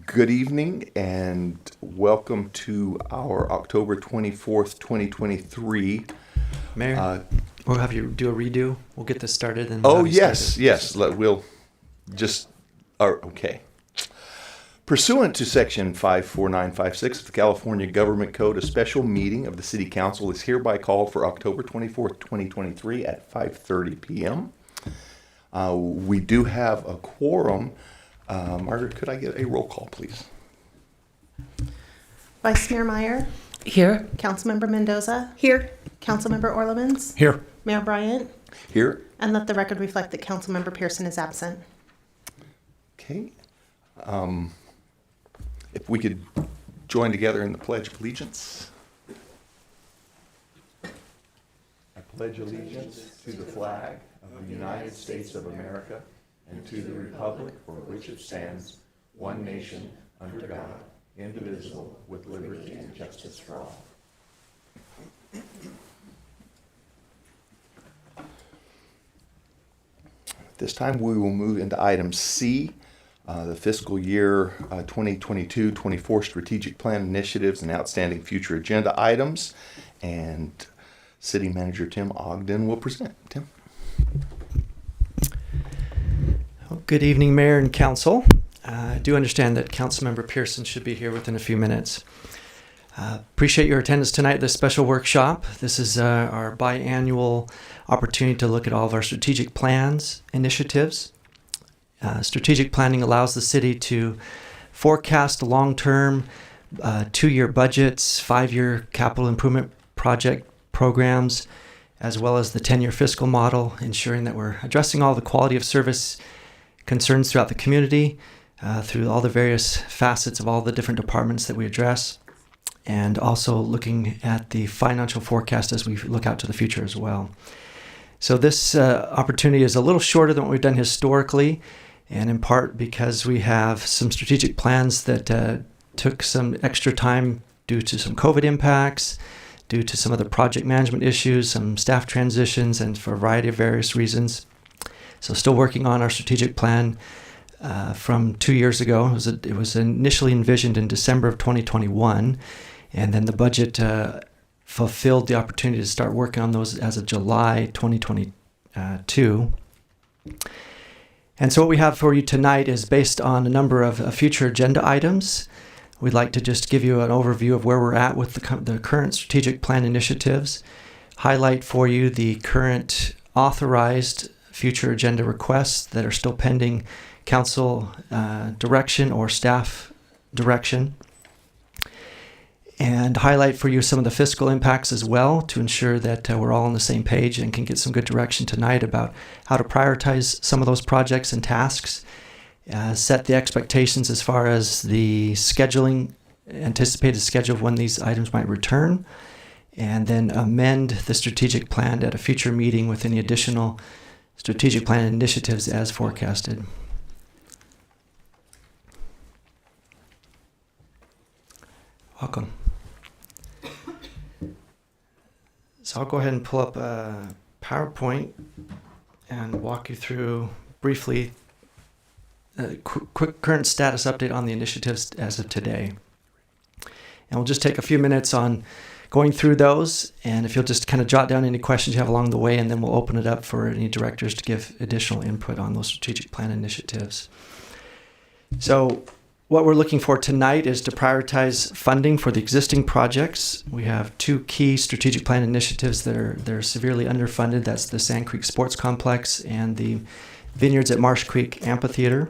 Good evening and welcome to our October 24th, 2023. Mayor, we'll have you do a redo. We'll get this started. And Oh, yes. We'll just, okay. Pursuant to Section 54956 of the California Government Code, a special meeting of the City Council is hereby called for October 24th, 2023 at 5:30 p.m. We do have a quorum. Margaret, could I get a roll call, please? Vice Mayor Meyer. Here. Council Member Mendoza. Here. Council Member Orlemans. Here. Mayor Bryant. Here. And let the record reflect that Council Member Pierson is absent. Okay. If we could join together in the Pledge of Allegiance. I pledge allegiance to the flag of the United States of America and to the republic for which it stands, one nation, under God, indivisible, with liberty and justice for all. At this time, we will move into item C, the fiscal year 2022-24 strategic plan initiatives and outstanding future agenda items. And City Manager Tim Ogden will present. Tim. Good evening, Mayor and Council. I do understand that Council Member Pierson should be here within a few minutes. Appreciate your attendance tonight at this special workshop. This is our biannual opportunity to look at all of our strategic plans, initiatives. Strategic planning allows the city to forecast long-term 2-year budgets, 5-year capital improvement project programs, as well as the 10-year fiscal model, ensuring that we're addressing all the quality of service concerns throughout the community, through all the various facets of all the different departments that we address, and also looking at the financial forecast as we look out to the future as well. So this opportunity is a little shorter than what we've done historically, and in part because we have some strategic plans that took some extra time due to some COVID impacts, due to some of the project management issues, some staff transitions, and for a variety of various reasons. So still working on our strategic plan from 2 years ago. It was initially envisioned in December of 2021, and then the budget fulfilled the opportunity to start working on those as of July 2022. And so what we have for you tonight is based on a number of future agenda items. We'd like to just give you an overview of where we're at with the current strategic plan initiatives, highlight for you the current authorized future agenda requests that are still pending council direction or staff direction, and highlight for you some of the fiscal impacts as well to ensure that we're all on the same page and can get some good direction tonight about how to prioritize some of those projects and tasks, set the expectations as far as the scheduling, anticipated schedule of when these items might return, and then amend the strategic plan at a future meeting with any additional strategic plan initiatives as forecasted. Welcome. So I'll go ahead and pull up a PowerPoint and walk you through briefly a quick current status update on the initiatives as of today. And we'll just take a few minutes on going through those, and if you'll just kind of jot down any questions you have along the way, and then we'll open it up for any directors to give additional input on those strategic plan initiatives. So what we're looking for tonight is to prioritize funding for the existing projects. We have 2 key strategic plan initiatives that are severely underfunded. That's the Sand Creek Sports Complex and the Vineyards at Marsh Creek Amphitheater.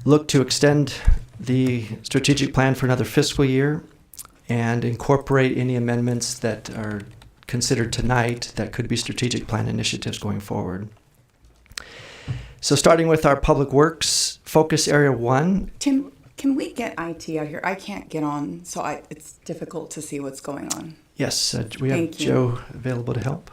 Look to extend the strategic plan for another fiscal year and incorporate any amendments that are considered tonight that could be strategic plan initiatives going forward. So starting with our Public Works Focus Area 1. Tim, can we get IT out here? I can't get on, so it's difficult to see what's going on. Yes, we have Joe available to help.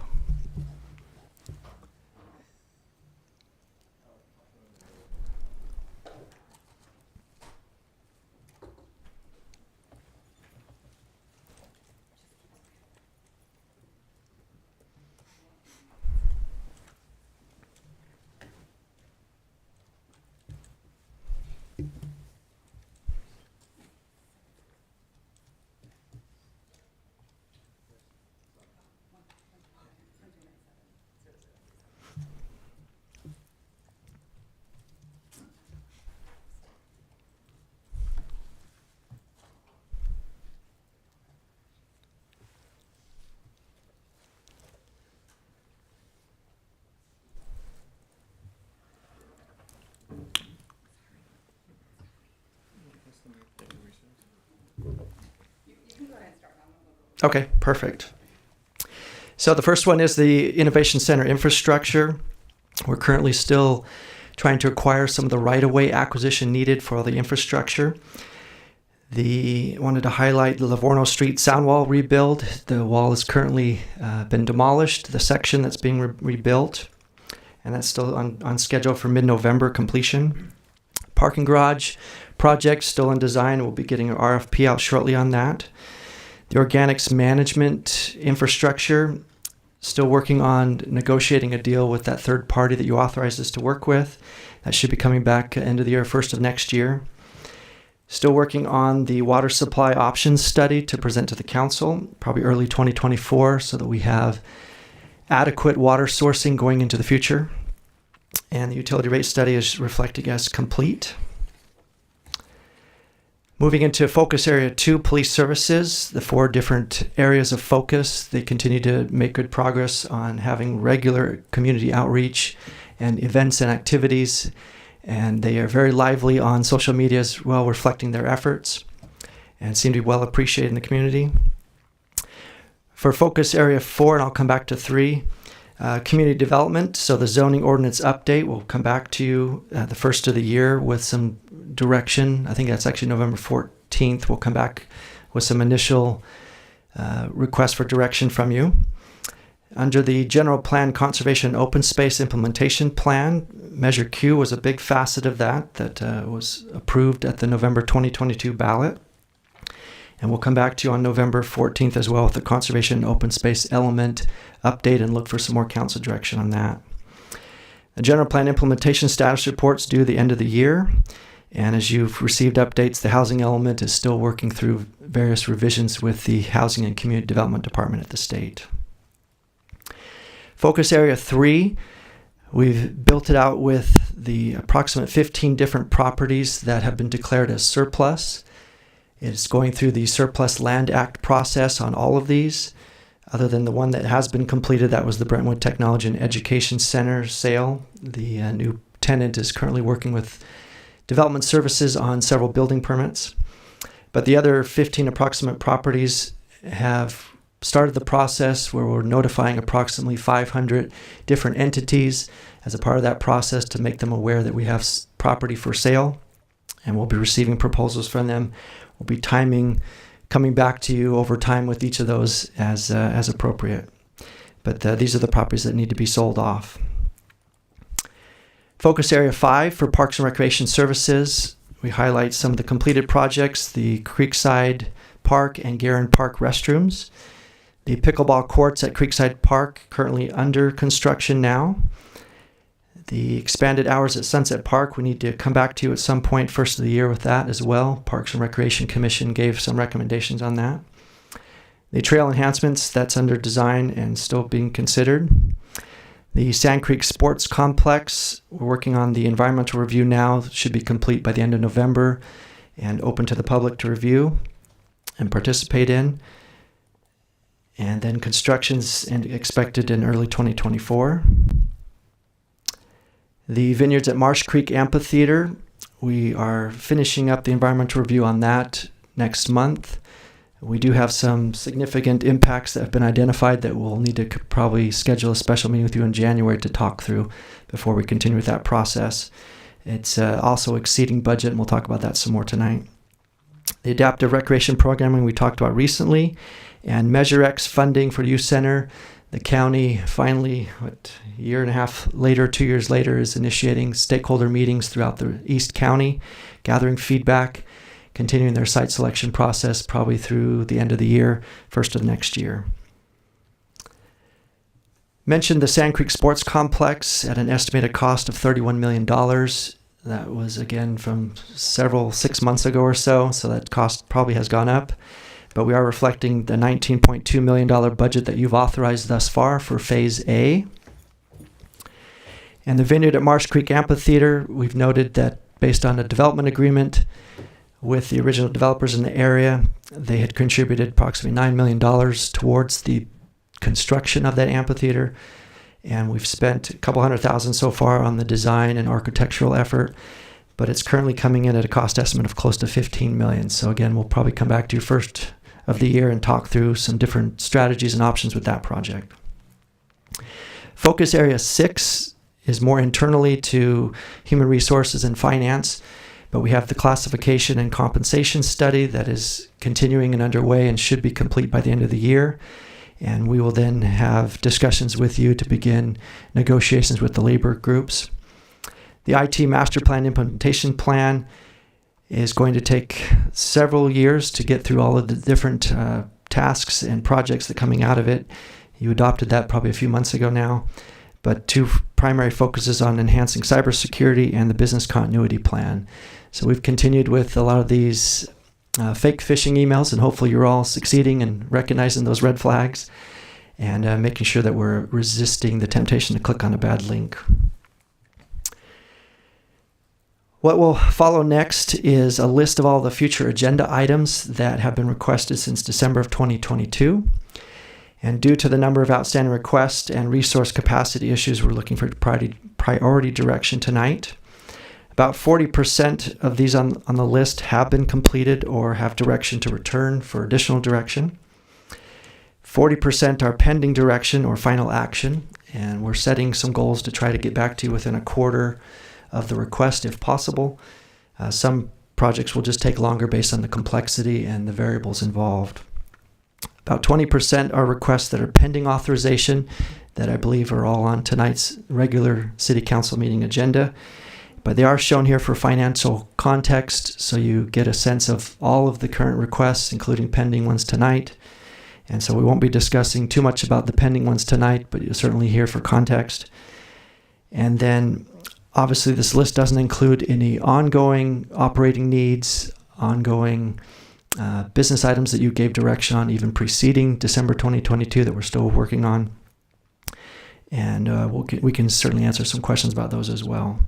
Okay, perfect. So the first one is the Innovation Center infrastructure. We're currently still trying to acquire some of the right-of-way acquisition needed for all the infrastructure. Wanted to highlight the Livorno Street sound wall rebuild. The wall has currently been demolished, the section that's being rebuilt, and that's still on schedule for mid-November completion. Parking garage project still in design. We'll be getting an RFP out shortly on that. The organics management infrastructure, still working on negotiating a deal with that third party that you authorized us to work with. That should be coming back end of the year, first of next year. Still working on the water supply options study to present to the council, probably early 2024, so that we have adequate water sourcing going into the future. And the utility rate study is reflected as complete. Moving into focus area 2, police services, the 4 different areas of focus. They continue to make good progress on having regular community outreach and events and activities. And they are very lively on social media as well, reflecting their efforts and seem to be well appreciated in the community. For focus area 4, and I'll come back to 3, community development. So the zoning ordinance update, we'll come back to you the first of the year with some direction. I think that's actually November 14th. We'll come back with some initial requests for direction from you. Under the General Plan Conservation and Open Space Implementation Plan, Measure Q was a big facet of that was approved at the November 2022 ballot. And we'll come back to you on November 14th as well with the Conservation and Open Space element update and look for some more council direction on that. The General Plan Implementation Status Report's due the end of the year. And as you've received updates, the housing element is still working through various revisions with the Housing and Community Development Department at the state. Focus Area 3, we've built it out with the approximate 15 different properties that have been declared as surplus. It's going through the Surplus Land Act process on all of these. Other than the one that has been completed, that was the Brentwood Technology and Education Center sale. The new tenant is currently working with development services on several building permits. But the other 15 approximate properties have started the process where we're notifying approximately 500 different entities as a part of that process to make them aware that we have property for sale, and we'll be receiving proposals from them. We'll be coming back to you over time with each of those as appropriate. But these are the properties that need to be sold off. Focus Area 5 for Parks and Recreation Services. We highlight some of the completed projects, the Creekside Park and Guerin Park restrooms. The pickleball courts at Creekside Park, currently under construction now. The expanded hours at Sunset Park, we need to come back to you at some point first of the year with that as well. Parks and Recreation Commission gave some recommendations on that. The trail enhancements, that's under design and still being considered. The Sand Creek Sports Complex, we're working on the environmental review now. It should be complete by the end of November and open to the public to review and participate in. And then construction's expected in early 2024. The vineyards at Marsh Creek Amphitheater, we are finishing up the environmental review on that next month. We do have some significant impacts that have been identified that we'll need to probably schedule a special meeting with you in January to talk through before we continue with that process. It's also exceeding budget, and we'll talk about that some more tonight. The adaptive recreation programming we talked about recently, and Measure X funding for Youth Center. The county finally, a year and a half later, 2 years later, is initiating stakeholder meetings throughout the East County, gathering feedback, continuing their site selection process probably through the end of the year, first of next year. Mentioned the Sand Creek Sports Complex at an estimated cost of $31 million. That was, again, from 6 months ago or so that cost probably has gone up. But we are reflecting the $19.2 million budget that you've authorized thus far for Phase A. And the vineyard at Marsh Creek Amphitheater, we've noted that based on a development agreement with the original developers in the area, they had contributed approximately $9 million towards the construction of that amphitheater. And we've spent a couple $100,000 so far on the design and architectural effort, but it's currently coming in at a cost estimate of close to $15 million. So again, we'll probably come back to you first of the year and talk through some different strategies and options with that project. Focus area 6 is more internally to human resources and finance, but we have the classification and compensation study that is continuing and underway and should be complete by the end of the year. And we will then have discussions with you to begin negotiations with the labor groups. The IT Master Plan Implementation Plan is going to take several years to get through all of the different tasks and projects that are coming out of it. You adopted that probably a few months ago now, but 2 primary focuses on enhancing cybersecurity and the business continuity plan. So we've continued with a lot of these fake phishing emails, and hopefully you're all succeeding in recognizing those red flags and making sure that we're resisting the temptation to click on a bad link. What will follow next is a list of all the future agenda items that have been requested since December of 2022. And due to the number of outstanding requests and resource capacity issues, we're looking for priority direction tonight. About 40% of these on the list have been completed or have direction to return for additional direction. 40% are pending direction or final action, and we're setting some goals to try to get back to you within a quarter of the request if possible. Some projects will just take longer based on the complexity and the variables involved. About 20% are requests that are pending authorization that I believe are all on tonight's regular City Council meeting agenda. But they are shown here for financial context, so you get a sense of all of the current requests, including pending ones tonight. And so we won't be discussing too much about the pending ones tonight, but you'll certainly hear for context. And then obviously this list doesn't include any ongoing operating needs, ongoing business items that you gave direction on even preceding December 2022 that we're still working on. And we can certainly answer some questions about those as well.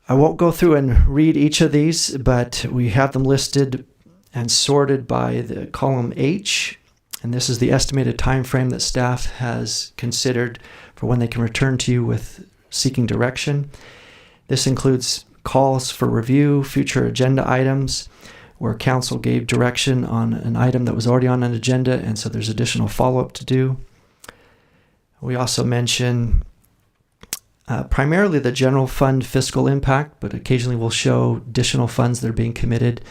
I won't go through and read each of these, but we have them listed and sorted by the column H, and this is the estimated time frame that staff has considered for when they can return to you with seeking direction. This includes calls for review, future agenda items, where council gave direction on an item that was already on an agenda, and so there's additional follow-up to do. We also mention primarily the general fund fiscal impact, but occasionally we'll show additional funds that are being committed,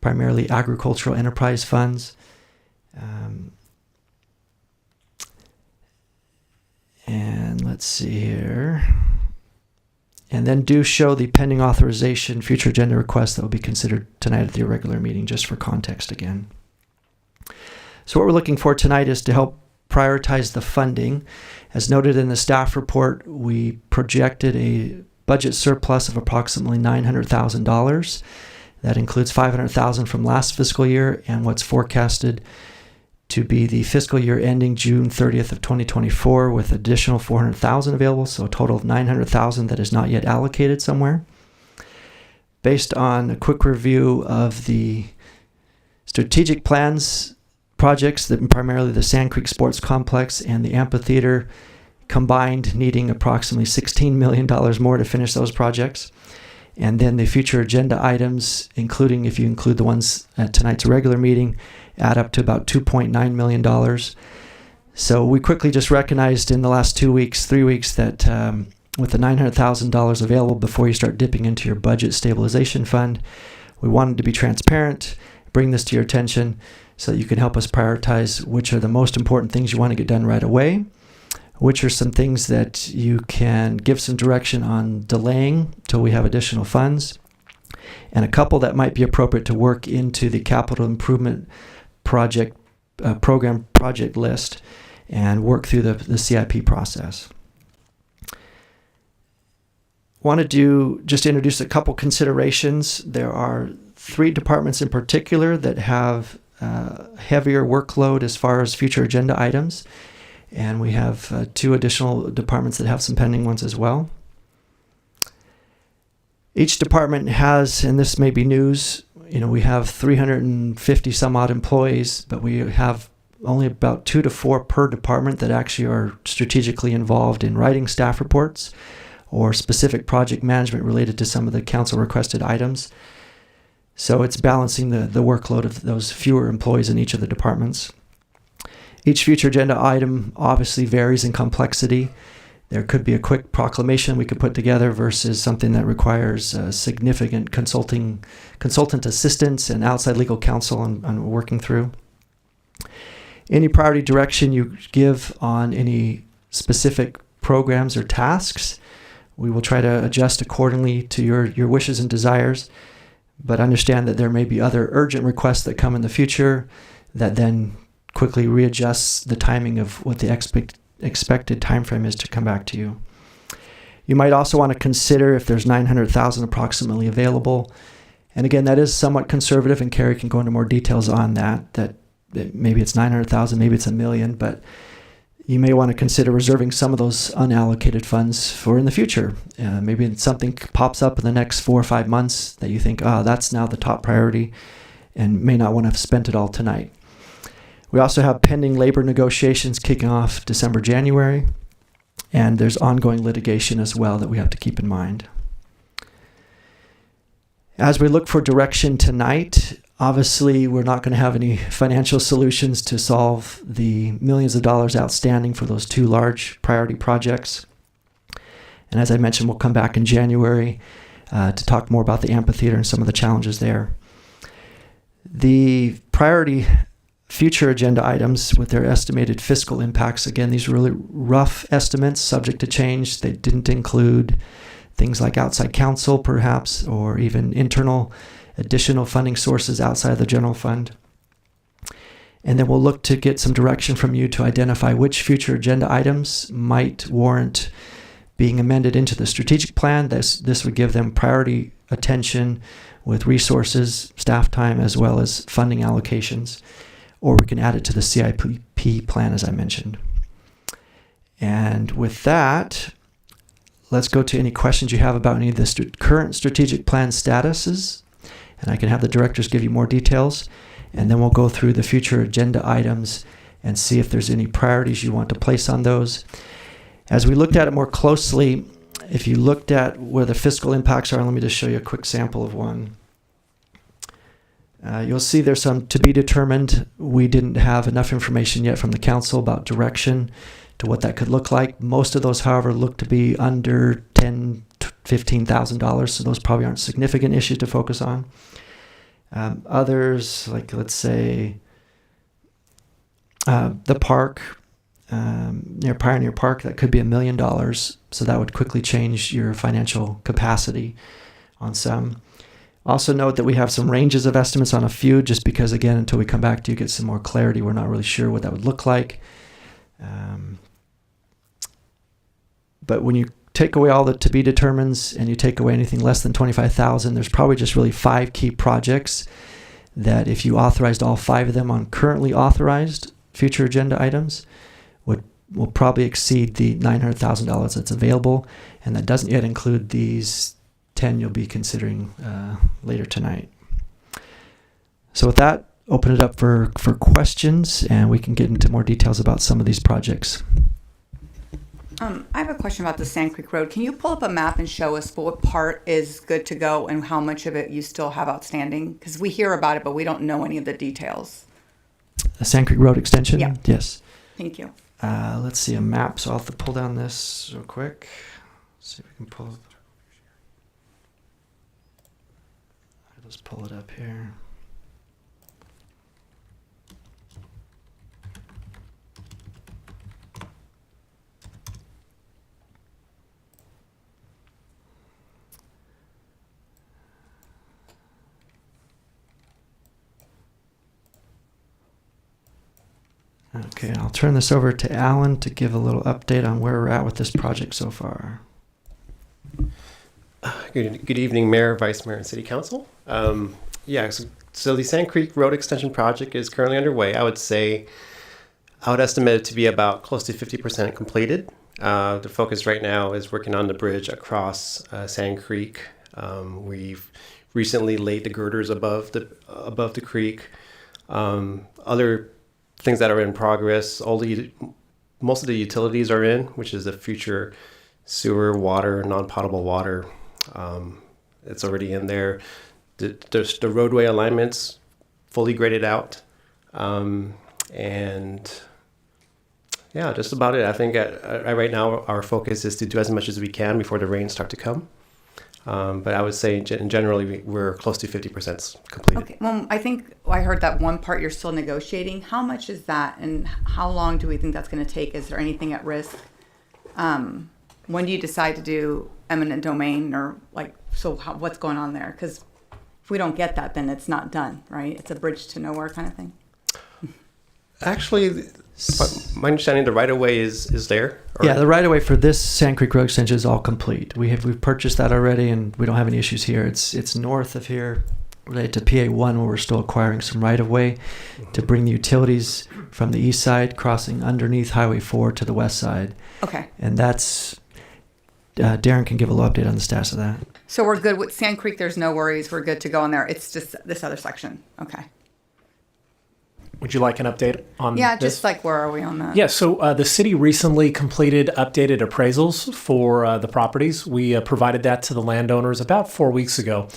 primarily agricultural enterprise funds. And let's see here. And then do show the pending authorization future agenda requests that will be considered tonight at the irregular meeting, just for context again. So what we're looking for tonight is to help prioritize the funding. As noted in the staff report, we projected a budget surplus of approximately $900,000. That includes $500,000 from last fiscal year and what's forecasted to be the fiscal year ending June 30th of 2024 with additional $400,000 available, so a total of $900,000 that is not yet allocated somewhere. Based on a quick review of the strategic plans projects, that primarily the Sand Creek Sports Complex and the amphitheater combined needing approximately $16 million more to finish those projects. And then the future agenda items, including if you include the ones at tonight's regular meeting, add up to about $2.9 million. So we quickly just recognized in the last 3 weeks, that with the $900,000 available before you start dipping into your budget stabilization fund, we wanted to be transparent, bring this to your attention so that you can help us prioritize which are the most important things you want to get done right away, which are some things that you can give some direction on delaying till we have additional funds, and a couple that might be appropriate to work into the capital improvement project program project list and work through the CIP process. Wanted to just introduce a couple considerations. There are 3 departments in particular that have heavier workload as far as future agenda items. And we have 2 additional departments that have some pending ones as well. Each department has, and this may be news, we have 350 some odd employees, but we have only about 2 to 4 per department that actually are strategically involved in writing staff reports or specific project management related to some of the council requested items. So it's balancing the workload of those fewer employees in each of the departments. Each future agenda item obviously varies in complexity. There could be a quick proclamation we could put together versus something that requires significant consultant assistance and outside legal counsel on working through. Any priority direction you give on any specific programs or tasks, we will try to adjust accordingly to your wishes and desires, but understand that there may be other urgent requests that come in the future that then quickly readjusts the timing of what the expected time frame is to come back to you. You might also want to consider if there's $900,000 approximately available. And again, that is somewhat conservative, and Carrie can go into more details on that maybe it's $900,000, maybe it's $1 million, but you may want to consider reserving some of those unallocated funds for in the future. Maybe something pops up in the next 4 or 5 months that you think, that's now the top priority, and may not want to have spent it all tonight. We also have pending labor negotiations kicking off December, January, and there's ongoing litigation as well that we have to keep in mind. As we look for direction tonight, obviously we're not going to have any financial solutions to solve the millions of dollars outstanding for those 2 large priority projects. And as I mentioned, we'll come back in January to talk more about the amphitheater and some of the challenges there. The priority future agenda items with their estimated fiscal impacts, again, these are really rough estimates subject to change. They didn't include things like outside counsel, perhaps, or even internal additional funding sources outside the general fund. And then we'll look to get some direction from you to identify which future agenda items might warrant being amended into the strategic plan. This would give them priority attention with resources, staff time, as well as funding allocations. Or we can add it to the CIP plan, as I mentioned. And with that, let's go to any questions you have about any of the current strategic plan statuses. And I can have the directors give you more details. And then we'll go through the future agenda items and see if there's any priorities you want to place on those. As we looked at it more closely, if you looked at where the fiscal impacts are, let me just show you a quick sample of one. You'll see there's some to be determined. We didn't have enough information yet from the council about direction to what that could look like. Most of those, however, look to be under $10,000 to $15,000, so those probably aren't significant issues to focus on. Others, like let's say the park near Pioneer Park, that could be $1 million, so that would quickly change your financial capacity on some. Also note that we have some ranges of estimates on a few, just because, again, until we come back to you, get some more clarity, we're not really sure what that would look like. But when you take away all the to be determines and you take away anything less than $25,000, there's probably just really 5 key projects that if you authorized all 5 of them on currently authorized future agenda items, will probably exceed the $900,000 that's available. And that doesn't yet include these 10 you'll be considering later tonight. So with that, open it up for questions, and we can get into more details about some of these projects. I have a question about the Sand Creek Road. Can you pull up a map and show us what part is good to go and how much of it you still have outstanding? Because we hear about it, but we don't know any of the details. The Sand Creek Road extension? Yeah. Yes. Thank you. Let's see, a map. So I'll have to pull down this real quick. See if we can pull it. Let's pull it up here. Okay, I'll turn this over to Alan to give a little update on where we're at with this project so far. Good evening, Mayor, Vice Mayor, and City Council. So the Sand Creek Road Extension project is currently underway. I would estimate it to be about close to 50% completed. The focus right now is working on the bridge across Sand Creek. We've recently laid the girders above the creek. Other things that are in progress, most of the utilities are in, which is the future sewer, water, non-potable water. It's already in there. the roadway alignments fully graded out. And yeah, just about it. I think right now our focus is to do as much as we can before the rains start to come. But I would say generally we're close to 50% completed. Okay. Well, I think I heard that one part you're still negotiating. How much is that, and how long do we think that's going to take? Is there anything at risk? When do you decide to do eminent domain, or what's going on there? Because if we don't get that, then it's not done, right? It's a bridge to nowhere kind of thing. Actually, my understanding, the right-of-way is there. Yeah, the right of way for this Sand Creek Road extension is all complete. We've purchased that already, and we don't have any issues here. It's north of here, related to PA1, where we're still acquiring some right of way to bring the utilities from the east side, crossing underneath Highway 4 to the west side. Okay. And that's Darren can give a little update on the status of that. So we're good with Sand Creek. There's no worries. We're good to go on there. It's just this other section. Okay. Would you like an update on Yeah, this? just like where are we on that? Yeah, so the city recently completed updated appraisals for the properties. We provided that to the landowners about 4 weeks ago.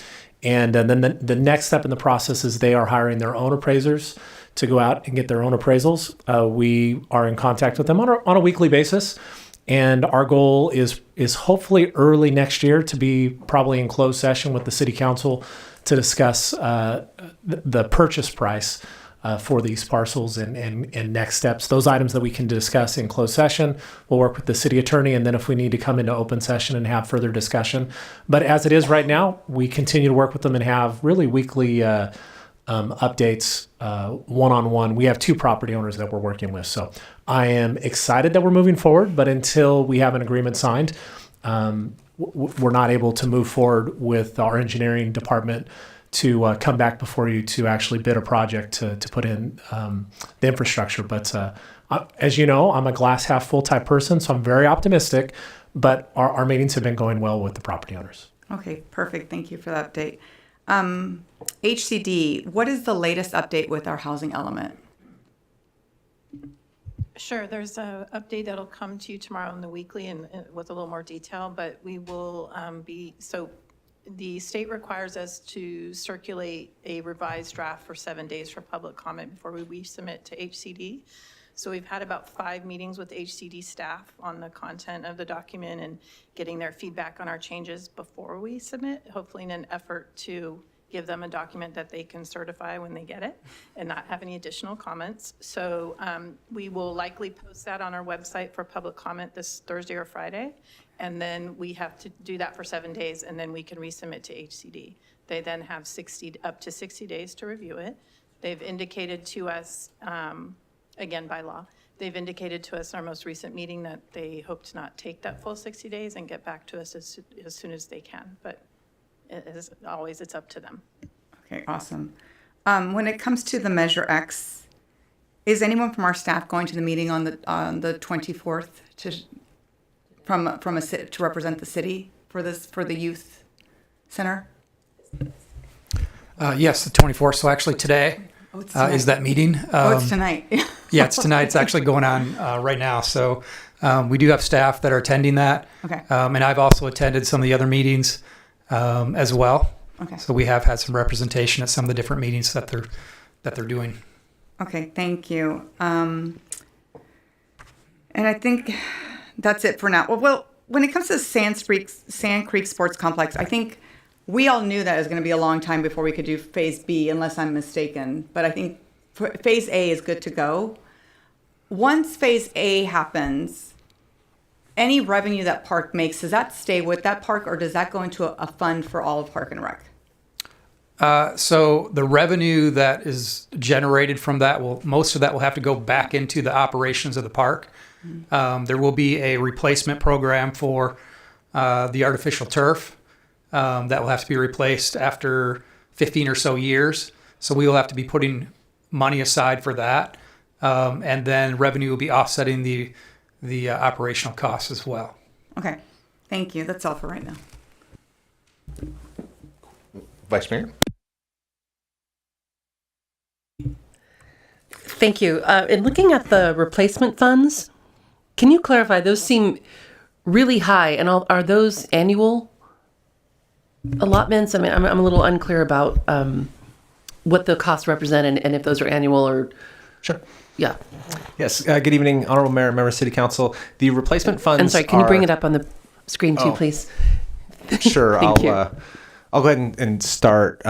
And then the next step in the process is they are hiring their own appraisers to go out and get their own appraisals. We are in contact with them on a weekly basis. And our goal is hopefully early next year to be probably in closed session with the city council to discuss the purchase price for these parcels and next steps. Those items that we can discuss in closed session, we'll work with the city attorney, and then if we need to come into open session and have further discussion. But as it is right now, we continue to work with them and have really weekly updates one-on-one. We have 2 property owners that we're working with. So I am excited that we're moving forward, but until we have an agreement signed, we're not able to move forward with our engineering department to come back before you to actually bid a project to put in the infrastructure. But as you know, I'm a glass half full type person, so I'm very optimistic, but our meetings have been going well with the property owners. Okay, perfect. Thank you for that update. HCD, what is the latest update with our housing element? Sure, there's a update that'll come to you tomorrow in the weekly and with a little more detail, but we will the state requires us to circulate a revised draft for 7 days for public comment before we resubmit to HCD. So we've had about 5 meetings with HCD staff on the content of the document and getting their feedback on our changes before we submit, hopefully in an effort to give them a document that they can certify when they get it and not have any additional comments. So we will likely post that on our website for public comment this Thursday or Friday. And then we have to do that for 7 days, and then we can resubmit to HCD. They then have up to 60 days to review it. They've indicated to us, again by law, they've indicated to us in our most recent meeting that they hope to not take that full 60 days and get back to us as soon as they can. But as always, it's up to them. Okay, awesome. When it comes to the Measure X, is anyone from our staff going to the meeting on the 24th to represent the city for the youth center? Yes, the 24th. So actually today is that meeting. It's tonight. Yeah, it's tonight. It's actually going on right now. So we do have staff that are attending that. Okay. And I've also attended some of the other meetings as well. Okay. So we have had some representation at some of the different meetings that they're doing. Okay, thank you. And I think that's it for now. Well, when it comes to Sand Creek Sports Complex, I think we all knew that it was going to be a long time before we could do Phase B, unless I'm mistaken. But I think Phase A is good to go. Once Phase A happens, any revenue that park makes, does that stay with that park, or does that go into a fund for all of Park and Rec? So the revenue that is generated from that most of that will have to go back into the operations of the park. There will be a replacement program for the artificial turf that will have to be replaced after 15 or so years. So we will have to be putting money aside for that. And then revenue will be offsetting the operational costs as well. Okay, thank you. That's all for right now. Vice Mayor? Thank you. In looking at the replacement funds, can you clarify, those seem really high, and are those annual? allotments? I mean, I'm a little unclear about what the costs represent and if those are annual or. Sure. Yeah. Yes. Good evening, Honorable Mayor, Member of City Council. The replacement funds. I'm sorry. Can you bring it up on the screen too, please? Sure. Thank you. I'll go ahead and start.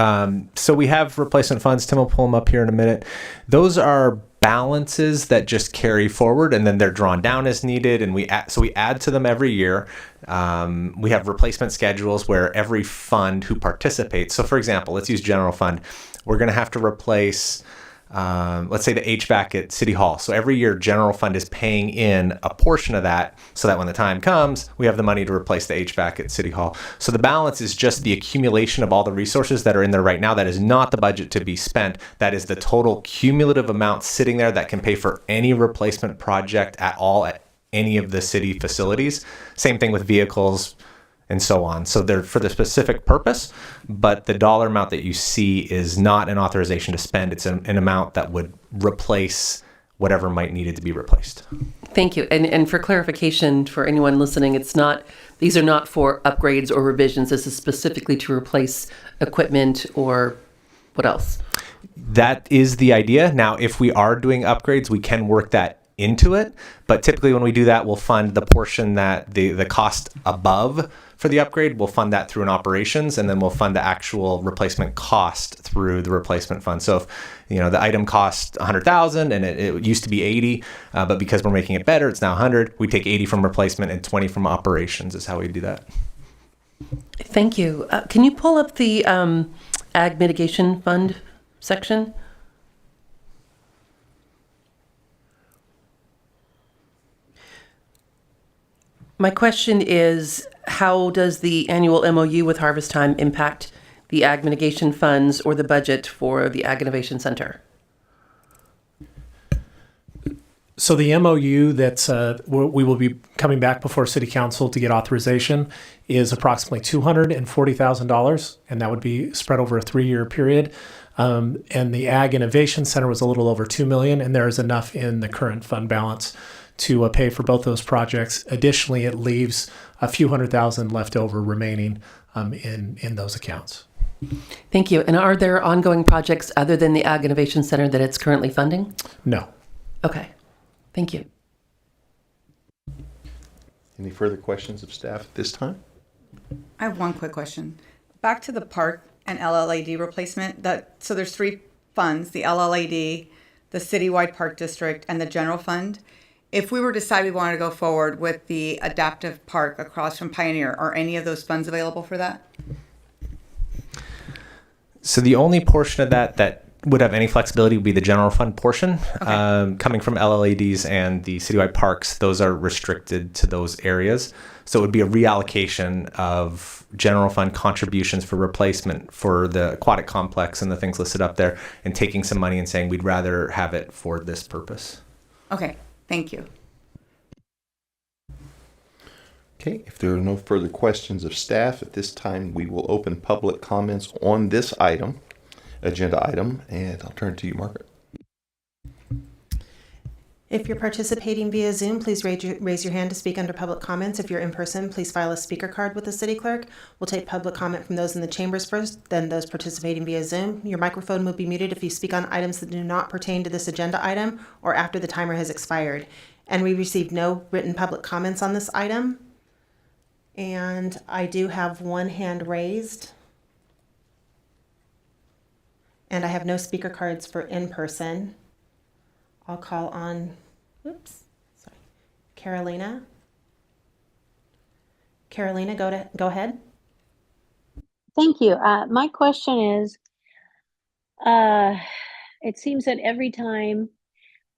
So we have replacement funds. Tim will pull them up here in a minute. Those are balances that just carry forward, and then they're drawn down as needed. And we add to them every year. We have replacement schedules where every fund who participates. So, for example, let's use general fund. We're going to have to replace. Let's say the HVAC at City Hall. So every year, general fund is paying in a portion of that so that when the time comes, we have the money to replace the HVAC at City Hall. So the balance is just the accumulation of all the resources that are in there right now. That is not the budget to be spent. That is the total cumulative amount sitting there that can pay for any replacement project at all at any of the city facilities. Same thing with vehicles, and so on. So they're for the specific purpose, but the dollar amount that you see is not an authorization to spend. It's an amount that would replace whatever might needed to be replaced. Thank you. And for clarification for anyone listening, these are not for upgrades or revisions. This is specifically to replace equipment or what else? That is the idea. Now, if we are doing upgrades, we can work that into it, but typically when we do that, we'll fund the portion that the cost above for the upgrade, we'll fund that through an operations, and then we'll fund the actual replacement cost through the replacement fund. So if the item cost $100,000 and it used to be 80, but because we're making it better, it's now 100. We take 80 from replacement and 20 from operations is how we do that. Thank you. Can you pull up the Ag Mitigation Fund section? My question is, how does the annual MOU with Harvest Time impact the Ag Mitigation Funds or the budget for the Ag Innovation Center? So the MOU that's we will be coming back before City Council to get authorization is approximately $240,000, and that would be spread over a 3-year period. And the Ag Innovation Center was a little over $2 million, and there is enough in the current fund balance to pay for both those projects. Additionally, it leaves a few $100,000 left over remaining in those accounts. Thank you. And are there ongoing projects other than the Ag Innovation Center that it's currently funding? No. Okay. Thank you. Any further questions of staff at this time? I have one quick question. Back to the park and LLAD replacement. So there's 3 funds, the LLAD, the Citywide Park District, and the general fund. If we were to decide we wanted to go forward with the adaptive park across from Pioneer, are any of those funds available for that? So the only portion of that would have any flexibility would be the general fund portion. Okay. Coming from LLADs and the citywide parks, those are restricted to those areas. So it would be a reallocation of general fund contributions for replacement for the aquatic complex and the things listed up there, and taking some money and saying we'd rather have it for this purpose. Okay, thank you. Okay, if there are no further questions of staff at this time, we will open public comments on this item, agenda item, and I'll turn to you, Margaret. If you're participating via Zoom, please raise your hand to speak under public comments. If you're in person, please file a speaker card with the city clerk. We'll take public comment from those in the chambers first, then those participating via Zoom. Your microphone will be muted if you speak on items that do not pertain to this agenda item or after the timer has expired. And we received no written public comments on this item. And I do have one hand raised. And I have no speaker cards for in person. I'll call on, Carolina. Carolina, go ahead. Thank you. My question is, it seems that every time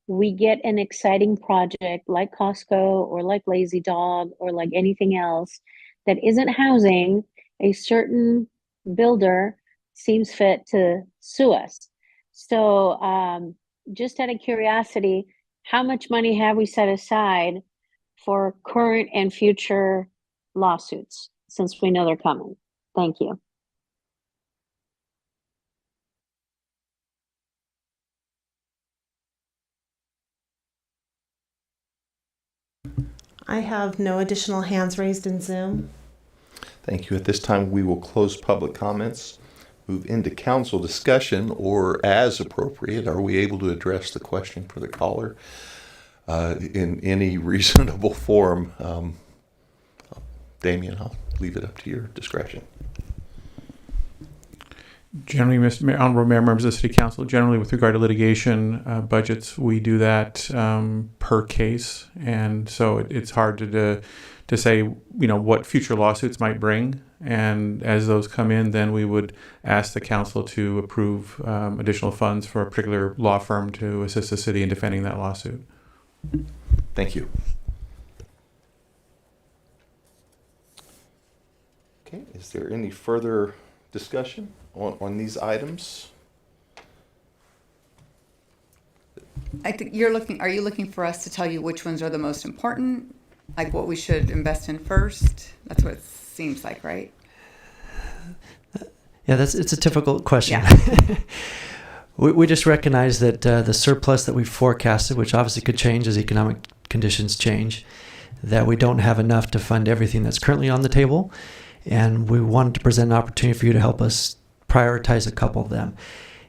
we get an exciting project like Costco or like Lazy Dog or like anything else that isn't housing, a certain builder seems fit to sue us. So just out of curiosity, how much money have we set aside for current and future lawsuits, since we know they're coming? Thank you. I have no additional hands raised in Zoom. Thank you. At this time, we will close public comments, move into council discussion, or as appropriate, are we able to address the question for the caller in any reasonable form? Damien, I'll leave it up to your discretion. Generally, Mr. Mayor, Honorable Mayor, members of the City Council, generally with regard to litigation budgets, we do that per case, and so it's hard to say, what future lawsuits might bring. And as those come in, then we would ask the council to approve additional funds for a particular law firm to assist the city in defending that lawsuit. Thank you. Okay, is there any further discussion on these items? I think are you looking for us to tell you which ones are the most important? Like what we should invest in first? That's what it seems like, right? Yeah, it's a difficult question. Yeah. We just recognize that the surplus that we forecasted, which obviously could change as economic conditions change, that we don't have enough to fund everything that's currently on the table. And we wanted to present an opportunity for you to help us prioritize a couple of them.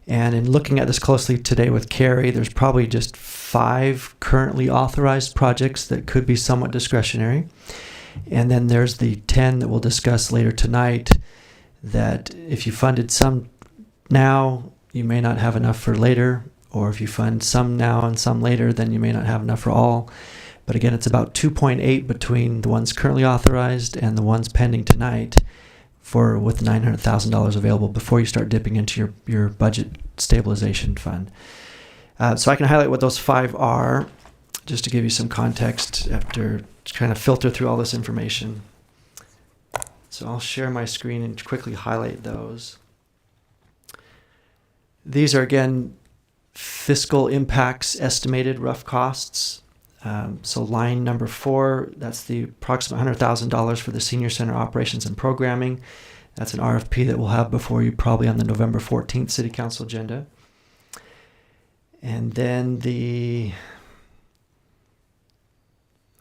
And in looking at this closely today with Carrie, there's probably just 5 currently authorized projects that could be somewhat discretionary. And then there's the 10 that we'll discuss later tonight that if you funded some now, you may not have enough for later. Or if you fund some now and some later, then you may not have enough for all. But again, it's about 2.8 between the ones currently authorized and the ones pending tonight with $900,000 available before you start dipping into your budget stabilization fund. So I can highlight what those 5 are, just to give you some context after kind of filter through all this information. So I'll share my screen and quickly highlight those. These are, again, fiscal impacts estimated rough costs. So line number 4, that's the approximate $100,000 for the Senior Center operations and programming. That's an RFP that we'll have before you probably on the November 14th City Council agenda. And then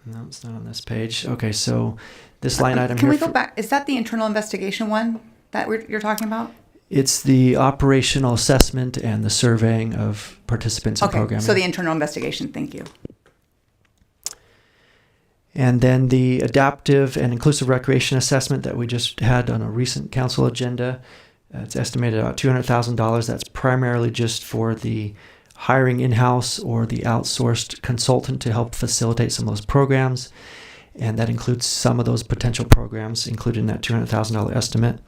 no, it's not on this page. Okay, so this line item Can here. we go back? Is that the internal investigation one that you're talking about? It's the operational assessment and the surveying of participants in programming. So the internal investigation, thank you. And then the adaptive and inclusive recreation assessment that we just had on a recent council agenda. It's estimated about $200,000. That's primarily just for the hiring in-house or the outsourced consultant to help facilitate some of those programs. And that includes some of those potential programs included in that $200,000 estimate.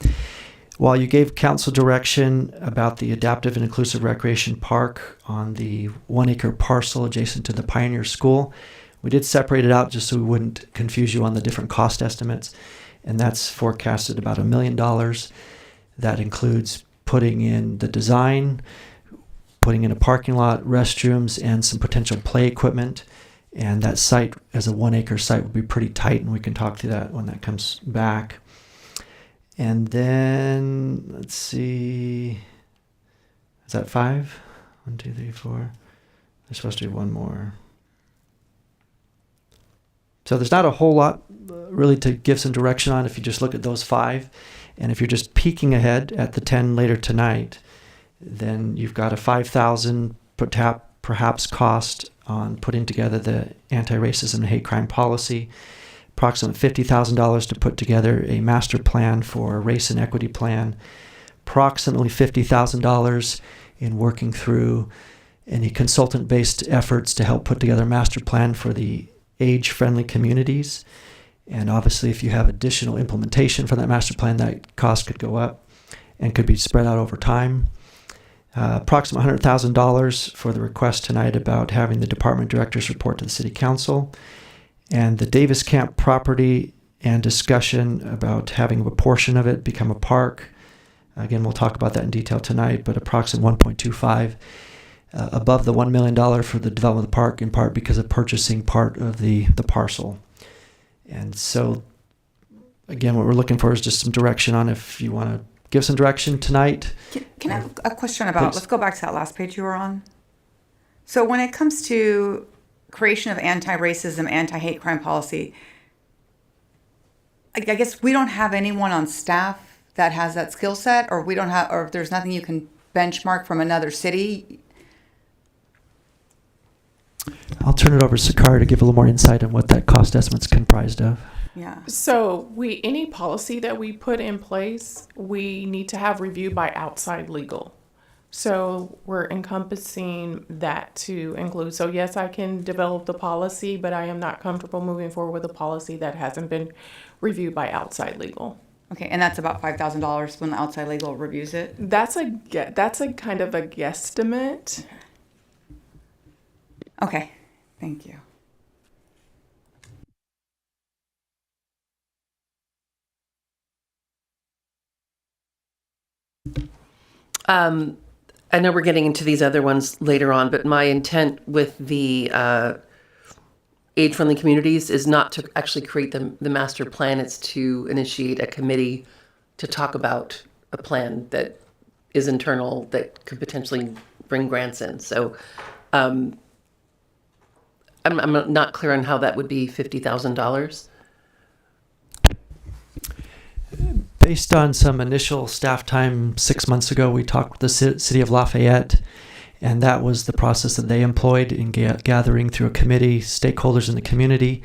While you gave council direction about the adaptive and inclusive recreation park on the 1-acre parcel adjacent to the Pioneer School, we did separate it out just so we wouldn't confuse you on the different cost estimates. And that's forecasted about $1 million. That includes putting in the design, putting in a parking lot, restrooms, and some potential play equipment. And that site, as a 1-acre site, would be pretty tight, and we can talk through that when that comes back. And then, let's see, is that 5? 1, 2, 3, 4. There's supposed to be one more. So there's not a whole lot really to give some direction on if you just look at those 5. And if you're just peeking ahead at the 10 later tonight, then you've got a $5,000 perhaps cost on putting together the anti-racism and hate crime policy, approximately $50,000 to put together a master plan for a race and equity plan, approximately $50,000 in working through any consultant-based efforts to help put together a master plan for the age-friendly communities. And obviously, if you have additional implementation for that master plan, that cost could go up and could be spread out over time. Approximately $100,000 for the request tonight about having the department directors report to the City Council. And the Davis Camp property and discussion about having a portion of it become a park. Again, we'll talk about that in detail tonight, but approximately $1.25 above the $1 million for the development of the park, in part because of purchasing part of the parcel. And so, again, what we're looking for is just some direction on if you want to give some direction tonight. Can I have a question about, Please. let's go back to that last page you were on. So when it comes to creation of anti-racism, anti-hate crime policy, I guess we don't have anyone on staff that has that skill set, or we don't have, or if there's nothing you can benchmark from another city. I'll turn it over to Sakar to give a little more insight on what that cost estimate's comprised of. Yeah. So any policy that we put in place, we need to have reviewed by outside legal. So we're encompassing that to include. So yes, I can develop the policy, but I am not comfortable moving forward with a policy that hasn't been reviewed by outside legal. Okay, and that's about $5,000 when the outside legal reviews it. That's a kind of a guesstimate. Okay, thank you. I know we're getting into these other ones later on, but my intent with the age-friendly communities is not to actually create the master plan. It's to initiate a committee to talk about a plan that is internal that could potentially bring grants in. So I'm not clear on how that would be $50,000. Based on some initial staff time 6 months ago, we talked with the City of Lafayette, and that was the process that they employed in gathering through a committee, stakeholders in the community,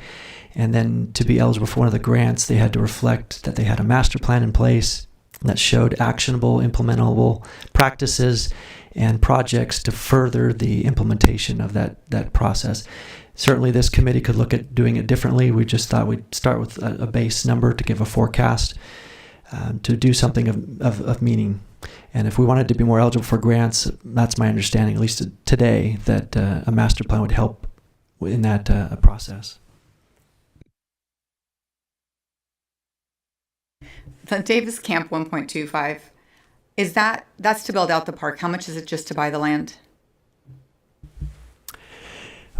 and then to be eligible for one of the grants, they had to reflect that they had a master plan in place that showed actionable, implementable practices and projects to further the implementation of that process. Certainly this committee could look at doing it differently. We just thought we'd start with a base number to give a forecast. To do something of meaning. And if we wanted to be more eligible for grants, that's my understanding, at least today, that a master plan would help in that process. The Davis Camp 1.25, that's to build out the park. How much is it just to buy the land?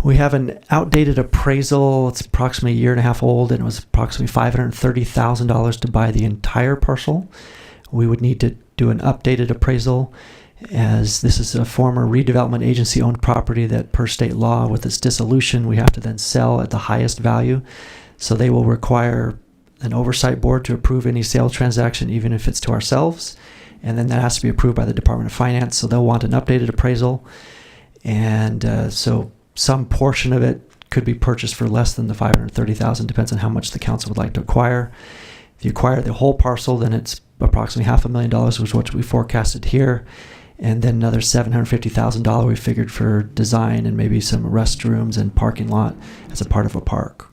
We have an outdated appraisal. It's approximately a year and a half old, and it was approximately $530,000 to buy the entire parcel. We would need to do an updated appraisal, as this is a former redevelopment agency owned property that per state law with its dissolution, we have to then sell at the highest value. So they will require an oversight board to approve any sale transaction, even if it's to ourselves. And then that has to be approved by the Department of Finance. So they'll want an updated appraisal. And so some portion of it could be purchased for less than the $530,000, depends on how much the council would like to acquire. If you acquire the whole parcel, then it's approximately $500,000, which is what we forecasted here. And then another $750,000 we figured for design and maybe some restrooms and parking lot as a part of a park.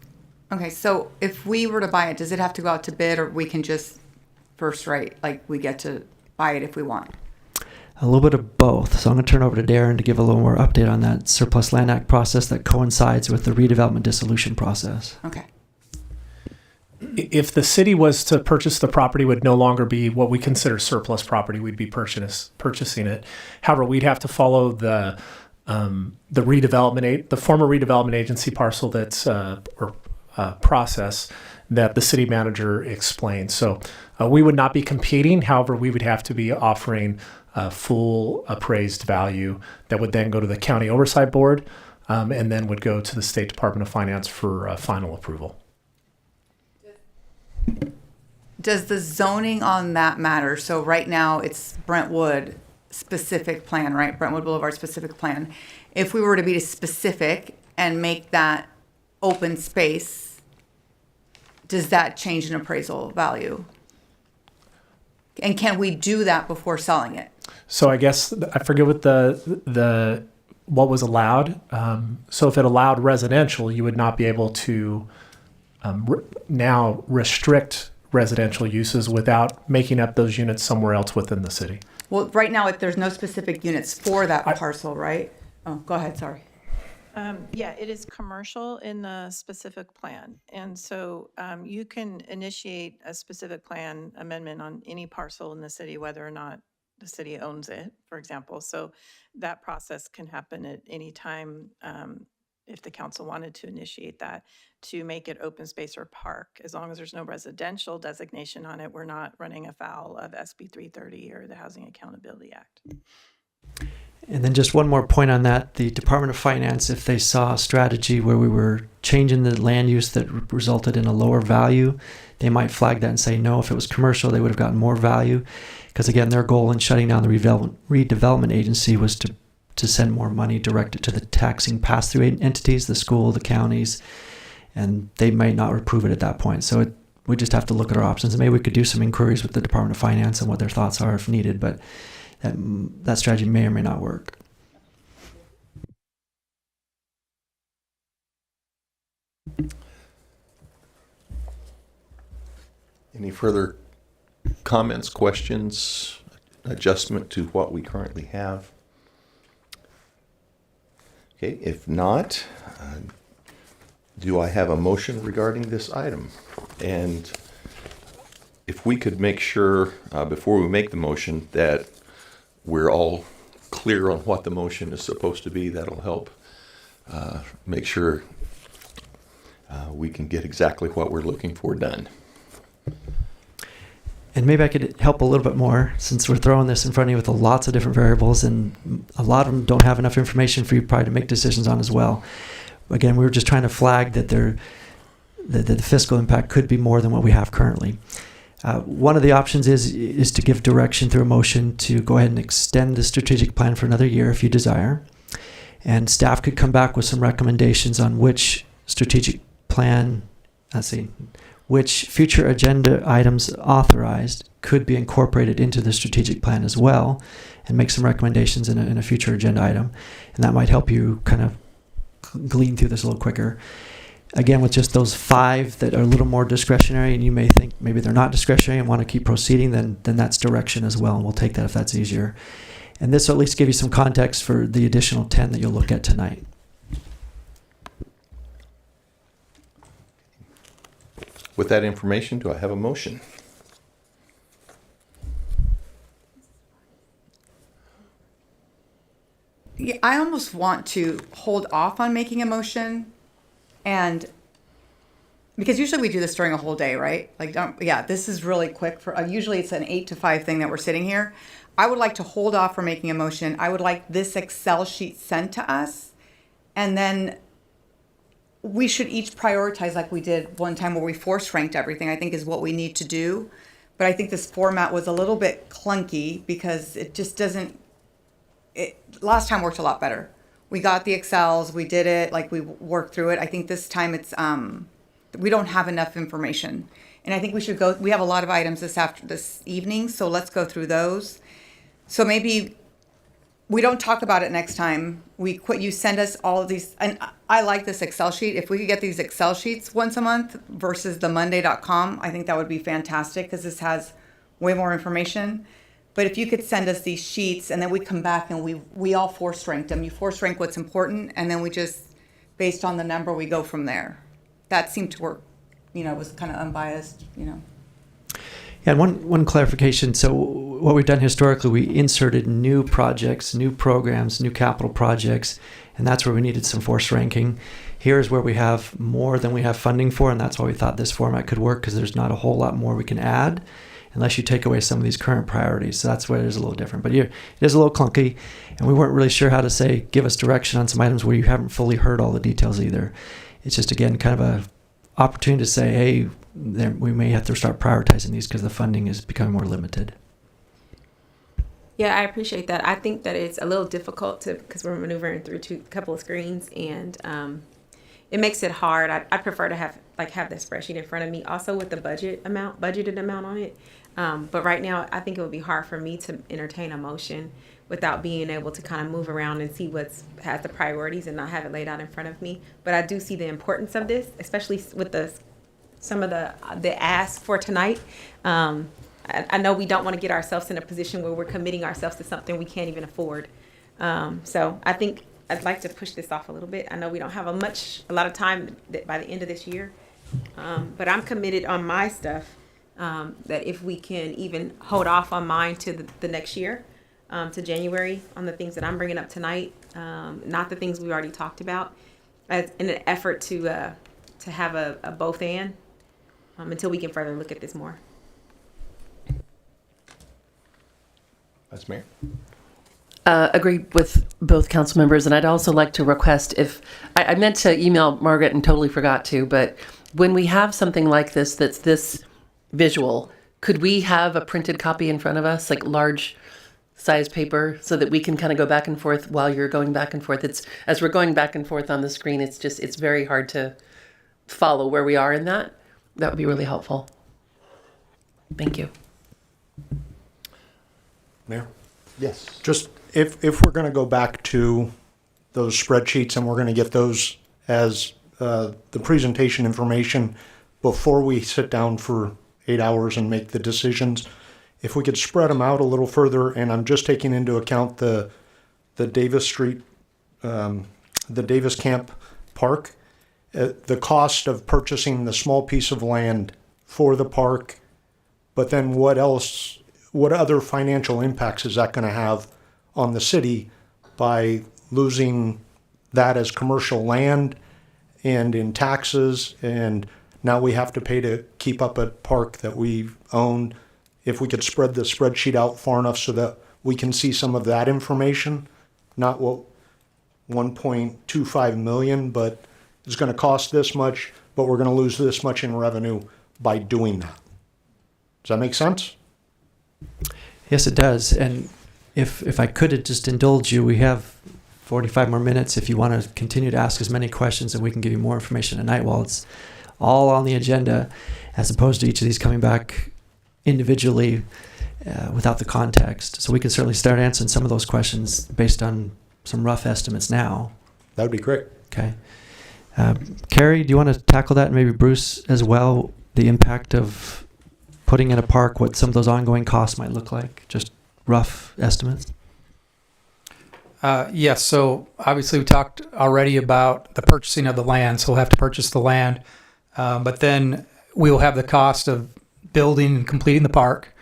Okay, so if we were to buy it, does it have to go out to bid, or we can just first rate, like we get to buy it if we want? A little bit of both. So I'm going to turn over to Darren to give a little more update on that Surplus Land Act process that coincides with the redevelopment dissolution process. Okay. If the city was to purchase the property, it would no longer be what we consider surplus property. We'd be purchasing it. However, we'd have to follow the redevelopment, the former redevelopment agency parcel that's process that the city manager explained. So we would not be competing. However, we would have to be offering full appraised value that would then go to the county oversight board and then would go to the State Department of Finance for final approval. Does the zoning on that matter? So right now it's Brentwood specific plan, right? Brentwood Boulevard specific plan. If we were to be specific and make that open space, does that change an appraisal value? And can we do that before selling it? So I guess I forget what the what was allowed. So if it allowed residential, you would not be able to now restrict residential uses without making up those units somewhere else within the city. Well, right now there's no specific units for that parcel, right? Oh, go ahead. Sorry. Yeah, it is commercial in the specific plan. And so you can initiate a specific plan amendment on any parcel in the city, whether or not the city owns it, for example. So that process can happen at any time if the council wanted to initiate that to make it open space or park. As long as there's no residential designation on it, we're not running afoul of SB 330 or the Housing Accountability Act. And then just one more point on that. The Department of Finance, if they saw a strategy where we were changing the land use that resulted in a lower value, they might flag that and say, no, if it was commercial, they would have gotten more value. Because again, their goal in shutting down the redevelopment agency was to send more money directed to the taxing pass-through entities, the school, the counties, and they may not approve it at that point. So we just have to look at our options. And maybe we could do some inquiries with the Department of Finance and what their thoughts are if needed, but that strategy may or may not work. Any further comments, questions, adjustment to what we currently have? Okay, if not, do I have a motion regarding this item? And if we could make sure, before we make the motion, that we're all clear on what the motion is supposed to be, that'll help make sure we can get exactly what we're looking for done. And maybe I could help a little bit more, since we're throwing this in front of you with lots of different variables, and a lot of them don't have enough information for you probably to make decisions on as well. Again, we were just trying to flag that the fiscal impact could be more than what we have currently. One of the options is to give direction through a motion to go ahead and extend the strategic plan for another year if you desire. And staff could come back with some recommendations on which strategic plan, which future agenda items authorized could be incorporated into the strategic plan as well, and make some recommendations in a future agenda item. And that might help you kind of glean through this a little quicker. Again, with just those 5 that are a little more discretionary, and you may think maybe they're not discretionary and want to keep proceeding, then that's direction as well, and we'll take that if that's easier. And this will at least give you some context for the additional 10 that you'll look at tonight. With that information, do I have a motion? Yeah, I almost want to hold off on making a motion, and because usually we do this during a whole day, right? Like, this is really quick. For usually it's an 8 to 5 thing that we're sitting here. I would like to hold off from making a motion. I would like this Excel sheet sent to us, and then we should each prioritize like we did one time where we force ranked everything, I think is what we need to do. But I think this format was a little bit clunky because it just doesn't, last time worked a lot better. We got the Excels, we did it, like we worked through it. I think this time it's, we don't have enough information. And I think we should go, we have a lot of items this evening, so let's go through those. So maybe we don't talk about it next time. You send us all of these, and I like this Excel sheet. If we could get these Excel sheets once a month versus the Monday.com, I think that would be fantastic because this has way more information. But if you could send us these sheets and then we come back and we all force ranked them. You force rank what's important, and then we just, based on the number, we go from there. That seemed to work, it was kind of unbiased, Yeah, and one clarification. So what we've done historically, we inserted new projects, new programs, new capital projects, and that's where we needed some force ranking. Here's where we have more than we have funding for, and that's why we thought this format could work, because there's not a whole lot more we can add unless you take away some of these current priorities. So that's where it is a little different. But it is a little clunky, and we weren't really sure how to say, give us direction on some items where you haven't fully heard all the details either. It's just, again, kind of a opportunity to say, hey, we may have to start prioritizing these because the funding is becoming more limited. Yeah, I appreciate that. I think that it's a little difficult because we're maneuvering through a couple of screens, and it makes it hard. I prefer to have the spreadsheet in front of me, also with the budgeted amount on it. But right now, I think it would be hard for me to entertain a motion without being able to kind of move around and see has the priorities and not have it laid out in front of me. But I do see the importance of this, especially with some of the asks for tonight. I know we don't want to get ourselves in a position where we're committing ourselves to something we can't even afford. So I think I'd like to push this off a little bit. I know we don't have a lot of time by the end of this year, but I'm committed on my stuff, that if we can even hold off on mine to the next year, to January, on the things that I'm bringing up tonight, not the things we already talked about, in an effort to have a both and, until we can further look at this more. Vice Mayor? Agreed with both council members, and I'd also like to request, if I meant to email Margaret and totally forgot to, but when we have something like this that's this visual. Could we have a printed copy in front of us, like large size paper, so that we can kind of go back and forth while you're going back and forth? It's as we're going back and forth on the screen, it's very hard to follow where we are in that. That would be really helpful. Thank you. Mayor? Yes. Just if we're going to go back to those spreadsheets and we're going to get those as the presentation information before we sit down for 8 hours and make the decisions, if we could spread them out a little further, and I'm just taking into account the Davis Street, the Davis Camp Park, the cost of purchasing the small piece of land for the park, but then what other financial impacts is that going to have on the city by losing that as commercial land and in taxes, and now we have to pay to keep up a park that we've owned? If we could spread the spreadsheet out far enough so that we can see some of that information, not what 1.25 million, but it's going to cost this much, but we're going to lose this much in revenue by doing that. Does that make sense? Yes, it does. And if I could just indulge you, we have 45 more minutes if you want to continue to ask as many questions, and we can give you more information tonight while it's all on the agenda, as opposed to each of these coming back individually without the context. So we can certainly start answering some of those questions based on some rough estimates now. That would be great. Okay. Carrie, do you want to tackle that, and maybe Bruce as well, the impact of putting in a park, what some of those ongoing costs might look like? Just rough estimates. Yes, so obviously we talked already about the purchasing of the land, so we'll have to purchase the land, but then we will have the cost of building and completing the park,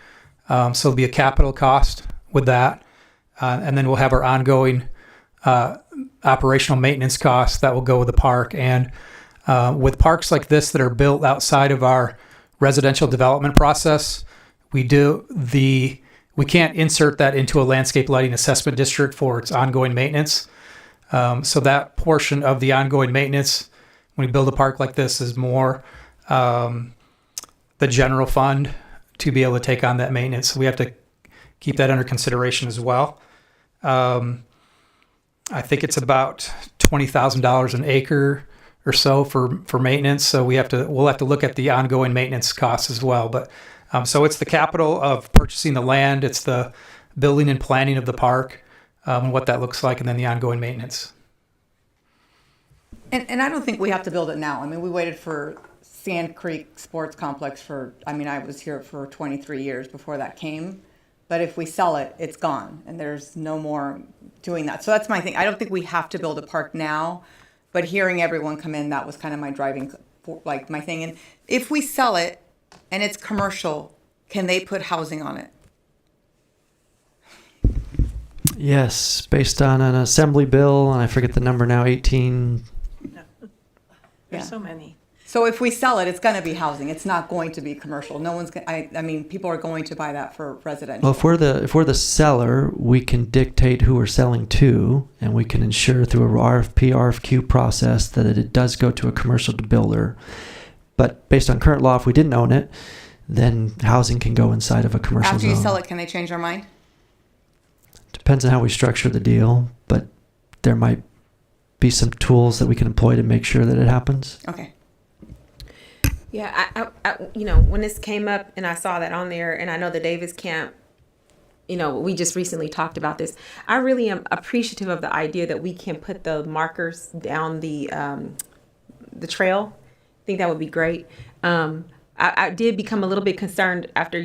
so it'll be a capital cost with that, and then we'll have our ongoing operational maintenance costs that will go with the park. And with parks like this that are built outside of our residential development process, we can't insert that into a landscape lighting assessment district for its ongoing maintenance. So that portion of the ongoing maintenance, when we build a park like this, is more the general fund to be able to take on that maintenance. So we have to keep that under consideration as well. I think it's about $20,000 an acre or so for maintenance. So we'll have to look at the ongoing maintenance costs as well. But so it's the capital of purchasing the land, it's the building and planning of the park, and what that looks like, and then the ongoing maintenance. And I don't think we have to build it now. I mean, we waited for Sand Creek Sports Complex I was here for 23 years before that came. But if we sell it, it's gone, and there's no more doing that. So that's my thing. I don't think we have to build a park now, but hearing everyone come in, that was kind of my driving, my thing. And if we sell it and it's commercial, can they put housing on it? Yes, based on an assembly bill, and I forget the number now, 18. There's so many. So if we sell it, it's going to be housing. It's not going to be commercial. No one's. I mean, people are going to buy that for residential. Well, if we're the seller, we can dictate who we're selling to, and we can ensure through a RFP, RFQ process that it does go to a commercial builder. But based on current law, if we didn't own it, then housing can go inside of a commercial After zone. you sell it, can they change their mind? Depends on how we structure the deal, but there might be some tools that we can employ to make sure that it happens. Okay. Yeah, I when this came up and I saw that on there, and I know the Davis Camp, we just recently talked about this. I really am appreciative of the idea that we can put the markers down the trail. I think that would be great. I did become a little bit concerned after,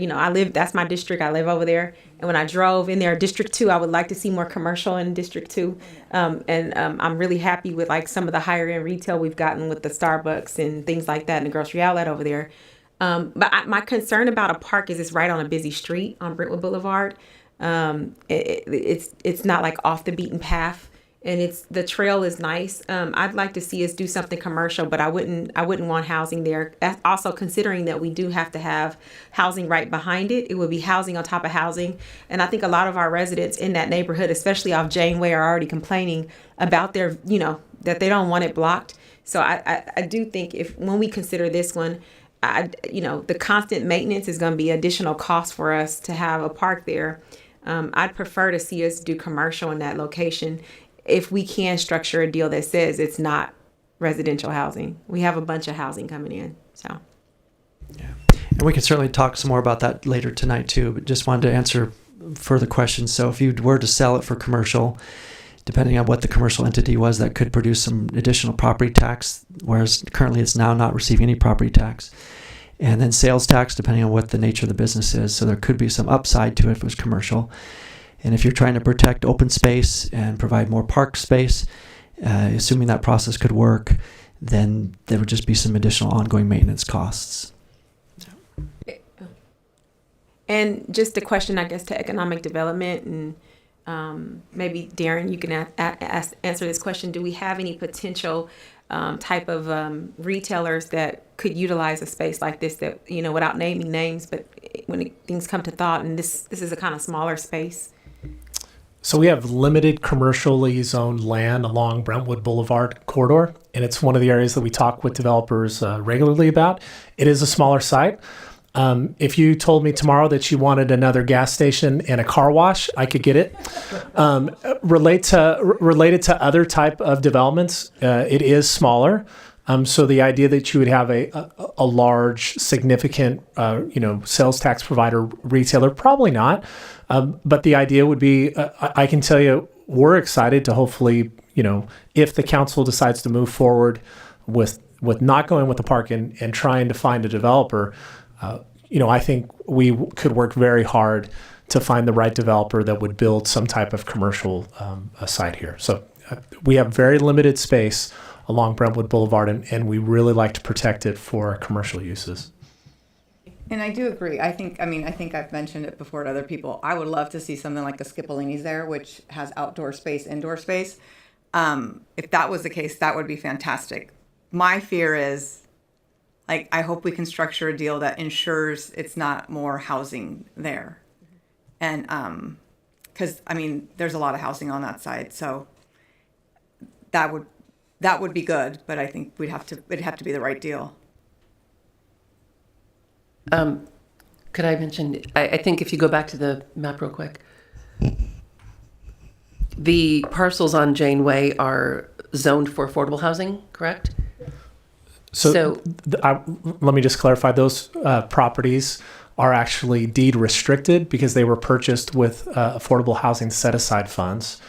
that's my district. I live over there. And when I drove in there, District 2, I would like to see more commercial in District 2. I'm really happy with some of the higher end retail we've gotten with the Starbucks and things like that and the grocery outlet over there. But my concern about a park is it's right on a busy street on Brentwood Boulevard. It's not off the beaten path. And the trail is nice. I'd like to see us do something commercial, but I wouldn't want housing there. Also, considering that we do have to have housing right behind it, it would be housing on top of housing. And I think a lot of our residents in that neighborhood, especially off Janeway, are already complaining about that they don't want it blocked. So I do think when we consider this one, the constant maintenance is going to be additional cost for us to have a park there. I'd prefer to see us do commercial in that location if we can structure a deal that says it's not residential housing. We have a bunch of housing coming in, so. And we can certainly talk some more about that later tonight too, but just wanted to answer further questions. So if you were to sell it for commercial, depending on what the commercial entity was, that could produce some additional property tax, whereas currently it's now not receiving any property tax. And then sales tax, depending on what the nature of the business is. So there could be some upside to it if it was commercial. And if you're trying to protect open space and provide more park space, assuming that process could work, then there would just be some additional ongoing maintenance costs. And just a question, I guess, to economic development, and maybe Darren, you can answer this question. Do we have any potential type of retailers that could utilize a space like this that, without naming names, but when things come to thought, and this is a kind of smaller space? So we have limited commercially zoned land along Brentwood Boulevard corridor, and it's one of the areas that we talk with developers regularly about. It is a smaller site. If you told me tomorrow that you wanted another gas station and a car wash, I could get it. Related to other type of developments, it is smaller. So the idea that you would have a large, significant, sales tax provider retailer, probably not. But the idea would be, I can tell you, we're excited to hopefully, if the council decides to move forward with not going with the park and trying to find a developer, I think we could work very hard to find the right developer that would build some type of commercial site here. So we have very limited space along Brentwood Boulevard, and we really like to protect it for commercial uses. And I do agree. I think I've mentioned it before to other people. I would love to see something like a Skipolini's there, which has outdoor space, indoor space. If that was the case, that would be fantastic. My fear is, I hope we can structure a deal that ensures it's not more housing there. And, because, there's a lot of housing on that side, so that would be good, but I think it'd have to be the right deal. Could I mention, I think if you go back to the map real quick, the parcels on Janeway are zoned for affordable housing, correct? So let me just clarify, those properties are actually deed restricted because they were purchased with affordable housing set-aside funds.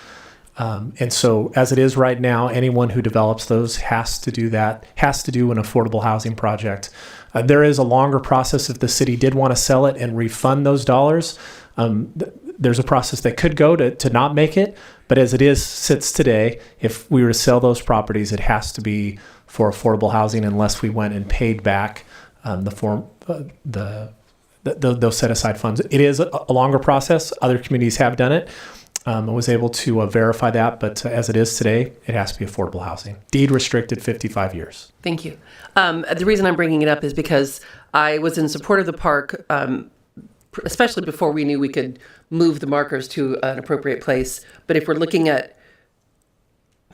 And so as it is right now, anyone who develops those has to do an affordable housing project. There is a longer process if the city did want to sell it and refund those dollars. There's a process that could go to not make it, but as it sits today, if we were to sell those properties, it has to be for affordable housing unless we went and paid back those set-aside funds. It is a longer process. Other communities have done it. I was able to verify that, but as it is today, it has to be affordable housing. Deed restricted 55 years. Thank you. The reason I'm bringing it up is because I was in support of the park, especially before we knew we could move the markers to an appropriate place. But if we're looking at,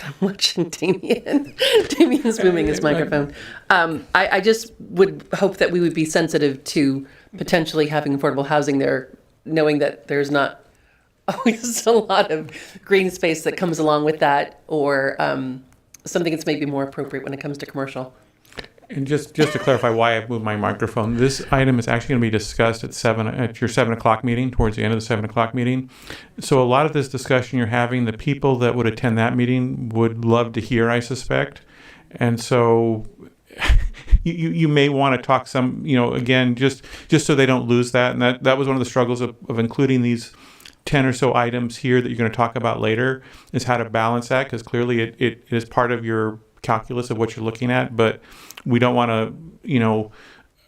I'm watching Damien. Damien's moving his microphone. I just would hope that we would be sensitive to potentially having affordable housing there, knowing that there's not always a lot of green space that comes along with that, or something that's maybe more appropriate when it comes to commercial. And just to clarify why I've moved my microphone, this item is actually going to be discussed at your 7 o'clock meeting, towards the end of the 7 o'clock meeting. So a lot of this discussion you're having, the people that would attend that meeting would love to hear, I suspect. And so you may want to talk some, again, just so they don't lose that. And that was one of the struggles of including these 10 or so items here that you're going to talk about later, is how to balance that, because clearly it is part of your calculus of what you're looking at, but we don't want to,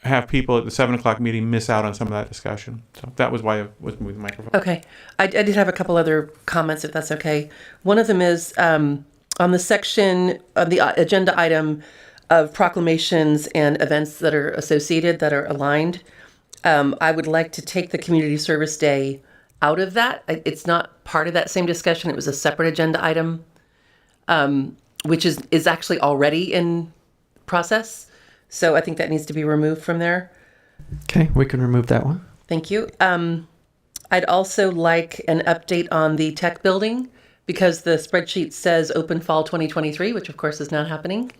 have people at the 7 o'clock meeting miss out on some of that discussion. So that was why I was moving the microphone. Okay. I did have a couple other comments, if that's okay. One of them is on the section of the agenda item of proclamations and events that are associated, that are aligned. I would like to take the Community Service Day out of that. It's not part of that same discussion. It was a separate agenda item, which is actually already in process. So I think that needs to be removed from there. Okay, we can remove that one. Thank you. I'd also like an update on the tech building because the spreadsheet says open fall 2023, which of course is not happening.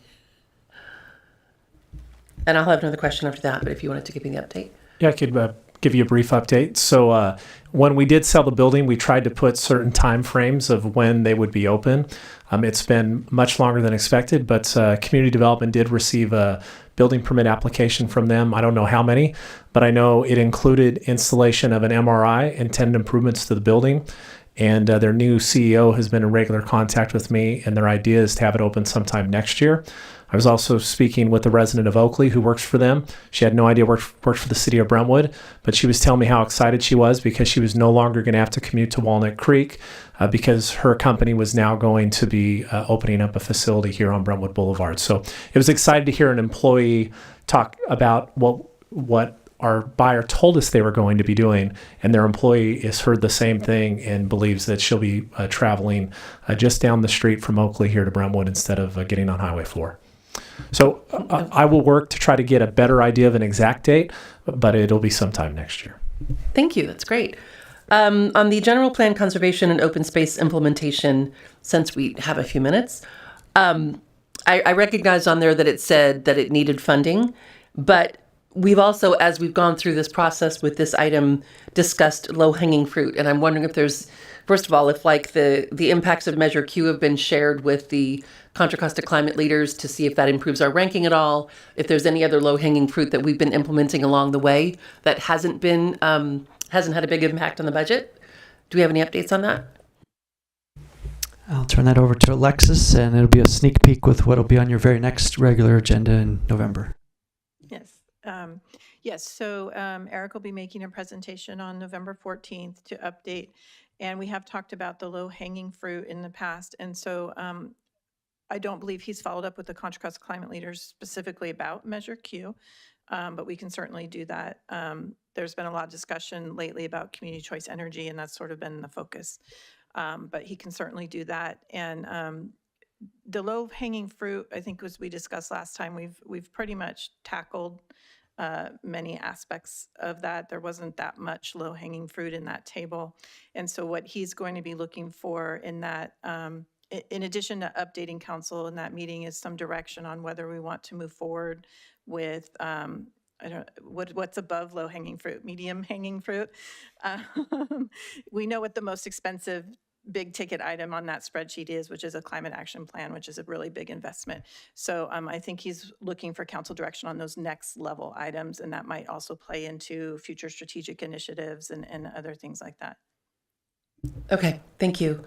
And I'll have another question after that, but if you wanted to give me the update. Yeah, I could give you a brief update. So when we did sell the building, we tried to put certain time frames of when they would be open. It's been much longer than expected, but community development did receive a building permit application from them. I don't know how many, but I know it included installation of an MRI and tenant improvements to the building. And their new CEO has been in regular contact with me, and their idea is to have it open sometime next year. I was also speaking with a resident of Oakley who works for them. She had no idea worked for the city of Brentwood, but she was telling me how excited she was because she was no longer going to have to commute to Walnut Creek because her company was now going to be opening up a facility here on Brentwood Boulevard. So it was exciting to hear an employee talk about what our buyer told us they were going to be doing, and their employee has heard the same thing and believes that she'll be traveling just down the street from Oakley here to Brentwood instead of getting on Highway 4. So I will work to try to get a better idea of an exact date, but it'll be sometime next year. Thank you. That's great. On the general plan conservation and open space implementation, since we have a few minutes, I recognized on there that it said that it needed funding, but we've also, as we've gone through this process with this item, discussed low-hanging fruit. And I'm wondering if there's, first of all, if like the impacts of Measure Q have been shared with the Contra Costa climate leaders to see if that improves our ranking at all, if there's any other low-hanging fruit that we've been implementing along the way that hasn't had a big impact on the budget. Do we have any updates on that? I'll turn that over to Alexis, and it'll be a sneak peek with what will be on your very next regular agenda in November. Yes. Yes. So Eric will be making a presentation on November 14th to update. And we have talked about the low-hanging fruit in the past. And so I don't believe he's followed up with the Contra Costa climate leaders specifically about Measure Q, but we can certainly do that. There's been a lot of discussion lately about community choice energy, and that's sort of been the focus. But he can certainly do that. And the low-hanging fruit, I think, as we discussed last time, we've pretty much tackled many aspects of that. There wasn't that much low-hanging fruit in that table. And so what he's going to be looking for in that, in addition to updating council in that meeting, is some direction on whether we want to move forward with what's above low-hanging fruit, medium-hanging fruit. We know what the most expensive big ticket item on that spreadsheet is, which is a climate action plan, which is a really big investment. So I think he's looking for council direction on those next level items, and that might also play into future strategic initiatives and other things like that. Okay, thank you.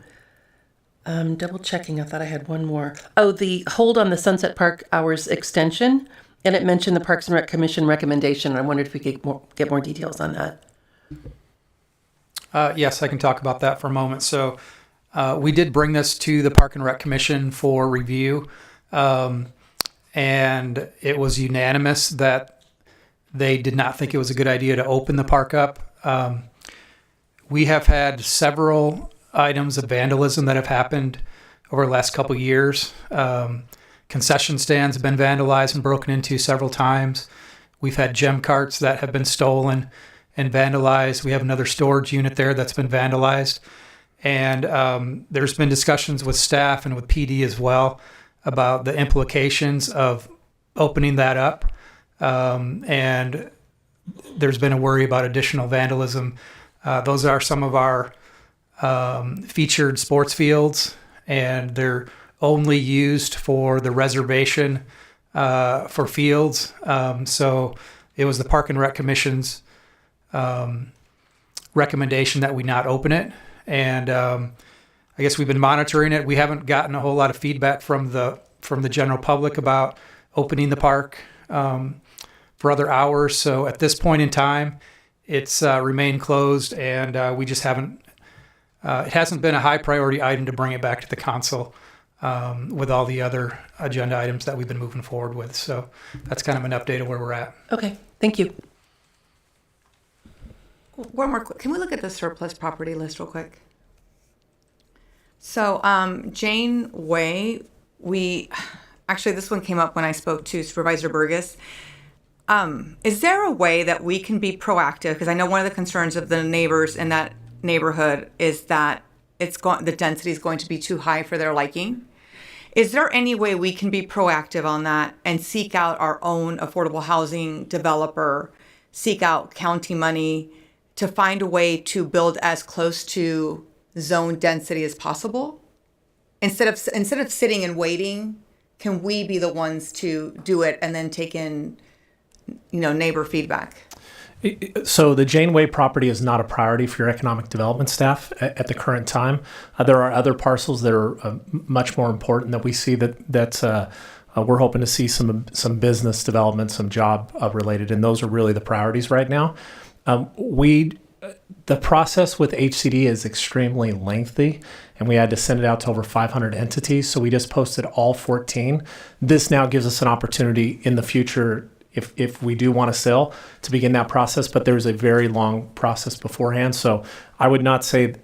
Double checking, I thought I had one more. Oh, the hold on the Sunset Park hours extension, and it mentioned the Parks and Rec Commission recommendation. I wondered if we could get more details on that. Yes, I can talk about that for a moment. So we did bring this to the Park and Rec Commission for review, and it was unanimous that they did not think it was a good idea to open the park up. We have had several items of vandalism that have happened over the last couple of years. Concession stands have been vandalized and broken into several times. We've had gem carts that have been stolen and vandalized. We have another storage unit there that's been vandalized. And there's been discussions with staff and with PD as well about the implications of opening that up. And there's been a worry about additional vandalism. Those are some of our featured sports fields, and they're only used for the reservation for fields. So it was the Park and Rec Commission's recommendation that we not open it. And I guess we've been monitoring it. We haven't gotten a whole lot of feedback from the general public about opening the park for other hours. So at this point in time, it's remained closed, and we just haven't. It hasn't been a high priority item to bring it back to the council with all the other agenda items that we've been moving forward with. So that's kind of an update of where we're at. Okay, thank you. One more. Can we look at the surplus property list real quick? So Jane Way, actually, this one came up when I spoke to Supervisor Burgess. Is there a way that we can be proactive? Because I know one of the concerns of the neighbors in that neighborhood is that the density is going to be too high for their liking. Is there any way we can be proactive on that and seek out our own affordable housing developer, seek out county money to find a way to build as close to zone density as possible? Instead of sitting and waiting, can we be the ones to do it and then take in, neighbor feedback? So the Janeway property is not a priority for your economic development staff at the current time. There are other parcels that are much more important that we see that we're hoping to see some business development, some job related, and those are really the priorities right now. The process with HCD is extremely lengthy, and we had to send it out to over 500 entities. So we just posted all 14. This now gives us an opportunity in the future, if we do want to sell, to begin that process. But there's a very long process beforehand. So I would not say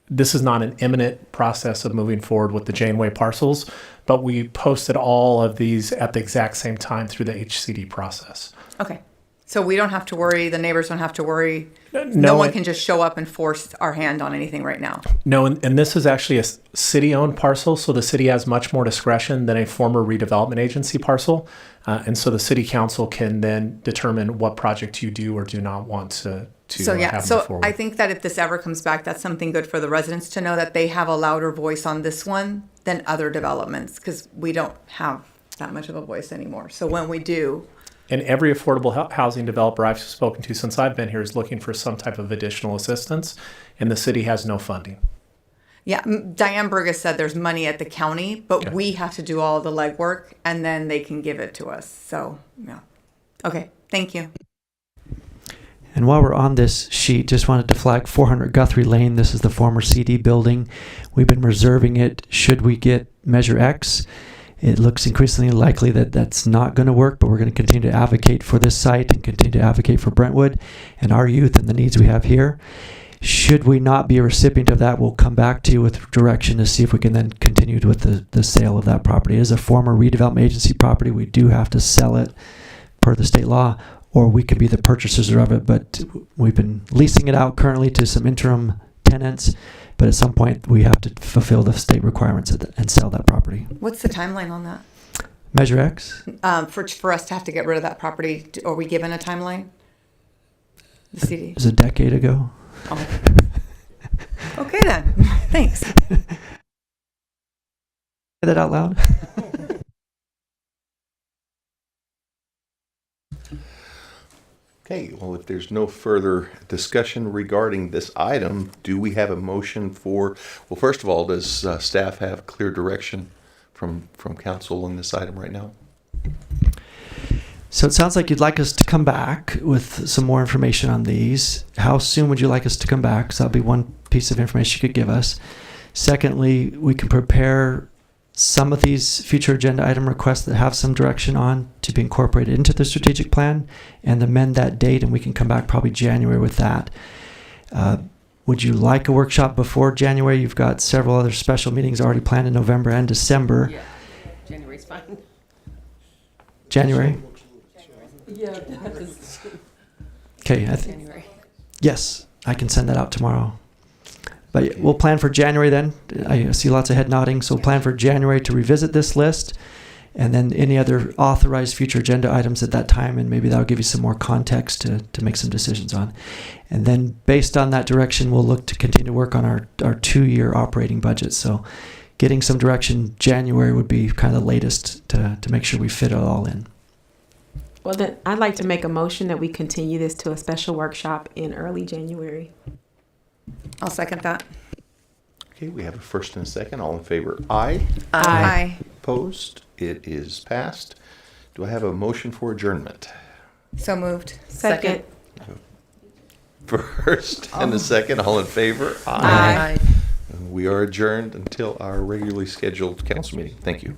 this is not an imminent process of moving forward with the Janeway parcels, but we posted all of these at the exact same time through the HCD process. Okay. So we don't have to worry, the neighbors don't have to worry. No one can just show up and force our hand on anything right now. No, and this is actually a city-owned parcel, so the city has much more discretion than a former redevelopment agency parcel. And so the city council can then determine what project you do or do not want to have move forward. I think that if this ever comes back, that's something good for the residents to know, that they have a louder voice on this one than other developments, because we don't have that much of a voice anymore. So when we do... And every affordable housing developer I've spoken to since I've been here is looking for some type of additional assistance, and the city has no funding. Yeah, Diane Burgess said there's money at the county, but we have to do all the legwork, and then they can give it to us. So, yeah. Okay, thank you. And while we're on this sheet, just wanted to flag 400 Guthrie Lane. This is the former CD building. We've been reserving it should we get Measure X. It looks increasingly likely that that's not going to work, but we're going to continue to advocate for this site and continue to advocate for Brentwood and our youth and the needs we have here. Should we not be a recipient of that, we'll come back to you with direction to see if we can then continue with the sale of that property. It is a former redevelopment agency property. We do have to sell it per the state law, or we could be the purchasers of it, but we've been leasing it out currently to some interim tenants. But at some point, we have to fulfill the state requirements and sell that property. What's the timeline on that? Measure X? For us to have to get rid of that property, are we given a timeline? The city? It was a decade ago. Oh. Okay then, thanks. Say that out loud. Okay, well, if there's no further discussion regarding this item, do we have a motion for, well, first of all, does staff have clear direction from council on this item right now? So it sounds like you'd like us to come back with some more information on these. How soon would you like us to come back? So that'll be one piece of information you could give us. Secondly, we can prepare some of these future agenda item requests that have some direction on to be incorporated into the strategic plan and amend that date, and we can come back probably January with that. Would you like a workshop before January? You've got several other special meetings already planned in November and December. Yeah, January's fine. January? Yeah. Okay. January. Yes, I can send that out tomorrow. But we'll plan for January then. I see lots of head nodding. So we'll plan for January to revisit this list, and then any other authorized future agenda items at that time, and maybe that'll give you some more context to make some decisions on. And then based on that direction, we'll look to continue to work on our 2-year operating budget. So getting some direction January would be kind of the latest to make sure we fit it all in. Well, then I'd like to make a motion that we continue this to a special workshop in early January. I'll second that. Okay, we have a first and a second. All in favor? Aye. Aye. Opposed? It is passed. Do I have a motion for adjournment? So moved. Second. First and a second. All in favor? Aye. We are adjourned until our regularly scheduled council meeting. Thank you.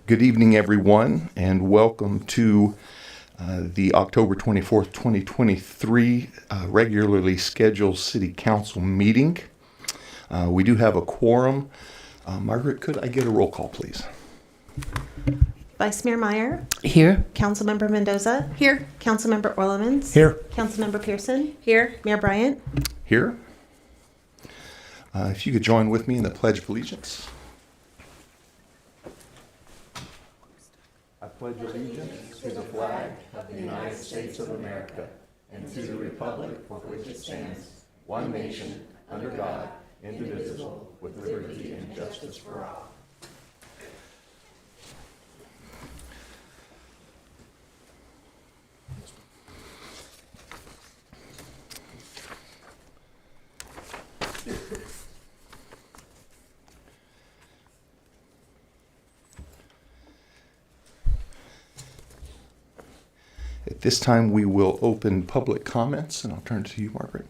Good evening, everyone, and welcome to the October 24th, 2023 regularly scheduled City Council meeting. We do have a quorum. Margaret, could I get a roll call, please? Vice Mayor Meyer, Here. Council Member Mendoza, Here. Council Member Orlemans, Here. Council Member Pierson, Here. Mayor Bryant. Here. If you could join with me in the Pledge of Allegiance. I pledge allegiance to the flag of the United States of America and to the republic for which it stands, one nation, under God, indivisible, with liberty and justice for all. At this time, we will open public comments, and I'll turn to you, Margaret.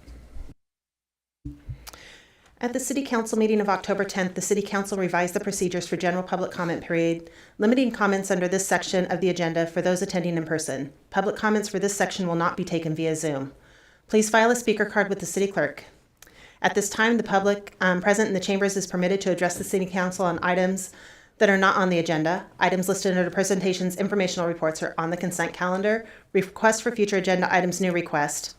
At the City Council meeting of October 10th, the City Council revised the procedures for general public comment period, limiting comments under this section of the agenda for those attending in person. Public comments for this section will not be taken via Zoom. Please file a speaker card with the City Clerk. At this time, the public present in the chambers is permitted to address the City Council on items that are not on the agenda. Items listed under presentations, informational reports are on the consent calendar. Request for future agenda items, new request.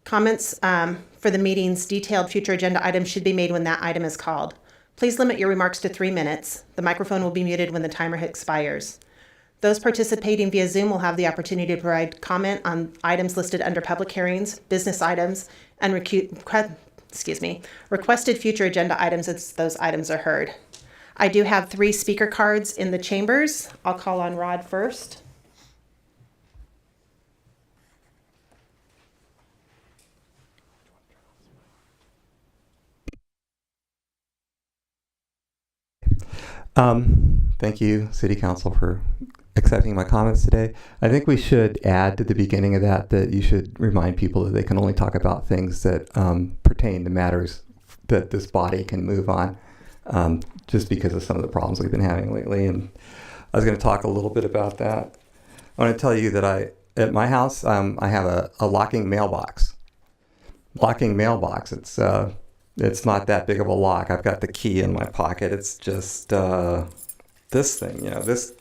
Comments for the meeting's detailed future agenda items should be made when that item is called. Please limit your remarks to 3 minutes. The microphone will be muted when the timer expires. Those participating via Zoom will have the opportunity to provide comment on items listed under public hearings, business items, and requested future agenda items as those items are heard. I do have 3 speaker cards in the chambers. I'll call on Rod first. Thank you, City Council, for accepting my comments today. I think we should add to the beginning of that you should remind people that they can only talk about things that pertain to matters that this body can move on, just because of some of the problems we've been having lately. And I was going to talk a little bit about that. I want to tell you that at my house, I have a locking mailbox. It's not that big of a lock. I've got the key in my pocket. It's just this thing, this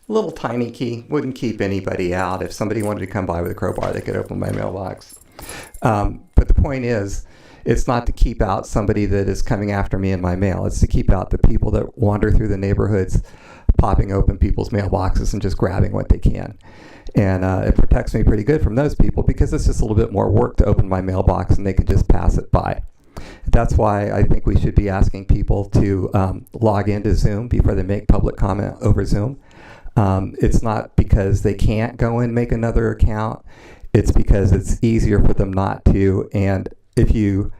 little tiny key wouldn't keep anybody out. If somebody wanted to come by with a crowbar, they could open my mailbox. But the point is, it's not to keep out somebody that is coming after me in my mail. It's to keep out the people that wander through the neighborhoods, popping open people's mailboxes and just grabbing what they can. And it protects me pretty good from those people because it's just a little bit more work to open my mailbox and they can just pass it by. That's why I think we should be asking people to log into Zoom before they make public comment over Zoom. It's not because they can't go and make another account. It's because it's easier for them not to. And if you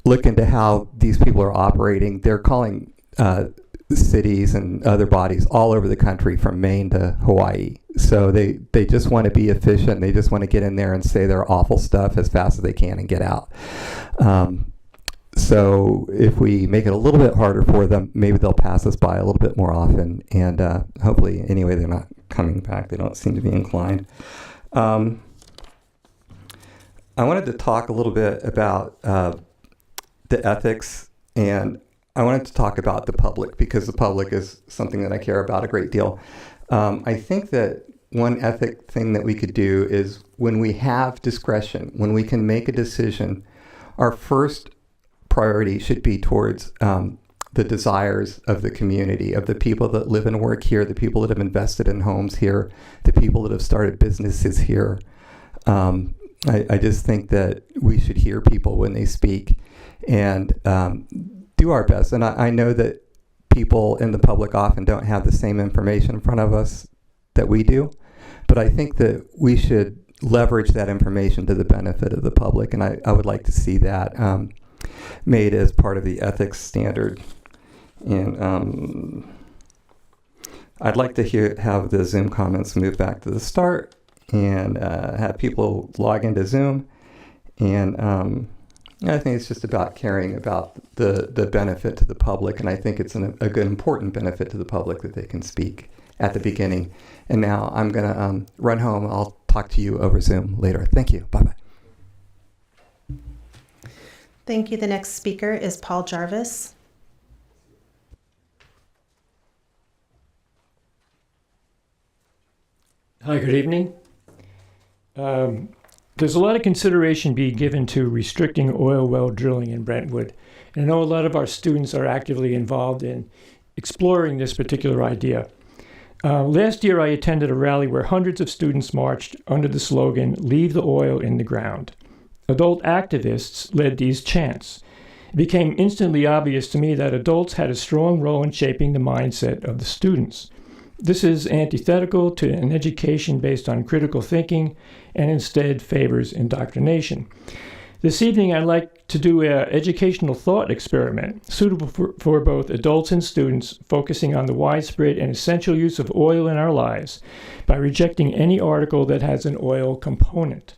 look into how these people are operating, they're calling cities and other bodies all over the country from Maine to Hawaii. So they just want to be efficient. They just want to get in there and say their awful stuff as fast as they can and get out. So if we make it a little bit harder for them, maybe they'll pass us by a little bit more often. And hopefully, anyway, they're not coming back. They don't seem to be inclined. I wanted to talk a little bit about the ethics, and I wanted to talk about the public because the public is something that I care about a great deal. I think that one ethic thing that we could do is when we have discretion, when we can make a decision, our first priority should be towards the desires of the community, of the people that live and work here, the people that have invested in homes here, the people that have started businesses here. I just think that we should hear people when they speak and do our best. And I know that people in the public often don't have the same information in front of us that we do, but I think that we should leverage that information to the benefit of the public, and I would like to see that made as part of the ethics standard. And I'd like to have the Zoom comments move back to the start and have people log into Zoom and I think it's just about caring about the benefit to the public, and I think it's a good, important benefit to the public that they can speak at the beginning. And now I'm going to run home. I'll talk to you over Zoom later. Thank you. Bye-bye. Thank you. The next speaker is Paul Jarvis. Hi, good evening. There's a lot of consideration being given to restricting oil well drilling in Brentwood. And I know a lot of our students are actively involved in exploring this particular idea. Last year, I attended a rally where hundreds of students marched under the slogan, "Leave the oil in the ground." Adult activists led these chants. It became instantly obvious to me that adults had a strong role in shaping the mindset of the students. This is antithetical to an education based on critical thinking and instead favors indoctrination. This evening, I'd like to do an educational thought experiment suitable for both adults and students, focusing on the widespread and essential use of oil in our lives by rejecting any article that has an oil component.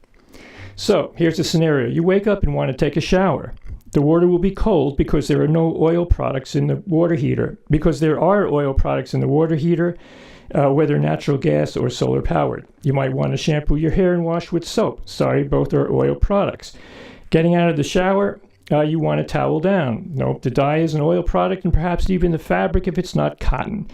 So here's a scenario. You wake up and want to take a shower. The water will be cold because there are no oil products in the water heater. Because there are oil products in the water heater, whether natural gas or solar powered. You might want to shampoo your hair and wash with soap. Sorry, both are oil products. Getting out of the shower, you want to towel down. Nope, the dye is an oil product, and perhaps even the fabric if it's not cotton.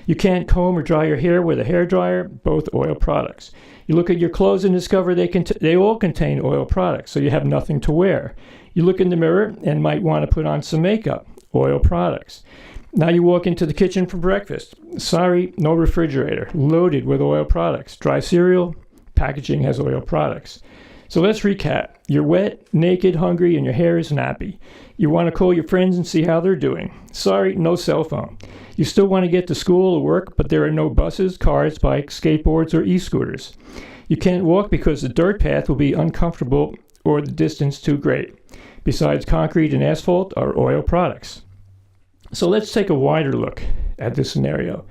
You can't comb or dry your hair with a hairdryer, both oil products. You look at your clothes and discover they all contain oil products, so you have nothing to wear. You look in the mirror and might want to put on some makeup, oil products. Now you walk into the kitchen for breakfast. Sorry, no refrigerator, loaded with oil products. Dry cereal, packaging has oil products. So let's recap. You're wet, naked, hungry, and your hair is nappy. You want to call your friends and see how they're doing. Sorry, no cell phone. You still want to get to school or work, but there are no buses, cars, bikes, skateboards, or e-scooters. You can't walk because the dirt path will be uncomfortable or the distance too great. Besides concrete and asphalt are oil products. So let's take a wider look at this scenario.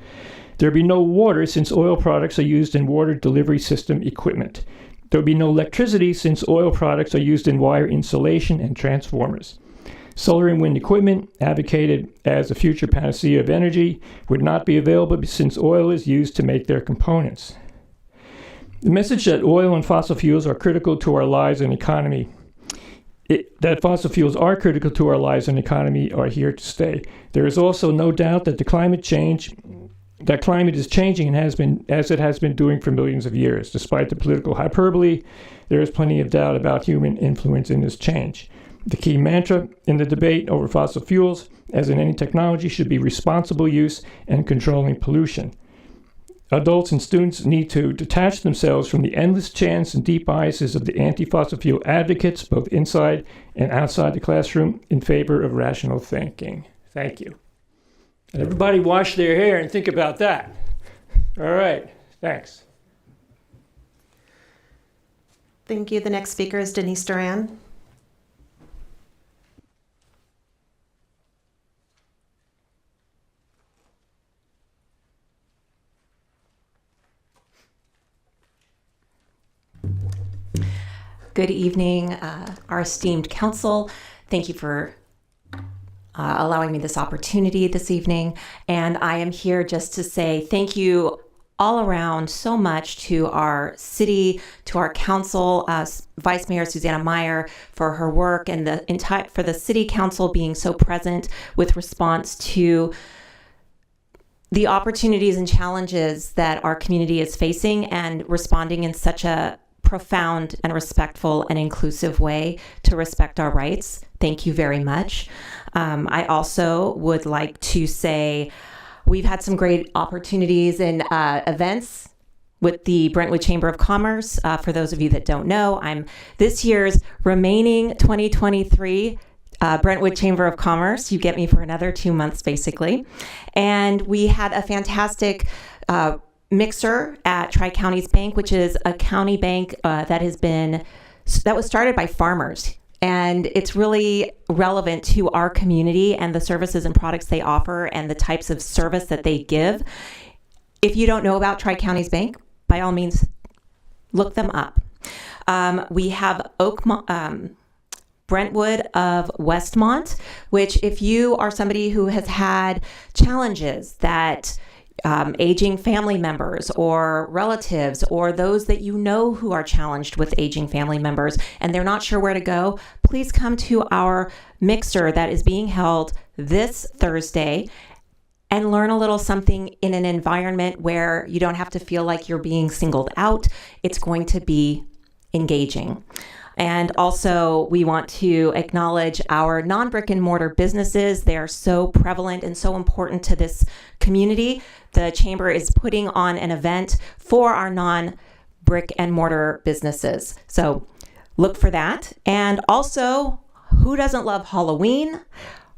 There'll be no water since oil products are used in water delivery system equipment. There'll be no electricity since oil products are used in wire insulation and transformers. Solar and wind equipment, advocated as a future panacea of energy, would not be available since oil is used to make their components. The message that oil and fossil fuels are critical to our lives and economy that fossil fuels are critical to our lives and economy are here to stay. There is also no doubt that climate is changing and as it has been doing for millions of years. Despite the political hyperbole, there is plenty of doubt about human influence in this change. The key mantra in the debate over fossil fuels, as in any technology, should be responsible use and controlling pollution. Adults and students need to detach themselves from the endless chants and deep biases of the anti-fossil fuel advocates, both inside and outside the classroom, in favor of rational thinking. Thank you. And everybody wash their hair and think about that. All right, thanks. Thank you. The next speaker is Denise Duran. Good evening, our esteemed council. Thank you for allowing me this opportunity this evening. And I am here just to say thank you all around so much to our city, to our council, Vice Mayor Meyer for her work, and for the city council being so present with response to the opportunities and challenges that our community is facing and responding in such a profound and respectful and inclusive way to respect our rights. Thank you very much. I also would like to say we've had some great opportunities and events with the Brentwood Chamber of Commerce. For those of you that don't know, I'm this year's remaining 2023 Brentwood Chamber of Commerce. You get me for another 2 months, basically. And we had a fantastic mixer at Tri-Counties Bank, which is a county bank that was started by farmers. And it's really relevant to our community and the services and products they offer and the types of service that they give. If you don't know about Tri-Counties Bank, by all means, look them up. We have Brentwood of Westmont, which if you are somebody who has had challenges that aging family members or relatives or those that you know who are challenged with aging family members and they're not sure where to go, please come to our mixer that is being held this Thursday and learn a little something in an environment where you don't have to feel like you're being singled out. It's going to be engaging. And also, we want to acknowledge our non-brick and mortar businesses. They are so prevalent and so important to this community. The Chamber is putting on an event for our non-brick and mortar businesses. So look for that. And also, who doesn't love Halloween?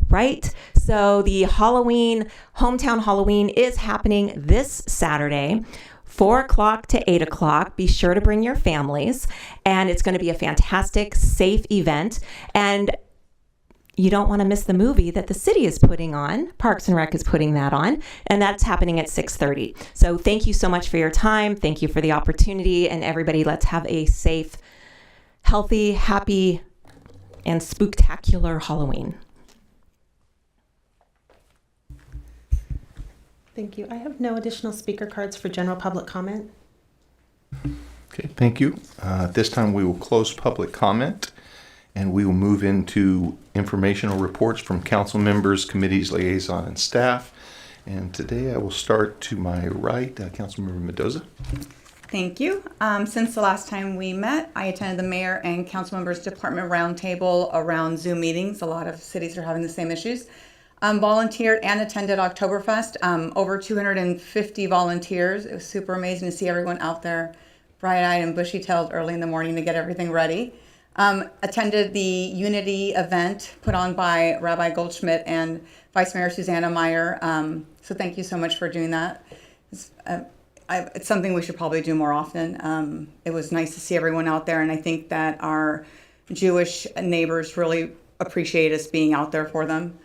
Right? So the Hometown Halloween is happening this Saturday, 4 o'clock to 8 o'clock. Be sure to bring your families. And it's going to be a fantastic, safe event. And you don't want to miss the movie that the city is putting on. Parks and Rec is putting that on. And that's happening at 6:30. So thank you so much for your time. Thank you for the opportunity. And everybody, let's have a safe, healthy, happy, and spooktacular Halloween. Thank you. I have no additional speaker cards for general public comment. Okay, thank you. At this time, we will close public comment, and we will move into informational reports from council members, committees, liaison, and staff. And today I will start to my right, Council Member Mendoza. Thank you. Since the last time we met, I attended the mayor and council members department roundtable around Zoom meetings. A lot of cities are having the same issues. Volunteered and attended Oktoberfest. Over 250 volunteers. It was super amazing to see everyone out there bright-eyed and bushy-tailed early in the morning to get everything ready. Attended the Unity event put on by Rabbi Goldschmidt and Vice Mayor Susanna Meyer. So thank you so much for doing that. It's something we should probably do more often. It was nice to see everyone out there, and I think that our Jewish neighbors really appreciate us being out there for them.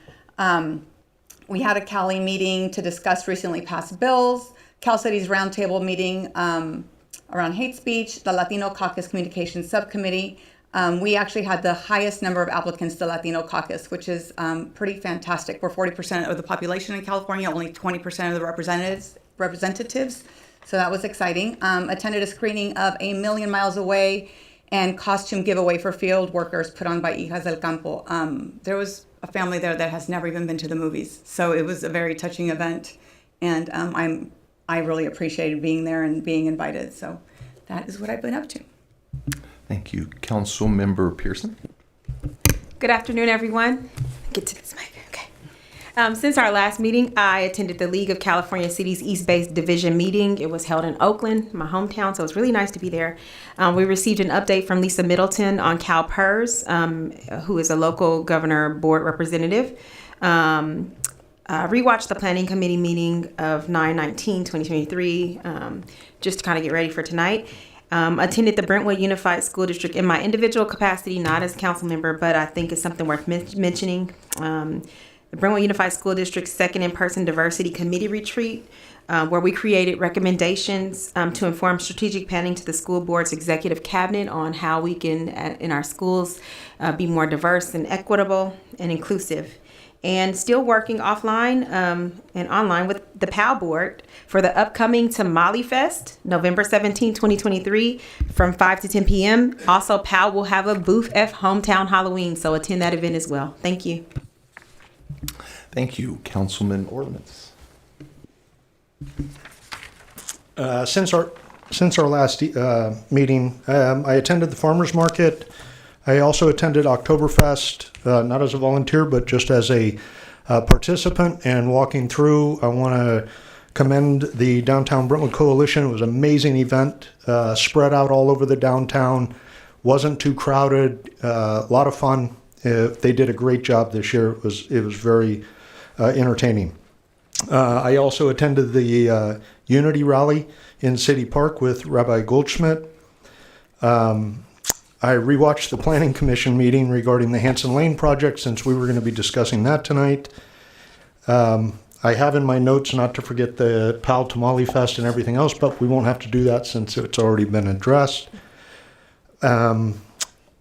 We had a Cali meeting to discuss recently passed bills, Cal City's roundtable meeting around hate speech, the Latino Caucus Communications Subcommittee. We actually had the highest number of applicants to Latino Caucus, which is pretty fantastic. We're 40% of the population in California, only 20% of the representatives. So that was exciting. Attended a screening of A Million Miles Away and costume giveaway for field workers put on by Hijas del Campo. There was a family there that has never even been to the movies. So it was a very touching event. And I really appreciated being there and being invited. So that is what I've been up to. Thank you. Council Member Pierson. Good afternoon, everyone. Get to this mic. Okay. Since our last meeting, I attended the League of California Cities East Bay Division meeting. It was held in Oakland, my hometown, so it was really nice to be there. We received an update from Lisa Middleton on CalPERS, who is a local governor board representative. Rewatched the planning committee meeting of 9/19/2023, just to kind of get ready for tonight. Attended the Brentwood Unified School District in my individual capacity, not as council member, but I think it's something worth mentioning. The Brentwood Unified School District's second in-person diversity committee retreat, where we created recommendations to inform strategic planning to the school board's executive cabinet on how we can, in our schools, be more diverse and equitable and inclusive. And still working offline and online with the PAL board for the upcoming Tamale Fest, November 17, 2023, from 5 to 10 p.m. Also, PAL will have a Booth F Hometown Halloween, so attend that event as well. Thank you. Thank you. Councilman Ordinance. Since our last meeting, I attended the farmers market. I also attended Oktoberfest, not as a volunteer, but just as a participant and walking through. I want to commend the Downtown Brentwood Coalition. It was an amazing event, spread out all over the downtown, wasn't too crowded, a lot of fun. They did a great job this year. It was very entertaining. I also attended the Unity Rally in City Park with Rabbi Goldschmidt. I rewatched the Planning Commission meeting regarding the Hanson Lane project since we were going to be discussing that tonight. I have in my notes not to forget the PAL Tamale Fest and everything else, but we won't have to do that since it's already been addressed.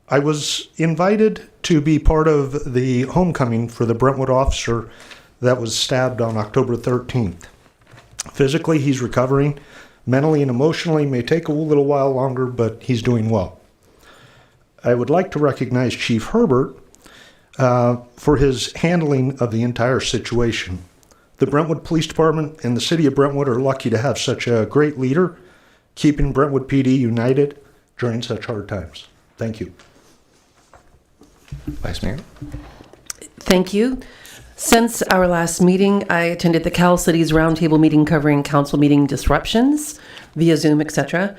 I was invited to be part of the homecoming for the Brentwood officer that was stabbed on October 13th. Physically, he's recovering. Mentally and emotionally may take a little while longer, but he's doing well. I would like to recognize Chief Herbert for his handling of the entire situation. The Brentwood Police Department and the City of Brentwood are lucky to have such a great leader, keeping Brentwood PD united during such hard times. Thank you. Vice Mayor? Thank you. Since our last meeting, I attended the Cal Cities Roundtable meeting covering council meeting disruptions via Zoom, etc.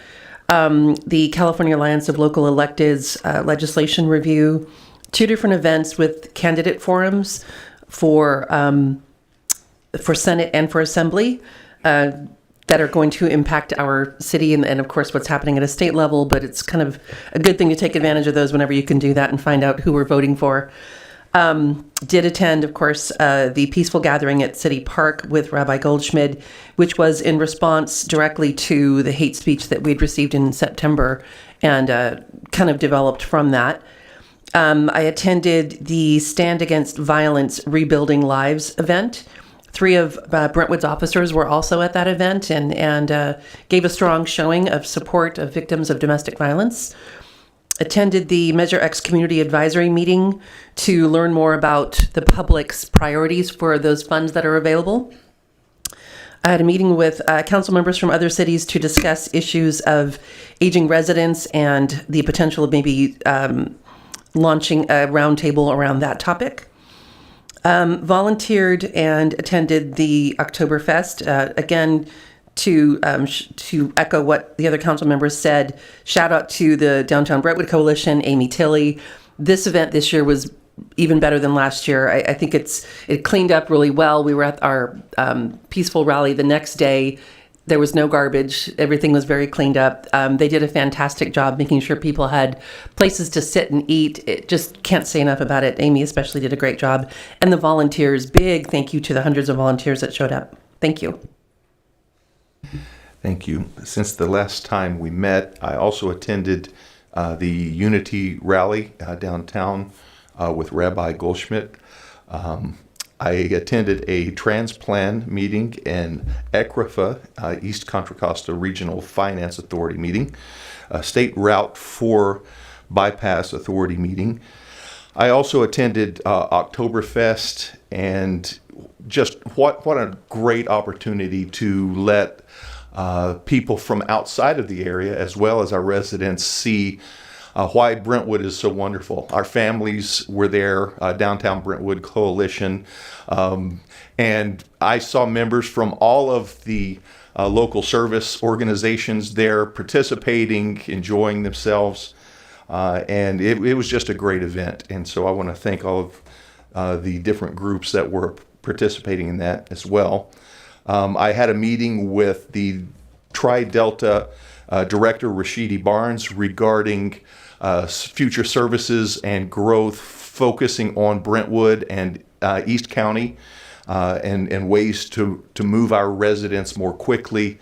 The California Alliance of Local Electeds legislation review, 2 different events with candidate forums for Senate and for Assembly that are going to impact our city and of course what's happening at a state level, but it's kind of a good thing to take advantage of those whenever you can do that and find out who we're voting for. Did attend, of course, the peaceful gathering at City Park with Rabbi Goldschmidt, which was in response directly to the hate speech that we'd received in September and kind of developed from that. I attended the Stand Against Violence Rebuilding Lives event. 3 of Brentwood's officers were also at that event and gave a strong showing of support of victims of domestic violence. Attended the Measure X Community Advisory meeting to learn more about the public's priorities for those funds that are available. I had a meeting with council members from other cities to discuss issues of aging residents and the potential of maybe launching a roundtable around that topic. Volunteered and attended the Oktoberfest, again, to echo what the other council members said. Shout out to the Downtown Brentwood Coalition, Amy Tilley. This event this year was even better than last year. I think it cleaned up really well. We were at our peaceful rally the next day. There was no garbage. Everything was very cleaned up. They did a fantastic job making sure people had places to sit and eat. It just can't say enough about it. Amy especially did a great job. And the volunteers, big thank you to the hundreds of volunteers that showed up. Thank you. Thank you. Since the last time we met, I also attended the Unity rally downtown with Rabbi Goldschmidt. I attended a transplan meeting in ECRFA, East Contra Costa Regional Finance Authority meeting, a State Route 4 Bypass Authority meeting. I also attended Oktoberfest, and just what a great opportunity to let people from outside of the area, as well as our residents, see why Brentwood is so wonderful. Our families were there, Downtown Brentwood Coalition, and I saw members from all of the local service organizations there participating, enjoying themselves, and it was just a great event. And so I want to thank all of the different groups that were participating in that as well. I had a meeting with the Tri-Delta Director Rashidi Barnes regarding future services and growth, focusing on Brentwood and East County and ways to move our residents more quickly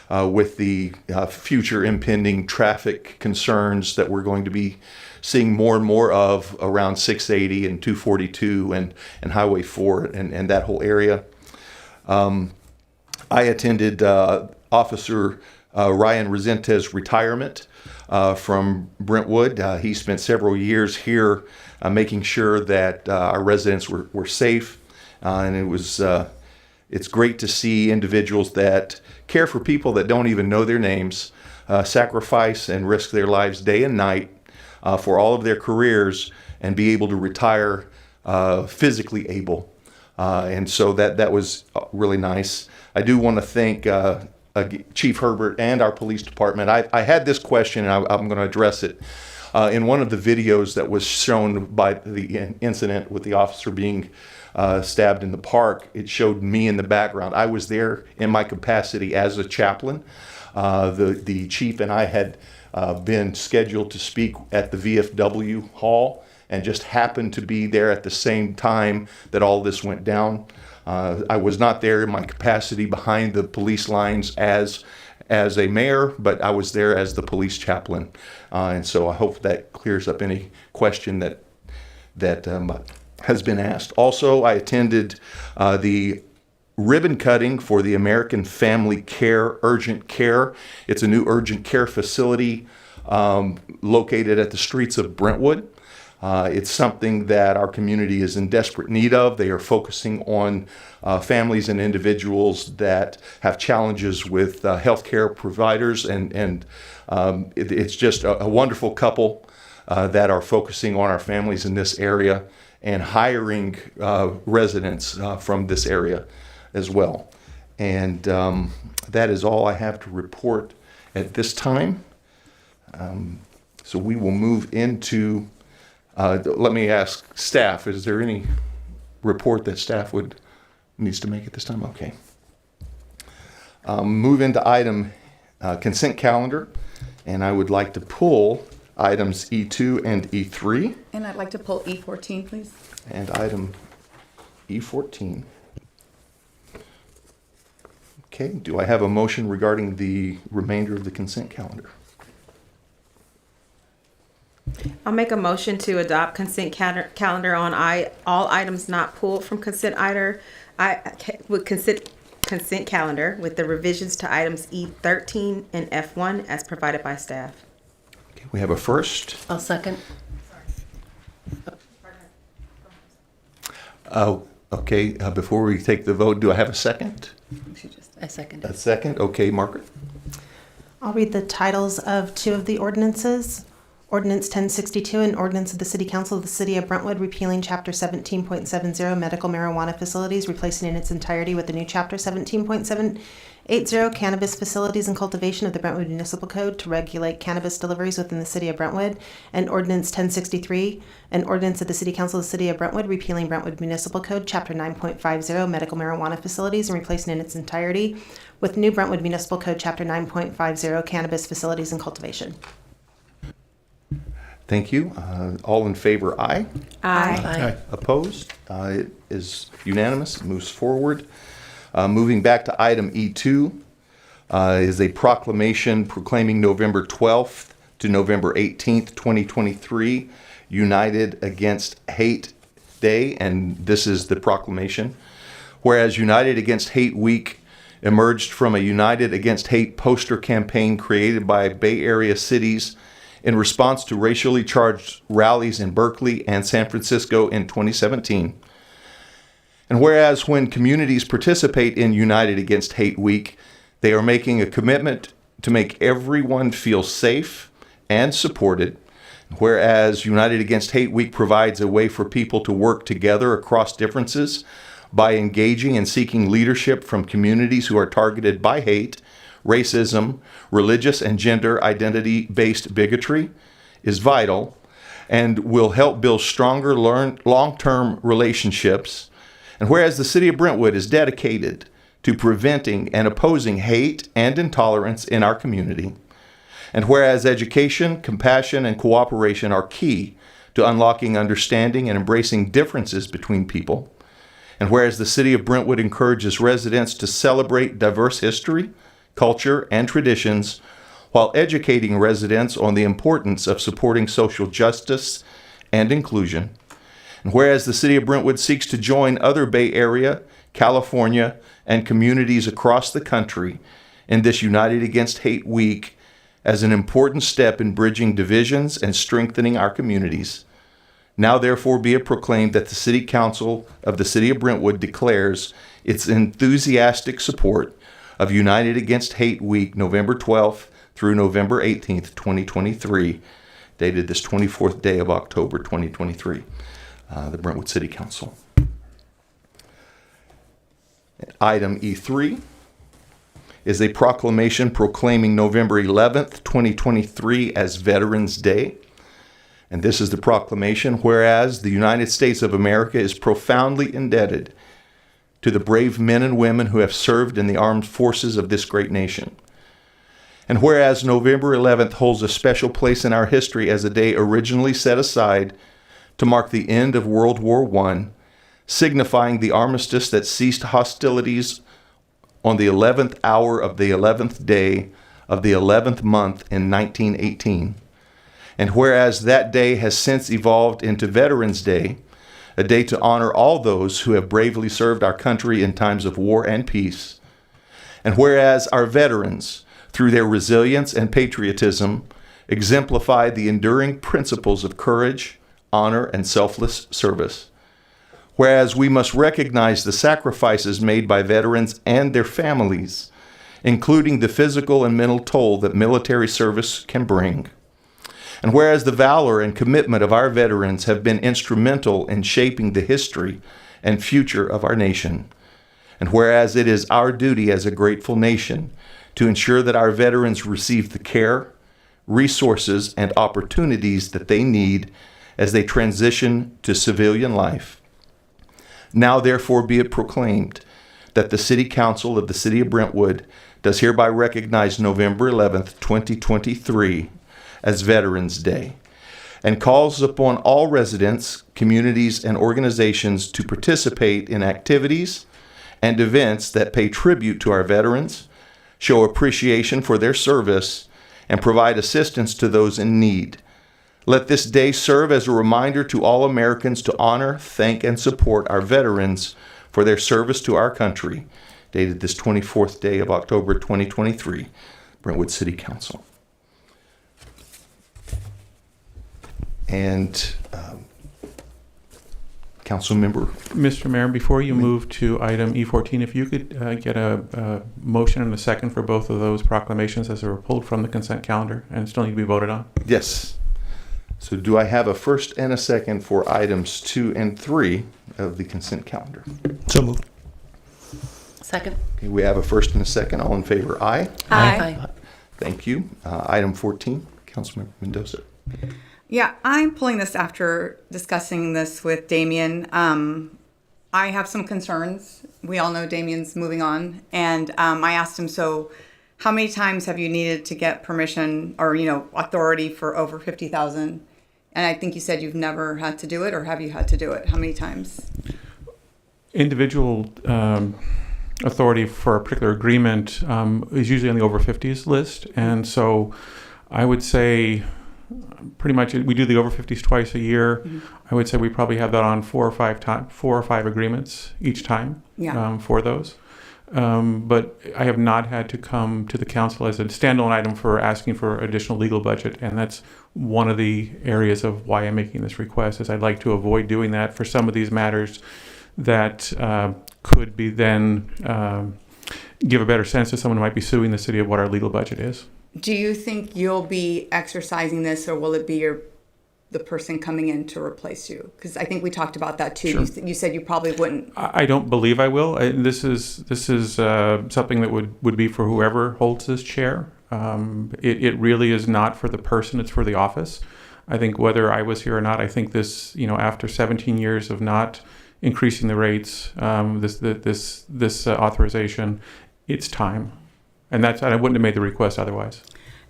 with the future impending traffic concerns that we're going to be seeing more and more of around 680 and 242 and Highway 4 and that whole area. I attended Officer Ryan Resentes' retirement from Brentwood. He spent several years here making sure that our residents were safe, and it's great to see individuals that care for people that don't even know their names, sacrifice and risk their lives day and night for all of their careers and be able to retire physically able. And so that was really nice. I do want to thank Chief Herbert and our police department. I had this question, and I'm going to address it. In one of the videos that was shown by the incident with the officer being stabbed in the park, it showed me in the background. I was there in my capacity as a chaplain. The chief and I had been scheduled to speak at the VFW hall and just happened to be there at the same time that all this went down. I was not there in my capacity behind the police lines as as a mayor, but I was there as the police chaplain. And so I hope that clears up any question that has been asked. Also, I attended the ribbon cutting for the American Family Care Urgent Care. It's a new urgent care facility located at the streets of Brentwood. It's something that our community is in desperate need of. They are focusing on families and individuals that have challenges with healthcare providers, and it's just a wonderful couple that are focusing on our families in this area and hiring residents from this area as well. And that is all I have to report at this time. So we will move into, let me ask staff, is there any report that staff needs to make at this time? Okay. Move into item consent calendar, and I would like to pull items E2 and E3. And I'd like to pull E14, please. And item E14. Okay, do I have a motion regarding the remainder of the consent calendar? I'll make a motion to adopt consent calendar on all items not pulled from consent consent calendar with the revisions to items E13 and F1 as provided by staff. Okay, we have a first. I'll second. Oh, okay. Before we take the vote, do I have a second? I second A it. second. Okay, Margaret. I'll read the titles of two of the ordinances. Ordinance 1062, an ordinance of the City Council of the City of Brentwood repealing Chapter 17.70 medical marijuana facilities, replacing in its entirety with the new Chapter 17.780 cannabis facilities and cultivation of the Brentwood Municipal Code to regulate cannabis deliveries within the City of Brentwood. And Ordinance 1063, an ordinance of the City Council of the City of Brentwood repealing Brentwood Municipal Code Chapter 9.50 medical marijuana facilities and replacing in its entirety with new Brentwood Municipal Code Chapter 9.50 cannabis facilities and cultivation. Thank you. All in favor, aye. Aye. Opposed? It is unanimous. It moves forward. Moving back to item E2 is a proclamation proclaiming November 12th to November 18th, 2023, United Against Hate Day, and this is the proclamation. Whereas United Against Hate Week emerged from a United Against Hate poster campaign created by Bay Area cities in response to racially charged rallies in Berkeley and San Francisco in 2017. And whereas when communities participate in United Against Hate Week, they are making a commitment to make everyone feel safe and supported. Whereas United Against Hate Week provides a way for people to work together across differences by engaging and seeking leadership from communities who are targeted by hate, racism, religious and gender identity-based bigotry is vital and will help build stronger long-term relationships. And whereas the City of Brentwood is dedicated to preventing and opposing hate and intolerance in our community, and whereas education, compassion, and cooperation are key to unlocking understanding and embracing differences between people, and whereas the City of Brentwood encourages residents to celebrate diverse history, culture, and traditions while educating residents on the importance of supporting social justice and inclusion. And whereas the City of Brentwood seeks to join other Bay Area, California, and communities across the country in this United Against Hate Week as an important step in bridging divisions and strengthening our communities, now therefore be it proclaimed that the City Council of the City of Brentwood declares its enthusiastic support of United Against Hate Week, November 12th through November 18th, 2023, dated this 24th day of October, 2023, the Brentwood City Council. Item E3 is a proclamation proclaiming November 11th, 2023 as Veterans Day. And this is the proclamation, whereas the United States of America is profoundly indebted to the brave men and women who have served in the armed forces of this great nation. And whereas November 11th holds a special place in our history as a day originally set aside to mark the end of World War I, signifying the armistice that ceased hostilities on the 11th hour of the 11th day of the 11th month in 1918. And whereas that day has since evolved into Veterans Day, a day to honor all those who have bravely served our country in times of war and peace. And whereas our veterans, through their resilience and patriotism, exemplify the enduring principles of courage, honor, and selfless service. Whereas we must recognize the sacrifices made by veterans and their families, including the physical and mental toll that military service can bring. And whereas the valor and commitment of our veterans have been instrumental in shaping the history and future of our nation. And whereas it is our duty as a grateful nation to ensure that our veterans receive the care, resources, and opportunities that they need as they transition to civilian life. Now therefore be it proclaimed that the City Council of the City of Brentwood does hereby recognize November 11th, 2023 as Veterans Day, and calls upon all residents, communities, and organizations to participate in activities and events that pay tribute to our veterans, show appreciation for their service, and provide assistance to those in need. Let this day serve as a reminder to all Americans to honor, thank, and support our veterans for their service to our country. Dated this 24th day of October 2023, Brentwood City Council. And Council Member. Mr. Mayor, before you move to item E14, if you could get a motion and a second for both of those proclamations as they were pulled from the consent calendar and still need to be voted on. Yes. So do I have a first and a second for items 2 and 3 of the consent calendar? So moved. Second. Okay, we have a first and a second. All in favor, aye. Aye. Thank you. Item 14, Councilmember Mendoza. Yeah, I'm pulling this after discussing this with Damien. I have some concerns. We all know Damien's moving on. And I asked him, so how many times have you needed to get permission or, authority for over 50,000? And I think you said you've never had to do it, or have you had to do it? How many times? Individual authority for a particular agreement is usually on the over 50s list. And so I would say pretty much we do the over 50s twice a year. Mm-hmm. I would say we probably have that on 4 or 5 agreements each time for those. But I have not had to come to the council as a standalone item for asking for additional legal budget. And that's one of the areas of why I'm making this request, is I'd like to avoid doing that for some of these matters that could be then give a better sense to someone who might be suing the city of what our legal budget is. Do you think you'll be exercising this, or will it be the person coming in to replace you? Because I think we talked about that too. Sure. You said you probably wouldn't. I don't believe I will. This is something that would be for whoever holds this chair. It really is not for the person; it's for the office. I think whether I was here or not, I think this, after 17 years of not increasing the rates, this authorization, it's time. And I wouldn't have made the request otherwise.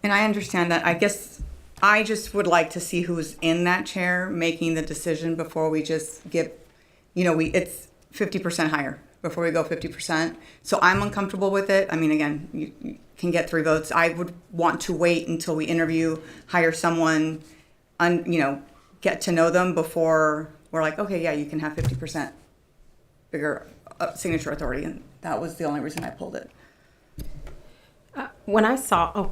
And I understand that. I guess I just would like to see who's in that chair making the decision before we just get, it's 50% higher before we go 50%. So I'm uncomfortable with it. I mean, again, you can get 3 votes. I would want to wait until we interview, hire someone, get to know them before we're like, okay, yeah, you can have 50% bigger signature authority. And that was the only reason I pulled it. When I saw,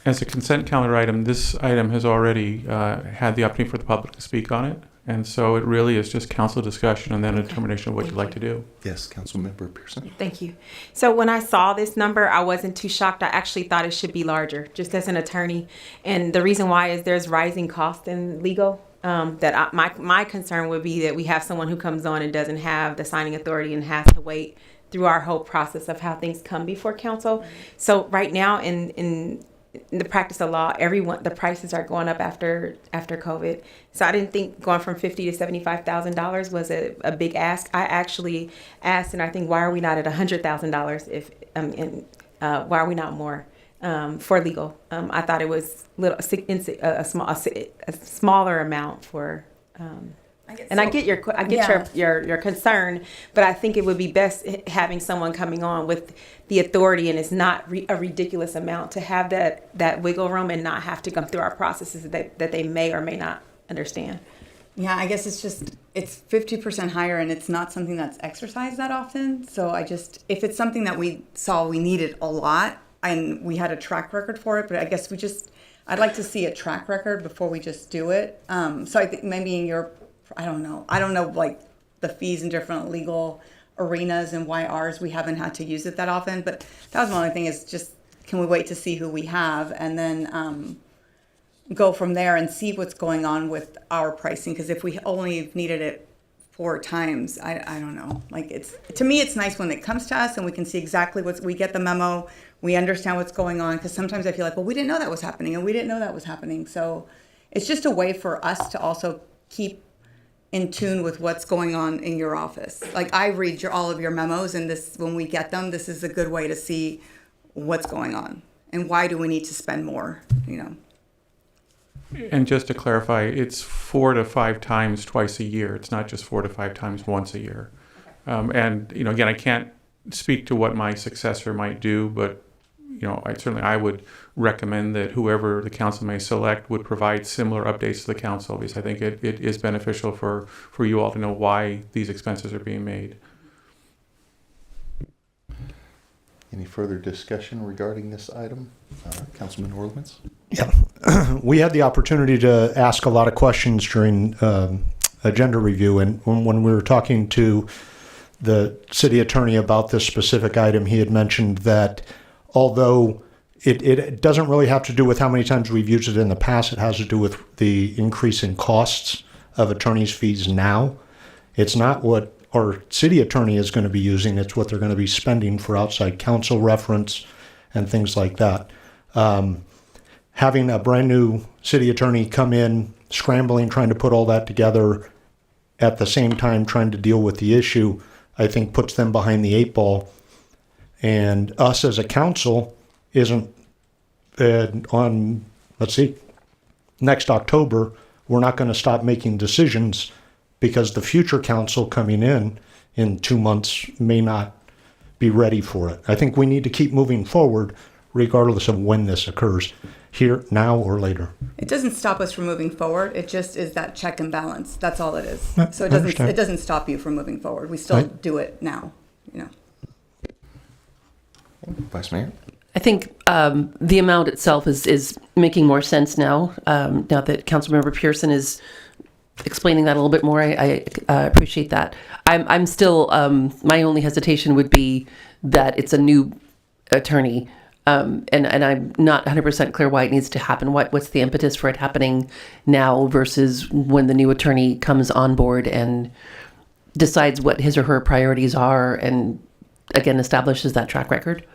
As a consent calendar item, this item has already had the opportunity for the public to speak on it. And so it really is just council discussion and then a determination of what you'd like to do. Yes, Council Member Pierson. Thank you. So when I saw this number, I wasn't too shocked. I actually thought it should be larger, just as an attorney. And the reason why is there's rising costs in legal. My concern would be that we have someone who comes on and doesn't have the signing authority and has to wait through our whole process of how things come before council. So right now in the practice of law, the prices are going up after COVID. So I didn't think going from $50,000 to $75,000 was a big ask. I actually asked, and I think, why are we not at $100,000 why are we not more for legal? I thought it was a smaller amount for And I get your concern, but I think it would be best having someone coming on with the authority, and it's not a ridiculous amount, to have that wiggle room and not have to come through our processes that they may or may not understand. Yeah, I guess it's 50% higher, and it's not something that's exercised that often. So if it's something that we saw we needed a lot and we had a track record for it, but I guess I'd like to see a track record before we just do it. So I think maybe I don't know like the fees in different legal arenas and why ours, we haven't had to use it that often. But that was my only thing, is just, can we wait to see who we have and then go from there and see what's going on with our pricing? Because if we only needed it 4 times, I don't know. Like, to me, it's nice when it comes to us and we can see exactly we get the memo, we understand what's going on. Because sometimes I feel like, well, we didn't know that was happening, and we didn't know that was happening. So it's just a way for us to also keep in tune with what's going on in your office. Like, I read all of your memos, and when we get them, this is a good way to see what's going on and why do we need to spend more, And just to clarify, it's 4 to 5 times twice a year. It's not just 4 to 5 times once a year. And again, I can't speak to what my successor might do, but I would recommend that whoever the council may select would provide similar updates to the council, because I think it is beneficial for you all to know why these expenses are being made. Any further discussion regarding this item? Councilman Ordinance? Yeah. We had the opportunity to ask a lot of questions during agenda review, and when we were talking to the city attorney about this specific item, he had mentioned that although it doesn't really have to do with how many times we've used it in the past, it has to do with the increase in costs of attorney's fees now. It's not what our city attorney is going to be using, it's what they're going to be spending for outside counsel reference and things like that. Having a brand new city attorney come in, scrambling, trying to put all that together at the same time trying to deal with the issue, I think puts them behind the 8 ball. And us as a council isn't next October, we're not going to stop making decisions because the future council coming in 2 months may not be ready for it. I think we need to keep moving forward regardless of when this occurs, here, now, or later. It doesn't stop us from moving forward. It just is that check and balance. That's all it is. So it doesn't stop you from moving forward. We still do it now, Vice Mayor? I think the amount itself is making more sense now. Now that Council Member Pierson is explaining that a little bit more, I appreciate that. I'm still, my only hesitation would be that it's a new attorney, and I'm not 100% clear why it needs to happen. What's the impetus for it happening now versus when the new attorney comes on board and decides what his or her priorities are and, again, establishes that track record?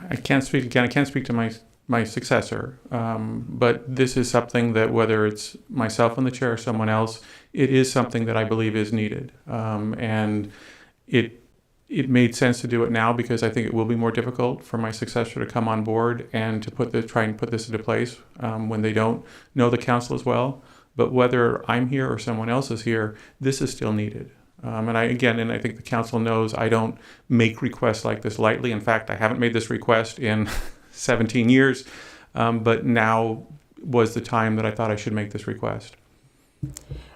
I can't speak to my successor, but this is something that, whether it's myself in the chair or someone else, it is something that I believe is needed, and it made sense to do it now because I think it will be more difficult for my successor to come on board and to try and put this into place when they don't know the council as well. But whether I'm here or someone else is here, this is still needed. And I think the council knows I don't make requests like this lightly. In fact, I haven't made this request in 17 years, but now was the time that I thought I should make this request.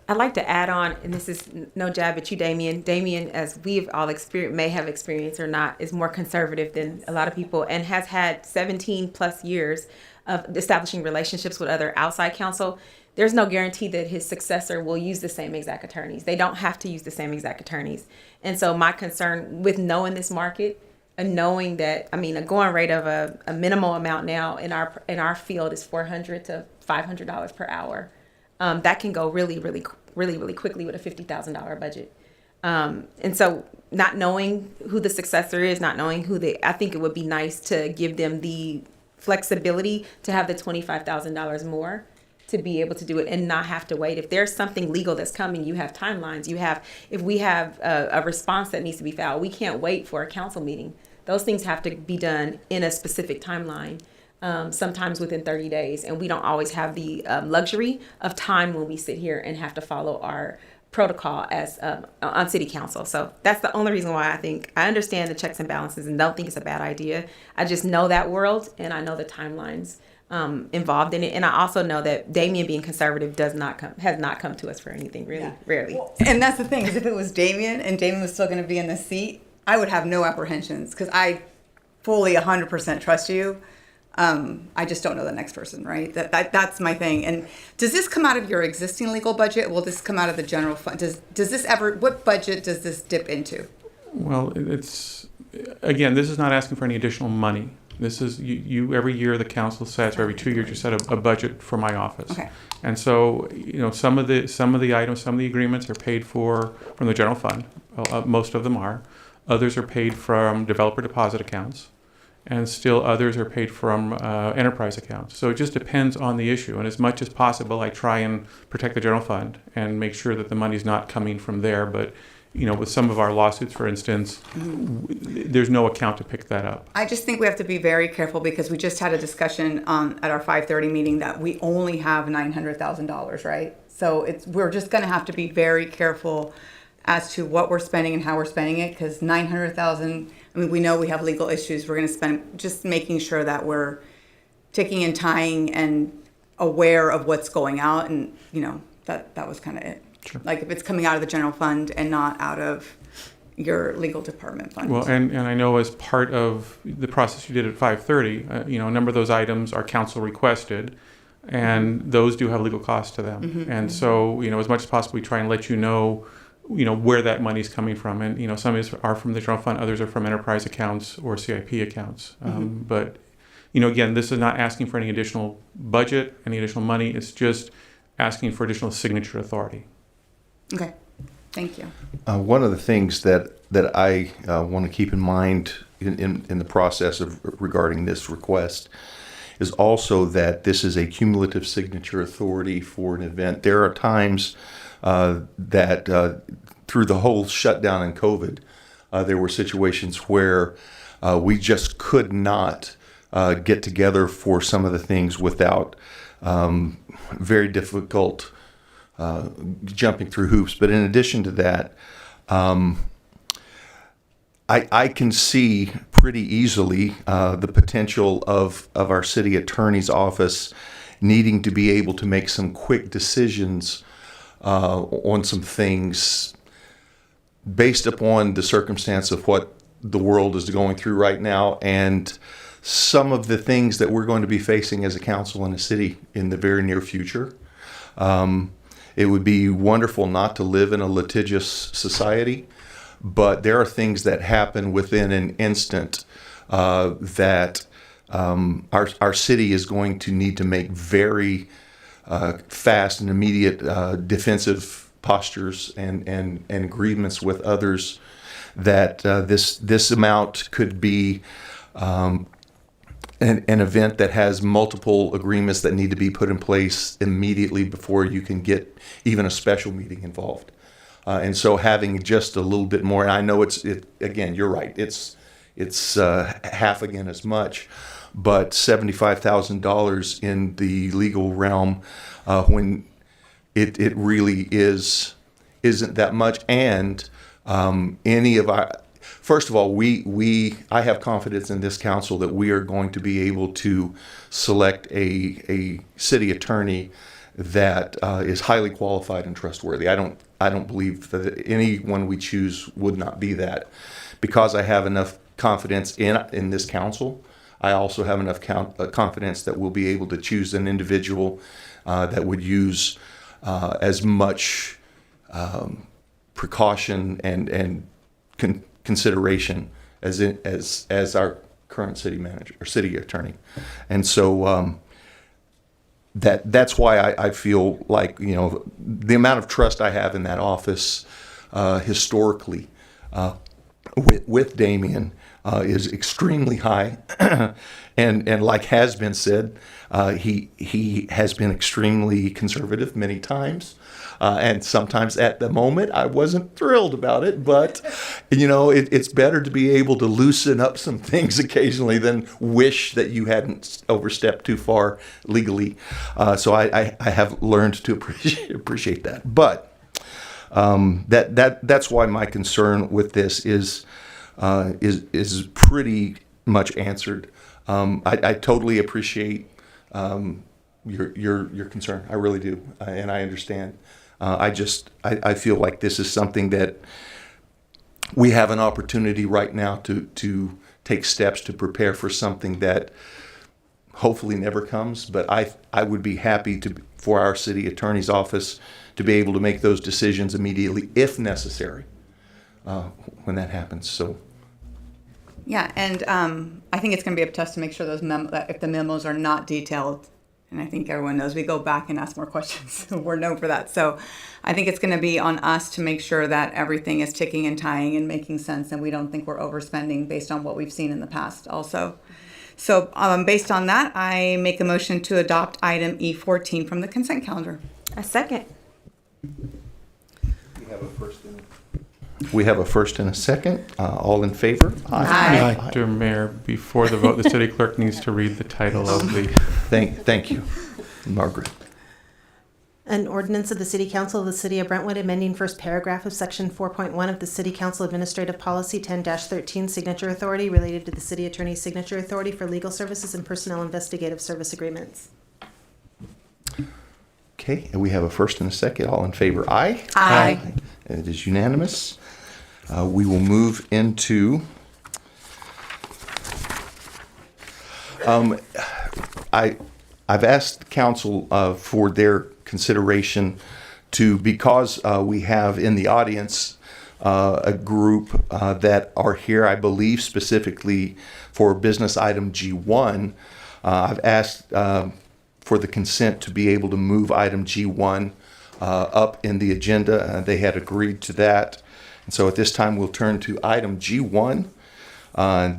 I'd like to add on, and this is no jab at you, Damien. Damien, as we've all may have experienced or not, is more conservative than a lot of people and has had 17 plus years of establishing relationships with other outside counsel. There's no guarantee that his successor will use the same exact attorneys. They don't have to use the same exact attorneys. And so my concern with knowing this market and knowing that, a going rate of a minimal amount now in our field is $400 to $500 per hour. That can go really, really, really, really quickly with a $50,000 budget. And so not knowing who the successor is, not knowing I think it would be nice to give them the flexibility to have the $25,000 more to be able to do it and not have to wait. If there's something legal that's coming, you have timelines. If we have a response that needs to be filed, we can't wait for a council meeting. Those things have to be done in a specific timeline. sometimes within 30 days. And we don't always have the luxury of time when we sit here and have to follow our protocol as on city council. So that's the only reason why I understand the checks and balances and don't think it's a bad idea. I just know that world, and I know the timelines involved in it. And I also know that Damien being conservative has not come to us for anything, really, rarely. Well, and that's the thing, is if it was Damien and Damien was still going to be in the seat, I would have no apprehensions because I fully 100% trust you. I just don't know the next person, right? That's my thing. And does this come out of your existing legal budget? Will this come out of the general fund? Does this ever, what budget does this dip into? Well, it's, again, this is not asking for any additional money. This is, you every year the council sets, or every 2 years you set a budget for my office. Okay. And so, some of the items, some of the agreements are paid for from the general fund. Most of them are. Others are paid from developer deposit accounts. And still others are paid from enterprise accounts. So it just depends on the issue. And as much as possible, I try and protect the general fund and make sure that the money's not coming from there. But, with some of our lawsuits, for instance, there's no account to pick that up. I just think we have to be very careful because we just had a discussion at our 5:30 meeting that we only have $900,000, right? So we're just going to have to be very careful as to what we're spending and how we're spending it, because $900,000. I mean, we know we have legal issues. We're going to spend just making sure that we're ticking and tying and aware of what's going out, and that was kind of it. Sure. Like if it's coming out of the general fund and not out of your legal department fund. Well, and I know as part of the process you did at 5:30, a number of those items are council requested, and those do have legal costs to them. Mm-hmm. And so, as much as possible, we try and let you know where that money's coming from. And, some are from the general fund, others are from enterprise accounts or CIP accounts. But, again, this is not asking for any additional budget, any additional money. It's just asking for additional signature authority. Okay. Thank you. One of the things that I want to keep in mind in the process of regarding this request is also that this is a cumulative signature authority for an event. There are times that through the whole shutdown and COVID, there were situations where we just could not get together for some of the things without very difficult jumping through hoops. But in addition to that, I can see pretty easily the potential of our city attorney's office needing to be able to make some quick decisions on some things based upon the circumstance of what the world is going through right now and some of the things that we're going to be facing as a council and a city in the very near future. It would be wonderful not to live in a litigious society, but there are things that happen within an instant that our city is going to need to make very fast and immediate defensive postures and agreements with others that this amount could be an event that has multiple agreements that need to be put in place immediately before you can get even a special meeting involved. And so having just a little bit more, and I know again, you're right, it's half again as much, but $75,000 in the legal realm when it really isn't that much. And any of our, first of all, I have confidence in this council that we are going to be able to select a city attorney that is highly qualified and trustworthy. I don't believe that anyone we choose would not be that. Because I have enough confidence in this council, I also have enough confidence that we'll be able to choose an individual that would use as much precaution and consideration as our current city manager or city attorney. And so that's why I feel like, the amount of trust I have in that office historically with Damien is extremely high, and like has been said, he has been extremely conservative many times. And sometimes at the moment I wasn't thrilled about it, but it's better to be able to loosen up some things occasionally than wish that you hadn't overstepped too far legally. So I have learned to appreciate that. But that's why my concern with this is pretty much answered. I totally appreciate your concern. I really do, and I understand. I feel like this is something that we have an opportunity right now to take steps to prepare for something that hopefully never comes. But I would be happy for our city attorney's office to be able to make those decisions immediately if necessary when that happens. So. Yeah, and I think it's going to be up to us to make sure that if the memos are not detailed, and I think everyone knows we go back and ask more questions. We're known for that. So I think it's going to be on us to make sure that everything is ticking and tying and making sense, and we don't think we're overspending based on what we've seen in the past also. So based on that, I make a motion to adopt item E14 from the consent calendar. A second. We have a first and a second. All in favor? Aye. Mr. Mayor, before the vote, the city clerk needs to read the title of the... Thank you, Margaret. An ordinance of the City Council of the City of Brentwood amending first paragraph of Section 4.1 of the City Council Administrative Policy 10-13 Signature Authority related to the City Attorney's Signature Authority for legal services and personnel investigative service agreements. Okay, and we have a first and a second. All in favor? Aye. Aye. It is unanimous. We will move into I've asked council for their consideration because we have in the audience a group that are here, I believe, specifically for business item G1. I've asked for the consent to be able to move item G1 up in the agenda. They had agreed to that. And so at this time, we'll turn to item G1.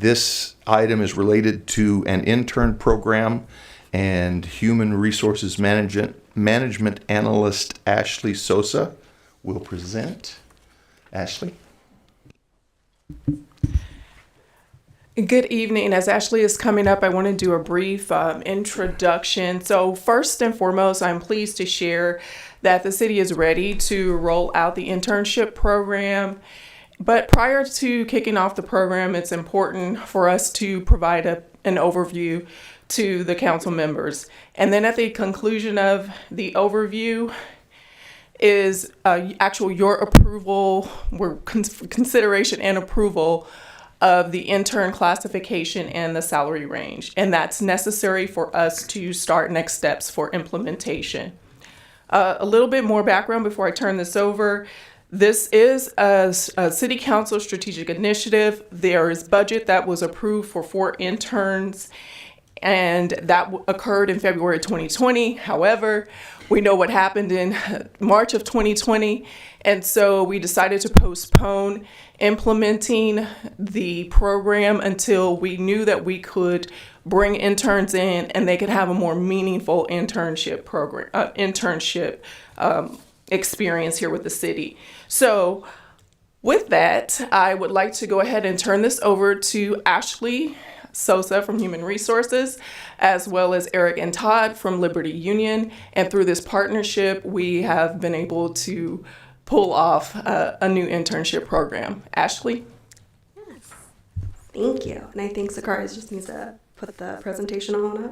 This item is related to an intern program, and Human Resources Management Analyst Ashley Sosa will present. Ashley? Good evening. As Ashley is coming up, I want to do a brief introduction. So first and foremost, I'm pleased to share that the city is ready to roll out the internship program. But prior to kicking off the program, it's important for us to provide an overview to the council members. And then at the conclusion of the overview is your approval, consideration and approval of the intern classification and the salary range. And that's necessary for us to start next steps for implementation. A little bit more background before I turn this over. This is a city council strategic initiative. There is budget that was approved for 4 interns, and that occurred in February 2020. However, we know what happened in March of 2020, and so we decided to postpone implementing the program until we knew that we could bring interns in and they could have a more meaningful internship experience here with the city. So with that, I would like to go ahead and turn this over to Ashley Sosa from Human Resources, as well as Eric and Todd from Liberty Union. And through this partnership, we have been able to pull off a new internship program. Ashley? Yes. Thank you. And I think Zacharias just needs to put the presentation on it.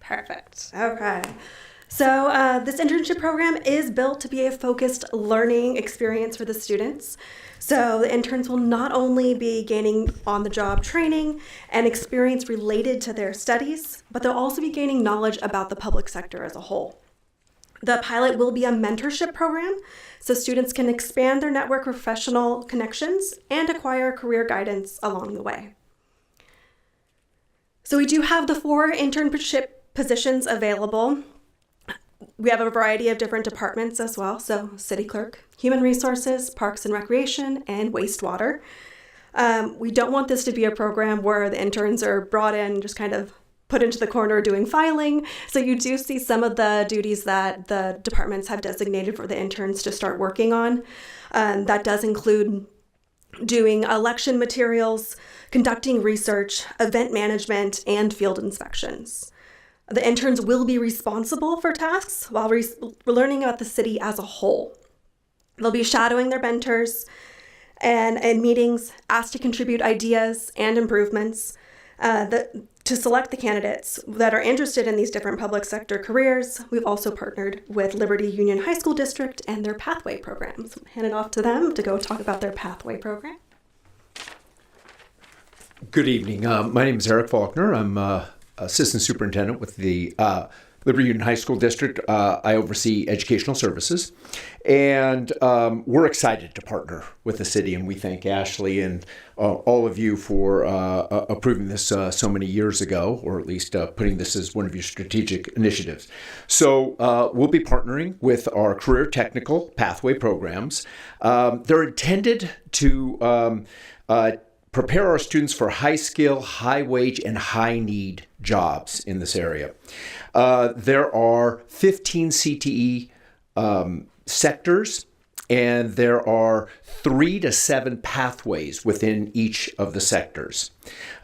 Perfect. Okay. So this internship program is built to be a focused learning experience for the students. So the interns will not only be gaining on-the-job training and experience related to their studies, but they'll also be gaining knowledge about the public sector as a whole. The pilot will be a mentorship program, so students can expand their network of professional connections and acquire career guidance along the way. So we do have the 4 internship positions available. We have a variety of different departments as well, so City Clerk, Human Resources, Parks and Recreation, and Wastewater. We don't want this to be a program where the interns are brought in, just kind of put into the corner doing filing. So you do see some of the duties that the departments have designated for the interns to start working on. That does include doing election materials, conducting research, event management, and field inspections. The interns will be responsible for tasks while learning about the city as a whole. They'll be shadowing their mentors and in meetings asked to contribute ideas and improvements to select the candidates that are interested in these different public sector careers. We've also partnered with Liberty Union High School District and their Pathway programs. Hand it off to them to go talk about their Pathway program. Good evening. My name is Eric Faulkner. I'm Assistant Superintendent with the Liberty Union High School District. I oversee educational services, and we're excited to partner with the city, and we thank Ashley and all of you for approving this so many years ago, or at least putting this as one of your strategic initiatives. So we'll be partnering with our career technical pathway programs. They're intended to prepare our students for high skill, high wage, and high need jobs in this area. There are 15 CTE sectors, and there are 3 to 7 pathways within each of the sectors.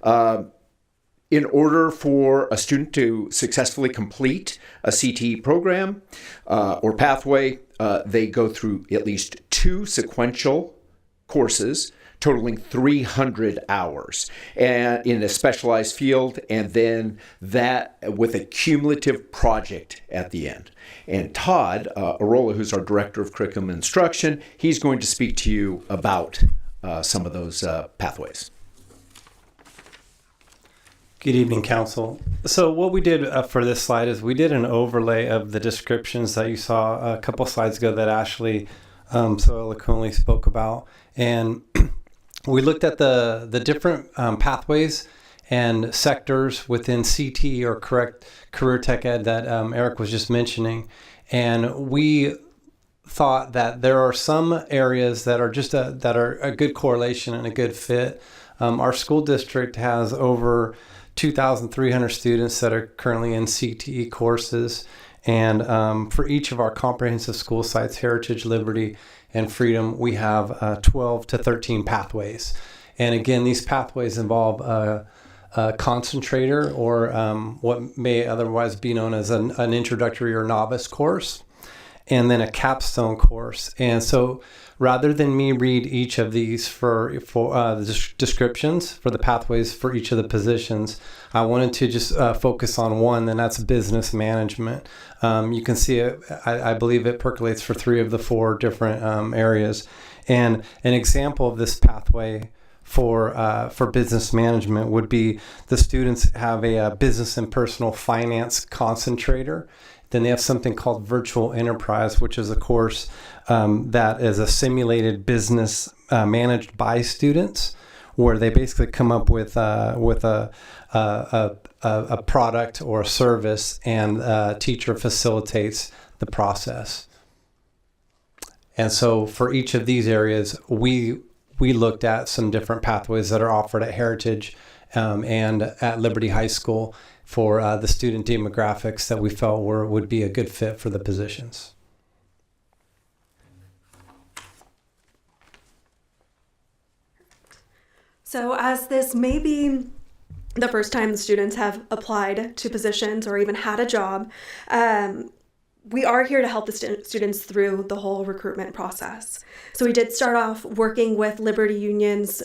In order for a student to successfully complete a CTE program or pathway, they go through at least 2 sequential courses totaling 300 hours and in a specialized field, and then that with a cumulative project at the end. And Todd Arola, who's our Director of Curriculum and Instruction, he's going to speak to you about some of those pathways. Good evening, Council. So what we did for this slide is we did an overlay of the descriptions that you saw a couple slides ago that Ashley so eloquently spoke about. And we looked at the different pathways and sectors within CT or correct career tech ed that Eric was just mentioning. And we thought that there are some areas that are just that are a good correlation and a good fit. Our school district has over 2,300 students that are currently in CTE courses. And for each of our comprehensive school sites, Heritage, Liberty, and Freedom, we have 12 to 13 pathways. And again, these pathways involve a concentrator or what may otherwise be known as an introductory or novice course, and then a capstone course. And so rather than me read each of these for the descriptions for the pathways for each of the positions, I wanted to just focus on one, and that's business management. You can see it, I believe it percolates for 3 of the 4 different areas. And an example of this pathway for business management would be the students have a business and personal finance concentrator. Then they have something called virtual enterprise, which is a course that is a simulated business managed by students, where they basically come up with a product or a service, and a teacher facilitates the process. And so for each of these areas, we looked at some different pathways that are offered at Heritage and at Liberty High School for the student demographics that we felt would be a good fit for the positions. So as this may be the first time the students have applied to positions or even had a job, we are here to help the students through the whole recruitment process. So we did start off working with Liberty Union's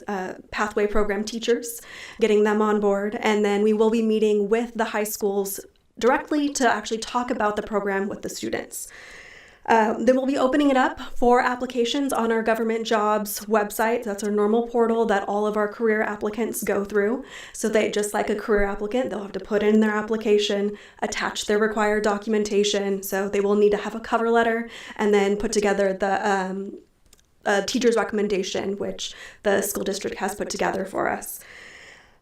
pathway program teachers, getting them on board, and then we will be meeting with the high schools directly to actually talk about the program with the students. Then we'll be opening it up for applications on our government jobs website. That's our normal portal that all of our career applicants go through. So they, just like a career applicant, they'll have to put in their application, attach their required documentation. So they will need to have a cover letter and then put together the teacher's recommendation, which the school district has put together for us.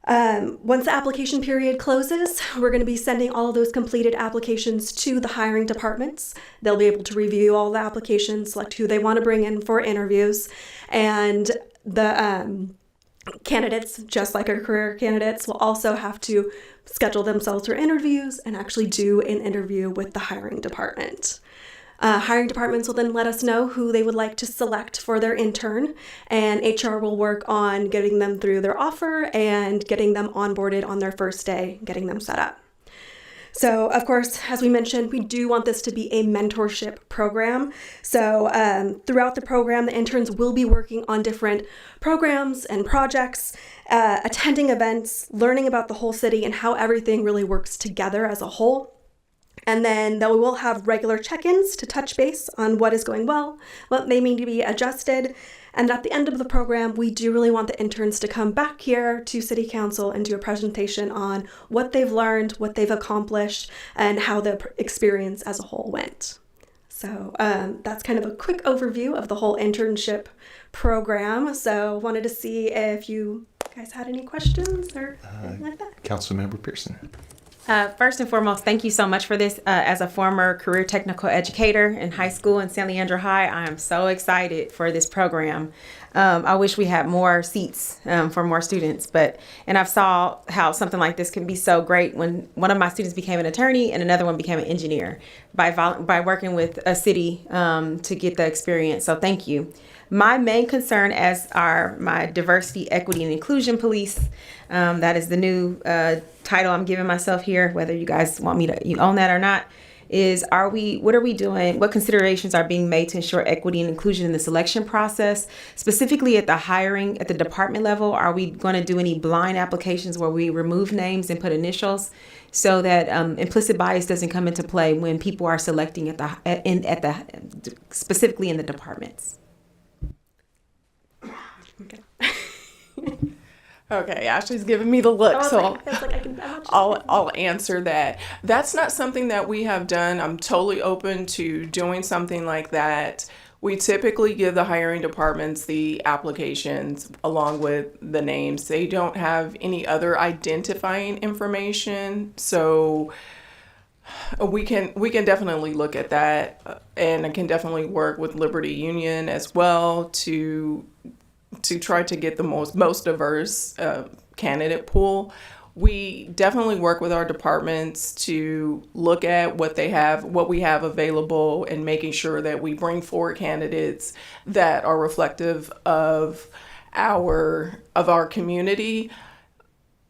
Once the application period closes, we're going to be sending all of those completed applications to the hiring departments. They'll be able to review all the applications, select who they want to bring in for interviews, and the candidates, just like our career candidates, will also have to schedule themselves for interviews and actually do an interview with the hiring department. Hiring departments will then let us know who they would like to select for their intern, and HR will work on getting them through their offer and getting them onboarded on their first day, getting them set up. So, of course, as we mentioned, we do want this to be a mentorship program. So, throughout the program, the interns will be working on different programs and projects, attending events, learning about the whole city and how everything really works together as a whole. And then we will have regular check-ins to touch base on what is going well, what may need to be adjusted. And at the end of the program, we do really want the interns to come back here to City Council and do a presentation on what they've learned, what they've accomplished, and how the experience as a whole went. So that's kind of a quick overview of the whole internship program. So wanted to see if you guys had any questions or anything like that. Council Member Pierson. First and foremost, thank you so much for this. As a former career technical educator in high school in San Leandro High, I am so excited for this program. I wish we had more seats for more students, and I've saw how something like this can be so great when one of my students became an attorney and another one became an engineer by working with a city to get the experience. So thank you. My main concern as my diversity, equity, and inclusion police, that is the new title I'm giving myself here, whether you guys want me to own that or not, is what are we doing? What considerations are being made to ensure equity and inclusion in the selection process, specifically at the hiring at the department level? Are we going to do any blind applications where we remove names and put initials so that implicit bias doesn't come into play when people are selecting specifically in the departments? Okay, Ashley's giving me the look, so I'll answer that. That's not something that we have done. I'm totally open to doing something like that. We typically give the hiring departments the applications along with the names. They don't have any other identifying information, so we can definitely look at that, and I can definitely work with Liberty Union as well to try to get the most diverse candidate pool. We definitely work with our departments to look at what we have available, and making sure that we bring forward candidates that are reflective of our community.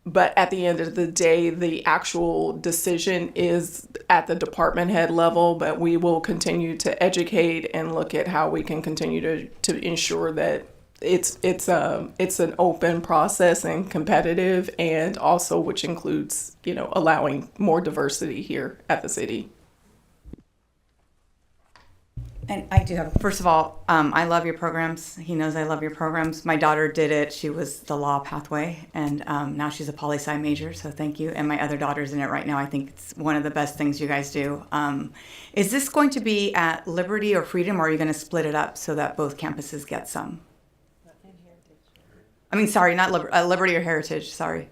But at the end of the day, the actual decision is at the department head level, but we will continue to educate and look at how we can continue to ensure that it's an open process and competitive, and also which includes, allowing more diversity here at the city. And I do have, first of all, I love your programs. He knows I love your programs. My daughter did it. She was the law pathway, and now she's a poli-sci major, so thank you. And my other daughter's in it right now. I think it's one of the best things you guys do. Is this going to be at Liberty or Freedom, or are you going to split it up so that both campuses get some? I mean, sorry, not Liberty or Heritage, sorry.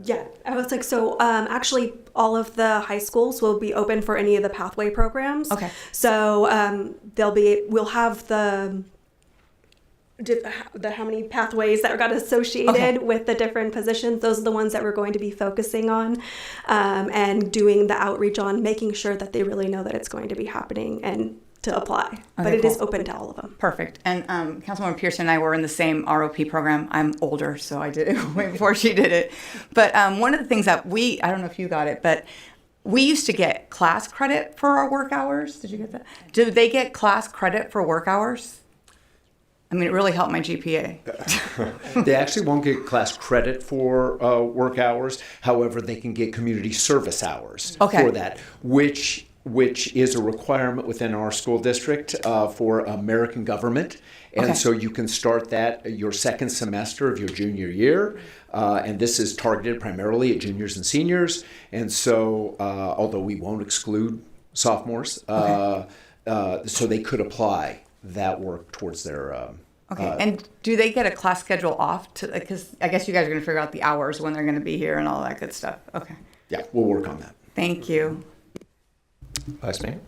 Yeah, I was like, actually all of the high schools will be open for any of the pathway programs. Okay. So we'll have the how many pathways that got associated with the different positions. Those are the ones that we're going to be focusing on, and doing the outreach on, making sure that they really know that it's going to be happening and to apply. Okay, but it is open to all of them. Perfect. And Councilmember Pierson and I were in the same ROP program. I'm older, so I did it way before she did it. But one of the things that I don't know if you got it, but we used to get class credit for our work hours. Did you get that? Do they get class credit for work hours? I mean, it really helped my GPA. They actually won't get class credit for work hours. However, they can get community service hours for that, which is a requirement within our school district for American government. And so you can start that your second semester of your junior year. And this is targeted primarily at juniors and seniors. And so, although we won't exclude sophomores, so they could apply that work towards their... and do they get a class schedule off? Because I guess you guys are going to figure out the hours when they're going to be here and all that good stuff. Okay. Yeah, we'll work on that. Thank you. Vice Mayor.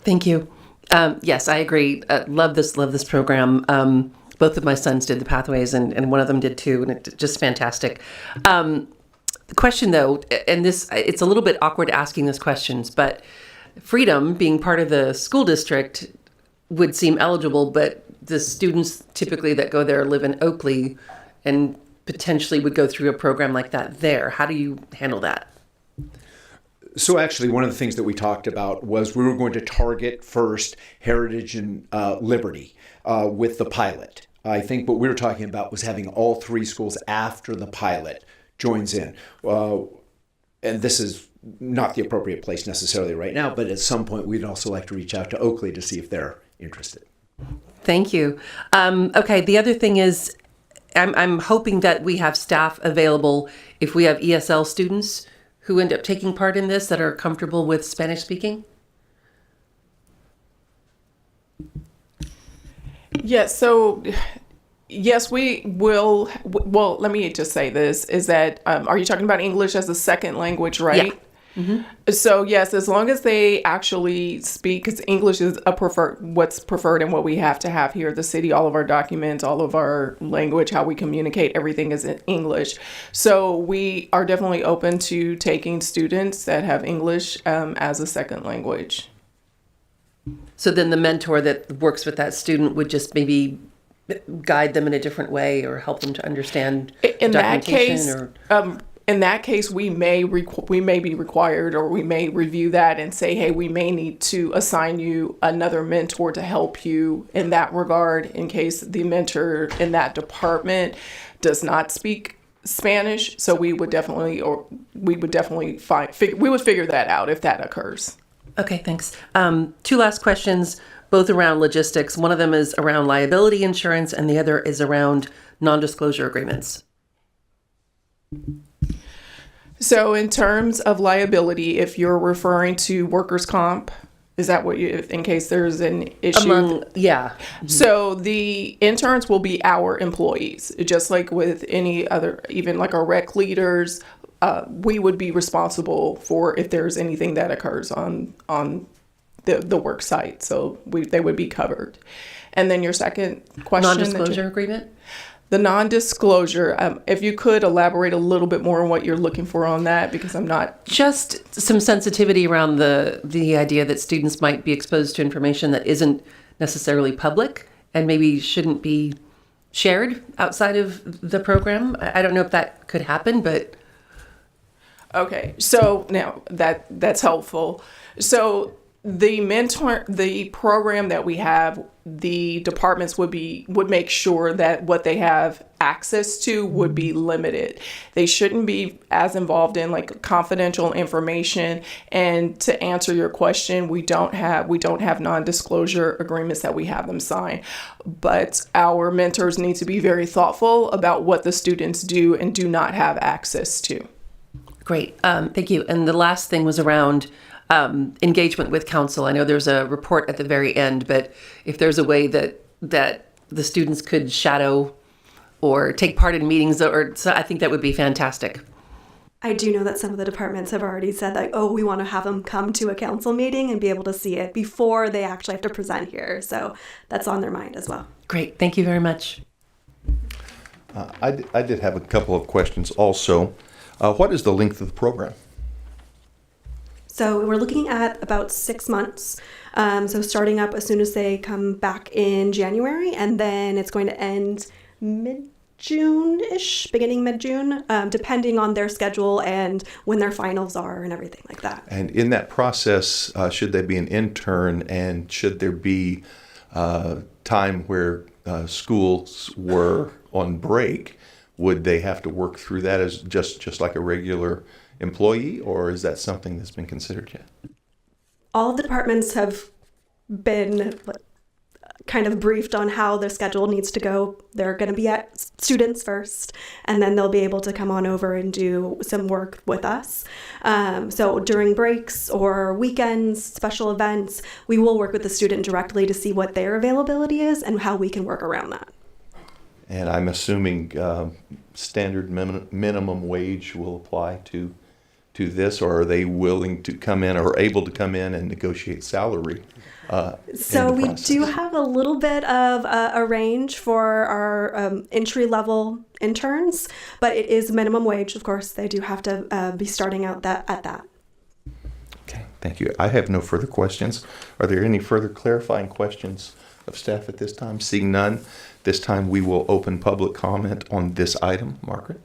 Thank you. Yes, I agree. Love this program. both of my sons did the pathways, and one of them did too, and it's just fantastic. The question, though, and it's a little bit awkward asking these questions, but Freedom, being part of the school district, would seem eligible, but the students typically that go there live in Oakley and potentially would go through a program like that there. How do you handle that? So actually, one of the things that we talked about was we were going to target first Heritage and Liberty with the pilot. I think what we were talking about was having all three schools after the pilot joins in. And this is not the appropriate place necessarily right now, but at some point we'd also like to reach out to Oakley to see if they're interested. Thank you. Okay, the other thing is I'm hoping that we have staff available if we have ESL students who end up taking part in this that are comfortable with Spanish speaking. Yes, so yes, we will. Well, let me just say this, is that, are you talking about English as a second language, right? Yeah. Mm-hmm. So yes, as long as they actually speak, because English is what's preferred and what we have to have here at the city. All of our documents, all of our language, how we communicate, everything is in English. So we are definitely open to taking students that have English as a second language. So then the mentor that works with that student would just maybe guide them in a different way or help them to understand in that case. Or... in that case, we may be required, or we may review that and say, hey, we may need to assign you another mentor to help you in that regard, in case the mentor in that department does not speak Spanish. So we would definitely figure that out if that occurs. Okay, thanks. Two last questions, both around logistics. One of them is around liability insurance, and the other is around non-disclosure agreements. So in terms of liability, if you're referring to workers' comp, is that what you, in case there's an issue? Yeah. So the interns will be our employees, just like with any other, even like our rec leaders, we would be responsible for if there's anything that occurs on the work site. So they would be covered. And then your second question. Non-disclosure agreement? The non-disclosure, if you could elaborate a little bit more on what you're looking for on that, because I'm not... Just some sensitivity around the idea that students might be exposed to information that isn't necessarily public and maybe shouldn't be shared outside of the program. I don't know if that could happen, but... Okay, so now that's helpful. So the program that we have, the departments would make sure that what they have access to would be limited. They shouldn't be as involved in like confidential information. And to answer your question, we don't have non-disclosure agreements that we have them sign. But our mentors need to be very thoughtful about what the students do and do not have access to. Great, thank you. And the last thing was around engagement with council. I know there's a report at the very end, but if there's a way that the students could shadow or take part in meetings, so I think that would be fantastic. I do know that some of the departments have already said that, we want to have them come to a council meeting and be able to see it before they actually have to present here. So that's on their mind as well. Great, thank you very much. I did have a couple of questions also. What is the length of the program? So we're looking at about 6 months. So starting up as soon as they come back in January, and then it's going to end mid-June-ish, beginning mid-June, depending on their schedule and when their finals are and everything like that. And in that process, should they be an intern, and should there be time where schools were on break, would they have to work through that as just like a regular employee, or is that something that's been considered yet? All of the departments have been kind of briefed on how their schedule needs to go. They're going to be at students first, and then they'll be able to come on over and do some work with us. So during breaks or weekends, special events, we will work with the student directly to see what their availability is and how we can work around that. And I'm assuming standard minimum wage will apply to to this, or are they willing to come in or able to come in and negotiate salary? So we do have a little bit of a range for our entry-level interns, but it is minimum wage. Of course, they do have to be starting out at that. Okay, thank you. I have no further questions. Are there any further clarifying questions of staff at this time? Seeing none, this time we will open public comment on this item. Margaret?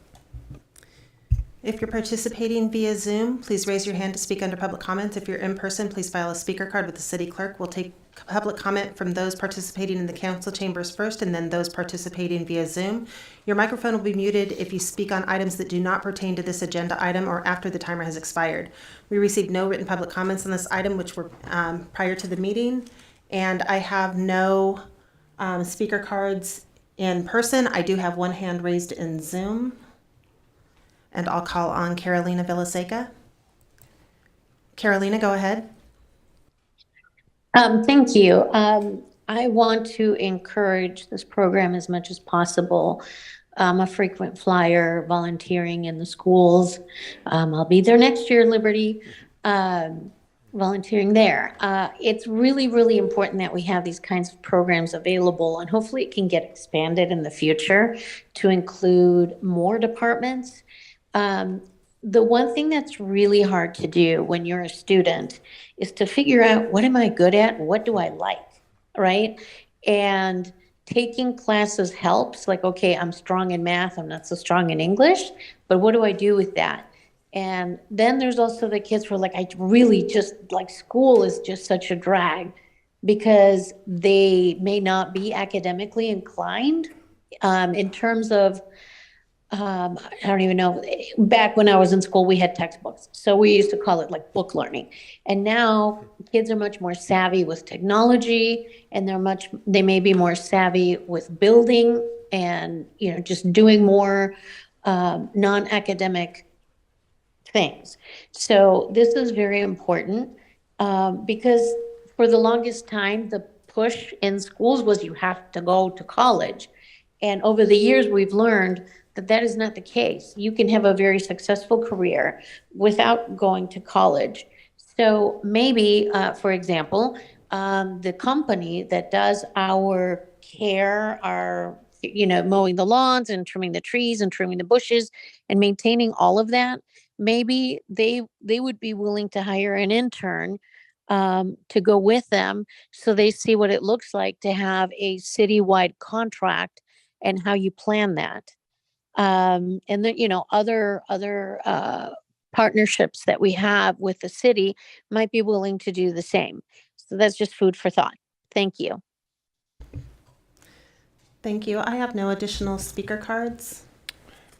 If you're participating via Zoom, please raise your hand to speak under public comments. If you're in person, please file a speaker card with the city clerk. We'll take public comment from those participating in the council chambers first, and then those participating via Zoom. Your microphone will be muted if you speak on items that do not pertain to this agenda item or after the timer has expired. We received no written public comments on this item, which were prior to the meeting, and I have no speaker cards in person. I do have one hand raised in Zoom. And I'll call on Carolina Villaseca. Carolina, go ahead. Thank you. I want to encourage this program as much as possible. I'm a frequent flyer volunteering in the schools. I'll be there next year, Liberty, volunteering there. It's really, really important that we have these kinds of programs available, and hopefully it can get expanded in the future to include more departments. The one thing that's really hard to do when you're a student is to figure out, what am I good at? What do I like? Right? And taking classes helps. Like, okay, I'm strong in math. I'm not so strong in English, but what do I do with that? And then there's also the kids who are like, I really just like school is just such a drag because they may not be academically inclined in terms of I don't even know. Back when I was in school, we had textbooks. So we used to call it like book learning. And now kids are much more savvy with technology, and they may be more savvy with building and, just doing more non-academic things. So this is very important because for the longest time, the push in schools was you have to go to college. And over the years, we've learned that is not the case. You can have a very successful career without going to college. So maybe, for example, the company that does our care, our, mowing the lawns and trimming the trees and trimming the bushes and maintaining all of that, maybe they would be willing to hire an intern to go with them so they see what it looks like to have a citywide contract and how you plan that. And then, other partnerships that we have with the city might be willing to do the same. So that's just food for thought. Thank you. Thank you. I have no additional speaker cards.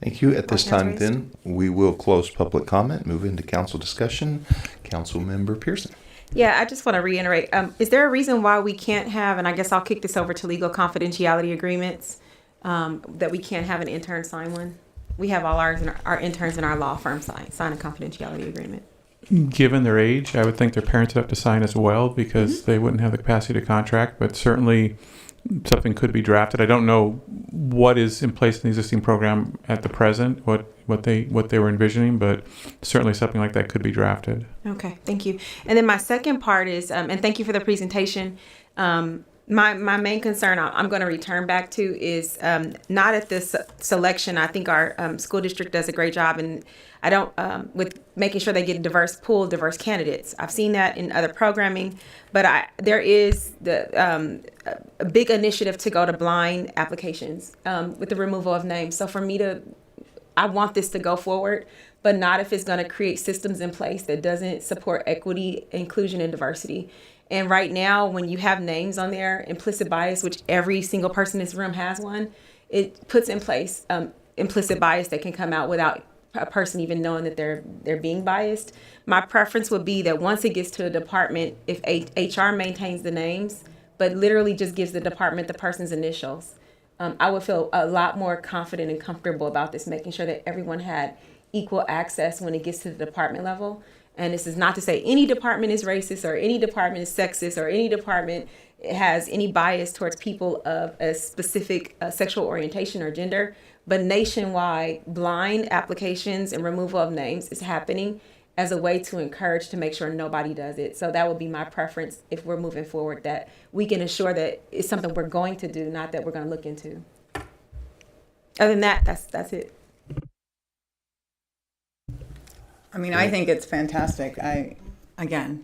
Thank you. At this time, then, we will close public comment, move into council discussion. Council Member Pierson. Yeah, I just want to reiterate. Is there a reason why we can't have, and I guess I'll kick this over to legal confidentiality agreements, that we can't have an intern sign one? We have all our interns in our law firm sign a confidentiality agreement. Given their age, I would think their parents would have to sign as well because they wouldn't have the capacity to contract, but certainly something could be drafted. I don't know what is in place in the existing program at the present, what they were envisioning, but certainly something like that could be drafted. Okay, thank you. And then my second part is, and thank you for the presentation. My main concern I'm going to return back to is not at this selection. I think our school district does a great job, and I don't with making sure they get a diverse pool of diverse candidates. I've seen that in other programming, but there is a big initiative to go to blind applications with the removal of names. So for me I want this to go forward, but not if it's going to create systems in place that doesn't support equity, inclusion, and diversity. And right now, when you have names on there, implicit bias, which every single person in this room has one, it puts in place implicit bias that can come out without a person even knowing that they're being biased. My preference would be that once it gets to a department, if HR maintains the names, but literally just gives the department the person's initials, I would feel a lot more confident and comfortable about this, making sure that everyone had equal access when it gets to the department level. And this is not to say any department is racist or any department is sexist or any department has any bias towards people of a specific sexual orientation or gender, but nationwide blind applications and removal of names is happening as a way to encourage to make sure nobody does it. So that would be my preference if we're moving forward, that we can ensure that it's something we're going to do, not that we're going to look into. Other than that, that's it. I mean, I think it's fantastic. Again,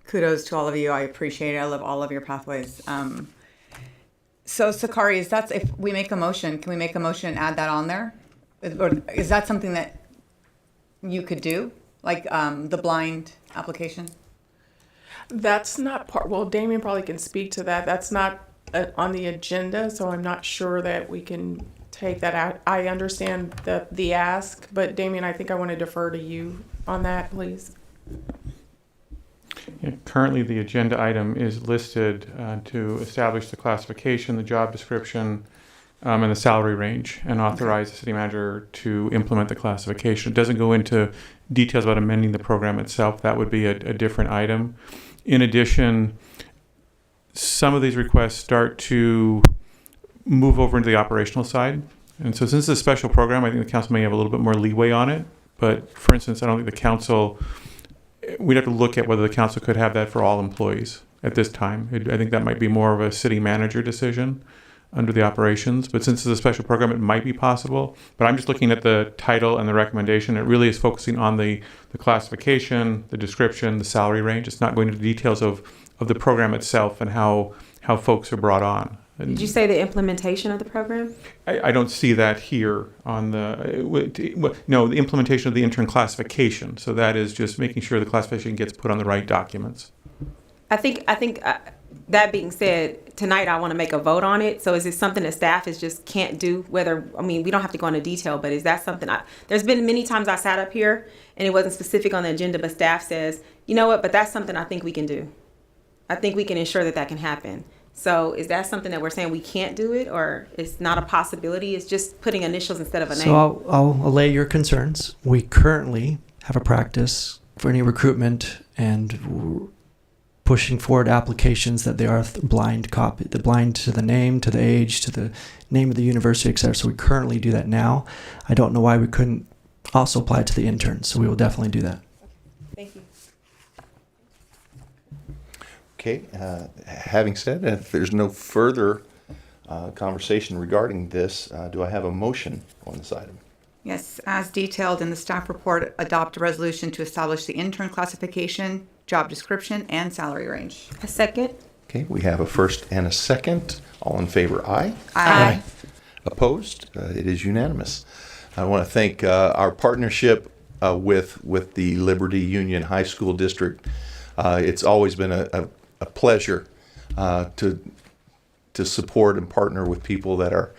kudos to all of you. I appreciate it. I love all of your pathways. So Sakari, if we make a motion, can we make a motion and add that on there? Or is that something that you could do? Like the blind application? That's not part, well, Damien probably can speak to that. That's not on the agenda, so I'm not sure that we can take that out. I understand the ask, but Damien, I think I want to defer to you on that, please. Yeah, currently, the agenda item is listed to establish the classification, the job description, and the salary range, and authorize the city manager to implement the classification. It doesn't go into details about amending the program itself. That would be a different item. In addition, some of these requests start to move over into the operational side. And so since it's a special program, I think the council may have a little bit more leeway on it. But for instance, I don't think the council, we'd have to look at whether the council could have that for all employees at this time. I think that might be more of a city manager decision under the operations. But since it's a special program, it might be possible. But I'm just looking at the title and the recommendation. It really is focusing on the classification, the description, the salary range. It's not going into details of the program itself and how folks are brought on. Did you say the implementation of the program? I don't see that here on the implementation of the intern classification. So that is just making sure the classification gets put on the right documents. I think that being said, tonight I want to make a vote on it. So is it something that staff just can't do? We don't have to go into detail, but is that something there's been many times I sat up here and it wasn't specific on the agenda, but staff says, you know what, but that's something I think we can do. I think we can ensure that can happen. So is that something that we're saying we can't do it, or it's not a possibility? It's just putting initials instead of a name. So I'll allay your concerns. We currently have a practice for any recruitment and pushing forward applications that they are blind copy, the blind to the name, to the age, to the name of the university, etc. So we currently do that now. I don't know why we couldn't also apply it to the interns. So we will definitely do that. Thank you. Okay, having said that, if there's no further conversation regarding this, do I have a motion on this item? Yes, as detailed in the staff report, adopt a resolution to establish the intern classification, job description, and salary range. A second. Okay, we have a first and a second. All in favor, aye. Aye. Opposed? It is unanimous. I want to thank our partnership with the Liberty Union High School District. It's always been a pleasure to support and partner with people that are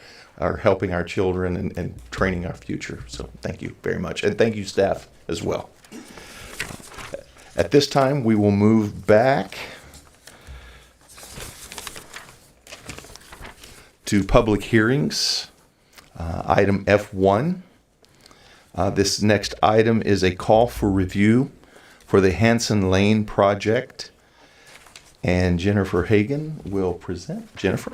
helping our children and training our future. So thank you very much. And thank you, staff, as well. At this time, we will move back to public hearings. Item F1. This next item is a call for review for the Hanson Lane project. And Jennifer Hagan will present. Jennifer.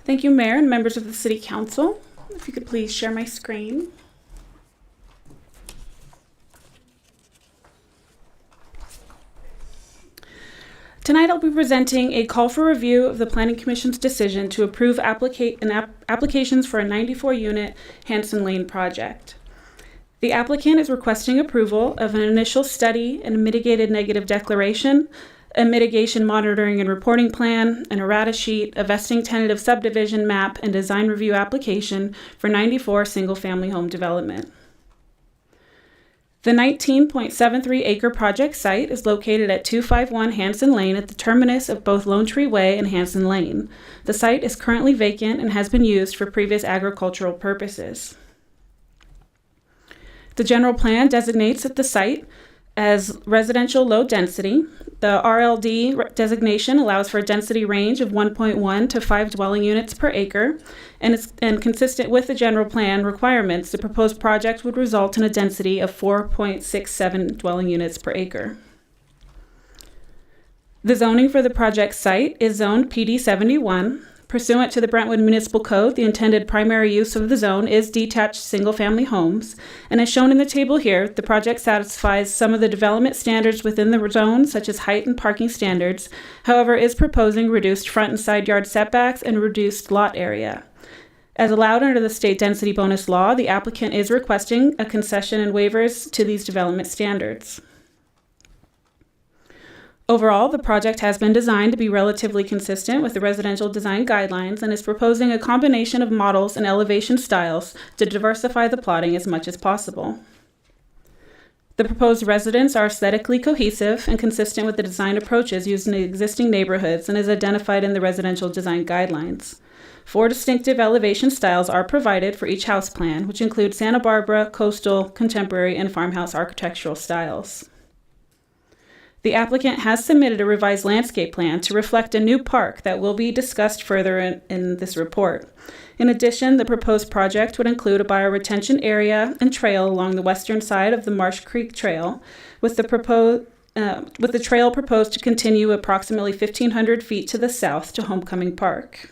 Thank you, Mayor and members of the City Council. If you could please share my screen. Tonight I'll be presenting a call for review of the Planning Commission's decision to approve applications for a 94-unit Hanson Lane project. The applicant is requesting approval of an initial study and a mitigated negative declaration, a mitigation monitoring and reporting plan, an errata sheet, a vesting tentative subdivision map, and design review application for 94 single-family home development. The 19.73 acre project site is located at 251 Hanson Lane at the terminus of both Lone Tree Way and Hanson Lane. The site is currently vacant and has been used for previous agricultural purposes. The general plan designates that the site as residential low density. The RLD designation allows for a density range of 1.1 to 5 dwelling units per acre, and consistent with the general plan requirements, the proposed project would result in a density of 4.67 dwelling units per acre. The zoning for the project site is zoned PD 71. Pursuant to the Brentwood Municipal Code, the intended primary use of the zone is detached single-family homes, and as shown in the table here, the project satisfies some of the development standards within the zone, such as height and parking standards, however, is proposing reduced front and side yard setbacks and reduced lot area. As allowed under the state density bonus law, the applicant is requesting a concession and waivers to these development standards. Overall, the project has been designed to be relatively consistent with the residential design guidelines and is proposing a combination of models and elevation styles to diversify the plotting as much as possible. The proposed residents are aesthetically cohesive and consistent with the design approaches used in the existing neighborhoods and is identified in the residential design guidelines. 4 distinctive elevation styles are provided for each house plan, which include Santa Barbara, coastal, contemporary, and farmhouse architectural styles. The applicant has submitted a revised landscape plan to reflect a new park that will be discussed further in this report. In addition, the proposed project would include a bioretention area and trail along the western side of the Marsh Creek Trail, with the trail proposed to continue approximately 1,500 feet to the south to Homecoming Park.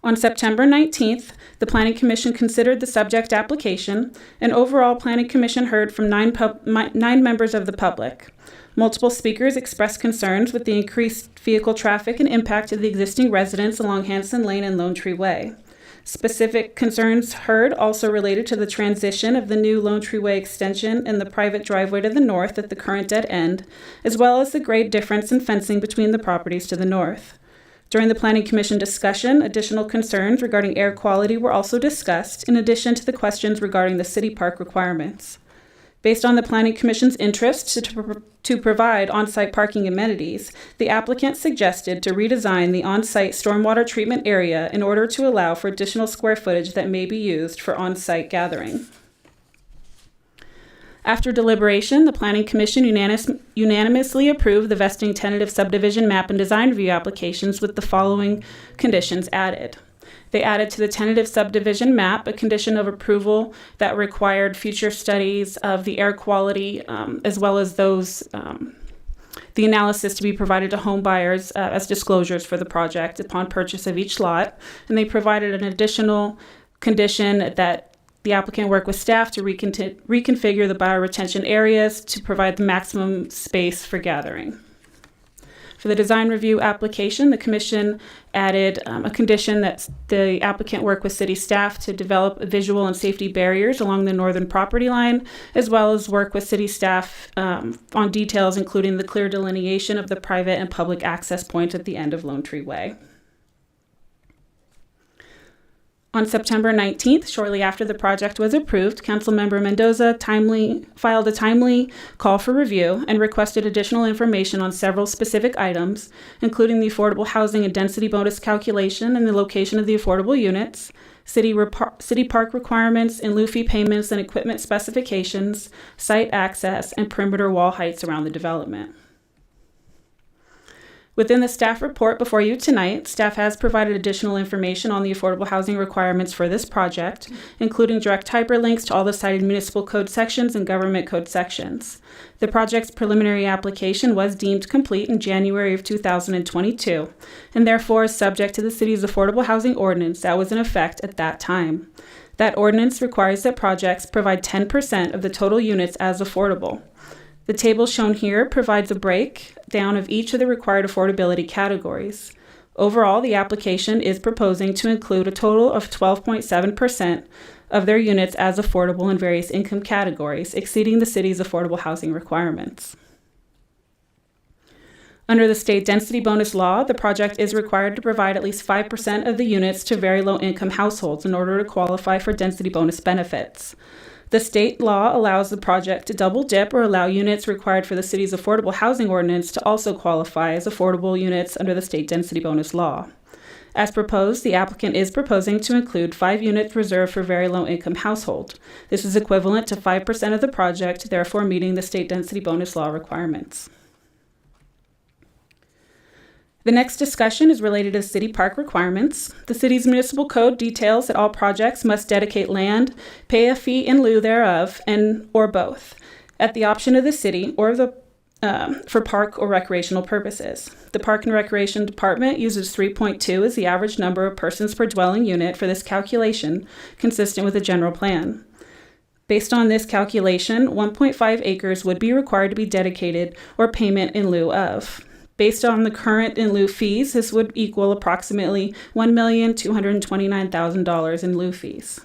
On September 19th, the Planning Commission considered the subject application, and overall Planning Commission heard from 9 members of the public. Multiple speakers expressed concerns with the increased vehicle traffic and impact of the existing residents along Hanson Lane and Lone Tree Way. Specific concerns heard also related to the transition of the new Lone Tree Way extension and the private driveway to the north at the current dead end, as well as the grade difference in fencing between the properties to the north. During the Planning Commission discussion, additional concerns regarding air quality were also discussed, in addition to the questions regarding the city park requirements. Based on the Planning Commission's interest to provide on-site parking amenities, the applicant suggested to redesign the on-site stormwater treatment area in order to allow for additional square footage that may be used for on-site gathering. After deliberation, the Planning Commission unanimously approved the Vesting Tentative Subdivision Map and Design Review applications with the following conditions added. They added to the tentative subdivision map a condition of approval that required future studies of the air quality, as well as the analysis to be provided to home buyers as disclosures for the project upon purchase of each lot. And they provided an additional condition that the applicant work with staff to reconfigure the bioretention areas to provide the maximum space for gathering. For the design review application, the Commission added a condition that the applicant work with city staff to develop visual and safety barriers along the northern property line, as well as work with city staff on details including the clear delineation of the private and public access points at the end of Lone Tree Way. On September 19th, shortly after the project was approved, Council Member Mendoza filed a timely call for review and requested additional information on several specific items, including the affordable housing and density bonus calculation and the location of the affordable units, city park requirements, in lieu fee payments and equipment specifications, site access, and perimeter wall heights around the development. Within the staff report before you tonight, staff has provided additional information on the affordable housing requirements for this project, including direct hyperlinks to all the cited municipal code sections and government code sections. The project's preliminary application was deemed complete in January of 2022, and therefore is subject to the city's affordable housing ordinance that was in effect at that time. That ordinance requires that projects provide 10% of the total units as affordable. The table shown here provides a breakdown of each of the required affordability categories. Overall, the application is proposing to include a total of 12.7% of their units as affordable in various income categories, exceeding the city's affordable housing requirements. Under the state density bonus law, the project is required to provide at least 5% of the units to very low-income households in order to qualify for density bonus benefits. The state law allows the project to double dip or allow units required for the city's affordable housing ordinance to also qualify as affordable units under the state density bonus law. As proposed, the applicant is proposing to include 5 units reserved for very low income household. This is equivalent to 5% of the project, therefore meeting the state density bonus law requirements. The next discussion is related to city park requirements. The city's municipal code details that all projects must dedicate land, pay a fee in lieu thereof, or both, at the option of the city or for park or recreational purposes. The Park and Recreation Department uses 3.2 as the average number of persons per dwelling unit for this calculation, consistent with the general plan. Based on this calculation, 1.5 acres would be required to be dedicated or payment in lieu of. Based on the current in lieu fees, this would equal approximately $1,229,000 in lieu fees.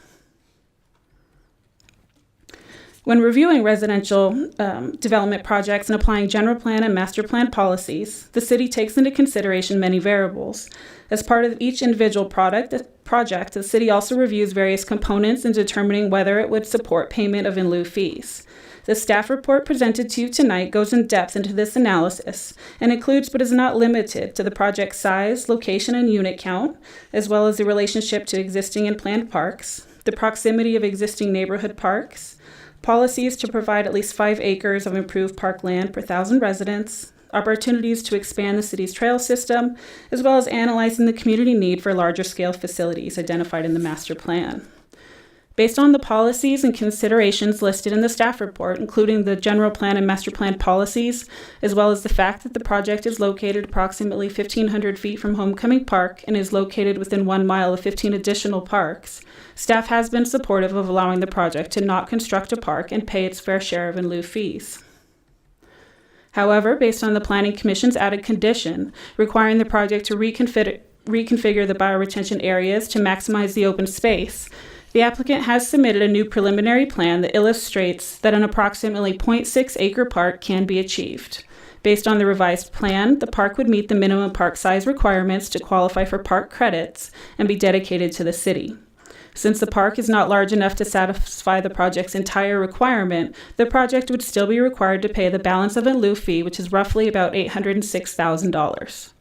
When reviewing residential development projects and applying general plan and master plan policies, the city takes into consideration many variables. As part of each individual project, the city also reviews various components in determining whether it would support payment of in lieu fees. The staff report presented to you tonight goes in depth into this analysis and includes but is not limited to the project size, location, and unit count, as well as the relationship to existing and planned parks, the proximity of existing neighborhood parks, policies to provide at least 5 acres of improved park land per 1,000 residents, opportunities to expand the city's trail system, as well as analyzing the community need for larger scale facilities identified in the master plan. Based on the policies and considerations listed in the staff report, including the general plan and master plan policies, as well as the fact that the project is located approximately 1,500 feet from Homecoming Park and is located within 1 mile of 15 additional parks, staff has been supportive of allowing the project to not construct a park and pay its fair share of in lieu fees. However, based on the Planning Commission's added condition requiring the project to reconfigure the bioretention areas to maximize the open space, the applicant has submitted a new preliminary plan that illustrates that an approximately 0.6 acre park can be achieved. Based on the revised plan, the park would meet the minimum park size requirements to qualify for park credits and be dedicated to the city. Since the park is not large enough to satisfy the project's entire requirement, the project would still be required to pay the balance of in lieu fee, which is roughly about $806,000.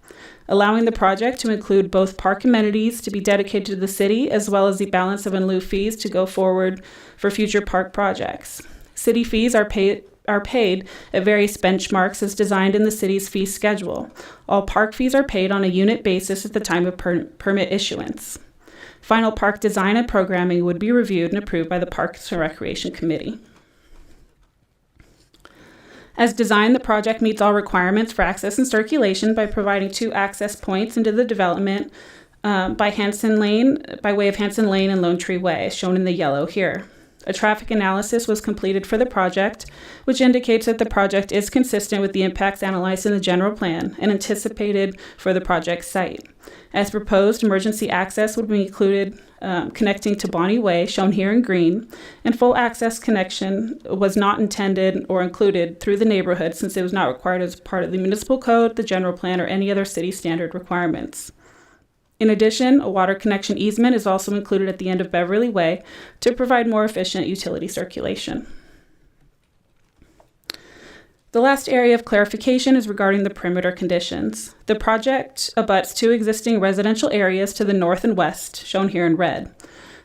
Allowing the project to include both park amenities to be dedicated to the city, as well as the balance of in lieu fees to go forward for future park projects. City fees are paid at various benchmarks as designed in the city's fee schedule. All park fees are paid on a unit basis at the time of permit issuance. Final park design and programming would be reviewed and approved by the Parks and Recreation Committee. As designed, the project meets all requirements for access and circulation by providing 2 access points into the development by way of Hanson Lane and Lone Tree Way, shown in the yellow here. A traffic analysis was completed for the project, which indicates that the project is consistent with the impacts analyzed in the general plan and anticipated for the project site. As proposed, emergency access would be included connecting to Bonnie Way, shown here in green, and full access connection was not intended or included through the neighborhood since it was not required as part of the municipal code, the general plan, or any other city standard requirements. In addition, a water connection easement is also included at the end of Beverly Way to provide more efficient utility circulation. The last area of clarification is regarding the perimeter conditions. The project abuts 2 existing residential areas to the north and west, shown here in red.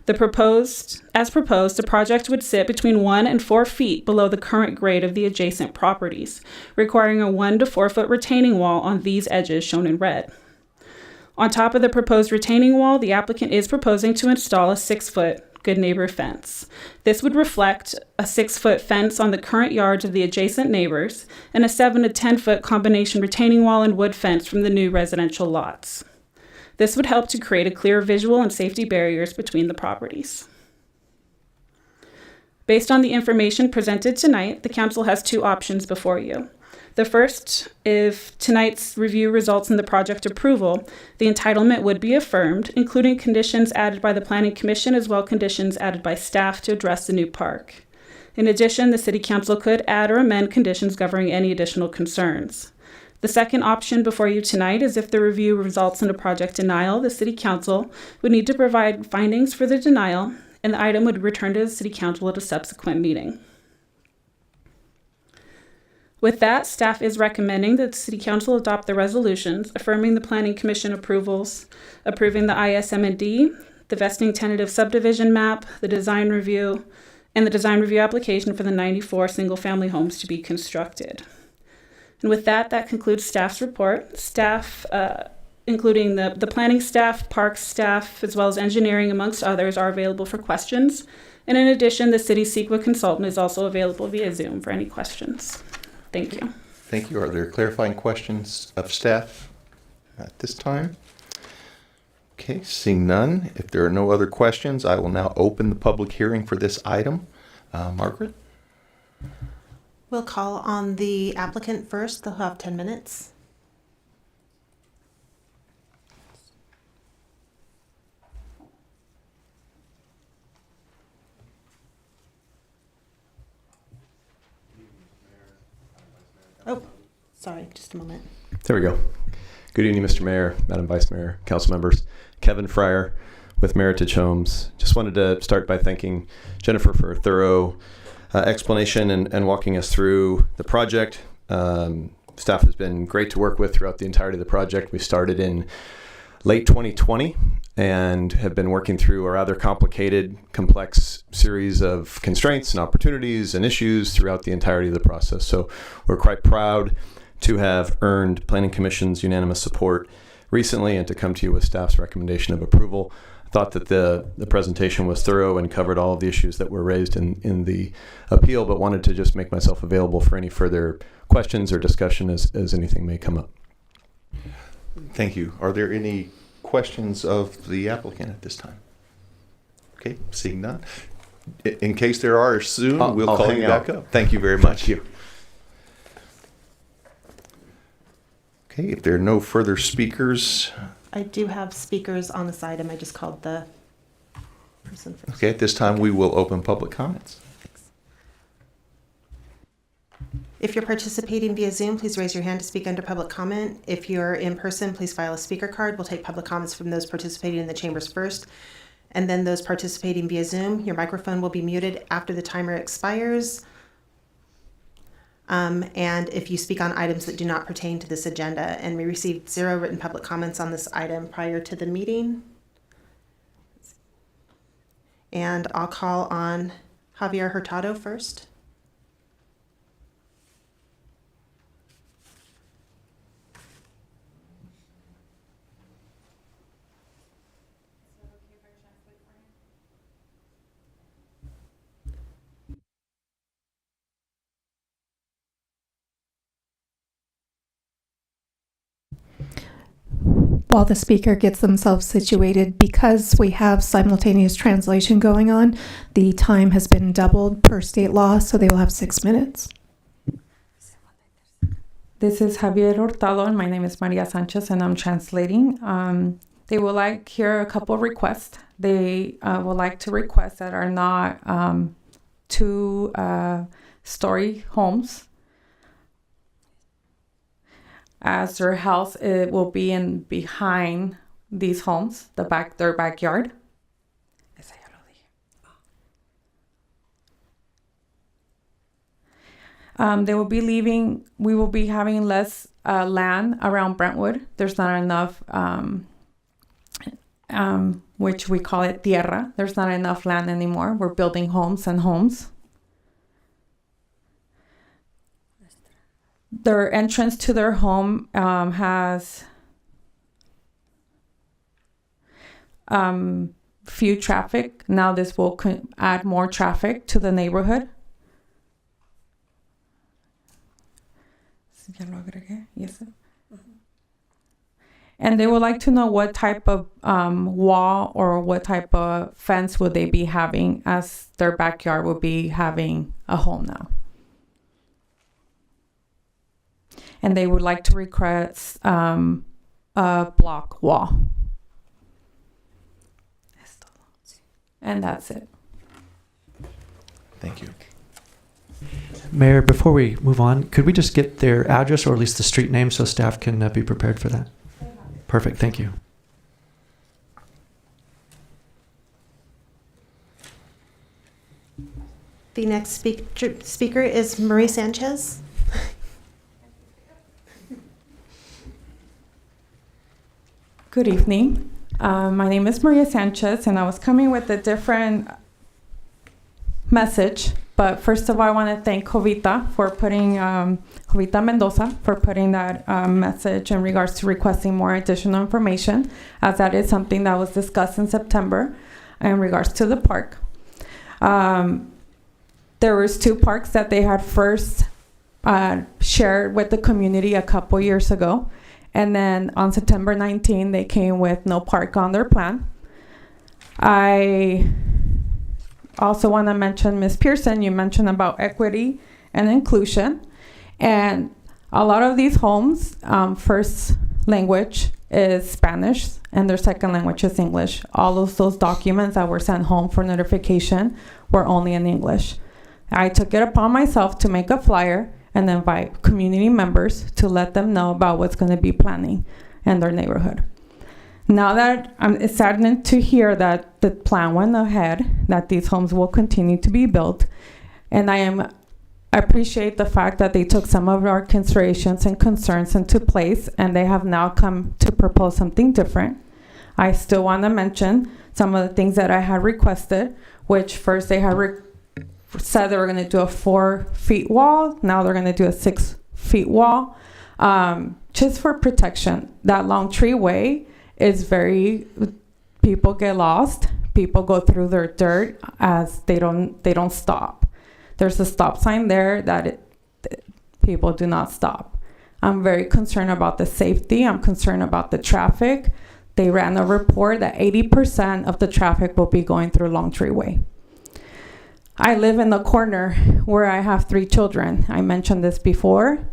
As proposed, the project would sit between 1 and 4 feet below the current grade of the adjacent properties, requiring a 1 to 4 foot retaining wall on these edges, shown in red. On top of the proposed retaining wall, the applicant is proposing to install a 6-foot good neighbor fence. This would reflect a 6-foot fence on the current yards of the adjacent neighbors and a 7 to 10 foot combination retaining wall and wood fence from the new residential lots. This would help to create a clear visual and safety barriers between the properties. Based on the information presented tonight, the council has 2 options before you. The first, if tonight's review results in the project approval, the entitlement would be affirmed, including conditions added by the Planning Commission as well as conditions added by staff to address the new park. In addition, the City Council could add or amend conditions governing any additional concerns. The second option before you tonight is if the review results in a project denial, the City Council would need to provide findings for the denial, and the item would return to the City Council at a subsequent meeting. With that, staff is recommending that the City Council adopt the resolutions affirming the Planning Commission approvals, approving the I.7 the Vesting Tentative Subdivision Map, the design review, and the design review application for the 94 single-family homes to be constructed. And with that, that concludes staff's report. Staff, including the planning staff, parks staff, as well as engineering, amongst others, are available for questions. And in addition, the city's CEQA consultant is also available via Zoom for any questions. Thank you. Thank you. Are there clarifying questions of staff at this time? Okay, seeing none. If there are no other questions, I will now open the public hearing for this item. Margaret? We'll call on the applicant first. They'll have 10 minutes. Oh, sorry, just a moment. There we go. Good evening, Mr. Mayor, Madam Vice Mayor, council members. Kevin Fryer with Meritage Homes. Just wanted to start by thanking Jennifer for a thorough explanation and walking us through the project. Staff has been great to work with throughout the entirety of the project. We started in late 2020 and have been working through a rather complicated, complex series of constraints and opportunities and issues throughout the entirety of the process. So we're quite proud to have earned Planning Commission's unanimous support recently and to come to you with staff's recommendation of approval. I thought that the presentation was thorough and covered all of the issues that were raised in the appeal, but wanted to just make myself available for any further questions or discussion as anything may come up. Thank you. Are there any questions of the applicant at this time? Okay, seeing none. In case there are soon, we'll call you back up. Thank you very much. Thank you. Okay, if there are no further speakers. I do have speakers on this item. I just called the person first. Okay, at this time we will open public comments. If you're participating via Zoom, please raise your hand to speak under public comment. If you're in person, please file a speaker card. We'll take public comments from those participating in the chambers first, and then those participating via Zoom. Your microphone will be muted after the timer expires. And if you speak on items that do not pertain to this agenda, and we received 0 written public comments on this item prior to the meeting. And I'll call on Javier Hurtado first. While the speaker gets themselves situated, because we have simultaneous translation going on, the time has been doubled per state law, so they will have 6 minutes. This is Javier Hurtado, and my name is Maria Sanchez, and I'm translating. They would like here a couple of requests. They would like to request that are not 2-story homes, as their house will be in behind these homes, their backyard. They will be leaving. We will be having less land around Brentwood. There's not enough, which we call it tierra. There's not enough land anymore. We're building homes and homes. Their entrance to their home has few traffic. Now this will add more traffic to the neighborhood. Yes. And they would like to know what type of wall or what type of fence would they be having, as their backyard will be having a home now. And they would like to request a block wall. And that's it. Thank you. Mayor, before we move on, could we just get their address or at least the street name so staff can be prepared for that? Perfect, thank you. The next speaker is Marie Sanchez. Good evening. My name is Maria Sanchez, and I was coming with a different message. But first of all, I want to thank Jovita for putting, Jovita Mendoza for putting that message in regards to requesting more additional information, as that is something that was discussed in September in regards to the park. There was 2 parks that they had first shared with the community a couple years ago. And then on September 19, they came with no park on their plan. I also want to mention, Ms. Pierson, you mentioned about equity and inclusion. And a lot of these homes, first language is Spanish and their second language is English. All of those documents that were sent home for notification were only in English. I took it upon myself to make a flyer and invite community members to let them know about what's going to be planning in their neighborhood. Now that it's saddening to hear that the plan went ahead, that these homes will continue to be built, and I appreciate the fact that they took some of our considerations and concerns into place, and they have now come to propose something different. I still want to mention some of the things that I had requested, which first they had said they were going to do a 4-foot wall. Now they're going to do a 6-foot wall, just for protection. That long tree way is people get lost. People go through their dirt as they don't stop. There's a stop sign there that people do not stop. I'm very concerned about the safety. I'm concerned about the traffic. They ran a report that 80% of the traffic will be going through Long Tree Way. I live in the corner where I have 3 children. I mentioned this before.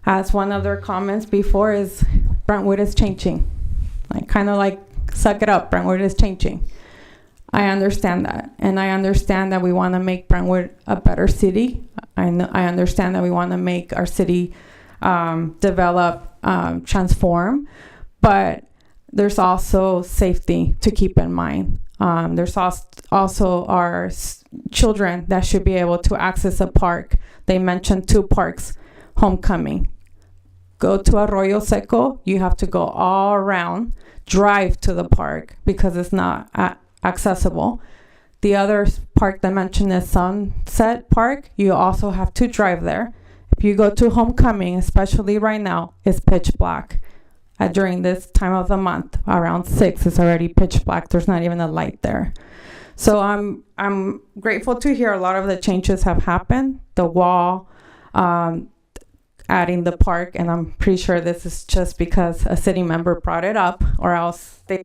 As one of their comments before is, Brentwood is changing. I kind of like, suck it up, Brentwood is changing. I understand that. And I understand that we want to make Brentwood a better city. I understand that we want to make our city develop, transform. But there's also safety to keep in mind. There's also our children that should be able to access a park. They mentioned 2 parks, Homecoming. Go to Arroyo Seco, you have to go all around, drive to the park because it's not accessible. The other park they mentioned is Sunset Park. You also have to drive there. If you go to Homecoming, especially right now, it's pitch black. During this time of the month, around 6, it's already pitch black. There's not even a light there. So I'm grateful to hear a lot of the changes have happened. The wall, adding the park, and I'm pretty sure this is just because a city member brought it up, or else they.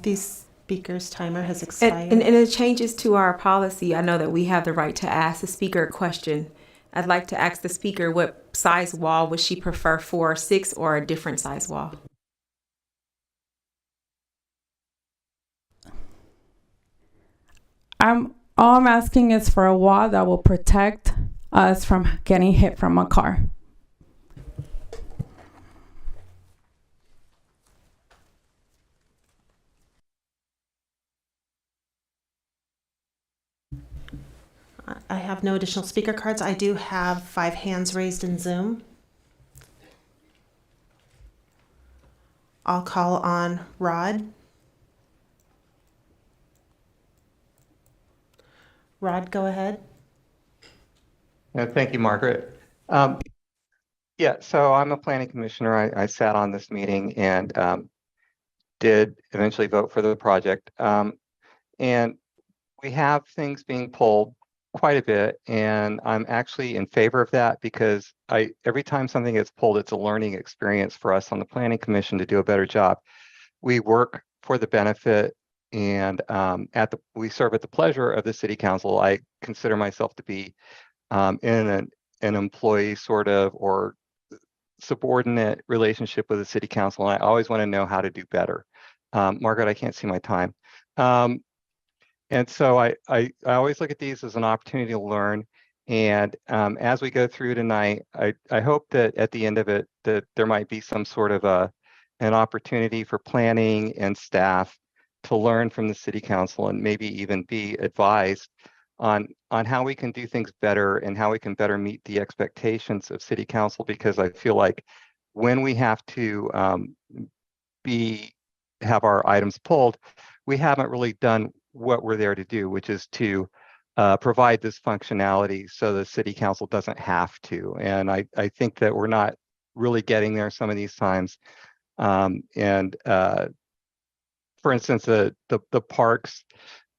The speaker's timer has expired. And it changes to our policy. I know that we have the right to ask the speaker a question. I'd like to ask the speaker what size wall would she prefer, 4 or 6, or a different size wall? All I'm asking is for a wall that will protect us from getting hit from a car. I have no additional speaker cards. I do have 5 hands raised in Zoom. I'll call on Rod. Rod, go ahead. Thank you, Margaret. Yeah, so I'm a planning commissioner. I sat on this meeting and did eventually vote for the project. And we have things being pulled quite a bit, and I'm actually in favor of that because every time something gets pulled, it's a learning experience for us on the planning commission to do a better job. We work for the benefit, and we serve at the pleasure of the city council. I consider myself to be in an employee sort of or subordinate relationship with the city council, and I always want to know how to do better. Margaret, I can't see my time. And so I always look at these as an opportunity to learn. And as we go through tonight, I hope that at the end of it, that there might be some sort of an opportunity for planning and staff to learn from the city council and maybe even be advised on how we can do things better and how we can better meet the expectations of city council, because I feel like when we have to have our items pulled, we haven't really done what we're there to do, which is to provide this functionality so the city council doesn't have to. And I think that we're not really getting there some of these times. For instance, the parks,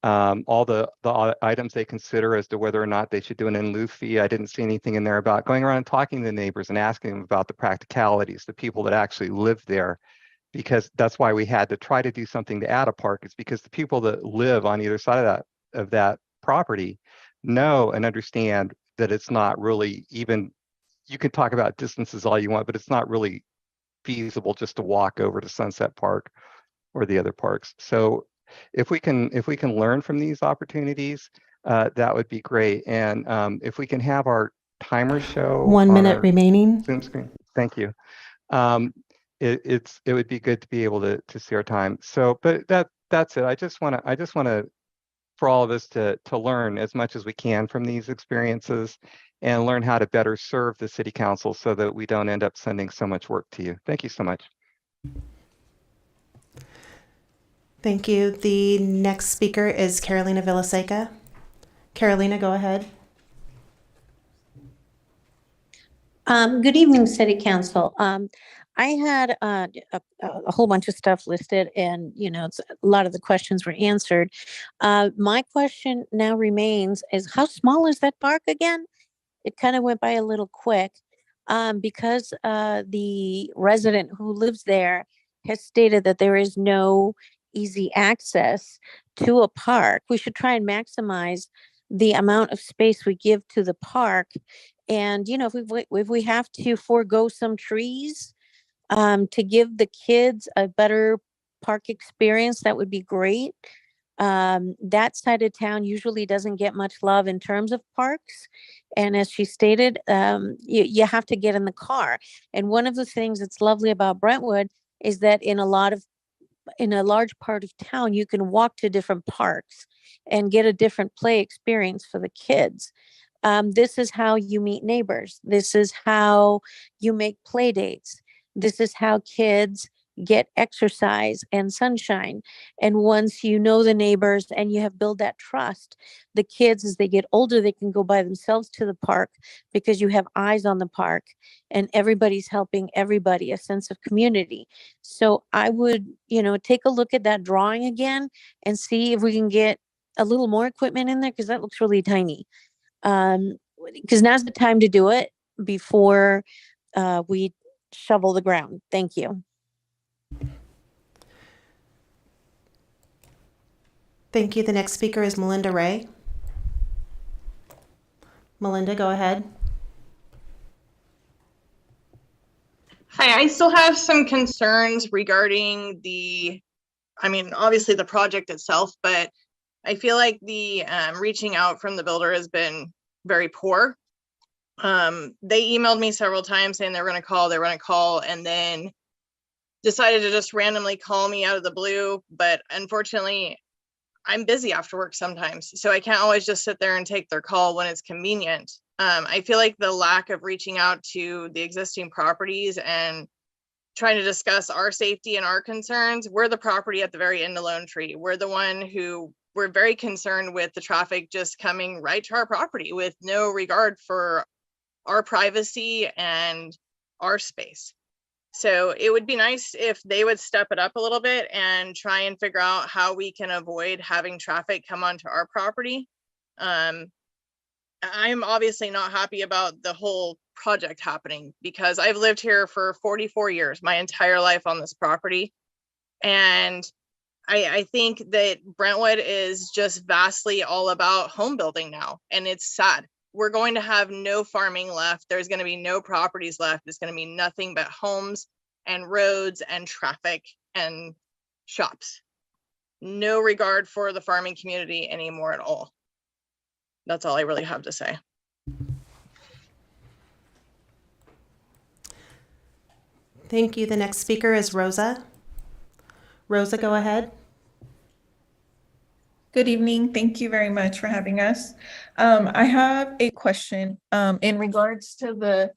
all the items they consider as to whether or not they should do an in lieu fee. I didn't see anything in there about going around and talking to the neighbors and asking them about the practicalities, the people that actually live there, because that's why we had to try to do something to add a park. It's because the people that live on either side of that property know and understand that it's not really even, you can talk about distances all you want, but it's not really feasible just to walk over to Sunset Park or the other parks. So if we can learn from these opportunities, that would be great. And if we can have our timer show 1 on minute our remaining. Zoom screen. Thank you. It would be good to be able to see our time. So, but that's it. I just want to for all of us to learn as much as we can from these experiences and learn how to better serve the city council so that we don't end up sending so much work to you. Thank you so much. Thank you. The next speaker is Carolina Villaseca. Carolina, go ahead. Good evening, City Council. I had a whole bunch of stuff listed, and a lot of the questions were answered. My question now remains: is how small is that park again? It kind of went by a little quick, because the resident who lives there has stated that there is no easy access to a park. We should try and maximize the amount of space we give to the park. And, if we have to forego some trees to give the kids a better park experience, that would be great. That side of town usually doesn't get much love in terms of parks. And as she stated, you have to get in the car. And one of the things that's lovely about Brentwood is that in a large part of town, you can walk to different parks and get a different play experience for the kids. This is how you meet neighbors. This is how you make play dates. This is how kids get exercise and sunshine. And once you know the neighbors and you have built that trust, the kids, as they get older, they can go by themselves to the park because you have eyes on the park and everybody's helping everybody, a sense of community. So I would, take a look at that drawing again and see if we can get a little more equipment in there, because that looks really tiny. Because now's the time to do it before we shovel the ground. Thank you. Thank you. The next speaker is Melinda Ray. Melinda, go ahead. Hi, I still have some concerns regarding obviously the project itself, but I feel like the reaching out from the builder has been very poor. They emailed me several times saying they were going to call, and then decided to just randomly call me out of the blue. But unfortunately, I'm busy after work sometimes, so I can't always just sit there and take their call when it's convenient. I feel like the lack of reaching out to the existing properties and trying to discuss our safety and our concerns. We're the property at the very end of Lone Tree. We're the one who we're very concerned with the traffic just coming right to our property with no regard for our privacy and our space. So it would be nice if they would step it up a little bit and try and figure out how we can avoid having traffic come onto our property. I'm obviously not happy about the whole project happening because I've lived here for 44 years, my entire life on this property. And I think that Brentwood is just vastly all about home building now. And it's sad. We're going to have no farming left. There's going to be no properties left. It's going to be nothing but homes and roads and traffic and shops. No regard for the farming community anymore at all. That's all I really have to say. Thank you. The next speaker is Rosa. Rosa, go ahead. Good evening. Thank you very much for having us. I have a question in regards to the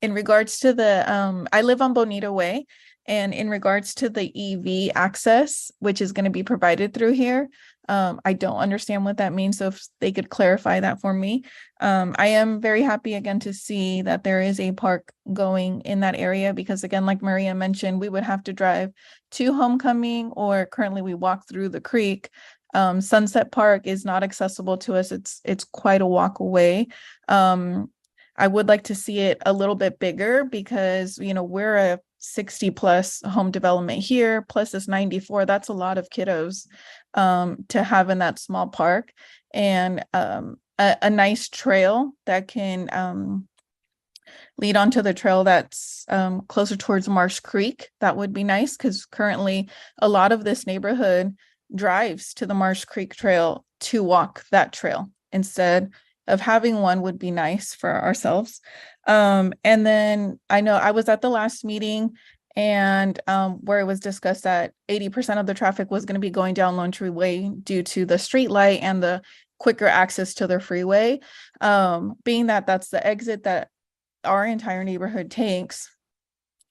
in regards to the, I live on Bonita Way, and in regards to the EV access, which is going to be provided through here, I don't understand what that means. So if they could clarify that for me. I am very happy again to see that there is a park going in that area, because again, like Maria mentioned, we would have to drive to Homecoming, or currently we walk through the creek. Sunset Park is not accessible to us. It's quite a walk away. I would like to see it a little bit bigger, because, you know, we're a 60 plus home development here, plus this 94. That's a lot of kiddos to have in that small park, and a nice trail that can lead onto the trail that's closer towards Marsh Creek. That would be nice, because currently a lot of this neighborhood drives to the Marsh Creek Trail to walk that trail. Instead of having one would be nice for ourselves. And then I know I was at the last meeting, and where it was discussed that 80% of the traffic was going to be going down Lone Tree Way due to the street light and the quicker access to the freeway. Being that that's the exit that our entire neighborhood takes,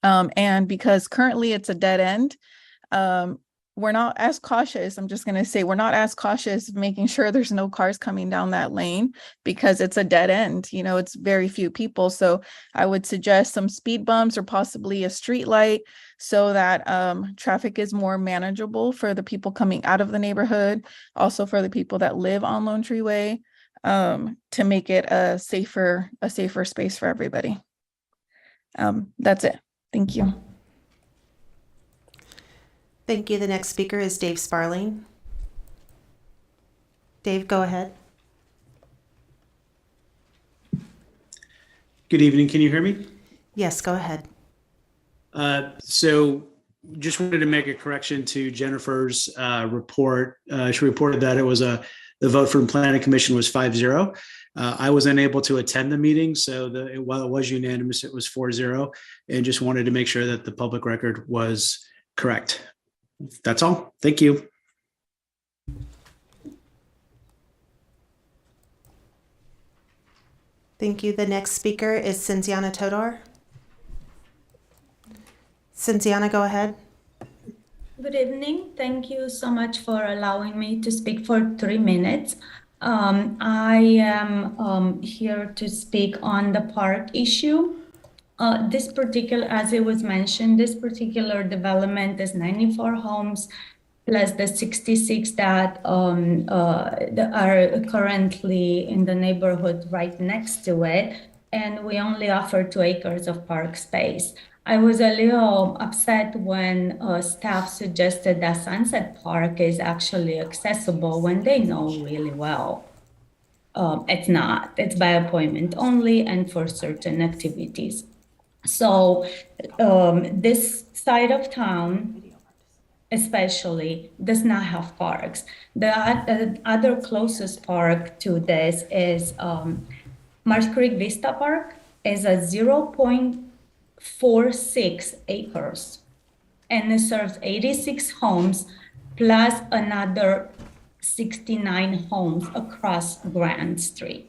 and because currently it's a dead end, we're not as cautious. I'm just going to say we're not as cautious making sure there's no cars coming down that lane, because it's a dead end. You know, it's very few people. So I would suggest some speed bumps or possibly a street light, so that traffic is more manageable for the people coming out of the neighborhood, also for the people that live on Lone Tree Way, to make it a safer space for everybody. That's it. Thank you. Thank you. The next speaker is Dave Sparling. Dave, go ahead. Good evening. Can you hear me? Yes, go ahead. So just wanted to make a correction to Jennifer's report. She reported that it was the vote from Planning Commission was 5-0. I was unable to attend the meeting, so while it was unanimous, it was 4-0, and just wanted to make sure that the public record was correct. That's all. Thank you. Thank you. The next speaker is Cynthiana Todor. Cynthiana, go ahead. Good evening. Thank you so much for allowing me to speak for 3 minutes. I am here to speak on the park issue. This particular, as it was mentioned, this particular development is 94 homes plus the 66 that are currently in the neighborhood right next to it. And we only offer 2 acres of park space. I was a little upset when staff suggested that Sunset Park is actually accessible when they know really well. It's not. It's by appointment only and for certain activities. So this side of town especially does not have parks. The other closest park to this is Marsh Creek Vista Park, is a 0.46 acres, and it serves 86 homes plus another 69 homes across Grand Street.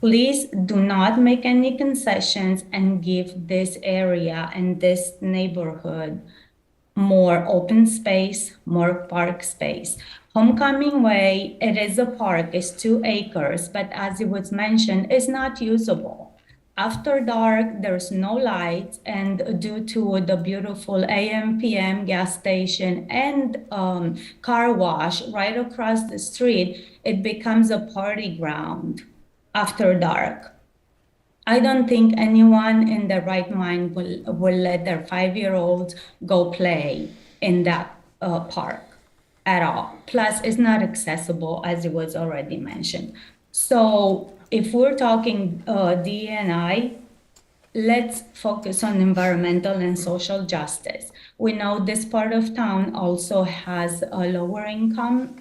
Please do not make any concessions and give this area and this neighborhood more open space, more park space. Homecoming Way, it is a park, it's 2 acres, but as it was mentioned, it's not usable. After dark, there's no lights, and due to the beautiful AM, PM gas station and car wash right across the street, it becomes a party ground after dark. I don't think anyone in their right mind will let their 5-year-olds go play in that park at all. Plus, it's not accessible, as it was already mentioned. So if we're talking DE&I, let's focus on environmental and social justice. We know this part of town also has a lower income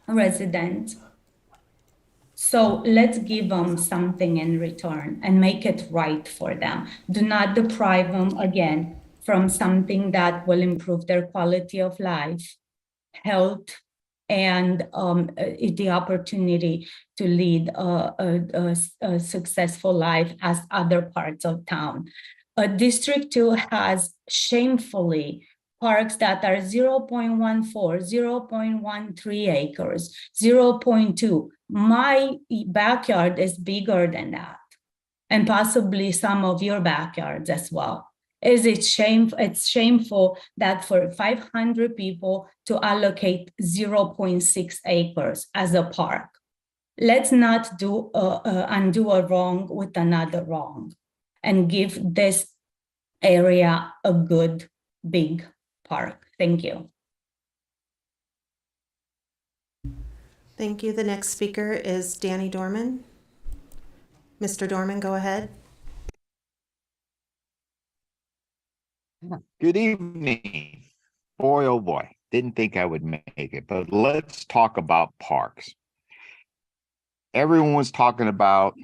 residents. So let's give them something in return and make it right for them. Do not deprive them again from something that will improve their quality of life, health, and the opportunity to lead a successful life as other parts of town. District 2 has shamefully parks that are 0.14, 0.13 acres, 0.2. My backyard is bigger than that, and possibly some of your backyards as well. It's shameful that for 500 people to allocate 0.6 acres as a park. Let's not undo a wrong with another wrong, and give this area a good big park. Thank you. Thank you. The next speaker is Danny Dorman. Mr. Dorman, go ahead. Good evening. Boy, oh boy, didn't think I would make it, but let's talk about parks. Everyone was talking about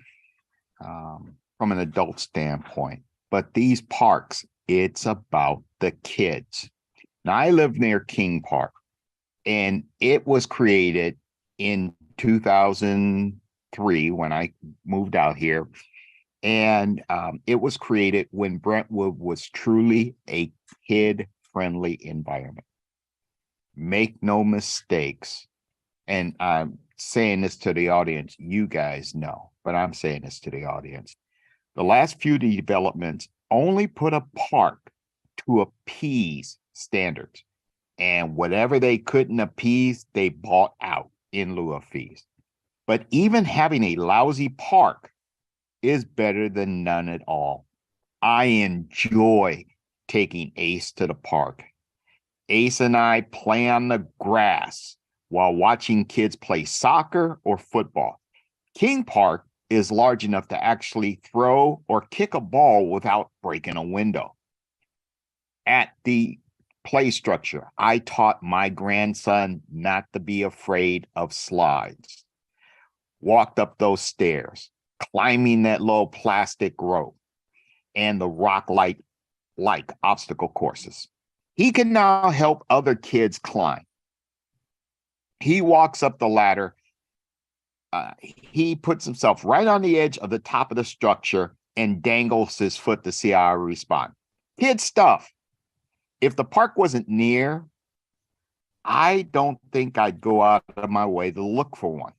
from an adult standpoint, but these parks, it's about the kids. Now, I live near King Park, and it was created in 2003 when I moved out here. And it was created when Brentwood was truly a kid-friendly environment. Make no mistakes. And I'm saying this to the audience, you guys know, but I'm saying this to the audience. The last few developments only put a park to appease standards. And whatever they couldn't appease, they bought out in lieu of fees. But even having a lousy park is better than none at all. I enjoy taking Ace to the park. Ace and I play on the grass while watching kids play soccer or football. King Park is large enough to actually throw or kick a ball without breaking a window. At the play structure, I taught my grandson not to be afraid of slides. Walked up those stairs, climbing that little plastic rope and the rock-like obstacle courses. He can now help other kids climb. He walks up the ladder. He puts himself right on the edge of the top of the structure and dangles his foot to see how I respond. Kid stuff. If the park wasn't near, I don't think I'd go out of my way to look for one.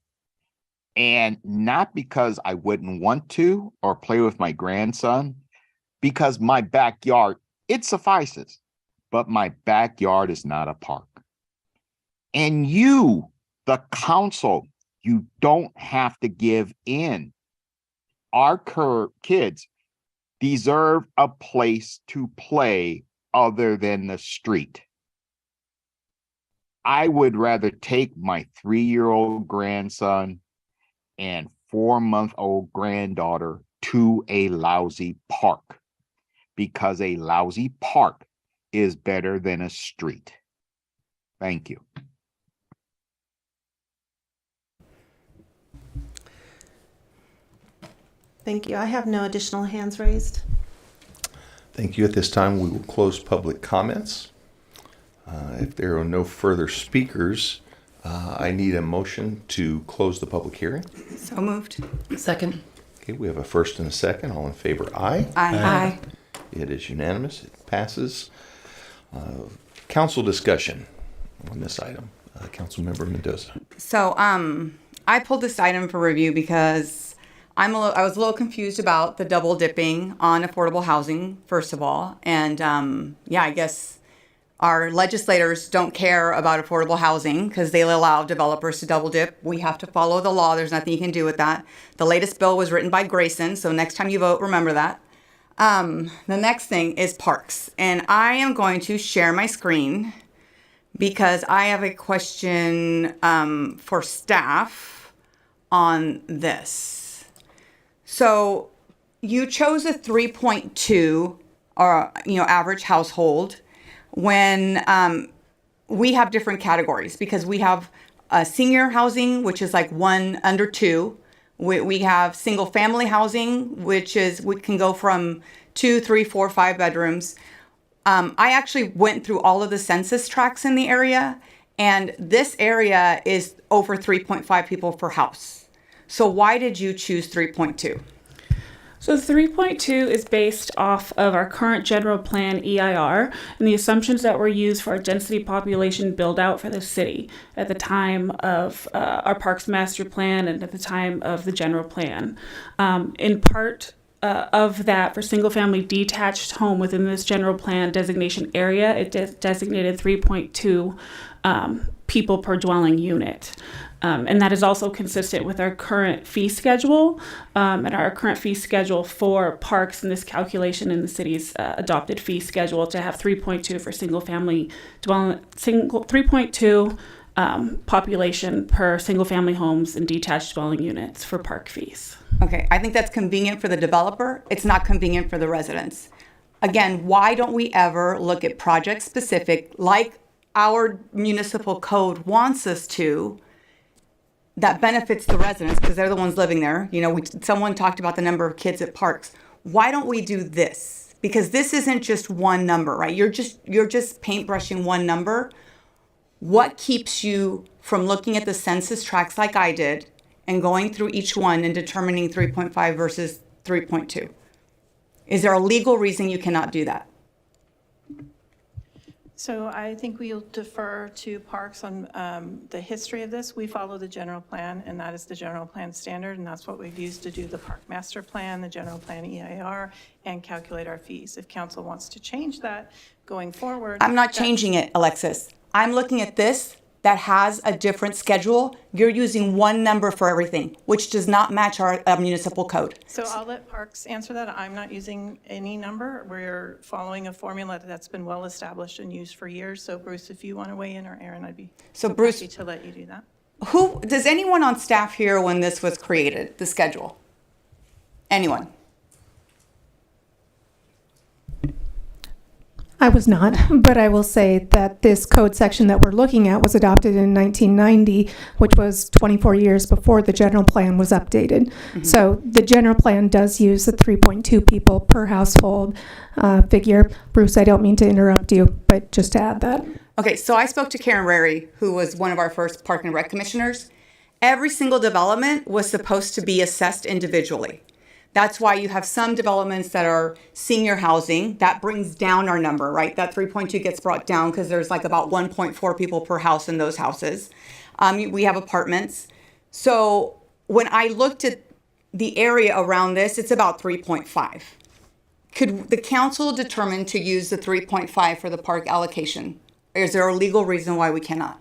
And not because I wouldn't want to or play with my grandson, because my backyard, it suffices. But my backyard is not a park. And you, the council, you don't have to give in. Our kids deserve a place to play other than the street. I would rather take my 3-year-old grandson and 4-month-old granddaughter to a lousy park, because a lousy park is better than a street. Thank you. Thank you. I have no additional hands raised. Thank you. At this time, we will close public comments. If there are no further speakers, I need a motion to close the public hearing. So moved. Second. Okay, we have a first and a second. All in favor, aye. Aye. It is unanimous. It passes. Council discussion on this item. Council Member Mendoza. So I pulled this item for review because I was a little confused about the double dipping on affordable housing, first of all. And I guess our legislators don't care about affordable housing because they allow developers to double dip. We have to follow the law. There's nothing you can do with that. The latest bill was written by Grayson, so next time you vote, remember that. The next thing is parks. And I am going to share my screen because I have a question for staff on this. So you chose a 3.2 average household when we have different categories, because we have senior housing, which is like 1 under 2. We have single family housing, which is, we can go from 2, 3, 4, 5 bedrooms. I actually went through all of the census tracts in the area, And this area is over 3.5 people per house. So why did you choose 3.2? So 3.2 is based off of our current general plan EIR and the assumptions that were used for our density population build out for the city at the time of our parks master plan and at the time of the general plan. In part of that, for single family detached home within this general plan designation area, it designated 3.2 people per dwelling unit. And that is also consistent with our current fee schedule and our current fee schedule for parks in this calculation in the city's adopted fee schedule to have 3.2 for single family dwelling, 3.2 population per single family homes and detached dwelling units for park fees. Okay, I think that's convenient for the developer. It's not convenient for the residents. Again, why don't we ever look at project specific like our municipal code wants us to, that benefits the residents because they're the ones living there. You know, someone talked about the number of kids at parks. Why don't we do this? Because this isn't just one number, right? You're just paintbrushing one number. What keeps you from looking at the census tracts like I did and going through each one and determining 3.5 versus 3.2? Is there a legal reason you cannot do that? So I think we'll defer to Parks on the history of this. We follow the general plan, and that is the general plan standard, and that's what we've used to do the park master plan, the general plan EIR, and calculate our fees. If council wants to change that going forward. I'm not changing it, Alexis. I'm looking at this that has a different schedule. You're using one number for everything, which does not match our municipal code. So I'll let Parks answer that. I'm not using any number. We're following a formula that's been well established and used for years. So Bruce, if you want to weigh in, or Aaron, I'd be Bruce, happy to let you do that. Who does anyone on staff here when this was created, the schedule? Anyone? I was not, but I will say that this code section that we're looking at was adopted in 1990, which was 24 years before the general plan was updated. Mm-hmm. So the general plan does use the 3.2 people per household figure. Bruce, I don't mean to interrupt you, but just to add that. Okay, so I spoke to Karen Rary, who was one of our first Park and Rec commissioners. Every single development was supposed to be assessed individually. That's why you have some developments that are senior housing. That brings down our number, right? That 3.2 gets brought down because there's like about 1.4 people per house in those houses. We have apartments. So when I looked at the area around this, it's about 3.5. Could the council determine to use the 3.5 for the park allocation? Or is there a legal reason why we cannot?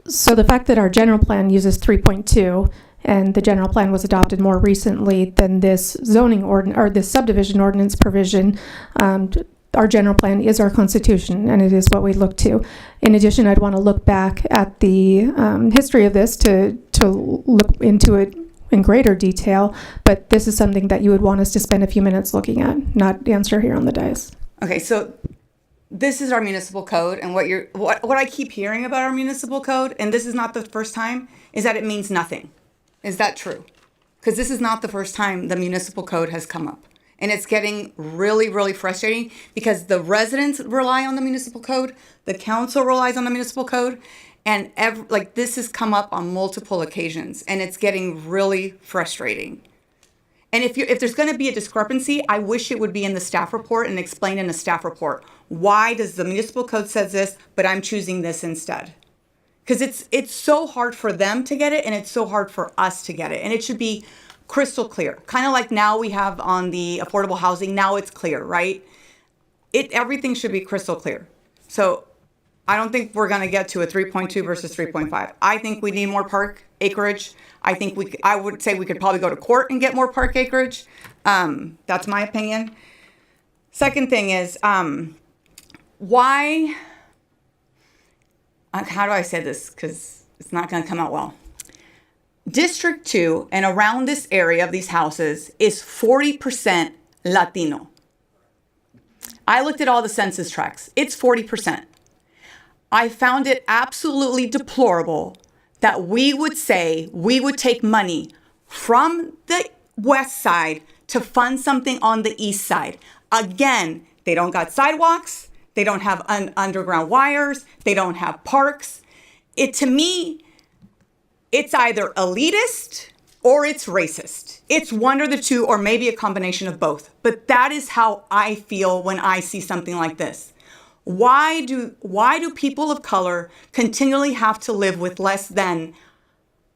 So the fact that our general plan uses 3.2 and the general plan was adopted more recently than this zoning ordinance or this subdivision ordinance provision, our general plan is our constitution and it is what we look to. In addition, I'd want to look back at the history of this to look into it in greater detail, but this is something that you would want us to spend a few minutes looking at, not answer here on the dais. Okay, so this is our municipal code, and what I keep hearing about our municipal code, and this is not the first time, is that it means nothing. Is that true? Because this is not the first time the municipal code has come up. And it's getting really, really frustrating because the residents rely on the municipal code, the council relies on the municipal code, and this has come up on multiple occasions, and it's getting really frustrating. And if there's going to be a discrepancy, I wish it would be in the staff report and explained in the staff report. Why does the municipal code says this, but I'm choosing this instead? Because it's so hard for them to get it, and it's so hard for us to get it. And it should be crystal clear. Kind of like now we have on the affordable housing, now it's clear, right? Everything should be crystal clear. So I don't think we're going to get to a 3.2 versus 3.5. I think we need more park acreage. I would say we could probably go to court and get more park acreage. That's my opinion. Second thing is, why, how do I say this? Because it's not going to come out well. District 2 and around this area of these houses is 40% Latino. I looked at all the census tracts. It's 40%. I found it absolutely deplorable that we would say we would take money from the west side to fund something on the east side. Again, They don't got sidewalks. They don't have underground wires. They don't have parks. To me, it's either elitist or it's racist. It's one or the two, or maybe a combination of both. But that is how I feel when I see something like this. Why do people of color continually have to live with less than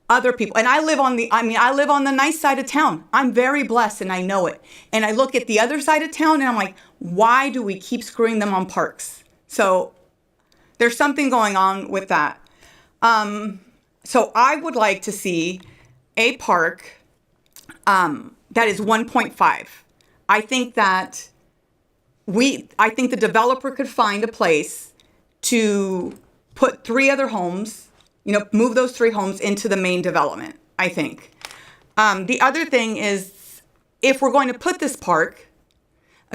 other people? And I live on the nice side of town. I'm very blessed and I know it. And I look at the other side of town and I'm like, why do we keep screwing them on parks? So there's something going on with that. So I would like to see a park that is 1.5. I think the developer could find a place to put 3 other homes, move those 3 homes into the main development, I think. The other thing is, if we're going to put this park,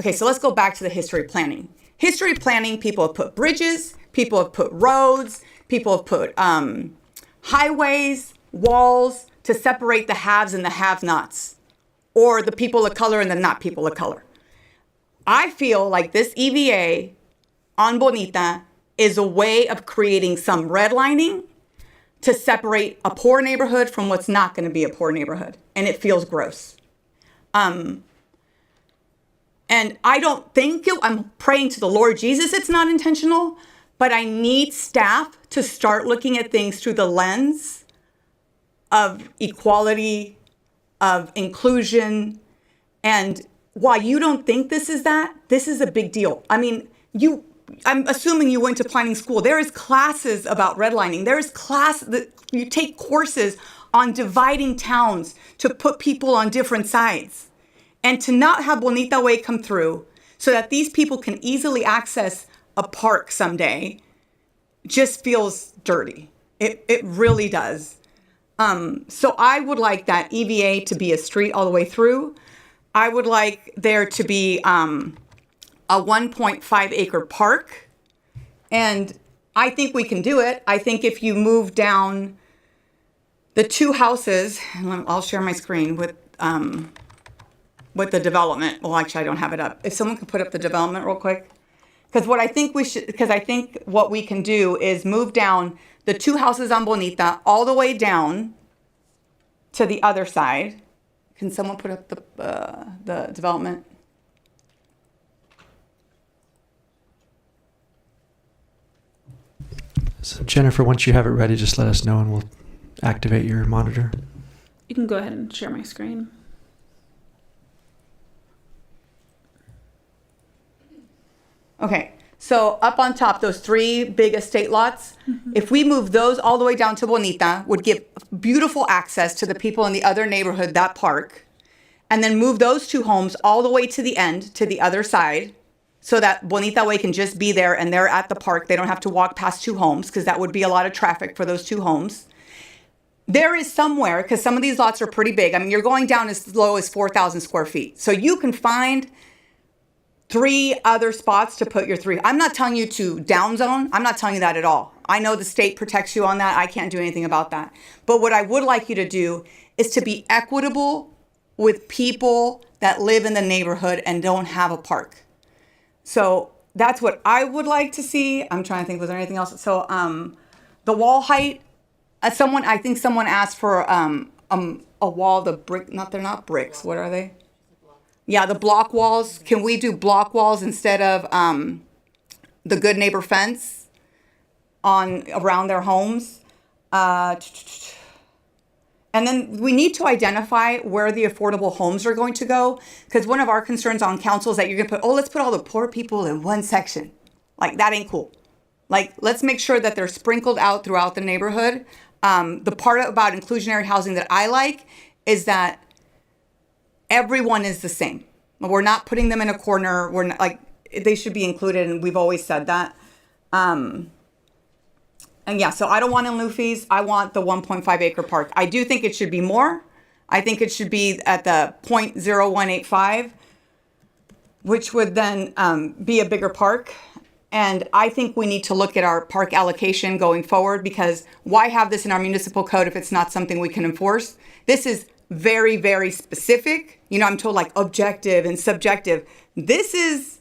okay, so let's go back to the history of planning. History of planning, people have put bridges, people have put roads, people have put highways, walls to separate the haves and the have-nots, or the people of color and the not people of color. I feel like this EVA on Bonita is a way of creating some redlining to separate a poor neighborhood from what's not going to be a poor neighborhood. And it feels gross. And I don't think, I'm praying to the Lord Jesus it's not intentional, but I need staff to start looking at things through the lens of equality, of inclusion. And while you don't think this is that, this is a big deal. I mean, I'm assuming you went to planning school. There is classes about redlining. There is you take courses on dividing towns to put people on different sides. And to not have Bonita Way come through so that these people can easily access a park someday just feels dirty. It really does. So I would like that EVA to be a street all the way through. I would like there to be a 1.5 acre park. And I think we can do it. I think if you move down the 2 houses, and I'll share my screen with the development. Well, actually, I don't have it up. If someone could put up the development real quick. Because I think what we can do is move down the 2 houses on Bonita all the way down to the other side. Can someone put up the development? So Jennifer, once you have it ready, just let us know and we'll activate your monitor. You can go ahead and share my screen. Okay, so up on top, those 3 big estate lots, if we move those all the way down to Bonita, would give beautiful access to the people in the other neighborhood, that park, and then move those 2 homes all the way to the end, to the other side, so that Bonita Way can just be there and they're at the park. They don't have to walk past 2 homes because that would be a lot of traffic for those 2 homes. There is somewhere, because some of these lots are pretty big. I mean, you're going down as low as 4,000 square feet. So you can find 3 other spots to put your 3. I'm not telling you to downzone. I'm not telling you that at all. I know the state protects you on that. I can't do anything about that. But what I would like you to do is to be equitable with people that live in the neighborhood and don't have a park. So that's what I would like to see. I'm trying to think, was there anything else? So the wall height, I think someone asked for a wall, they're not bricks. What are they? Yeah, the block walls. Can we do block walls instead of the good neighbor fence around their homes? And then we need to identify where the affordable homes are going to go, because one of our concerns on council is that you're going to let's put all the poor people in one section. Like, that ain't cool. Like, let's make sure that they're sprinkled out throughout the neighborhood. The part about inclusionary housing that I like is that everyone is the same. We're not putting them in a corner. We're not, like, they should be included, and we've always said that. And yeah, so I don't want in lieu fees. I want the 1.5 acre park. I do think it should be more. I think it should be at the 0.0185, which would then be a bigger park. And I think we need to look at our park allocation going forward, because why have this in our municipal code if it's not something we can enforce? This is very, very specific. I'm told, like, objective and subjective. This is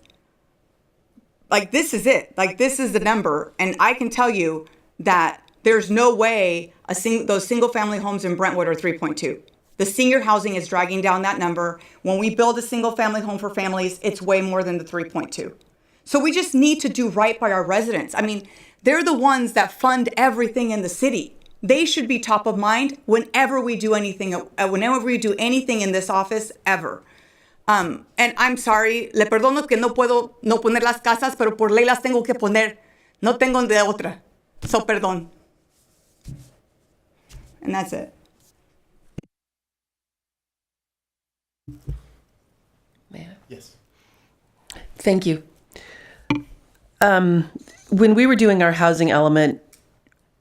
Like, this is it. Like, this is the number. And I can tell you that there's no way those single family homes in Brentwood are 3.2. The senior housing is dragging down that number. When we build a single family home for families, it's way more than the 3.2. So we just need to do right by our residents. I mean, they're the ones that fund everything in the city. They should be top of mind whenever we do anything in this office ever. And I'm sorry, le perdono que no puedo no poner las casas, pero por ley las tengo que poner. No tengo de otra. So perdón. And that's it. Yes. Thank you. When we were doing our housing element,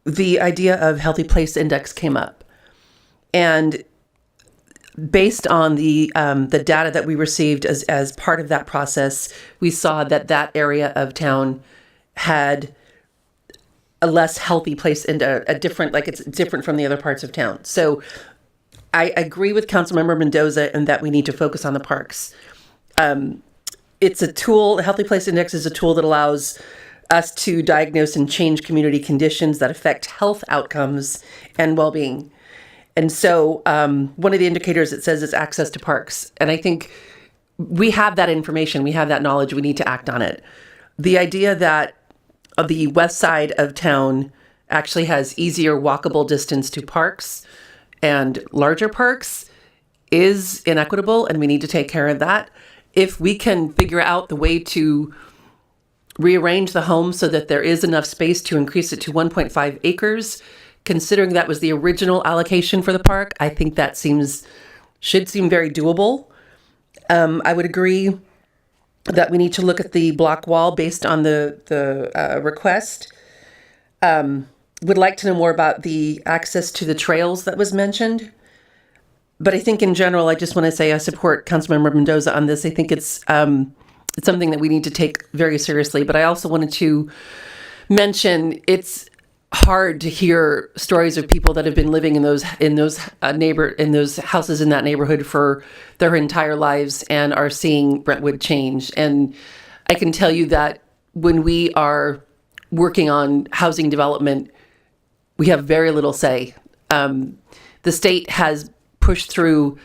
the idea of Healthy Place Index came up. And based on the data that we received as part of that process, we saw that area of town had a less healthy place and a different, like it's different from the other parts of town. So I agree with Councilmember Mendoza in that we need to focus on the parks. It's a tool, the Healthy Place Index is a tool that allows us to diagnose and change community conditions that affect health outcomes and well-being. And so one of the indicators it says is access to parks. And I think we have that information, we have that knowledge, we need to act on it. The idea that the west side of town actually has easier walkable distance to parks and larger parks is inequitable, and we need to take care of that. If we can figure out the way to rearrange the home so that there is enough space to increase it to 1.5 acres, considering that was the original allocation for the park, I think that should seem very doable. I would agree that we need to look at the block wall based on the request. Would like to know more about the access to the trails that was mentioned. But I think in general, I just want to say I support Councilmember Mendoza on this. I think it's something that we need to take very seriously. But I also wanted to mention it's hard to hear stories of people that have been living in those houses in that neighborhood for their entire lives and are seeing Brentwood change. And I can tell you that when we are working on housing development, we have very little say. The state has pushed through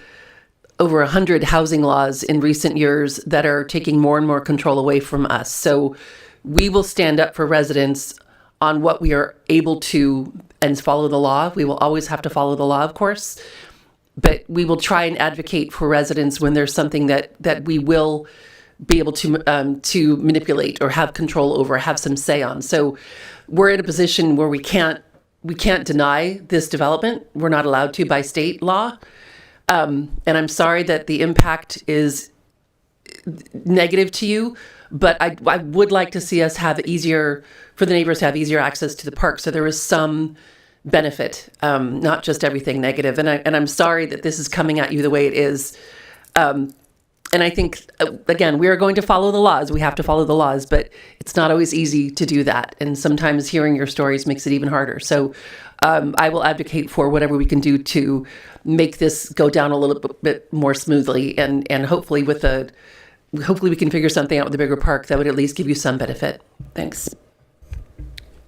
over 100 housing laws in recent years that are taking more and more control away from us. So we will stand up for residents on what we are able to and follow the law. We will always have to follow the law, of course, but we will try and advocate for residents when there's something that we will be able to manipulate or have control over, have some say on. So we're in a position where we can't deny this development. We're not allowed to by state law. And I'm sorry that the impact is negative to you, but I would like to see us have for the neighbors to have easier access to the park. So there is some benefit, not just everything negative. And I'm sorry that this is coming at you the way it is. And I think, again, we are going to follow the laws. We have to follow the laws, but it's not always easy to do that. And sometimes hearing your stories makes it even harder. So I will advocate for whatever we can do to make this go down a little bit more smoothly. And hopefully hopefully we can figure something out with the bigger park that would at least give you some benefit. Thanks.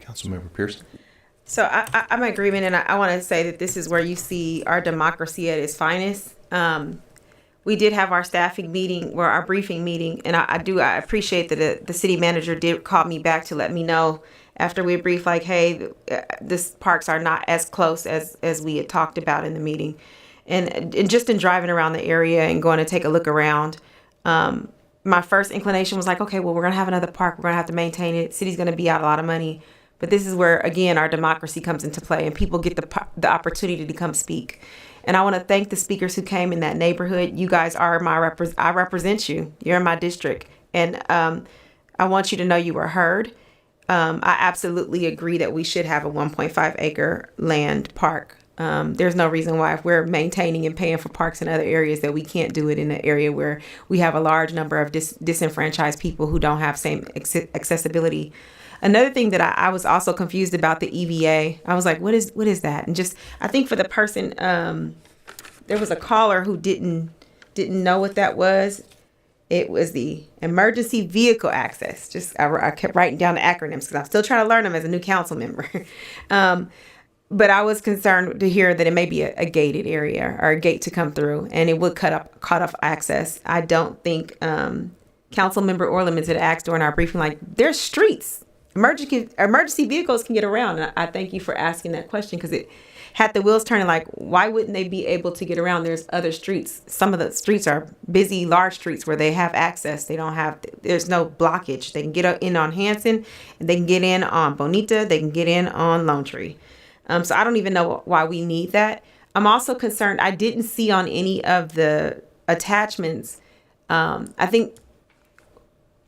Councilmember Pierson. So I'm in agreement, and I want to say that this is where you see our democracy at its finest. We did have our staffing meeting, or our briefing meeting, and I appreciate that the city manager did call me back to let me know after we briefed, like, hey, this parks are not as close as we had talked about in the meeting. And just in driving around the area and going to take a look around, my first inclination was like, okay, well, we're going to have another park. We're going to have to maintain it. City's going to be out a lot of money. But this is where, again, our democracy comes into play, and people get the opportunity to come speak. And I want to thank the speakers who came in that neighborhood. You guys are I represent you. You're in my district. And I want you to know you were heard. I absolutely agree that we should have a 1.5 acre land park. There's no reason why, if we're maintaining and paying for parks in other areas, that we can't do it in an area where we have a large number of disenfranchised people who don't have same accessibility. Another thing that I was also confused about, the EVA. I was like, what is that? And just, I think for the person, there was a caller who didn't know what that was. It was the emergency vehicle access. I kept writing down the acronyms because I'm still trying to learn them as a new council member. But I was concerned to hear that it may be a gated area or a gate to come through, and it would cut off access. I don't think Council Member Orlemans had asked during our briefing, like, there's streets. Emergency vehicles can get around. And I thank you for asking that question, because it had the wheels turning, like, why wouldn't they be able to get around? There's other streets. Some of the streets are busy, large streets where they have access. There's no blockage. They can get in on Hanson, and they can get in on Bonita. They can get in on Lone Tree. So I don't even know why we need that. I'm also concerned, I didn't see on any of the attachments, I think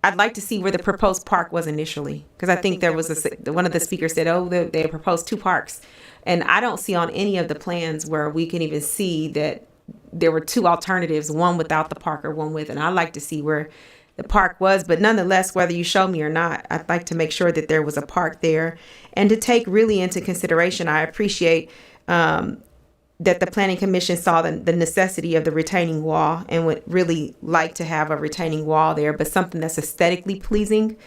I'd like to see where the proposed park was initially, because I think there was one of the speakers said, oh, they proposed 2 parks. And I don't see on any of the plans where we can even see that there were 2 alternatives, one without the park or one with. And I'd like to see where the park was, but nonetheless, whether you show me or not, I'd like to make sure that there was a park there. And to take really into consideration, I appreciate that the Planning Commission saw the necessity of the retaining wall and would really like to have a retaining wall there, but something that's aesthetically pleasing,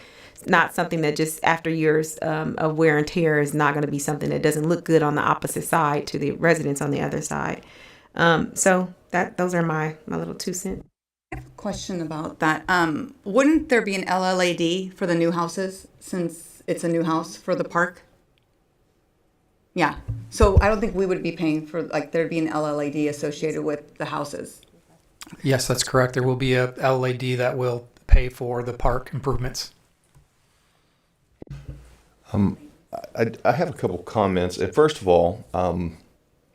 not something that just after years of wear and tear is not going to be something that doesn't look good on the opposite side to the residents on the other side. So those are my little 2 cents. I have a question about that. Wouldn't there be an LLAD for the new houses, since it's a new house for the park? Yeah. So I don't think we would be paying for, like, there'd be an LLAD associated with the houses. Yes, that's correct. There will be a LLAD that will pay for the park improvements. I have a couple comments. First of all,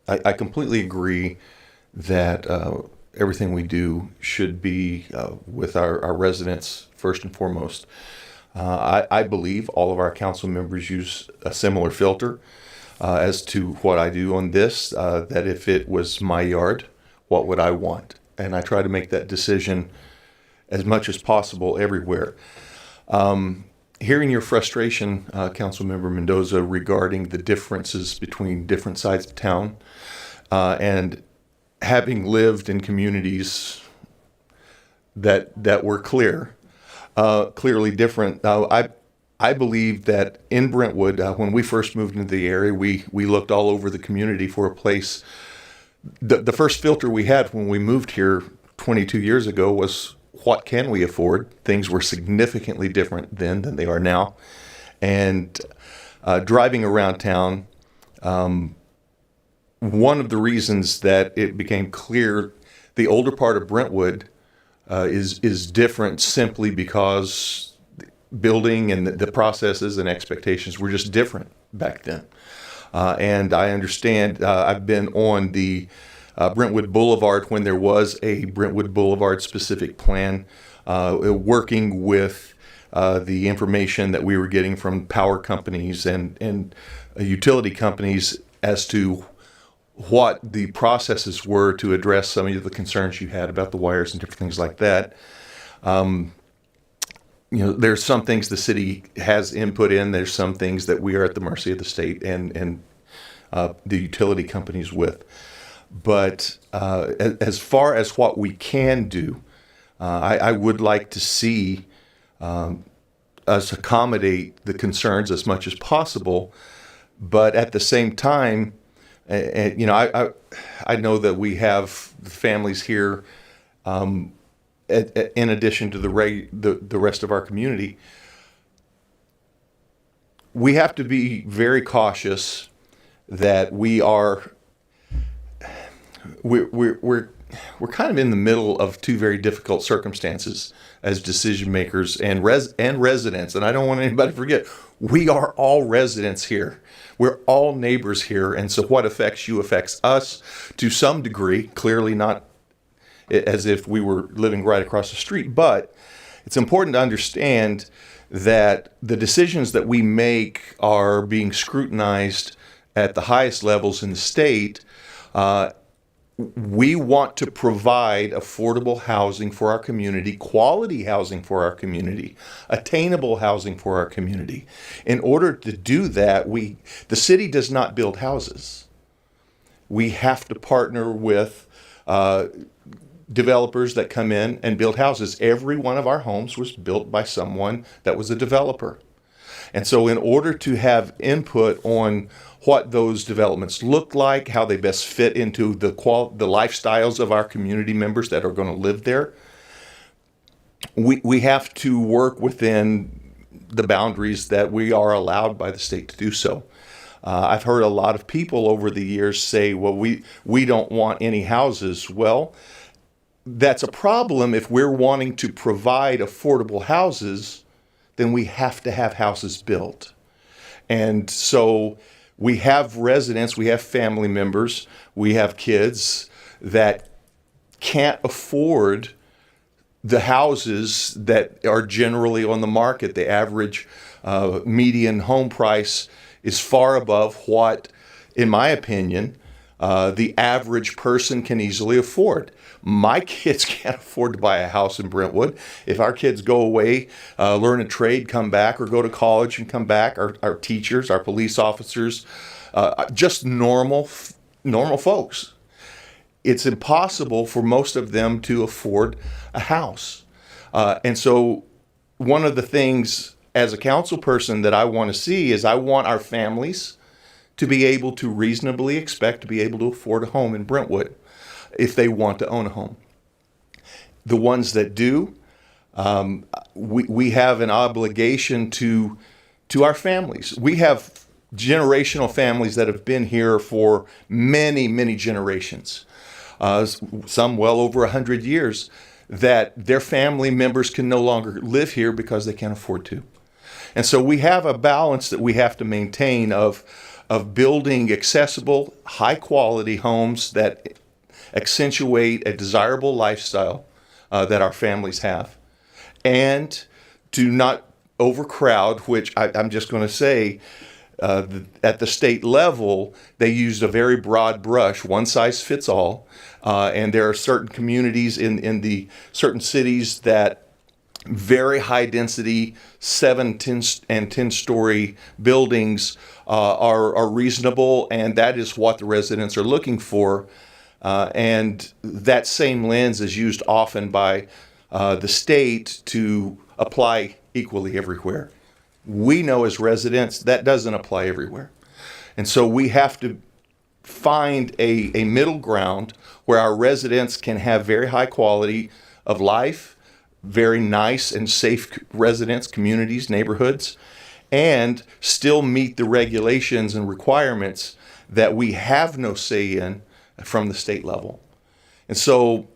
I completely agree that everything we do should be with our residents first and foremost. I believe all of our council members use a similar filter as to what I do on this, that if it was my yard, what would I want? And I try to make that decision as much as possible everywhere. Hearing your frustration, Councilmember Mendoza, regarding the differences between different sides of town, and having lived in communities that were clearly different. I believe that in Brentwood, when we first moved into the area, we looked all over the community for a place. The first filter we had when we moved here 22 years ago was, what can we afford? Things were significantly different then than they are now. And driving around town, one of the reasons that it became clear the older part of Brentwood is different simply because building and the processes and expectations were just different back then. And I understand, I've been on the Brentwood Boulevard when there was a Brentwood Boulevard specific plan, working with the information that we were getting from power companies and utility companies as to what the processes were to address some of the concerns you had about the wires and different things like that. There's some things the city has input in. There's some things that we are at the mercy of the state and the utility companies with. But as far as what we can do, I would like to see us accommodate the concerns as much as possible. But at the same time, I know that we have families here, in addition to the rest of our community. We have to be very cautious that we're kind of in the middle of 2 very difficult circumstances as decision makers and residents. And I don't want anybody to forget, we are all residents here. We're all neighbors here. And so what affects you affects us to some degree, clearly not as if we were living right across the street. But it's important to understand that the decisions that we make are being scrutinized at the highest levels in the state. We want to provide affordable housing for our community, quality housing for our community, attainable housing for our community. In order to do that, the city does not build houses. We have to partner with developers that come in and build houses. Every one of our homes was built by someone that was a developer. And so in order to have input on what those developments look like, how they best fit into the lifestyles of our community members that are going to live there, we have to work within the boundaries that we are allowed by the state to do so. I've heard a lot of people over the years say, well, we don't want any houses. Well, that's a problem. If we're wanting to provide affordable houses, then we have to have houses built. And so we have residents, we have family members, we have kids that can't afford the houses that are generally on the market. The average median home price is far above what, in my opinion, the average person can easily afford. My kids can't afford to buy a house in Brentwood. If our kids go away, learn a trade, come back, or go to college and come back, our teachers, our police officers, just normal folks, it's impossible for most of them to afford a house. And so one of the things as a council person that I want to see is I want our families to be able to reasonably expect to be able to afford a home in Brentwood if they want to own a home. The ones that do, we have an obligation to our families. We have generational families that have been here for many, many generations, some well over 100 years, that their family members can no longer live here because they can't afford to. And so we have a balance that we have to maintain of building accessible, high-quality homes that accentuate a desirable lifestyle that our families have, and to not overcrowd, which I'm just going to say, at the state level, they used a very broad brush, one size fits all, and there are certain communities in the certain cities that very high density 7, 10, and 10-story buildings are reasonable, and that is what the residents are looking for. And that same lens is used often by the state to apply equally everywhere. We know as residents that doesn't apply everywhere. And so we have to find a middle ground where our residents can have very high quality of life, very nice and safe residents, communities, neighborhoods, and still meet the regulations and requirements that we have no say in from the state level. And so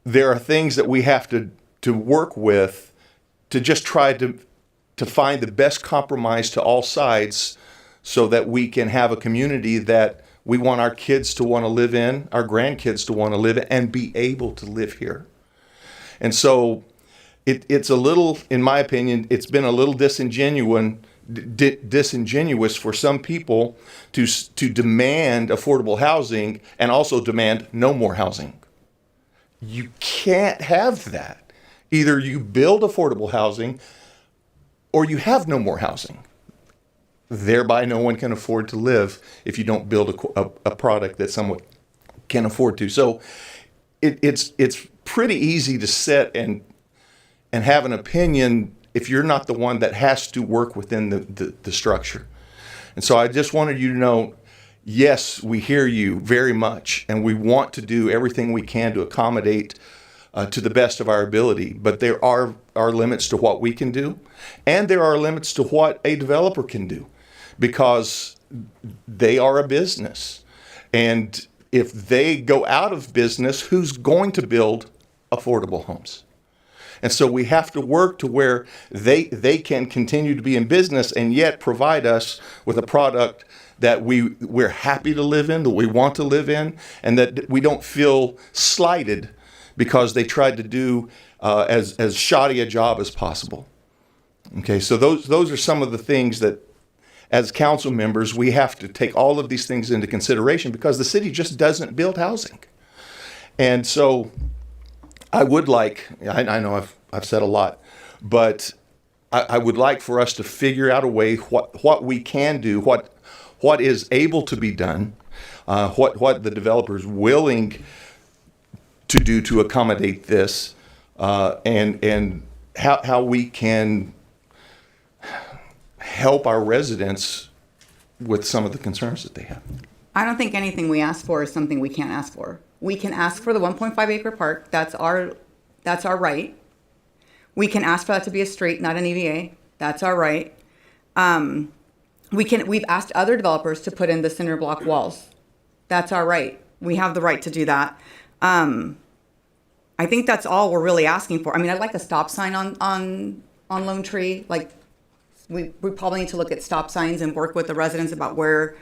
there are things that we have to work with to just try to find the best compromise to all sides so that we can have a community that we want our kids to want to live in, our grandkids to want to live in, and be able to live here. And so it's a little, in my opinion, it's been a little disingenuous for some people to demand affordable housing and also demand no more housing. You can't have that. Either you build affordable housing or you have no more housing. Thereby, no one can afford to live if you don't build a product that someone can afford to. So it's pretty easy to set and have an opinion if you're not the one that has to work within the structure. And so I just wanted you to know, yes, we hear you very much, and we want to do everything we can to accommodate to the best of our ability. But there are limits to what we can do, and there are limits to what a developer can do, because they are a business. And if they go out of business, who's going to build affordable homes? And so we have to work to where they can continue to be in business and yet provide us with a product that we're happy to live in, that we want to live in, and that we don't feel slighted because they tried to do as shoddy a job as possible. Okay, so those are some of the things that, as council members, we have to take all of these things into consideration because the city just doesn't build housing. And so I would like, I know I've said a lot, but I would like for us to figure out a way what we can do, what is able to be done, what the developer's willing to do to accommodate this, and how we can help our residents with some of the concerns that they have. I don't think anything we ask for is something we can't ask for. We can ask for the 1.5 acre park. That's our right. We can ask for that to be a street, not an EVA. That's our right. We've asked other developers to put in the cinder block walls. That's our right. We have the right to do that. I think that's all we're really asking for. I mean, I'd like a stop sign on Lone Tree. Like, we probably need to look at stop signs and work with the residents about where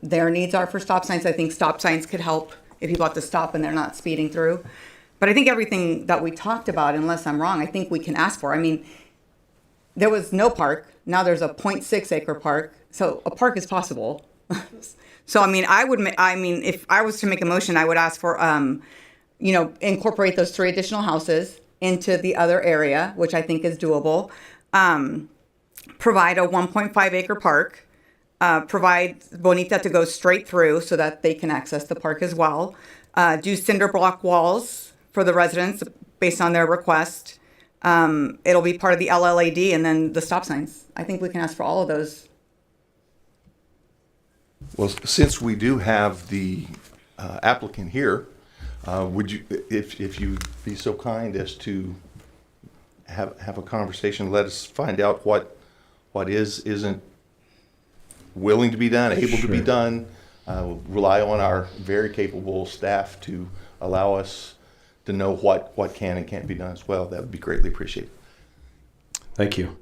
their needs are for stop signs. I think stop signs could help if people have to stop and they're not speeding through. But I think everything that we talked about, unless I'm wrong, I think we can ask for. I mean, there was no park. Now there's a 0.6 acre park. So a park is possible. So, I mean, if I was to make a motion, I would ask for, incorporate those 3 additional houses into the other area, which I think is doable. Provide a 1.5 acre park. Provide Bonita to go straight through so that they can access the park as well. Do cinder block walls for the residents based on their request. It'll be part of the LLAD, and then the stop signs. I think we can ask for all of those. Well, since we do have the applicant here, would you, if you'd be so kind as to have a conversation, let us find out what isn't willing to be done, able to be done. Rely on our very capable staff to allow us to know what can and can't be done as well. That would be greatly appreciated. Thank you.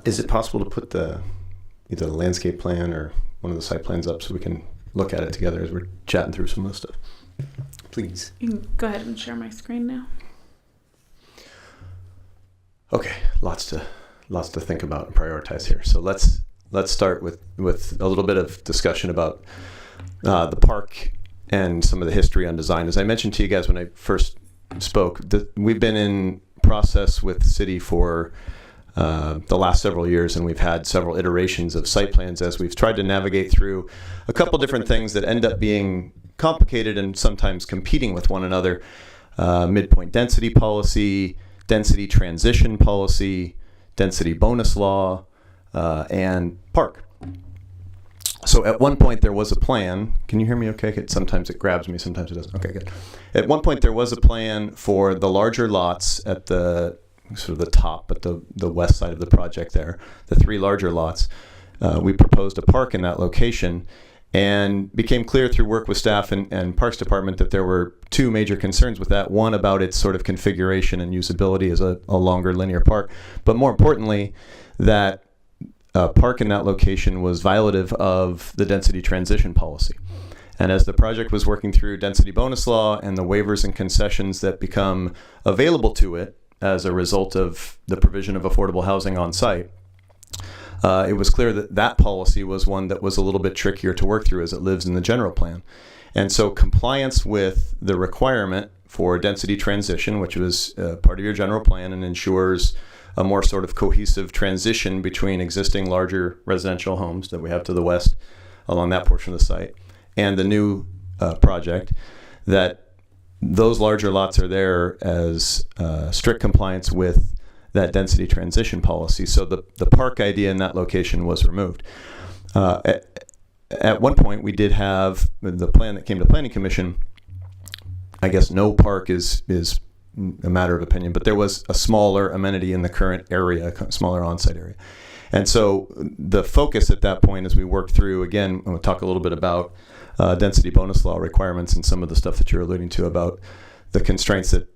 Is it possible to put either the landscape plan or one of the site plans up so we can look at it together as we're chatting through some of this stuff? Please. You can go ahead and share my screen now. Okay, lots to think about and prioritize here. So let's start with a little bit of discussion about the park and some of the history on design. As I mentioned to you guys when I first spoke, we've been in process with the city for the last several years, and we've had several iterations of site plans as we've tried to navigate through a couple different things that end up being complicated and sometimes competing with one another. Midpoint density policy, density transition policy, density bonus law, and park. So at one point there was a plan. Can you hear me okay? Sometimes it grabs me, sometimes it doesn't. Okay, good. At one point there was a plan for the larger lots at the sort of the top, at the west side of the project there, the 3 larger lots. We proposed a park in that location, and became clear through work with staff and Parks Department that there were 2 major concerns with that. One, about its sort of configuration and usability as a longer linear park, but more importantly, that park in that location was violative of the density transition policy. And as the project was working through density bonus law and the waivers and concessions that become available to it as a result of the provision of affordable housing on site, it was clear that that policy was one that was a little bit trickier to work through as it lives in the general plan. And so compliance with the requirement for density transition, which was part of your general plan and ensures a more sort of cohesive transition between existing larger residential homes that we have to the west along that portion of the site and the new project, that those larger lots are there as strict compliance with that density transition policy. So the park idea in that location was removed. At one point, we did have the plan that came to Planning Commission. I guess no park is a matter of opinion, but there was a smaller amenity in the current area, a smaller on-site area. And so the focus at that point, as we worked through, again, we'll talk a little bit about density bonus law requirements and some of the stuff that you're alluding to about the constraints that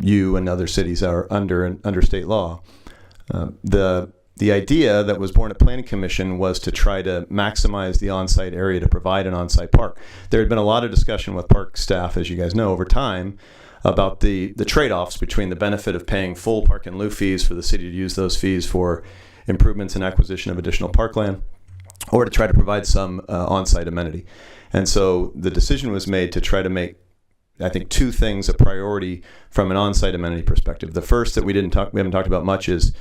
you and other cities are under state law. The idea that was born at Planning Commission was to try to maximize the on-site area to provide an on-site park. There had been a lot of discussion with park staff, as you guys know, over time about the trade-offs between the benefit of paying full park and lieu fees for the city to use those fees for improvements and acquisition of additional parkland, or to try to provide some on-site amenity. And so the decision was made to try to make, I think, 2 things a priority from an on-site amenity perspective. The first that we haven't talked about much is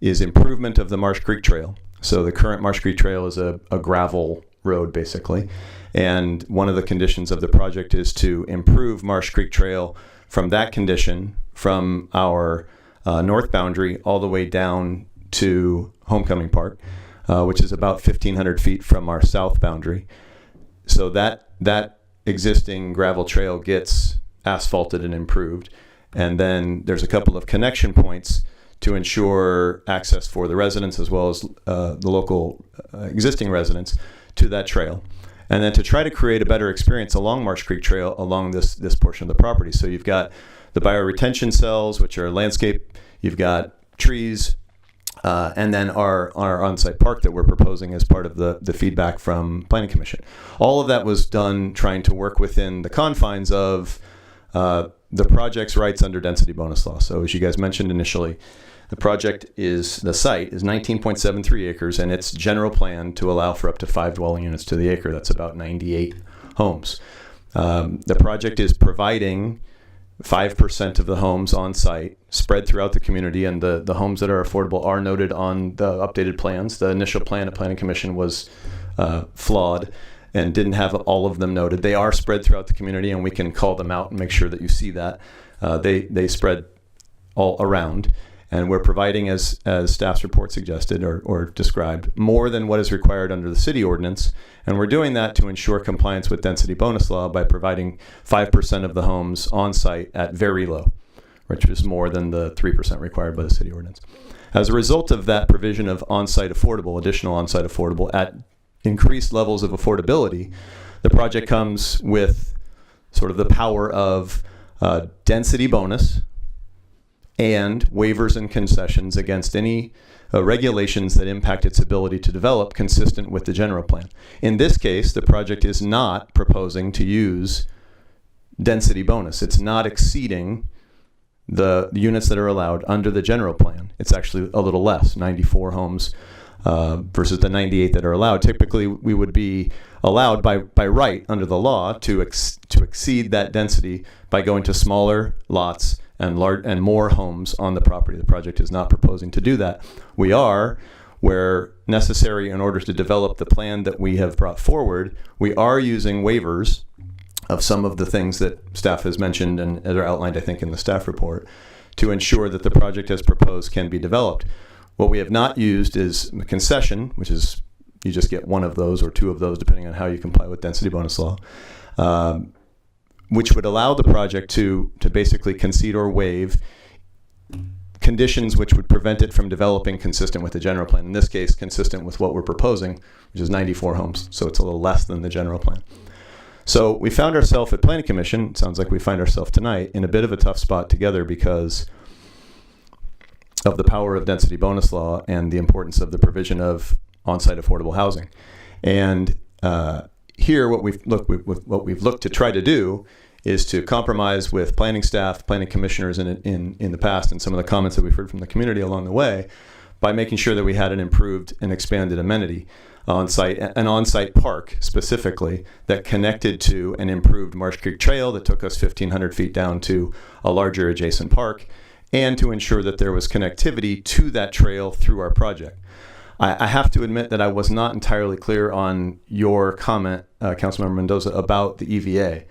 improvement of the Marsh Creek Trail. So the current Marsh Creek Trail is a gravel road, basically. And one of the conditions of the project is to improve Marsh Creek Trail from that condition, from our north boundary all the way down to Homecoming Park, which is about 1,500 feet from our south boundary. So that existing gravel trail gets asphalted and improved. And then there's a couple of connection points to ensure access for the residents as well as the local existing residents to that trail. And then to try to create a better experience along Marsh Creek Trail along this portion of the property. So you've got the bioretention cells, which are landscape, you've got trees, and then our on-site park that we're proposing as part of the feedback from Planning Commission. All of that was done trying to work within the confines of the project's rights under density bonus law. So as you guys mentioned initially, the site is 19.73 acres, and it's general plan to allow for up to 5 dwelling units to the acre. That's about 98 homes. The project is providing 5% of the homes on site spread throughout the community, and the homes that are affordable are noted on the updated plans. The initial plan at Planning Commission was flawed and didn't have all of them noted. They are spread throughout the community, and we can call them out and make sure that you see that. They spread all around. And we're providing, as staff's report suggested or described, more than what is required under the city ordinance. And we're doing that to ensure compliance with density bonus law by providing 5% of the homes on site at very low, which is more than the 3% required by the city ordinance. As a result of that provision of on-site affordable, additional on-site affordable at increased levels of affordability, the project comes with sort of the power of density bonus and waivers and concessions against any regulations that impact its ability to develop consistent with the general plan. In this case, the project is not proposing to use density bonus. It's not exceeding the units that are allowed under the general plan. It's actually a little less, 94 homes versus the 98 that are allowed. Typically, we would be allowed by right under the law to exceed that density by going to smaller lots and more homes on the property. The project is not proposing to do that. We are, where necessary in order to develop the plan that we have brought forward, we are using waivers of some of the things that staff has mentioned and are outlined, I think, in the staff report to ensure that the project as proposed can be developed. What we have not used is a concession, which is you just get one of those or two of those depending on how you comply with density bonus law, which would allow the project to basically concede or waive conditions which would prevent it from developing consistent with the general plan. In this case, consistent with what we're proposing, which is 94 homes. So it's a little less than the general plan. So we found ourselves at Planning Commission, sounds like we find ourselves tonight, in a bit of a tough spot together because of the power of density bonus law and the importance of the provision of on-site affordable housing. And here, what we've looked to try to do is to compromise with planning staff, planning commissioners in the past, and some of the comments that we've heard from the community along the way, by making sure that we had an improved and expanded amenity on-site, an on-site park specifically that connected to an improved Marsh Creek Trail that took us 1,500 feet down to a larger adjacent park, and to ensure that there was connectivity to that trail through our project. I have to admit that I was not entirely clear on your comment, Councilmember Mendoza, about the EVA.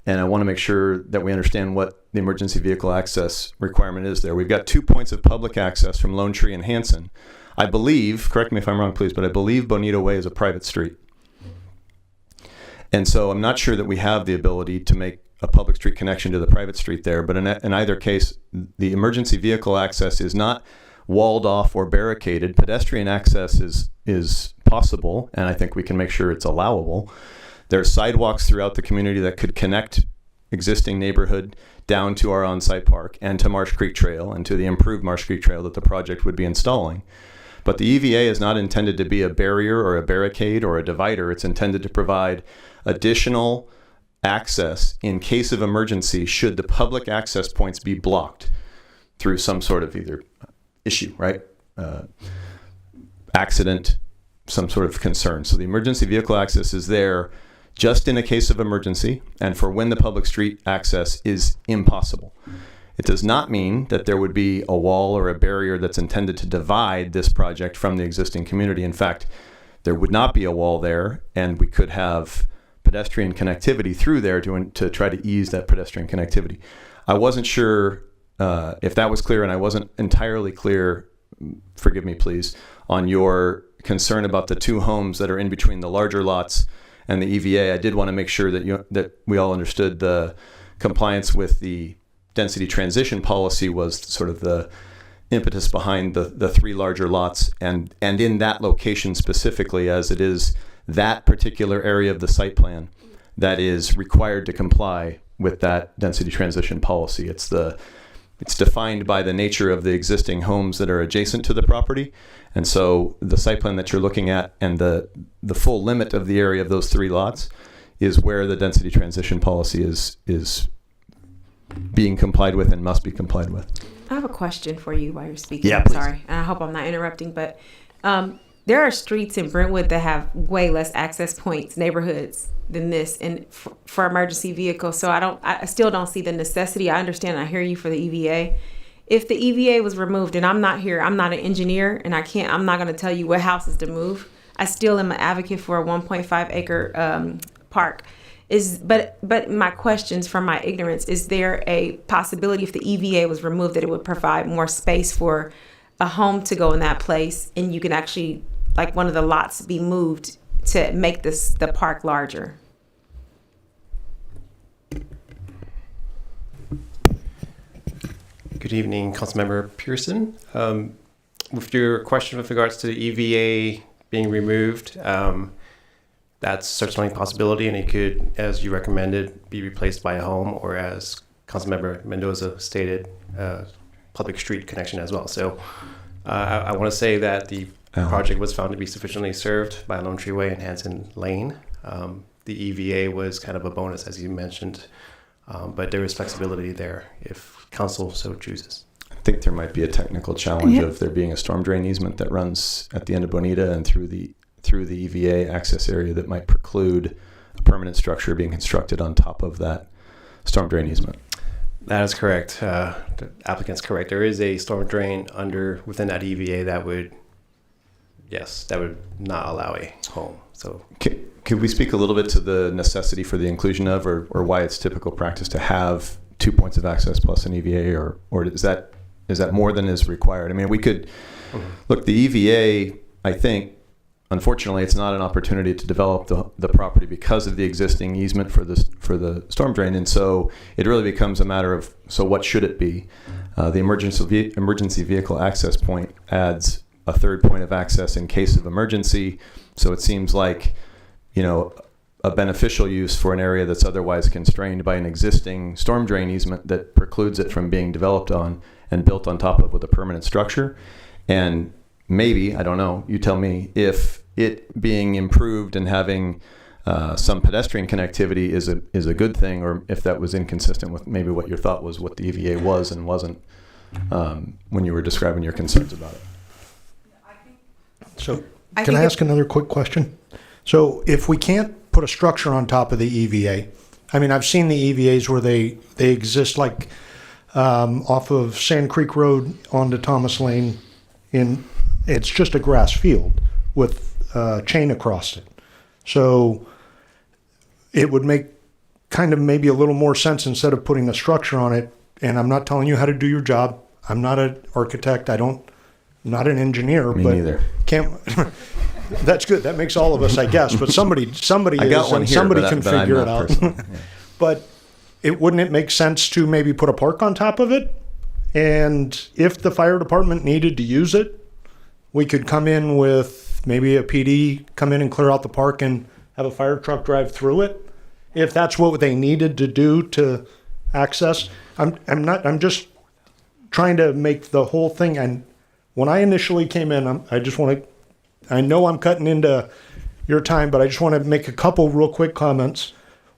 And I want to make sure that we understand what the emergency vehicle access requirement is there. We've got 2 points of public access from Lone Tree and Hanson. I believe, correct me if I'm wrong, please, but I believe Bonito Way is a private street. And so I'm not sure that we have the ability to make a public street connection to the private street there. But in either case, the emergency vehicle access is not walled off or barricaded. Pedestrian access is possible, and I think we can make sure it's allowable. There's sidewalks throughout the community that could connect existing neighborhood down to our on-site park and to Marsh Creek Trail and to the improved Marsh Creek Trail that the project would be installing. But the EVA is not intended to be a barrier or a barricade or a divider. It's intended to provide additional access in case of emergency should the public access points be blocked through some sort of either issue, right? Accident, some sort of concern. So the emergency vehicle access is there just in a case of emergency and for when the public street access is impossible. It does not mean that there would be a wall or a barrier that's intended to divide this project from the existing community. In fact, there would not be a wall there, and we could have pedestrian connectivity through there to try to ease that pedestrian connectivity. I wasn't sure if that was clear, and I wasn't entirely clear, forgive me please, on your concern about the two homes that are in between the larger lots and the EVA. I did want to make sure that we all understood the compliance with the density transition policy was sort of the impetus behind the three larger lots, and in that location specifically, as it is that particular area of the site plan that is required to comply with that density transition policy. It's defined by the nature of the existing homes that are adjacent to the property. And so the site plan that you're looking at and the full limit of the area of those three lots is where the density transition policy is being complied with and must be complied with. I have a question for you while you're speaking. Yeah, I'm please. sorry, and I hope I'm not interrupting, but there are streets in Brentwood that have way less access points, neighborhoods than this, and for emergency vehicles. So I still don't see the necessity. I understand. I hear you for the EVA. If the EVA was removed, and I'm not an engineer, and I'm not going to tell you what houses to move. I still am an advocate for a 1.5 acre park. But my questions from my ignorance, is there a possibility if the EVA was removed that it would provide more space for a home to go in that place, and you can actually, like, one of the lots be moved to make the park larger? Good evening, Councilmember Pierson. With your question with regards to the EVA being removed, that's certainly a possibility, and it could, as you recommended, be replaced by a home, or as Councilmember Mendoza stated, public street connection as well. So I want to say that the project was found to be sufficiently served by Lone Tree Way and Hanson Lane. The EVA was kind of a bonus, as you mentioned, but there is flexibility there if council so chooses. I think there might be a technical challenge of there being a storm drain easement that runs at the end of Bonita and through the EVA access area that might preclude a permanent structure being constructed on top of that storm drain easement. That is correct. The applicant's correct. There is a storm drain within that EVA that would not allow a home. So could we speak a little bit to the necessity for the inclusion of, or why it's typical practice to have 2 points of access plus an EVA, or is that more than is required? I mean, we could look, the EVA, I think, unfortunately, it's not an opportunity to develop the property because of the existing easement for the storm drain, and so it really becomes a matter of, so what should it be? The emergency vehicle access point adds a third point of access in case of emergency, so it seems like, a beneficial use for an area that's otherwise constrained by an existing storm drain easement that precludes it from being developed on and built on top of with a permanent structure. And maybe, I don't know, you tell me, if it being improved and having some pedestrian connectivity is a good thing, or if that was inconsistent with maybe what your thought was, what the EVA was and wasn't, when you were describing your concerns about it. So can I ask another quick question? So if we can't put a structure on top of the EVA, I mean, I've seen the EVAs where they exist, like off of Sand Creek Road onto Thomas Lane. It's just a grass field with a chain across it. So it would make kind of maybe a little more sense, instead of putting a structure on it. And I'm not telling you how to do your job. I'm not an architect. I'm not an engineer. Me but neither. That's good. That makes all of us, I guess. But somebody I is, got one and here, somebody but can but I'm figure not it out. personally, yeah. But wouldn't it make sense to maybe put a park on top of it? And if the fire department needed to use it, we could come in with maybe a PD, come in and clear out the park and have a fire truck drive through it. If that's what they needed to do to access. I'm just trying to make the whole thing. And when I initially came in, I know I'm cutting into your time, but I just want to make a couple real quick comments.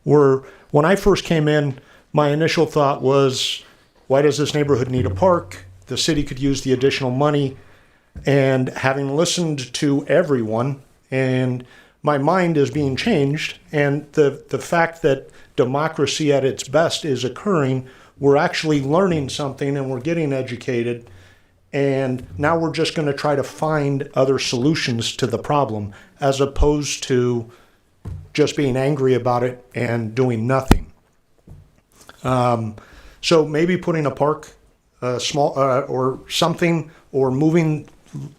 When I first came in, my initial thought was, why does this neighborhood need a park? The city could use the additional money. And having listened to everyone, and my mind is being changed, and the fact that democracy at its best is occurring, we're actually learning something and we're getting educated. And now we're just going to try to find other solutions to the problem as opposed to just being angry about it and doing nothing. So maybe putting a park, small or something, or moving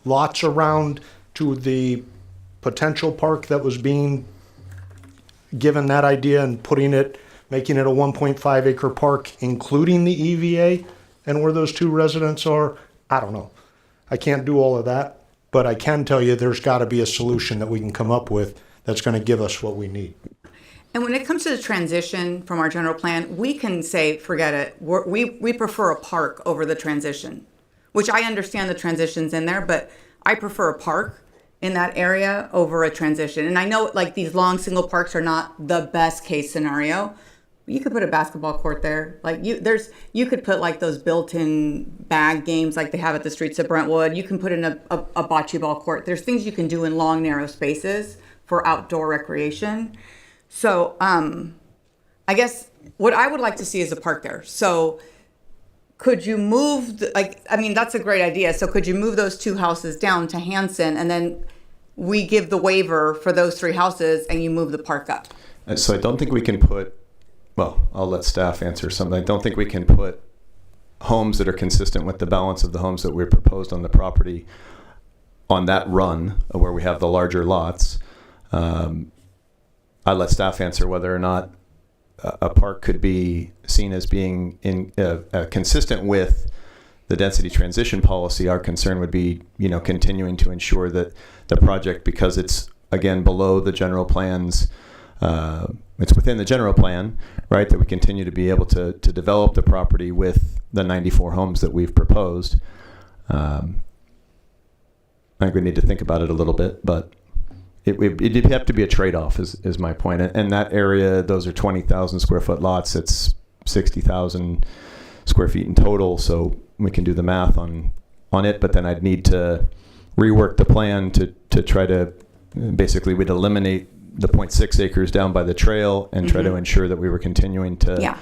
lots around to the potential park that was being given that idea and making it a 1.5 acre park, including the EVA and where those two residents are. I don't know. I can't do all of that, but I can tell you there's got to be a solution that we can come up with that's going to give us what we need. And when it comes to the transition from our general plan, we can say, forget it. We prefer a park over the transition, which I understand the transition's in there, but I prefer a park in that area over a transition. And I know like these long single parks are not the best case scenario. You could put a basketball court there. Like you could put like those built-in bag games like they have at the streets of Brentwood. You can put in a bocce ball court. There's things you can do in long, narrow spaces for outdoor recreation. So I guess what I would like to see is a park there. So could you move, that's a great idea. So could you move those two houses down to Hanson and then we give the waiver for those three houses and you move the park up? So I don't think we can put, well, I'll let staff answer something. I don't think we can put homes that are consistent with the balance of the homes that we proposed on the property on that run where we have the larger lots. I let staff answer whether or not a park could be seen as being consistent with the density transition policy. Our concern would be, continuing to ensure that the project, because it's again below the general plans, it's within the general plan, right? That we continue to be able to develop the property with the 94 homes that we've proposed. I think we need to think about it a little bit, but it'd have to be a trade-off is my point. And that area, those are 20,000 square foot lots. It's 60,000 square feet in total. So we can do the math on it, but then I'd need to rework the plan to try to, basically we'd eliminate the 0.6 acres down by the trail and try to ensure that we were continuing to,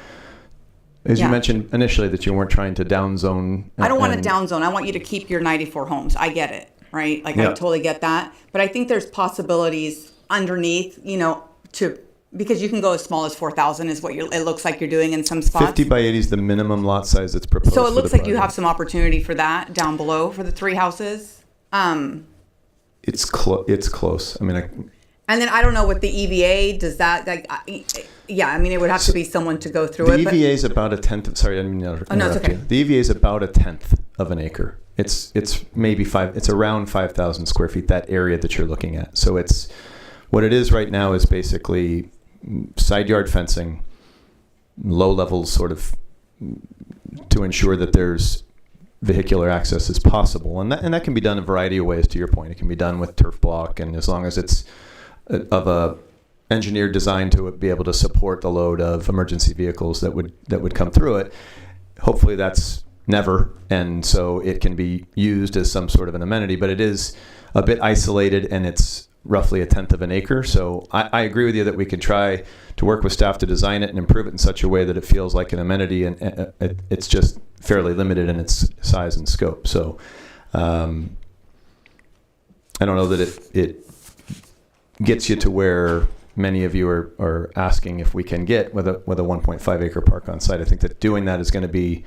you mentioned initially that you weren't trying to down zone. I don't want to down zone. I want you to keep your 94 homes. I get it. Right? I totally get that. But I think there's possibilities underneath, because you can go as small as 4,000 is what it looks like you're doing in some spots. 50 by 80 is the minimum lot size that's proposed. So it looks like you have some opportunity for that down below for the three houses. It's close. I mean, and then I don't know what the EVA does that. It would have to be someone to go through it. The EVA is about a tenth. Sorry, I didn't mean to interrupt. No, it's okay. The EVA is about a tenth of an acre. It's maybe it's around 5,000 square feet, that area that you're looking at. So what it is right now is basically side yard fencing, low levels sort of to ensure that there's vehicular access as possible. And that can be done a variety of ways, to your point. It can be done with turf block, and as long as it's of a engineered design to be able to support the load of emergency vehicles that would come through it. Hopefully that's never, and so it can be used as some sort of an amenity, but it is a bit isolated and it's roughly a tenth of an acre. So I agree with you that we could try to work with staff to design it and improve it in such a way that it feels like an amenity, and it's just fairly limited in its size and scope. So I don't know that it gets you to where many of you are asking if we can get with a 1.5 acre park on site. I think that doing that is going to be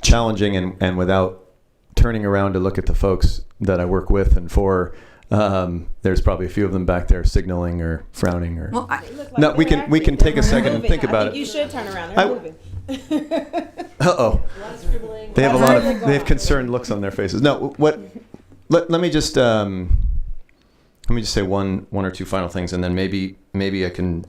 challenging, and without turning around to look at the folks that I work with and for, there's probably a few of them back there signaling or frowning or. Well, no, we can take a second and think about it. You should turn around. They're moving. They have concerned looks on their faces. No, let me just say one or two final things, and then maybe I can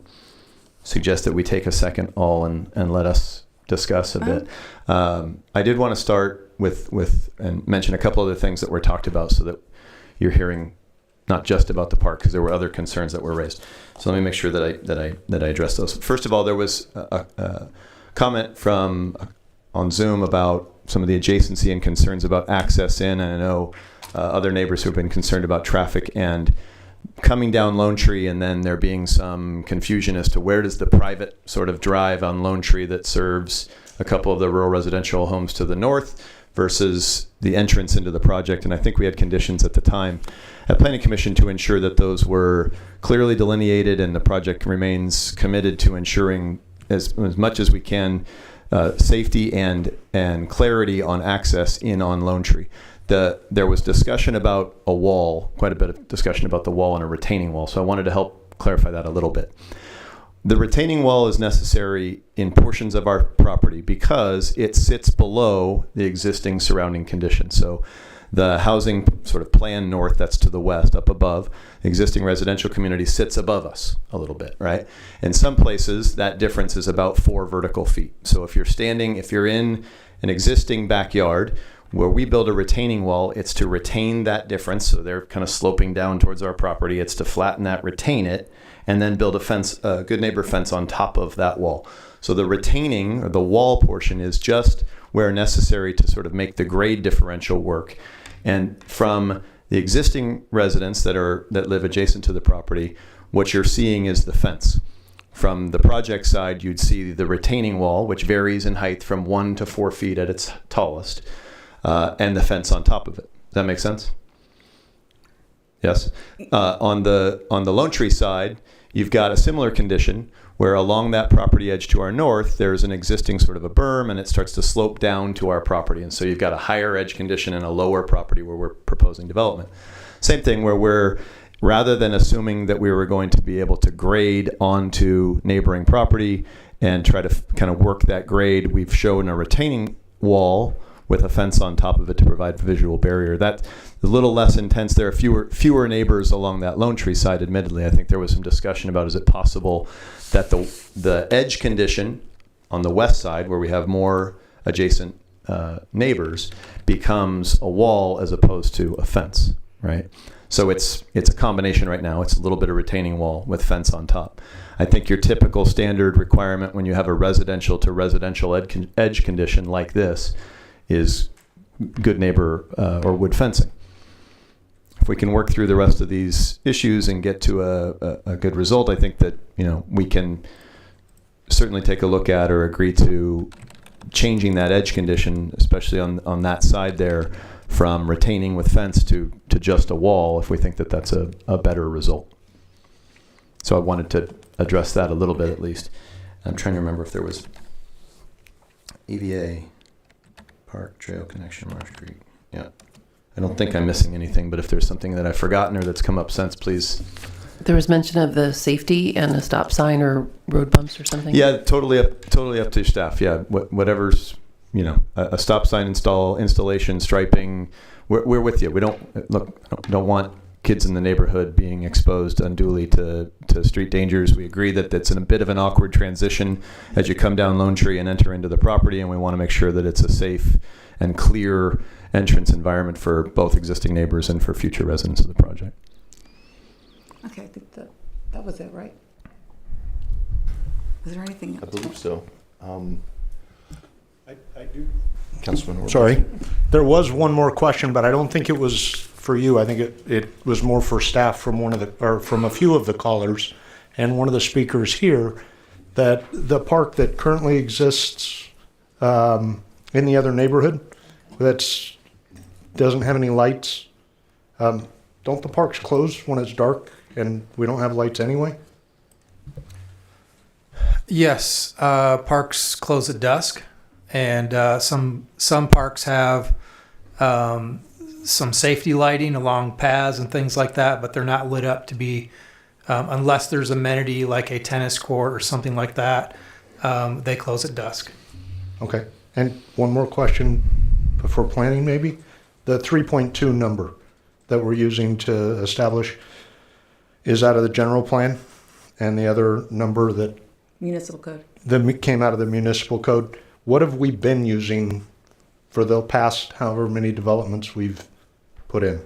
suggest that we take a second all and let us discuss a bit. I did want to start with and mention a couple other things that were talked about, so that you're hearing not just about the park, because there were other concerns that were raised. So let me make sure that I address those. First of all, there was a comment on Zoom about some of the adjacency and concerns about access in, and I know other neighbors who have been concerned about traffic and coming down Lone Tree, and then there being some confusion as to where does the private sort of drive on Lone Tree that serves a couple of the rural residential homes to the north versus the entrance into the project. And I think we had conditions at the time at Planning Commission to ensure that those were clearly delineated, and the project remains committed to ensuring as much as we can safety and clarity on access in on Lone Tree. There was discussion about a wall, quite a bit of discussion about the wall and a retaining wall. So I wanted to help clarify that a little bit. The retaining wall is necessary in portions of our property because it sits below the existing surrounding conditions. So the housing sort of plan north, that's to the west, up above, the existing residential community sits above us a little bit, right? In some places, that difference is about 4 vertical feet. So if you're in an existing backyard where we build a retaining wall, it's to retain that difference. So they're kind of sloping down towards our property. It's to flatten that, retain it, and then build a fence, a good neighbor fence on top of that wall. So the retaining or the wall portion is just where necessary to sort of make the grade differential work. And from the existing residents that live adjacent to the property, what you're seeing is the fence. From the project side, you'd see the retaining wall, which varies in height from 1 to 4 feet at its tallest, and the fence on top of it. Does that make sense? Yes. On the Lone Tree side, you've got a similar condition where along that property edge to our north, there's an existing sort of a berm, and it starts to slope down to our property. And so you've got a higher edge condition and a lower property where we're proposing development. Same thing where rather than assuming that we were going to be able to grade onto neighboring property and try to kind of work that grade, we've shown a retaining wall with a fence on top of it to provide visual barrier. That's a little less intense. There are fewer neighbors along that Lone Tree side, admittedly. I think there was some discussion about, is it possible that the edge condition on the west side, where we have more adjacent neighbors, becomes a wall as opposed to a fence, right? So it's a combination right now. It's a little bit of retaining wall with fence on top. I think your typical standard requirement when you have a residential to residential edge condition like this is good neighbor or wood fencing. If we can work through the rest of these issues and get to a good result, I think that we can certainly take a look at or agree to changing that edge condition, especially on that side there, from retaining with fence to just a wall, if we think that that's a better result. So I wanted to address that a little bit at least. I'm trying to remember if there was EVA, Park, Trail Connection, Marsh Creek. Yeah. I don't think I'm missing anything, but if there's something that I've forgotten or that's come up since, please. There was mention of the safety and a stop sign or road bumps or something. Yeah, totally up to your staff. Yeah, whatever's a stop sign installation, striping. We're with you. We don't want kids in the neighborhood being exposed unduly to street dangers. We agree that that's in a bit of an awkward transition as you come down Lone Tree and enter into the property, and we want to make sure that it's a safe and clear entrance environment for both existing neighbors and for future residents of the project. Okay, I think that was it, right? Was there anything else? I believe so. I do. Councilman. Sorry. There was one more question, but I don't think it was for you. I think it was more for staff from from a few of the callers and one of the speakers here, that the park that currently exists in the other neighborhood doesn't have any lights. Don't the parks close when it's dark and we don't have lights anyway? Yes, parks close at dusk, and some parks have some safety lighting along paths and things like that, but they're not lit up to be, unless there's amenity like a tennis court or something like that, they close at dusk. Okay. And one more question before planning, maybe. The 3.2 number that we're using to establish is out of the general plan, and the other number that Municipal code. that came out of the municipal code. What have we been using for the past however many developments we've put in?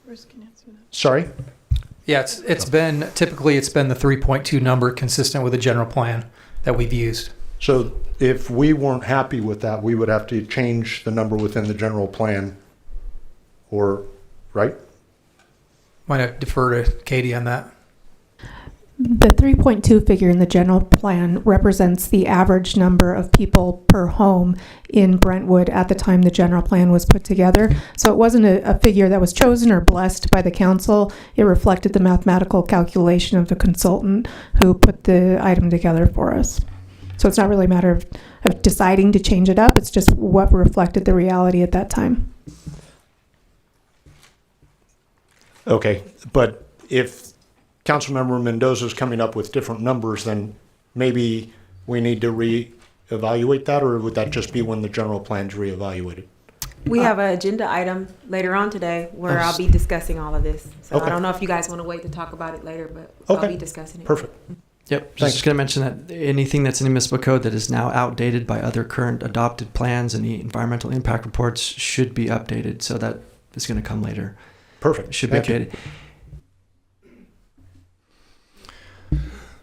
Bruce can answer that. Sorry? Yeah, it's been the 3.2 number consistent with the general plan that we've used. So if we weren't happy with that, we would have to change the number within the general plan, or, right? Might have to defer to Katie on that. The 3.2 figure in the general plan represents the average number of people per home in Brentwood at the time the general plan was put together. So it wasn't a figure that was chosen or blessed by the council. It reflected the mathematical calculation of the consultant who put the item together for us. So it's not really a matter of deciding to change it up. It's just what reflected the reality at that time. Okay, but if Councilmember Mendoza is coming up with different numbers, then maybe we need to reevaluate that, or would that just be when the general plan's reevaluated? We have an agenda item later on today where I'll be discussing all of this. So Okay. I don't know if you guys want to wait to talk about it later, but Okay. I'll be discussing it. Perfect. Yep. Thanks. Just going to mention that anything that's in the municipal code that is now outdated by other current adopted plans and the environmental impact reports should be updated. So that is going to come later. Perfect. Should be Thank you. updated.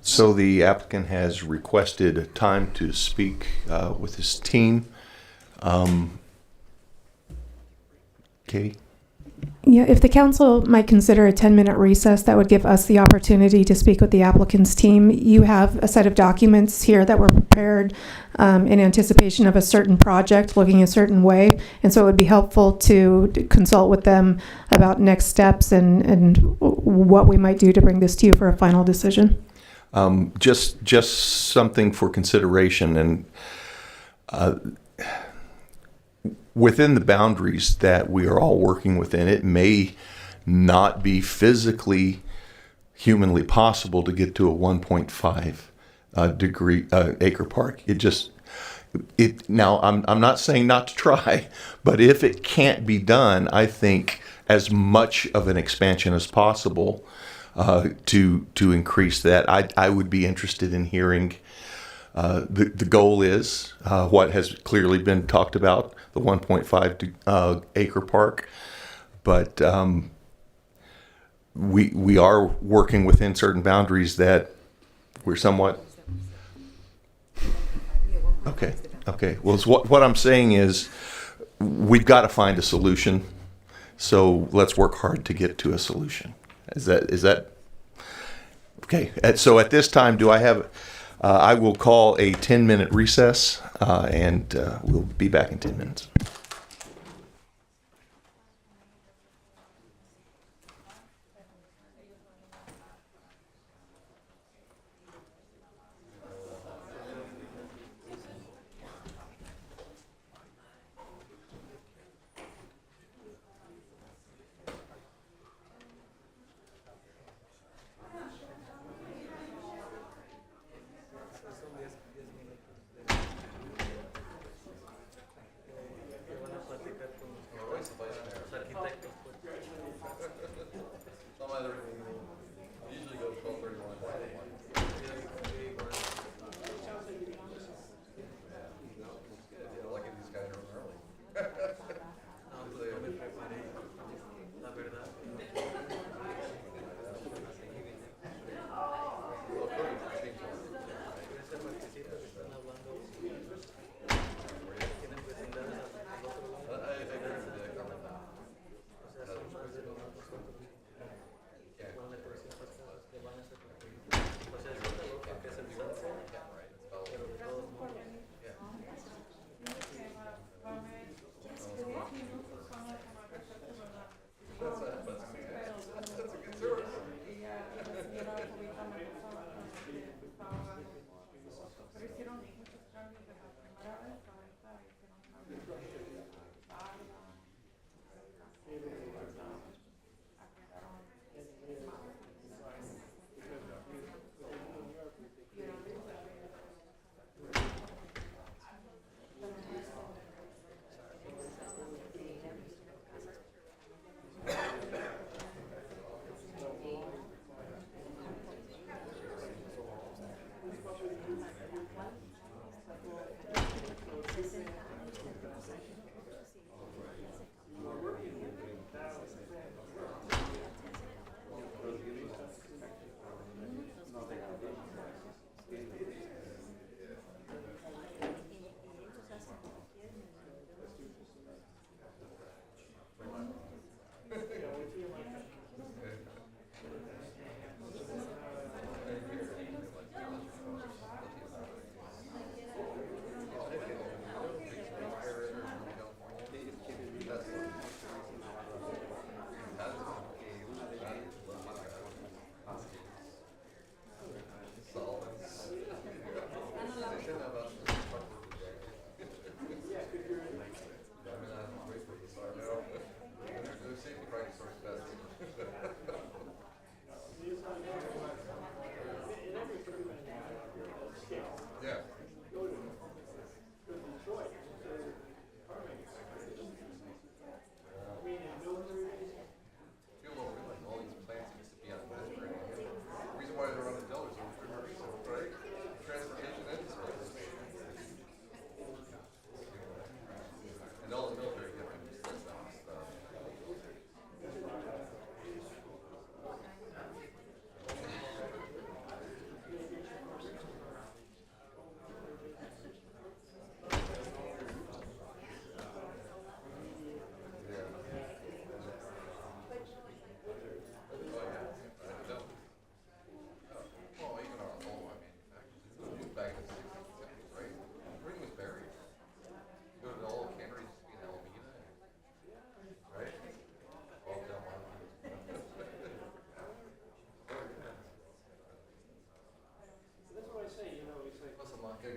So the applicant has requested time to speak with his team. Katie? Yeah, if the council might consider a 10-minute recess, that would give us the opportunity to speak with the applicant's team. You have a set of documents here that were prepared in anticipation of a certain project looking a certain way. And so it would be helpful to consult with them about next steps and what we might do to bring this to you for a final decision. Just something for consideration, and within the boundaries that we are all working within, it may not be physically, humanly possible to get to a 1.5 acre park. Now I'm not saying not to try, but if it can't be done, I think as much of an expansion as possible to increase that. I would be interested in hearing. The goal is what has clearly been talked about, the 1.5 acre park, but we are working within certain boundaries that we're somewhat. Okay. Well, what I'm saying is we've got to find a solution. So let's work hard to get to a solution. Is that okay? So at this time, do I have? I will call a 10-minute recess, and we'll be back in 10 minutes.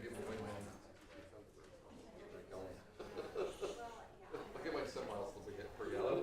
get my semi-miles per gallon.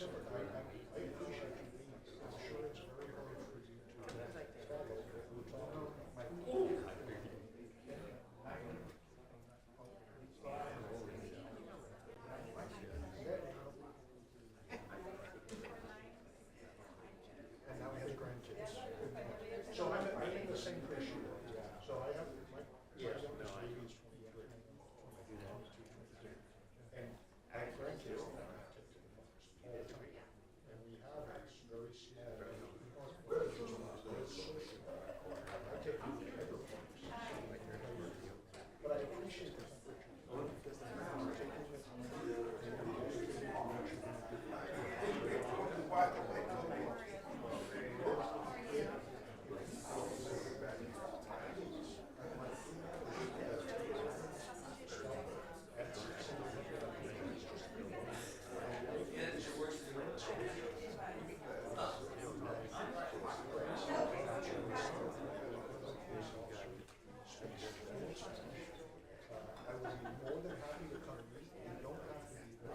specific. I appreciate you being, I'm sure it's very hard for you to follow what we're talking about. And now he has grandkids. So I'm in the same place you are. So I have, my youngest baby is 23, and I have grandkids that I take to the parks all the time. And we have this very small, I take them to bigger parks. But I appreciate the I would be more than happy to come meet. You don't have to be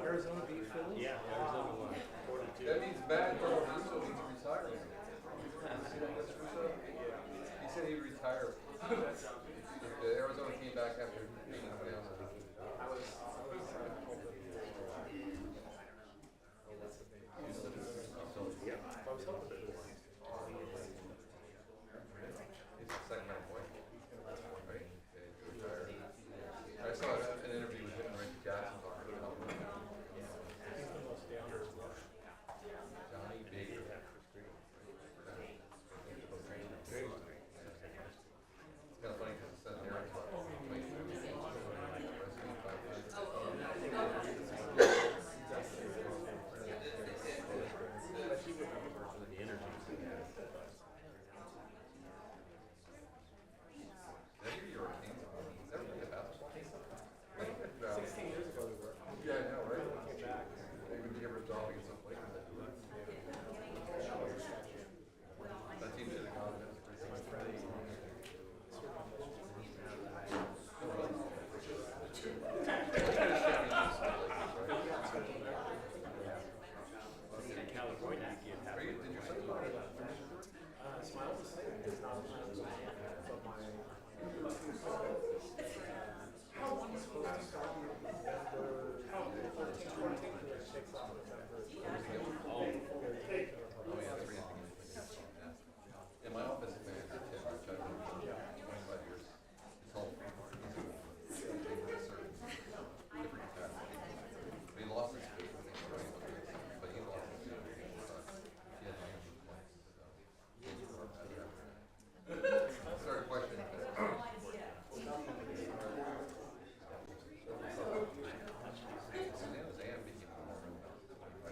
Arizona beat Philly? Yeah, Arizona won. 4-2. That means Matt Russo needs to retire. See that, Mr. Russo? He said he'd retire. Arizona came back after being down. I was hoping He's a second round point. Right? Retired. I saw an interview with him and Ricky Jackson talking about Johnny Baker. It's kind of funny. In my office, I managed to tip, which I've been for 25 years. It's all different capacity. But he lost his faith, but he lost his faith. He had my Sorry, question. Suzanne's aunt became a Mormon about 25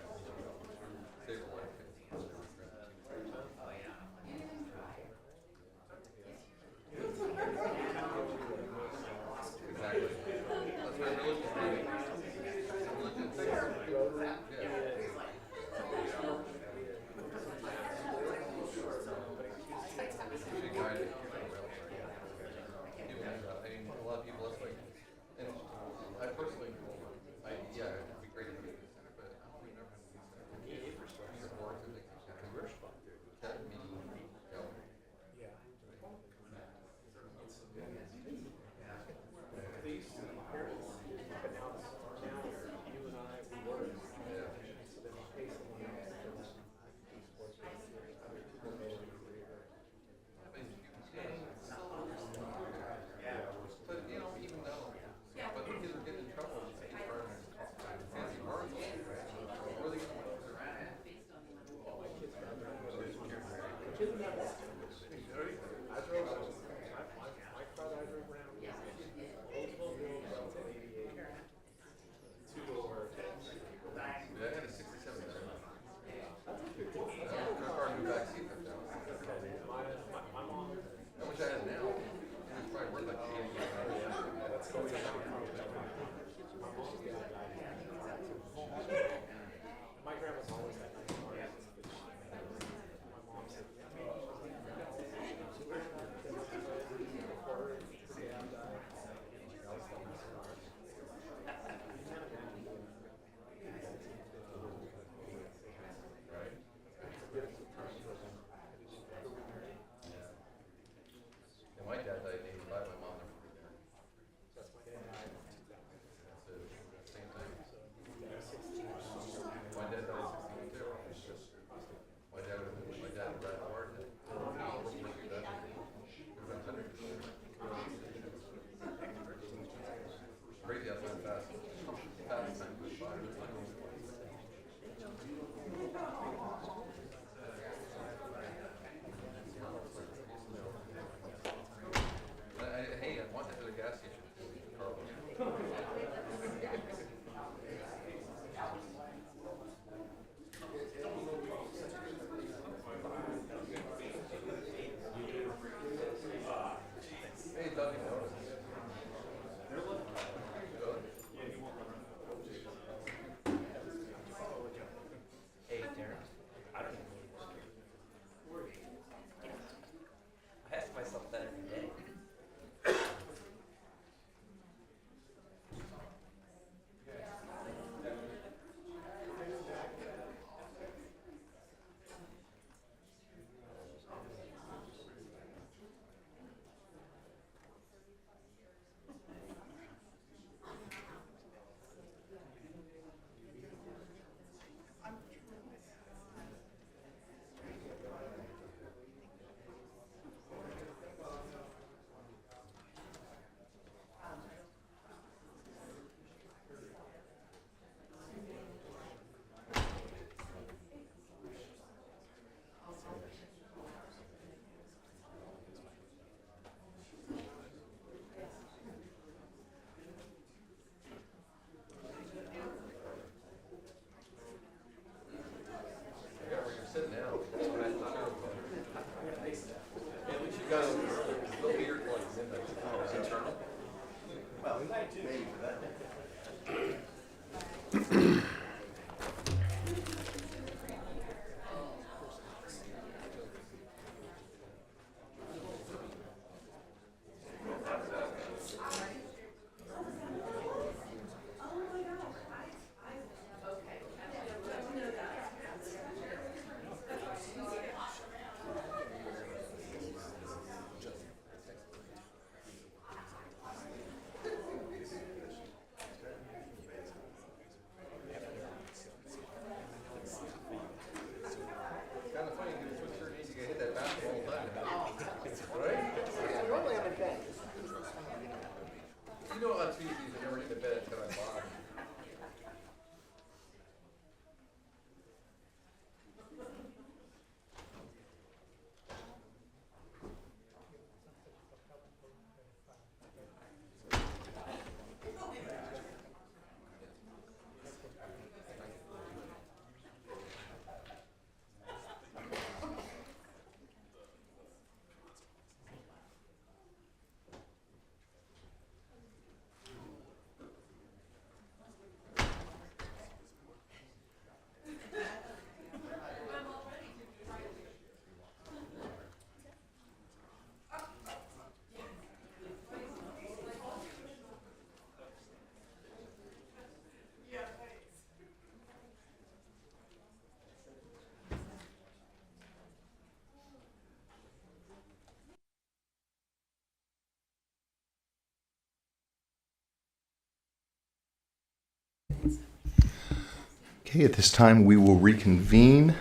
Okay, at this time, we will reconvene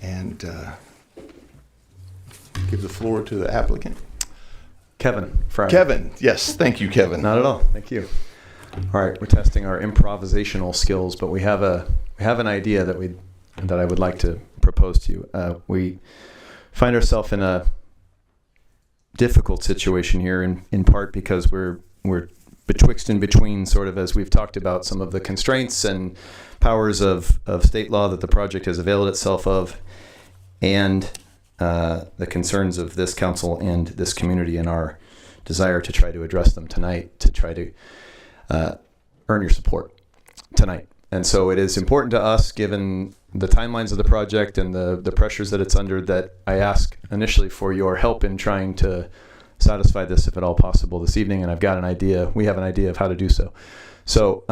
and give the floor to the applicant. Kevin Fryer. Kevin, yes, thank you, Kevin. Not at all. Thank you. All right, we're testing our improvisational skills, but we have an idea that I would like to propose to you. We find ourselves in a difficult situation here, in part because we're betwixt and between, sort of, as we've talked about, some of the constraints and powers of state law that the project has availed itself of, and the concerns of this council and this community, and our desire to try to address them tonight, to try to earn your support tonight. And so it is important to us, given the timelines of the project and the pressures that it's under, that I ask initially for your help in trying to satisfy this, if at all possible, this evening. And I've got an idea. We have an idea of how to do so. So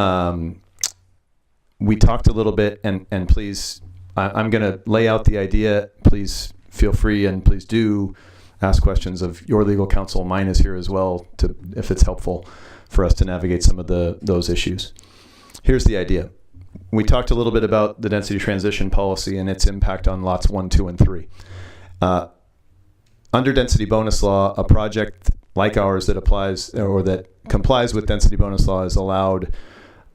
we talked a little bit, and please, I'm going to lay out the idea. Please feel free, and please do ask questions of your legal counsel. Mine is here as well, if it's helpful for us to navigate some of those issues. Here's the idea. We talked a little bit about the density transition policy and its impact on lots 1, 2, and 3. Under density bonus law, a project like ours that applies or that complies with density bonus law is allowed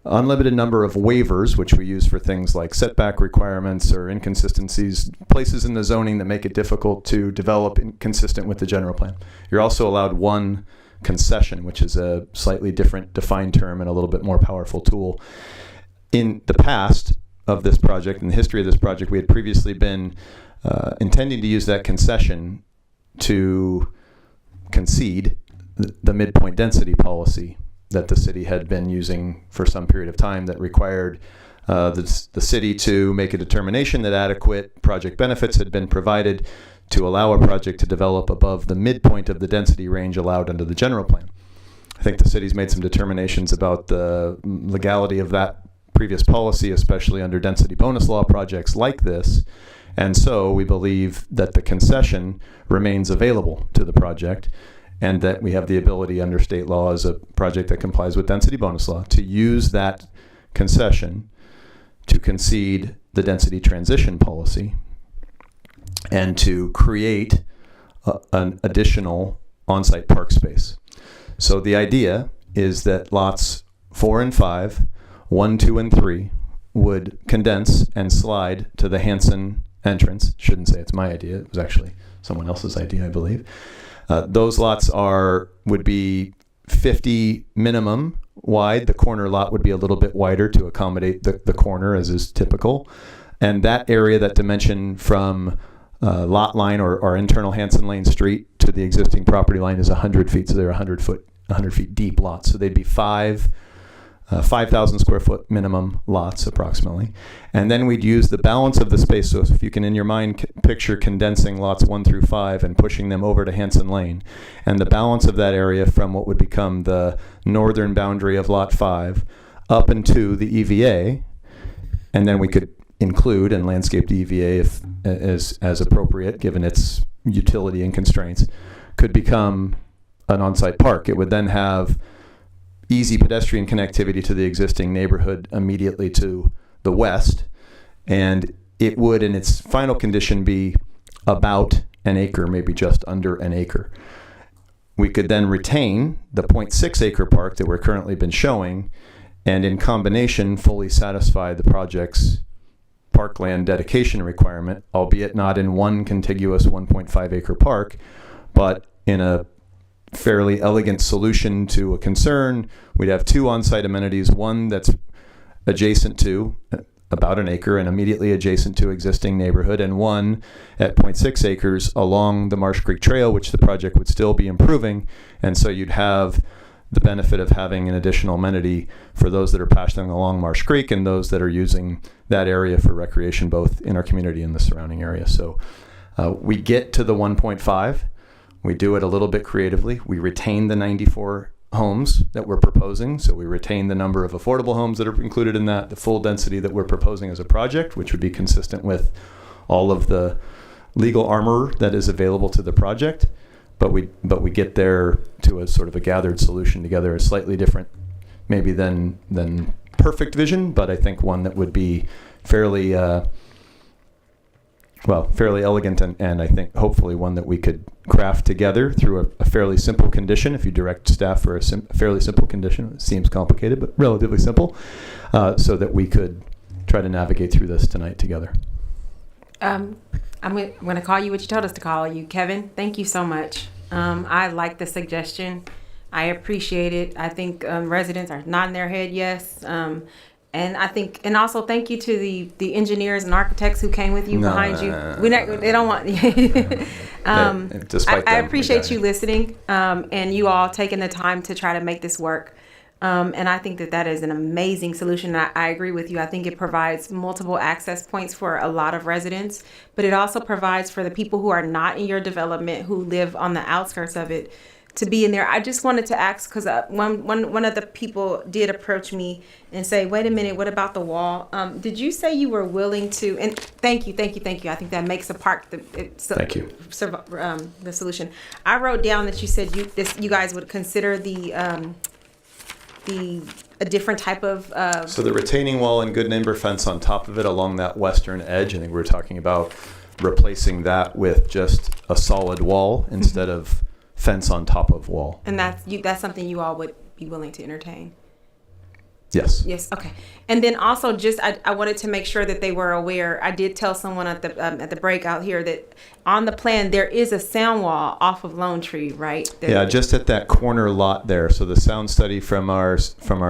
unlimited number of waivers, which we use for things like setback requirements or inconsistencies, places in the zoning that make it difficult to develop consistent with the general plan. You're also allowed one concession, which is a slightly different defined term and a little bit more powerful tool. In the past of this project, in the history of this project, we had previously been intending to use that concession to concede the midpoint density policy that the city had been using for some period of time, that required the city to make a determination that adequate project benefits had been provided to allow a project to develop above the midpoint of the density range allowed under the general plan. I think the city's made some determinations about the legality of that previous policy, especially under density bonus law projects like this. And so we believe that the concession remains available to the project, and that we have the ability under state law, as a project that complies with density bonus law, to use that concession to concede the density transition policy and to create an additional on-site park space. So the idea is that lots 4 and 5, 1, 2, and 3 would condense and slide to the Hanson entrance. Shouldn't say it's my idea. It was actually someone else's idea, I believe. Those lots would be 50 minimum wide. The corner lot would be a little bit wider to accommodate the corner, as is typical. And that area, that dimension from lot line or internal Hanson Lane street to the existing property line, is 100 feet. So they're 100 feet deep lots. So they'd be 5,000 square foot minimum lots approximately. And then we'd use the balance of the space. So if you can in your mind picture condensing lots 1 through 5 and pushing them over to Hanson Lane, and the balance of that area from what would become the northern boundary of lot 5 up into the EVA, and then we could include and landscape the EVA as appropriate given its utility and constraints, could become an on-site park. It would then have easy pedestrian connectivity to the existing neighborhood immediately to the west, and it would, in its final condition, be about an acre, maybe just under an acre. We could then retain the 0.6 acre park that we're currently been showing, and in combination fully satisfy the project's parkland dedication requirement, albeit not in one contiguous 1.5 acre park, but in a fairly elegant solution to a concern. We'd have 2 on-site amenities, one that's adjacent to about an acre and immediately adjacent to existing neighborhood, and one at 0.6 acres along the Marsh Creek Trail, which the project would still be improving. And so you'd have the benefit of having an additional amenity for those that are passing along Marsh Creek and those that are using that area for recreation, both in our community and the surrounding area. So we get to the 1.5. We do it a little bit creatively. We retain the 94 homes that we're proposing. So we retain the number of affordable homes that are included in that, the full density that we're proposing as a project, which would be consistent with all of the legal armor that is available to the project. But we get there to a sort of a gathered solution together, a slightly different maybe than perfect vision, but I think one that would be fairly fairly elegant, and I think hopefully one that we could craft together through a fairly simple condition. If you direct staff for a fairly simple condition, it seems complicated, but relatively simple, so that we could try to navigate through this tonight together. I'm going to call you what you told us to call you, Kevin. Thank you so much. I like the suggestion. I appreciate it. I think residents are nodding their head yes. And I think, and also thank you to the engineers and architects who came with you behind you. They don't want. I appreciate you listening and you all taking the time to try to make this work. And I think that is an amazing solution. I agree with you. I think it provides multiple access points for a lot of residents, but it also provides for the people who are not in your development, who live on the outskirts of it, to be in there. I just wanted to ask, because one of the people did approach me and say, wait a minute, what about the wall? Did you say you were willing to, and thank you. I think that makes the park thank you. The solution. I wrote down that you said you guys would consider a different type of so the retaining wall and good neighbor fence on top of it along that western edge. I think we're talking about replacing that with just a solid wall instead of fence on top of wall. And that's something you all would be willing to entertain. Yes. Okay. And then also, just I wanted to make sure that they were aware. I did tell someone at the break out here that on the plan there is a sound wall off of Lone Tree, right? Just at that corner lot there. So the sound study from our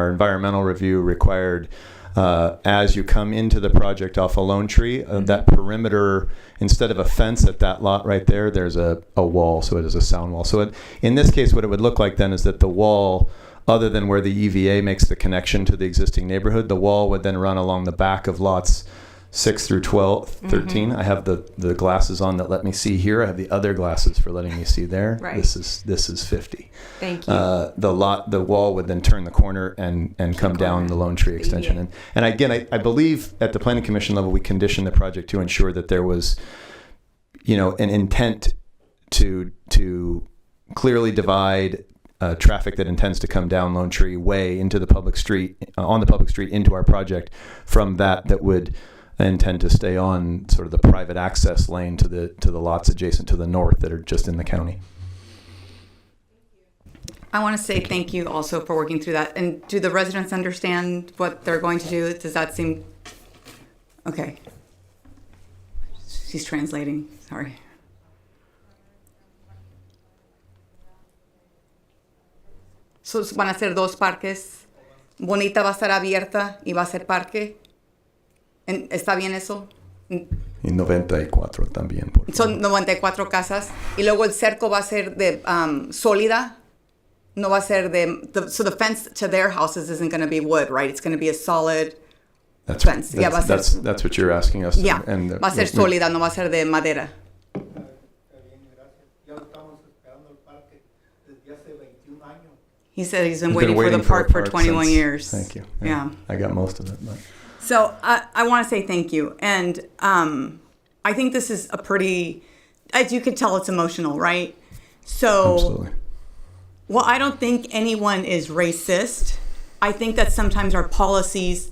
environmental review required, as you come into the project off of Lone Tree, that perimeter, instead of a fence at that lot right there, there's a wall. So it is a sound wall. So in this case, what it would look like then is that the wall, other than where the EVA makes the connection to the existing neighborhood, the wall would then run along the back of lots 6 through 12, 13. I have the glasses on that let me see here. I have the other glasses for letting me see there. Right. This is 50. Thank you. The wall would then turn the corner and come down the Lone Tree extension. Yeah. And again, I believe at the Planning Commission level, we conditioned the project to ensure that there was, an intent to clearly divide traffic that intends to come down Lone Tree Way into the public street, on the public street into our project, from that would intend to stay on sort of the private access lane to the lots adjacent to the north that are just in the county. I want to say thank you also for working through that. And do the residents understand what they're going to do? Does that seem okay? She's translating. Sorry. So van a ser dos parques. Bonita va a ser abierta y va a ser parque. ¿Está bien eso? Y 94 también. Son 94 casas. Y luego el cerco va a ser de sólida. No va a ser so the fence to their houses isn't going to be wood, right? It's going to be a solid fence. That's what you're asking us. Yeah, va a ser sólida, no va a ser de madera. He said he's been waiting for the park for 21 years. Thank you. Yeah. I got most of it. But. So I want to say thank you. And I think this is a pretty, as you could tell, it's emotional, right? So, absolutely. Well, I don't think anyone is racist. I think that sometimes our policies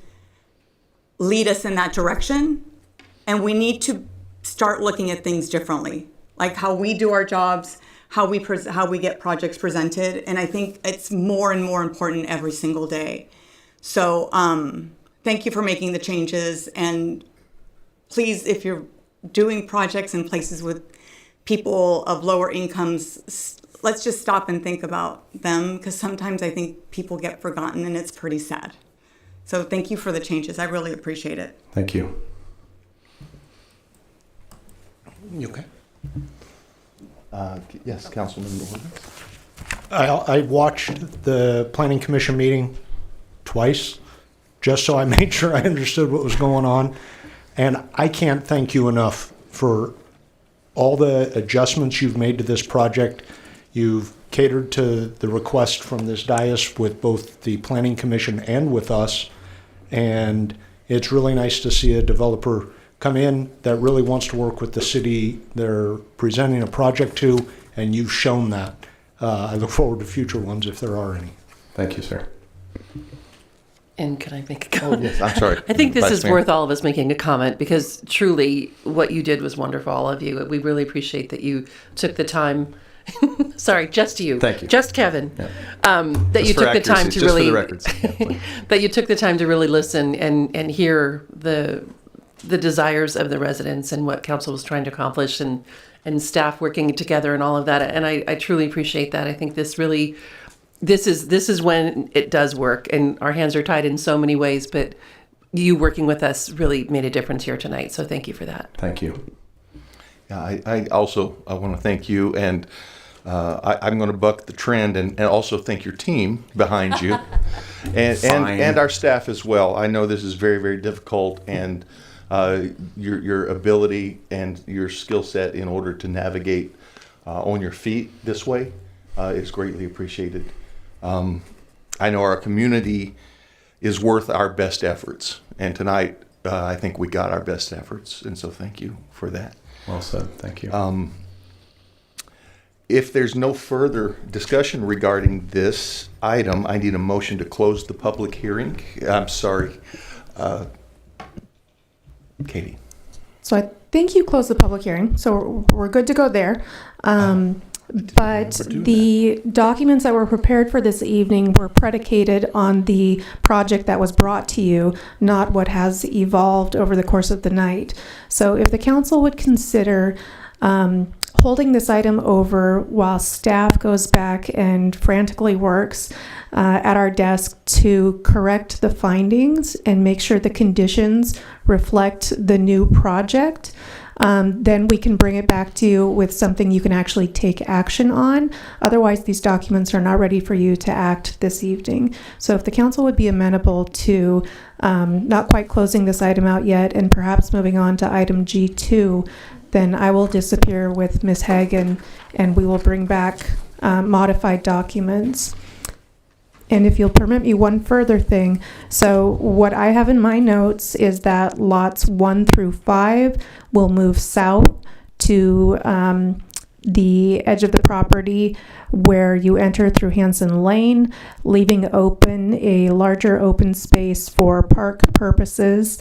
lead us in that direction. And we need to start looking at things differently, like how we do our jobs, how we get projects presented. And I think it's more and more important every single day. So thank you for making the changes. And please, if you're doing projects in places with people of lower incomes, let's just stop and think about them, because sometimes I think people get forgotten and it's pretty sad. So thank you for the changes. I really appreciate it. Thank you. You okay? Yes, Councilman Mendoza. I watched the Planning Commission meeting twice, just so I made sure I understood what was going on. And I can't thank you enough for all the adjustments you've made to this project. You've catered to the request from this dais with both the Planning Commission and with us. And it's really nice to see a developer come in that really wants to work with the city they're presenting a project to, and you've shown that. I look forward to future ones if there are any. Thank you, sir. And can I make a comment? Oh, yes, I'm sorry. I think this Vice is Mayor. worth all of us making a comment because truly what you did was wonderful, all of you. We really appreciate that you took the time. Sorry, just you. Thank you. Just Kevin. Yeah. That Just you for took the time accuracy, to just for really the records. Yeah, please. that you took the time to really listen and hear the desires of the residents and what council was trying to accomplish and staff working together and all of that. And I truly appreciate that. I think this is when it does work, and our hands are tied in so many ways, but you working with us really made a difference here tonight. So thank you for that. Thank you. Yeah, I also want to thank you, and I'm going to buck the trend and also thank your team behind you, and our staff as well. I know this is very, very difficult, and your ability and your skill set in order to navigate on your feet this way is greatly appreciated. I know our community is worth our best efforts, and tonight I think we got our best efforts, and so thank you for that. Well said. Thank you. If there's no further discussion regarding this item, I need a motion to close the public hearing. I'm sorry, Katie. So I think you closed the public hearing, so we're good to go there. But the documents that were prepared for this evening were predicated on the project that was brought to you, not what has evolved over the course of the night. So if the council would consider holding this item over while staff goes back and frantically works at our desk to correct the findings and make sure the conditions reflect the new project, then we can bring it back to you with something you can actually take action on. Otherwise, these documents are not ready for you to act this evening. So if the council would be amenable to not quite closing this item out yet and perhaps moving on to item G2, then I will disappear with Ms. Hagan and we will bring back modified documents. And if you'll permit me one further thing, so what I have in my notes is that lots 1 through 5 will move south to the edge of the property where you enter through Hanson Lane, leaving open a larger open space for park purposes.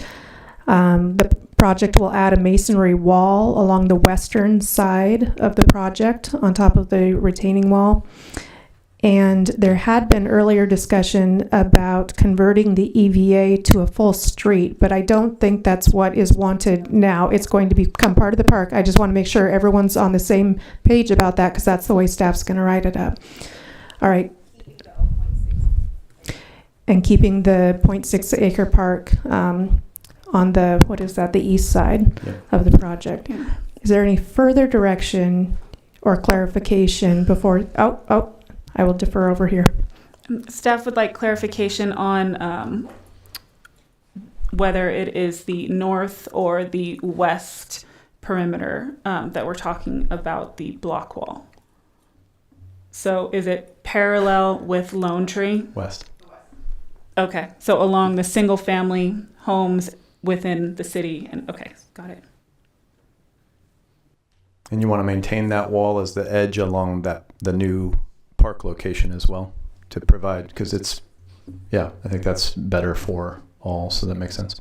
The project will add a masonry wall along the western side of the project on top of the retaining wall. And there had been earlier discussion about converting the EVA to a full street, but I don't think that's what is wanted now. It's going to become part of the park. I just want to make sure everyone's on the same page about that because that's the way staff's going to write it up. All right. And keeping the 0.6 acre park on the, what is that, the east side of the project. Yeah. Is there any further direction or clarification before, I will defer over here. Staff would like clarification on whether it is the north or the west perimeter that we're talking about the block wall. So is it parallel with Lone Tree? West. Okay, so along the single family homes within the city, and okay, got it. And you want to maintain that wall as the edge along the new park location as well to provide, because it's, I think that's better for all, so that makes sense.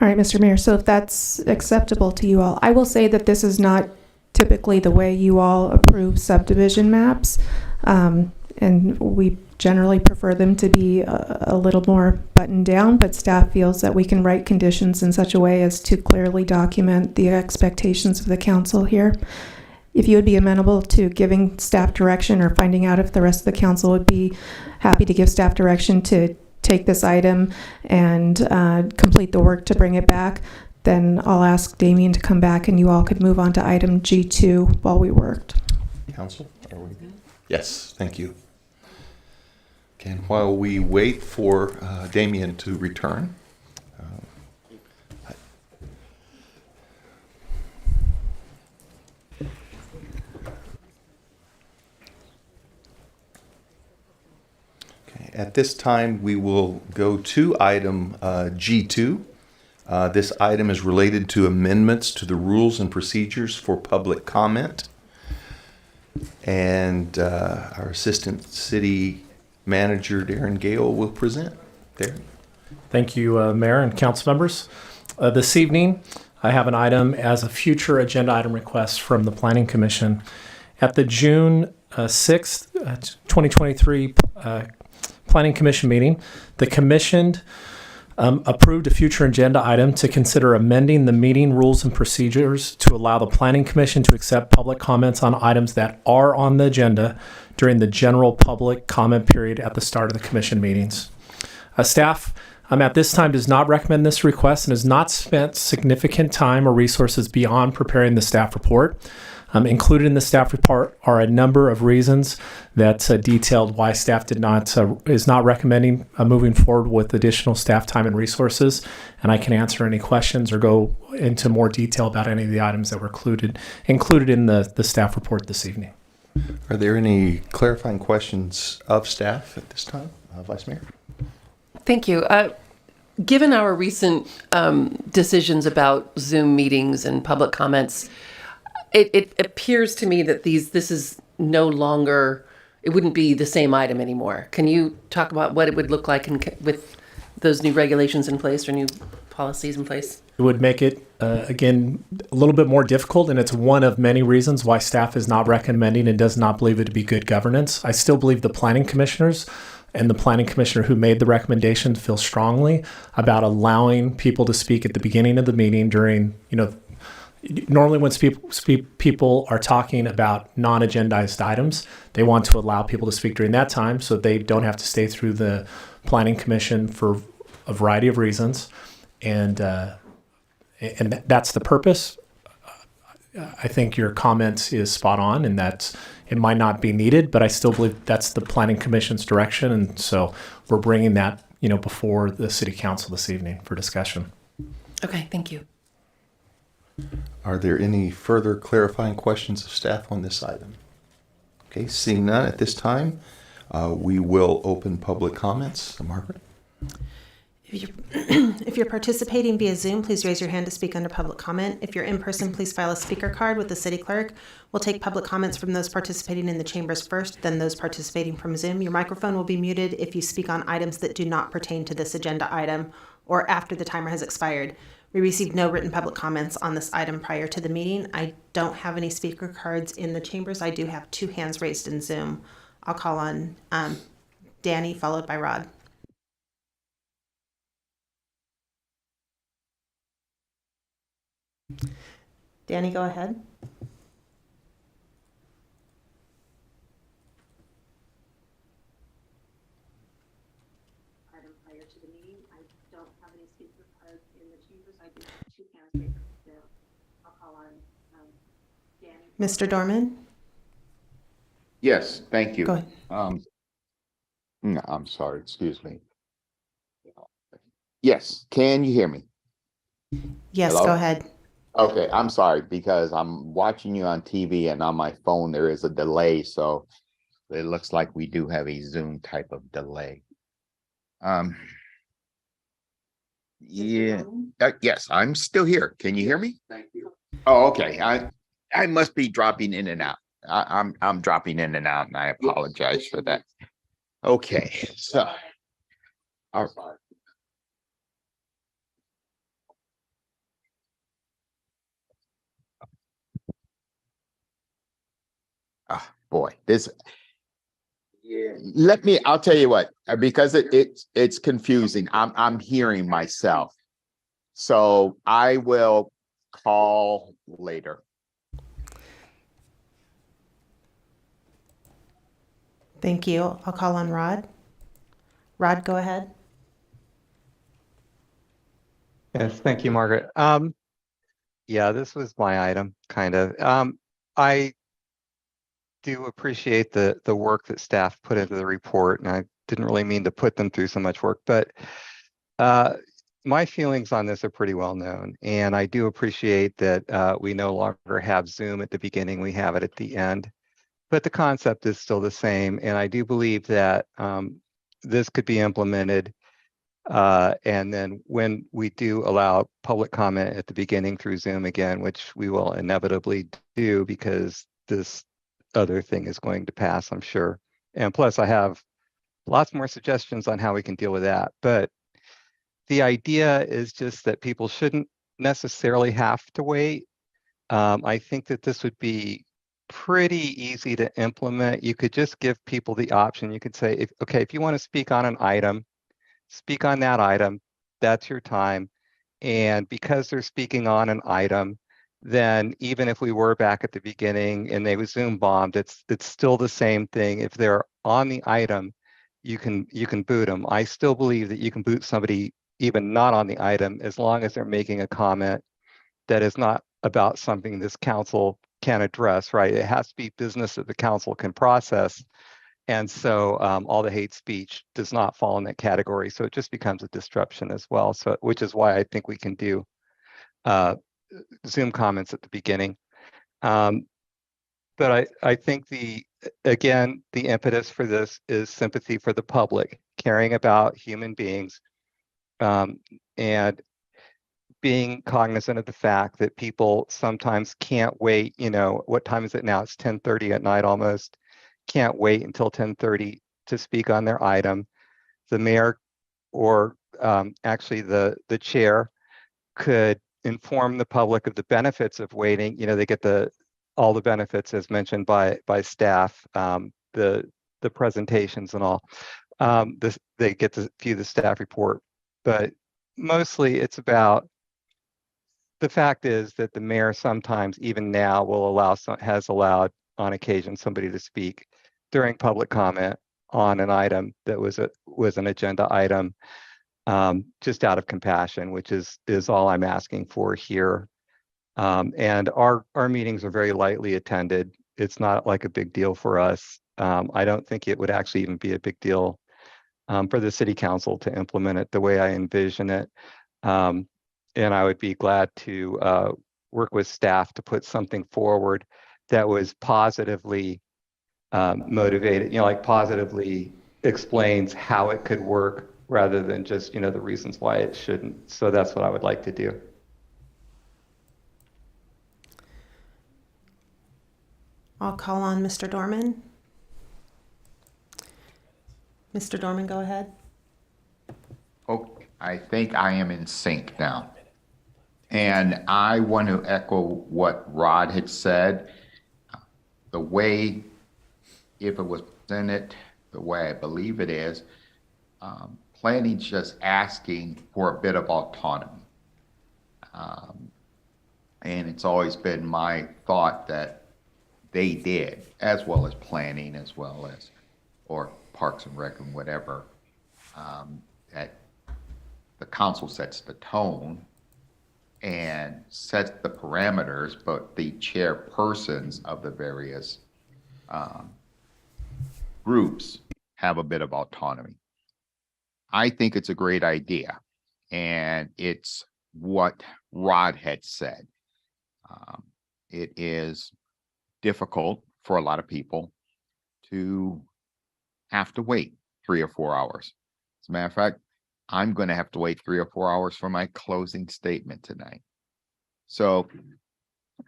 All right, Mr. Mayor, so if that's acceptable to you all, I will say that this is not typically the way you all approve subdivision maps, and we generally prefer them to be a little more buttoned down, but staff feels that we can write conditions in such a way as to clearly document the expectations of the council here. If you would be amenable to giving staff direction or finding out if the rest of the council would be happy to give staff direction to take this item and complete the work to bring it back, then I'll ask Damien to come back and you all could move on to item G2 while we worked. Council, are we? Yes, thank you. Okay, and while we wait for Damien to return, at this time, we will go to item G2. This item is related to amendments to the rules and procedures for public comment. And our Assistant City Manager Darren Gale will present. Darren. Thank you, Mayor and council members. This evening, I have an item as a future agenda item request from the Planning Commission. At the June 6th, 2023 Planning Commission meeting, the Commission approved a future agenda item to consider amending the meeting rules and procedures to allow the Planning Commission to accept public comments on items that are on the agenda during the general public comment period at the start of the Commission meetings. Staff at this time does not recommend this request and has not spent significant time or resources beyond preparing the staff report. Included in the staff report are a number of reasons that detailed why staff is not recommending moving forward with additional staff time and resources. And I can answer any questions or go into more detail about any of the items that were included in the staff report this evening. Are there any clarifying questions of staff at this time? Vice Mayor? Thank you. Given our recent decisions about Zoom meetings and public comments, it appears to me that this is no longer, it wouldn't be the same item anymore. Can you talk about what it would look like with those new regulations in place or new policies in place? It would make it, again, a little bit more difficult, and it's one of many reasons why staff is not recommending and does not believe it to be good governance. I still believe the planning commissioners and the planning commissioner who made the recommendation feel strongly about allowing people to speak at the beginning of the meeting during, normally when people are talking about non-agendized items, they want to allow people to speak during that time so they don't have to stay through the planning commission for a variety of reasons. And that's the purpose. I think your comment is spot on in that it might not be needed, but I still believe that's the planning commission's direction. And so we're bringing that, before the city council this evening for discussion. Okay, thank you. Are there any further clarifying questions of staff on this item? Okay, seeing none at this time, we will open public comments. Margaret? If you're participating via Zoom, please raise your hand to speak under public comment. If you're in person, please file a speaker card with the city clerk. We'll take public comments from those participating in the chambers first, then those participating from Zoom. Your microphone will be muted if you speak on items that do not pertain to this agenda item or after the timer has expired. We received no written public comments on this item prior to the meeting. I don't have any speaker cards in the chambers. I do have 2 hands raised in Zoom. I'll call on Danny, followed by Rod. Danny, go ahead. Item prior to the meeting, I don't have any speaker cards in the chambers. I do have 2 hands raised still. I'll call on Danny. Mr. Dorman? Yes, thank you. Go ahead. I'm sorry, excuse me. Yes, can you hear me? Yes, Hello? go ahead. Okay, I'm sorry because I'm watching you on TV and on my phone there is a delay, so it looks like we do have a Zoom type of delay. Yeah, yes, I'm still here. Can you hear me? Thank you. Oh, okay. I must be dropping in and out. I'm dropping in and out, and I apologize for that. Okay, so all right. Boy, I'll tell you what, because it's confusing. I'm hearing myself. So I will call later. Thank you. I'll call on Rod. Rod, go ahead. Yes, thank you, Margaret. Yeah, this was my item, kind of. I do appreciate the work that staff put into the report, and I didn't really mean to put them through so much work, but my feelings on this are pretty well known, and I do appreciate that we no longer have Zoom at the beginning, we have it at the end, but the concept is still the same, and I do believe that this could be implemented, and then when we do allow public comment at the beginning through Zoom again, which we will inevitably do because this other thing is going to pass, I'm sure. And plus I have lots more suggestions on how we can deal with that. But the idea is just that people shouldn't necessarily have to wait. I think that this would be pretty easy to implement. You could just give people the option. You could say, if you want to speak on an item, speak on that item. That's your time. And because they're speaking on an item, then even if we were back at the beginning and they was Zoom bombed, it's still the same thing. If they're on the item, you can boot them. I still believe that you can boot somebody even not on the item, as long as they're making a comment that is not about something this council can address, right? It has to be business that the council can process. And so all the hate speech does not fall in that category. So it just becomes a disruption as well. So, which is why I think we can do Zoom comments at the beginning. But I think the impetus for this is sympathy for the public, caring about human beings, and being cognizant of the fact that people sometimes can't wait. What time is it now? It's 10:30 at night almost. Can't wait until 10:30 to speak on their item. The mayor, or actually the chair, could inform the public of the benefits of waiting. They get all the benefits as mentioned by staff, the presentations and all. They get to view the staff report, but mostly it's about the fact is that the mayor sometimes, even now, has allowed on occasion somebody to speak during public comment on an item that was an agenda item, just out of compassion, which is all I'm asking for here. And our meetings are very lightly attended. It's not like a big deal for us. I don't think it would actually even be a big deal for the city council to implement it the way I envision it. And I would be glad to work with staff to put something forward that was positively motivated, like positively explains how it could work rather than just, the reasons why it shouldn't. So that's what I would like to do. I'll call on Mr. Dorman. Mr. Dorman, go ahead. Oh, I think I am in sync now. And I want to echo what Rod had said. The way, if it was presented the way I believe it is, planning's just asking for a bit of autonomy. And it's always been my thought that they did, as well as planning, or Parks and Rec and whatever, that the council sets the tone and sets the parameters, but the chairpersons of the various groups have a bit of autonomy. I think it's a great idea, and it's what Rod had said. It is difficult for a lot of people to have to wait 3 or 4 hours. As a matter of fact, I'm going to have to wait 3 or 4 hours for my closing statement tonight. So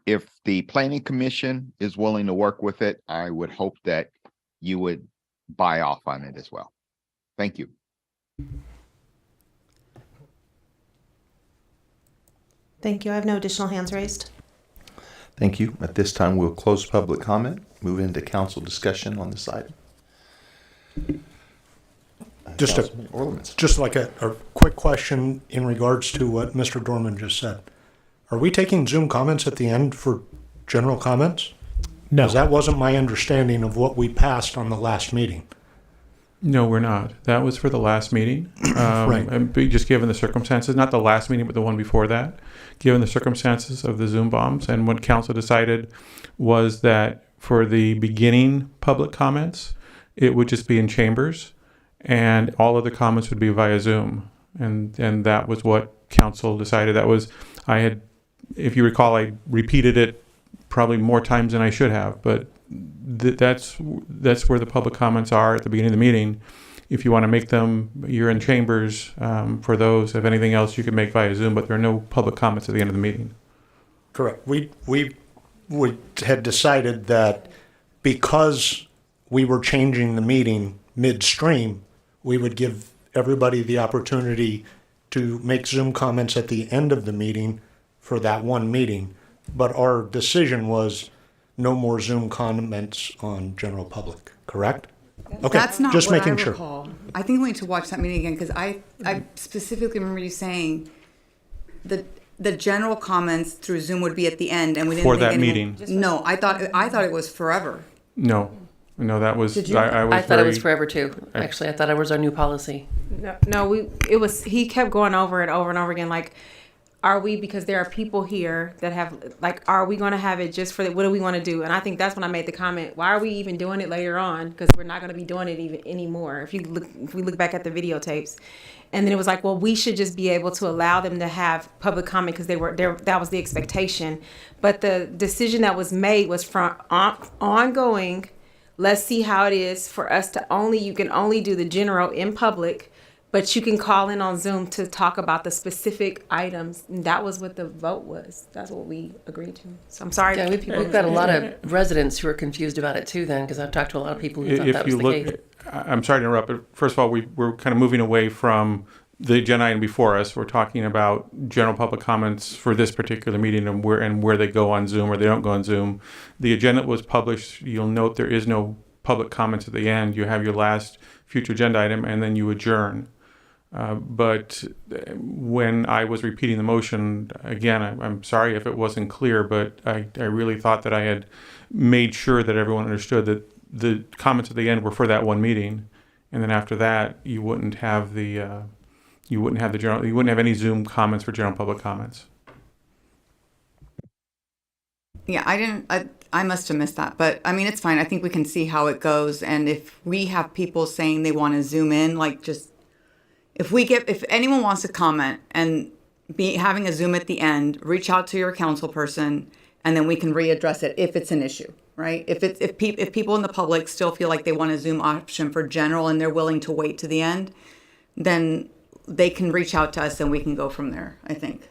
if the Planning Commission is willing to work with it, I would hope that you would buy off on it as well. Thank you. Thank you. I have no additional hands raised. Thank you. At this time, we'll close public comment, move into council discussion on this item. Just like a quick question in regards to what Mr. Dorman just said. Are we taking Zoom comments at the end for general comments? No. Because that wasn't my understanding of what we passed on the last meeting. No, we're not. That was for the last meeting. Right. And just given the circumstances, not the last meeting, but the one before that, given the circumstances of the Zoom bombs. And what council decided was that for the beginning public comments, it would just be in chambers, and all of the comments would be via Zoom. And that was what council decided. That was, if you recall, I repeated it probably more times than I should have, but that's where the public comments are at the beginning of the meeting. If you want to make them, you're in chambers for those. If anything else, you can make via Zoom, but there are no public comments at the end of the meeting. Correct. We had decided that because we were changing the meeting midstream, we would give everybody the opportunity to make Zoom comments at the end of the meeting for that one meeting. But our decision was no more Zoom comments on general public, correct? Okay, That's not just what making I sure. recall. I think we need to watch that meeting again because I specifically remember you saying the general comments through Zoom would be at the end, and we didn't For think that anyone- meeting. No, I thought it was forever. No, that was. Did you? I was I thought it was very- forever too. Actually, I thought it was our new policy. No, he kept going over it over and over again. Like, are we, because there are people here that have, like, are we going to have it just for what do we want to do? And I think that's when I made the comment, why are we even doing it later on? Because we're not going to be doing it even anymore. If we look back at the videotapes. And then it was like, well, we should just be able to allow them to have public comment because they were there. That was the expectation. But the decision that was made was from ongoing. Let's see how it is for us to you can only do the general in public, but you can call in on Zoom to talk about the specific items. And that was what the vote was. That's what we agreed to. So I'm sorry. Yeah, we've got a lot of residents who are confused about it too then, because I've talked to a lot of people who thought If that was you the look, case. I'm sorry to interrupt, but first of all, we're kind of moving away from the agenda item before us. We're talking about general public comments for this particular meeting and where they go on Zoom or they don't go on Zoom. The agenda was published. You'll note there is no public comments at the end. You have your last future agenda item and then you adjourn. But when I was repeating the motion, again, I'm sorry if it wasn't clear, but I really thought that I had made sure that everyone understood that the comments at the end were for that one meeting, and then after that, you wouldn't have you wouldn't have any Zoom comments for general public comments. Yeah, I must have missed that, but I mean, it's fine. I think we can see how it goes, and if we have people saying they want to Zoom in, like just if anyone wants to comment and be having a Zoom at the end, reach out to your council person, and then we can readdress it if it's an issue, right? If people in the public still feel like they want a Zoom option for general and they're willing to wait to the end, then they can reach out to us and we can go from there, I think.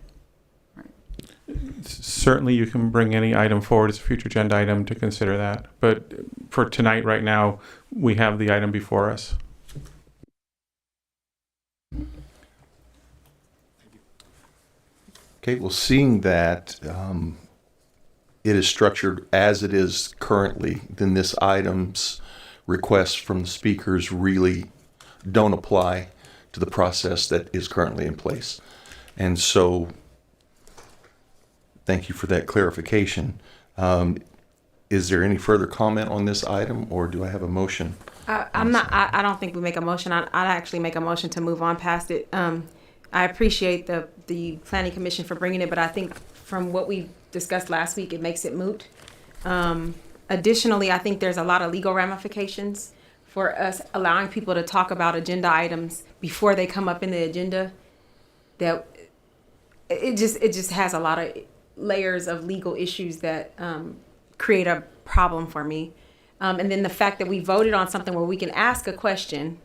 Certainly, you can bring any item forward as a future agenda item to consider that. But for tonight, right now, we have the item before us. Okay, well, seeing that it is structured as it is currently, then this item's requests from the speakers really don't apply to the process that is currently in place. And so, thank you for that clarification. Is there any further comment on this item, or do I have a motion? I don't think we make a motion. I'd actually make a motion to move on past it. I appreciate the Planning Commission for bringing it, but I think from what we discussed last week, it makes it moot. Additionally, I think there's a lot of legal ramifications for us allowing people to talk about agenda items before they come up in the agenda. That it just has a lot of layers of legal issues that create a problem for me. And then the fact that we voted on something where we can ask a question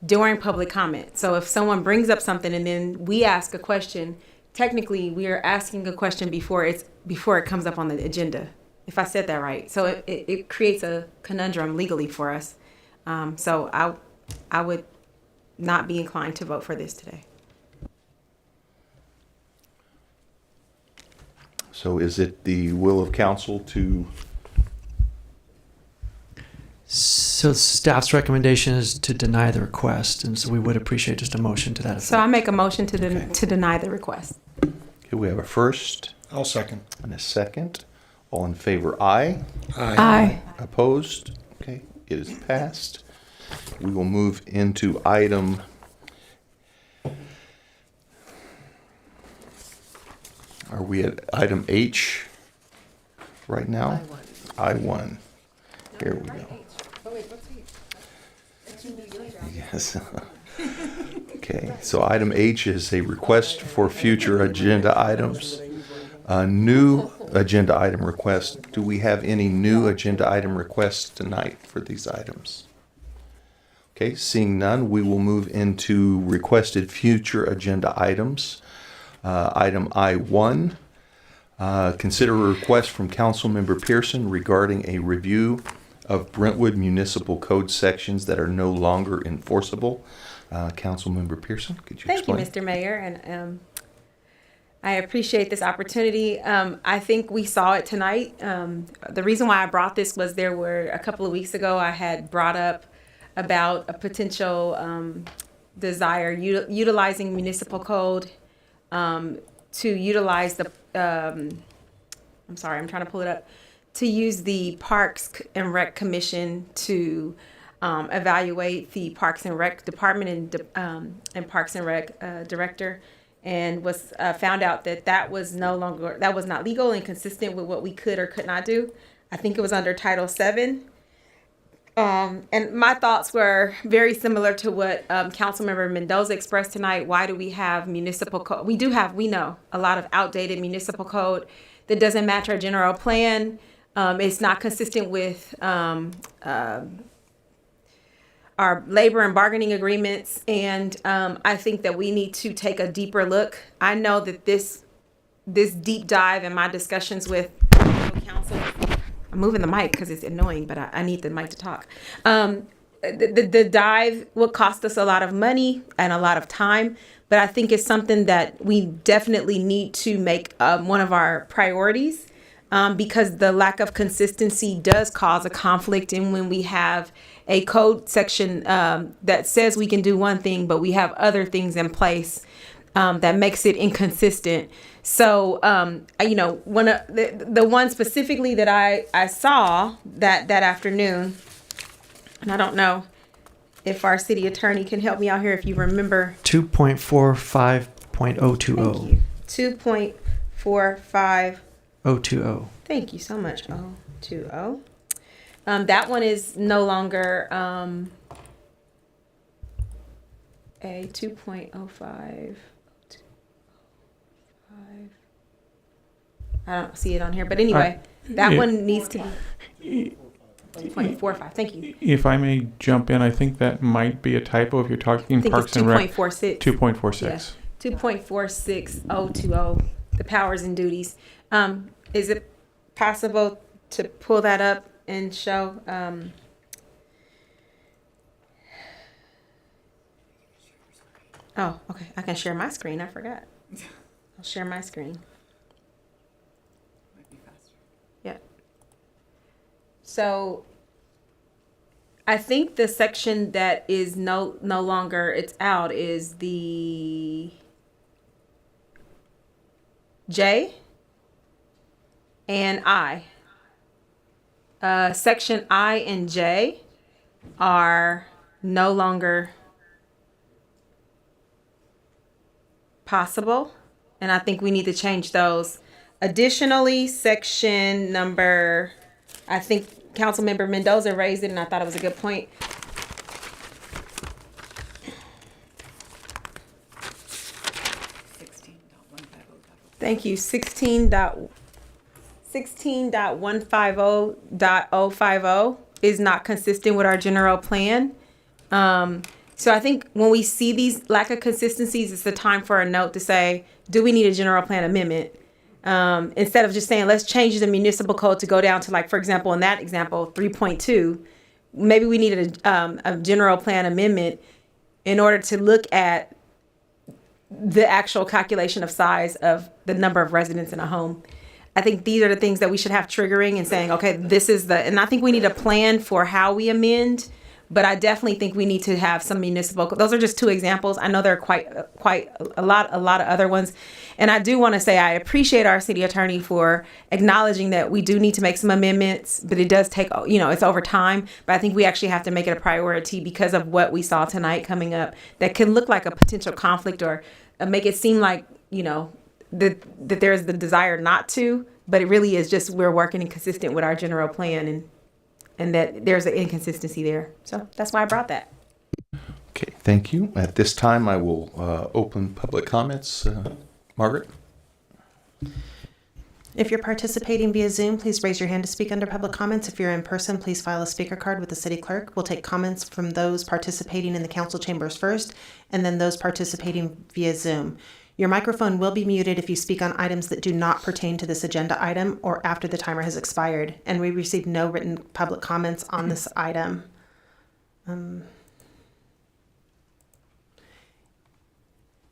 during public comment. So if someone brings up something and then we ask a question, technically we are asking a question before it comes up on the agenda, if I said that right. So it creates a conundrum legally for us. So I would not be inclined to vote for this today. So is it the will of council to? So staff's recommendation is to deny the request, and so we would appreciate just a motion to that effect. So I make a motion to deny the request. Okay, we have a first. I'll second. And a second. All in favor, aye. Aye. Aye. Opposed? Okay, it is passed. We will move into item Are we at item H right now? I.1. Here we go. Yes. Okay, so item H is a request for future agenda items. A new agenda item request. Do we have any new agenda item requests tonight for these items? Okay, seeing none, we will move into requested future agenda items. Item I.1, consider a request from Council Member Pierson regarding a review of Brentwood Municipal Code sections that are no longer enforceable. Council Member Pierson, could you Thank you, explain? Mr. Mayor, and I appreciate this opportunity. I think we saw it tonight. The reason why I brought this was there were a couple of weeks ago I had brought up about a potential desire utilizing municipal code to utilize the I'm sorry, I'm trying to pull it up, to use the Parks and Rec Commission to evaluate the Parks and Rec Department and Parks and Rec Director, and was found out that that was not legal and consistent with what we could or could not do. I think it was under Title VII. And my thoughts were very similar to what Council Member Mendoza expressed tonight. Why do we have municipal code? We know, a lot of outdated municipal code that doesn't match our general plan. It's not consistent with our labor and bargaining agreements. And I think that we need to take a deeper look. I know that this deep dive in my discussions with council, I'm moving the mic because it's annoying, but I need the mic to talk. The dive will cost us a lot of money and a lot of time, but I think it's something that we definitely need to make one of our priorities, because the lack of consistency does cause a conflict. And when we have a code section that says we can do one thing, but we have other things in place that makes it inconsistent. So, one of the one specifically that I saw that afternoon, and I don't know if our city attorney can help me out here if you remember. 2.45.020. 2.45. 020. Thank you so much. 020. That one is no longer a 2.05. I don't see it on here, but anyway, that one needs to be 2.45. Thank you. If I may jump in, I think that might be a typo if you're talking Parks and Rec. 2.46. 2.46. 2.46020, the powers and duties. Is it possible to pull that up and show? Oh, okay. I can share my screen. I forgot. I'll share my screen. Yeah. So I think the section that is no longer it's out is the J and I. Section I and J are no longer possible, and I think we need to change those. Additionally, section number, I think Council Member Mendoza raised it, and I thought it was a good point. Thank you. 16.150.050 is not consistent with our general plan. So I think when we see these lack of consistencies, it's the time for a note to say, do we need a general plan amendment? Instead of just saying, let's change the municipal code to go down to, like, for example, in that example, 3.2, maybe we needed a general plan amendment in order to look at the actual calculation of size of the number of residents in a home. I think these are the things that we should have triggering and saying, okay, this is and I think we need a plan for how we amend, but I definitely think we need to have some municipal, those are just two examples. I know there are quite a lot of other ones. And I do want to say I appreciate our city attorney for acknowledging that we do need to make some amendments, but it does take, it's over time. But I think we actually have to make it a priority because of what we saw tonight coming up that can look like a potential conflict or make it seem like, that there's the desire not to, but it really is just we're working inconsistent with our general plan and that there's an inconsistency there. So that's why I brought that. Okay, thank you. At this time, I will open public comments. Margaret? If you're participating via Zoom, please raise your hand to speak under public comments. If you're in person, please file a speaker card with the city clerk. We'll take comments from those participating in the council chambers first, and then those participating via Zoom. Your microphone will be muted if you speak on items that do not pertain to this agenda item or after the timer has expired, and we received no written public comments on this item.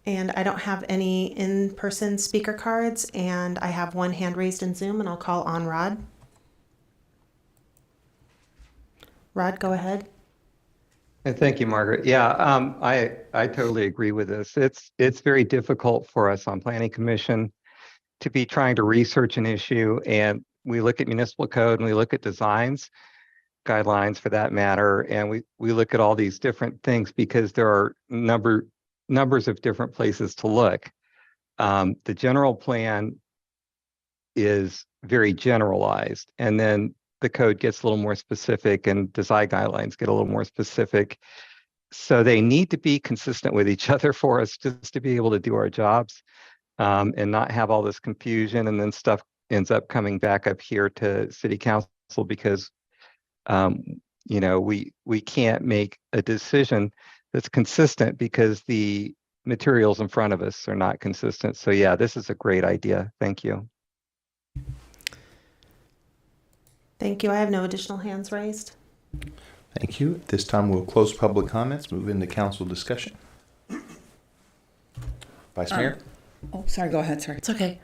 And I don't have any in-person speaker cards, and I have one hand raised in Zoom, and I'll call on Rod. Rod, go ahead. And thank you, Margaret. Yeah, I totally agree with this. It's very difficult for us on Planning Commission to be trying to research an issue, and we look at municipal code and we look at designs, guidelines for that matter, and we look at all these different things because there are numbers of different places to look. The general plan is very generalized, and then the code gets a little more specific and design guidelines get a little more specific. So they need to be consistent with each other for us just to be able to do our jobs, and not have all this confusion, and then stuff ends up coming back up here to City Council because we can't make a decision that's consistent because the materials in front of us are not consistent. So yeah, this is a great idea. Thank you. Thank you. I have no additional hands raised. Thank you. At this time, we'll close public comments, move into council discussion. Vice Mayor? Oh, sorry, go ahead, sorry. It's okay.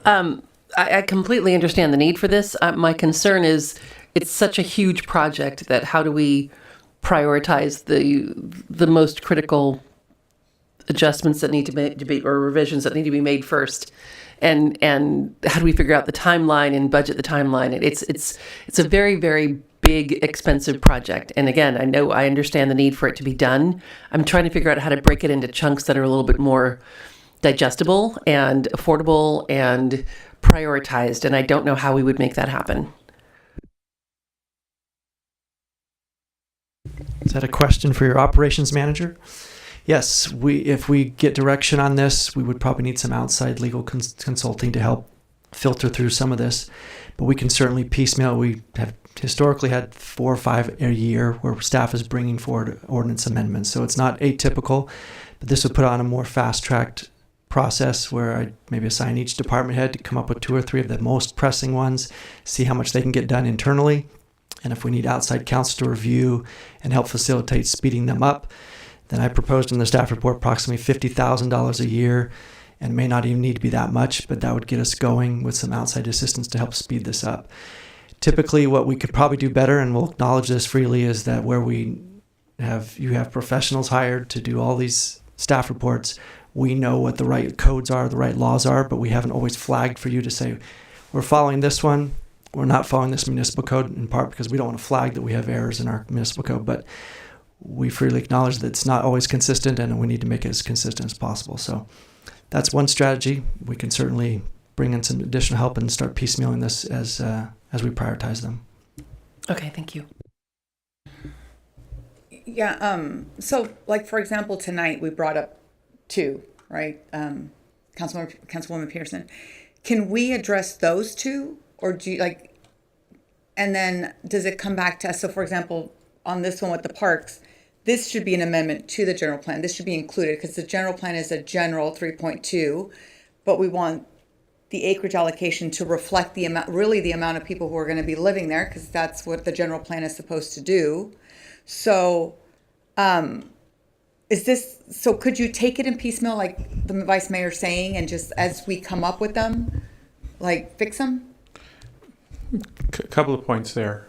I completely understand the need for this. My concern is it's such a huge project that how do we prioritize the most critical adjustments that need to be or revisions that need to be made first, and how do we figure out the timeline and budget the timeline? It's a very, very big, expensive project. And again, I understand the need for it to be done. I'm trying to figure out how to break it into chunks that are a little bit more digestible and affordable and prioritized, and I don't know how we would make that happen. Is that a question for your operations manager? Yes, if we get direction on this, we would probably need some outside legal consulting to help filter through some of this. But we can certainly piecemeal. We have historically had 4 or 5 a year where staff is bringing forward ordinance amendments. So it's not atypical, but this would put on a more fast-tracked process where I maybe assign each department head to come up with 2 or 3 of the most pressing ones, see how much they can get done internally, and if we need outside counsel to review and help facilitate speeding them up, then I proposed in the staff report approximately $50,000 a year, and may not even need to be that much, but that would get us going with some outside assistance to help speed this up. Typically, what we could probably do better, and we'll acknowledge this freely, is that where you have professionals hired to do all these staff reports, we know what the right codes are, the right laws are, but we haven't always flagged for you to say, we're following this one, we're not following this municipal code, in part because we don't want to flag that we have errors in our municipal code, but we freely acknowledge that it's not always consistent and we need to make it as consistent as possible. So that's one strategy. We can certainly bring in some additional help and start piecemealing this as we prioritize them. Okay, thank you. Yeah, so like for example, tonight we brought up 2, right? Councilwoman Pierson. Can we address those 2? Or do you and then does it come back to us? So for example, on this one with the parks, this should be an amendment to the general plan. This should be included because the general plan is a general 3.2, but we want the acreage allocation to reflect the amount of people who are going to be living there, because that's what the general plan is supposed to do. So, so could you take it in piecemeal, like the Vice Mayor saying, and just as we come up with them, fix them? A couple of points there.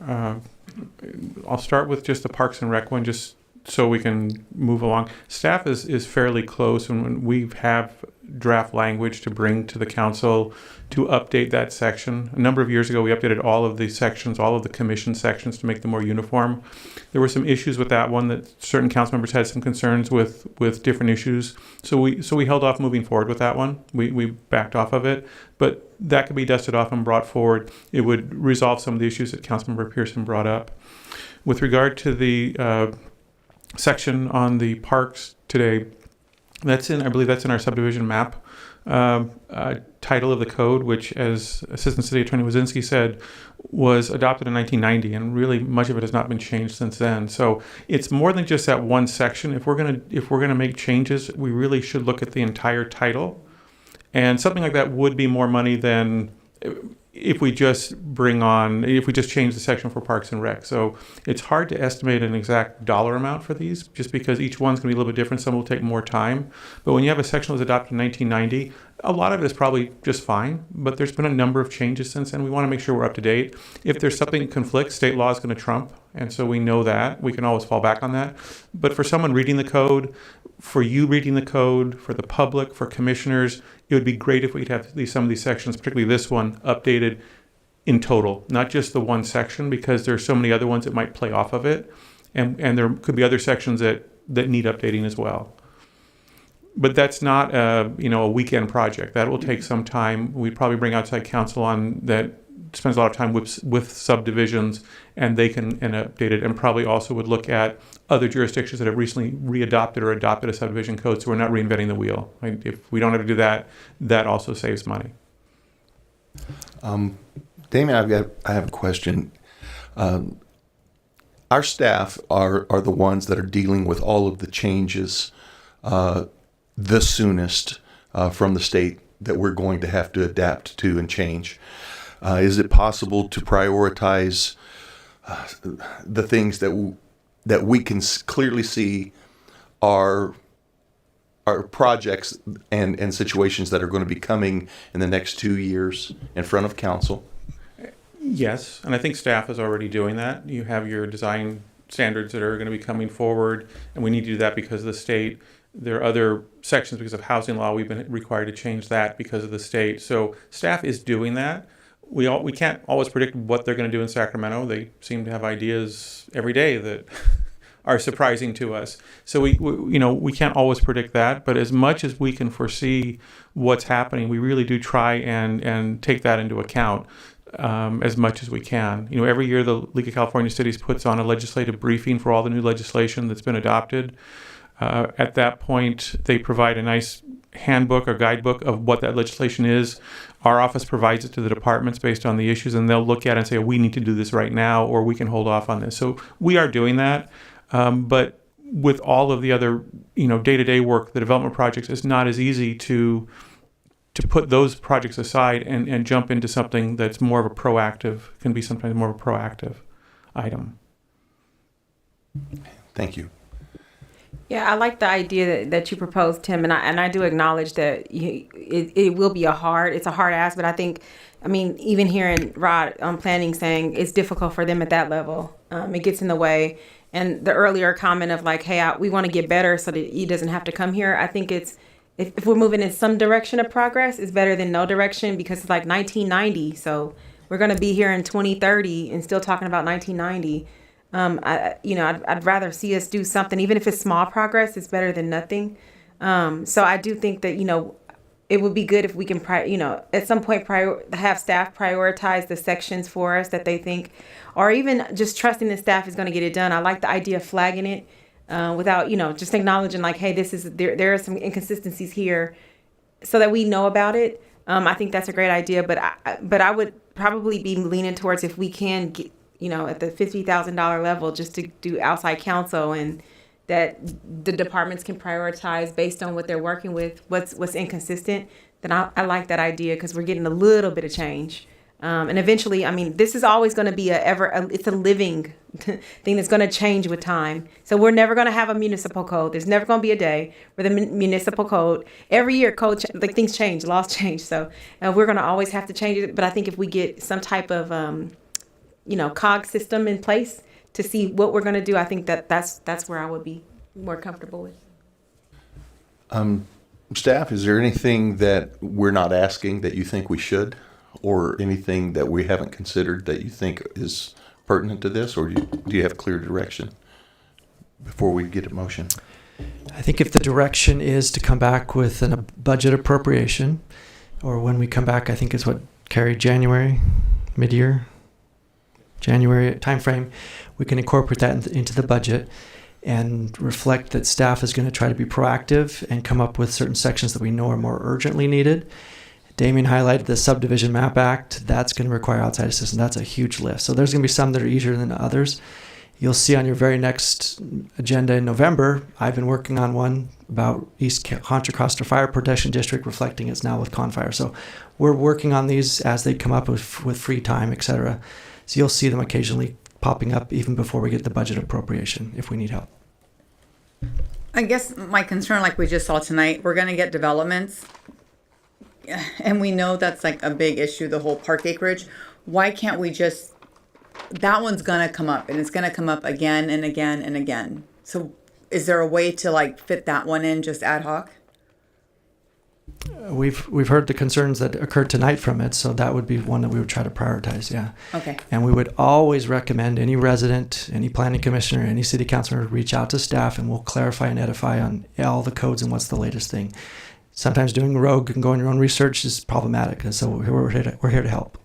I'll start with just the Parks and Rec one, just so we can move along. Staff is fairly close, and we have draft language to bring to the council to update that section. A number of years ago, we updated all of the sections, all of the commission sections to make them more uniform. There were some issues with that one that certain council members had some concerns with different issues. So we held off moving forward with that one. We backed off of it, but that could be dusted off and brought forward. It would resolve some of the issues that Councilmember Pierson brought up. With regard to the section on the parks today, I believe that's in our subdivision map title of the code, which, as Assistant City Attorney Wazinski said, was adopted in 1990, and really much of it has not been changed since then. So it's more than just that one section. If we're gonna make changes, we really should look at the entire title, and something like that would be more money than if we just change the section for Parks and Rec. So it's hard to estimate an exact dollar amount for these, just because each one's going to be a little bit different. Some will take more time. But when you have a section that was adopted in 1990, a lot of it is probably just fine. But there's been a number of changes since then. We want to make sure we're up to date. If there's something that conflicts, state law is going to trump. And so we know that. We can always fall back on that. But for someone reading the code, for you reading the code, for the public, for commissioners, it would be great if we could have some of these sections, particularly this one, updated in total, not just the one section, because there's so many other ones that might play off of it. And there could be other sections that need updating as well. But that's not a weekend project. That will take some time. We'd probably bring outside counsel on that spends a lot of time with subdivisions, and they can update it, and probably also would look at other jurisdictions that have recently readopted or adopted a subdivision code, so we're not reinventing the wheel. Right? If we don't have to do that, that also saves money. Damien, I have a question. Our staff are the ones that are dealing with all of the changes the soonest from the state that we're going to have to adapt to and change. Is it possible to prioritize the things that we can clearly see are projects and situations that are going to be coming in the next 2 years in front of council? Yes, and I think staff is already doing that. You have your design standards that are going to be coming forward, and we need to do that because of the state. There are other sections because of housing law. We've been required to change that because of the state. So staff is doing that. We can't always predict what they're going to do in Sacramento. They seem to have ideas every day that are surprising to us. So we can't always predict that. But as much as we can foresee what's happening, we really do try and take that into account as much as we can. Every year the League of California Cities puts on a legislative briefing for all the new legislation that's been adopted. At that point, they provide a nice handbook or guidebook of what that legislation is. Our office provides it to the departments based on the issues, and they'll look at it and say, we need to do this right now, or we can hold off on this. So we are doing that. But with all of the other, day-to-day work, the development projects, it's not as easy to put those projects aside and jump into something that's more of a proactive, can be sometimes more of a proactive item. Thank you. Yeah, I like the idea that you proposed, Tim, and I do acknowledge that it will be a hard ask, but even hearing Rod on planning saying it's difficult for them at that level, it gets in the way. And the earlier comment of like, hey, we want to get better so that he doesn't have to come here. I think if we're moving in some direction of progress, it's better than no direction, because it's like 1990. So we're going to be here in 2030 and still talking about 1990. I'd rather see us do something, even if it's small progress, it's better than nothing. So I do think that, it would be good if we can, at some point have staff prioritize the sections for us that they think, or even just trusting the staff is going to get it done. I like the idea of flagging it without, just acknowledging like, hey, there are some inconsistencies here, so that we know about it. I think that's a great idea, but I would probably be leaning towards if we can get, at the $50,000 level, just to do outside counsel, and that the departments can prioritize based on what they're working with, what's inconsistent. Then I like that idea, because we're getting a little bit of change. And eventually, this is always going to be it's a living thing that's going to change with time. So we're never going to have a municipal code. There's never going to be a day where the municipal code, every year things change, laws change. So we're going to always have to change it. But I think if we get some type of cog system in place to see what we're going to do, I think that's where I would be more comfortable with. Staff, is there anything that we're not asking that you think we should, or anything that we haven't considered that you think is pertinent to this, or do you have clear direction before we get a motion? I think if the direction is to come back with a budget appropriation, or when we come back, I think is what, Carrie, January, mid-year? January timeframe, we can incorporate that into the budget. and reflect that staff is going to try to be proactive and come up with certain sections that we know are more urgently needed. Damien highlighted the Subdivision Map Act. That's going to require outside assistance. That's a huge lift. So there's going to be some that are easier than others. You'll see on your very next agenda in November, I've been working on one about East Contra Costa Fire Protection District, reflecting it's now with Confire. So we're working on these as they come up with free time, etc. So you'll see them occasionally popping up even before we get the budget appropriation if we need help. I guess my concern, like we just saw tonight, we're going to get developments. And we know that's like a big issue, the whole park acreage. Why can't we just, that one's going to come up and it's going to come up again and again and again. So is there a way to like fit that one in just ad hoc? We've heard the concerns that occurred tonight from it, so that would be one that we would try to prioritize, yeah. Okay. And we would always recommend any resident, any planning commissioner, any city councilor reach out to staff and we'll clarify and edify on all the codes and what's the latest thing. Sometimes doing rogue and going your own research is problematic, and so we're here to help.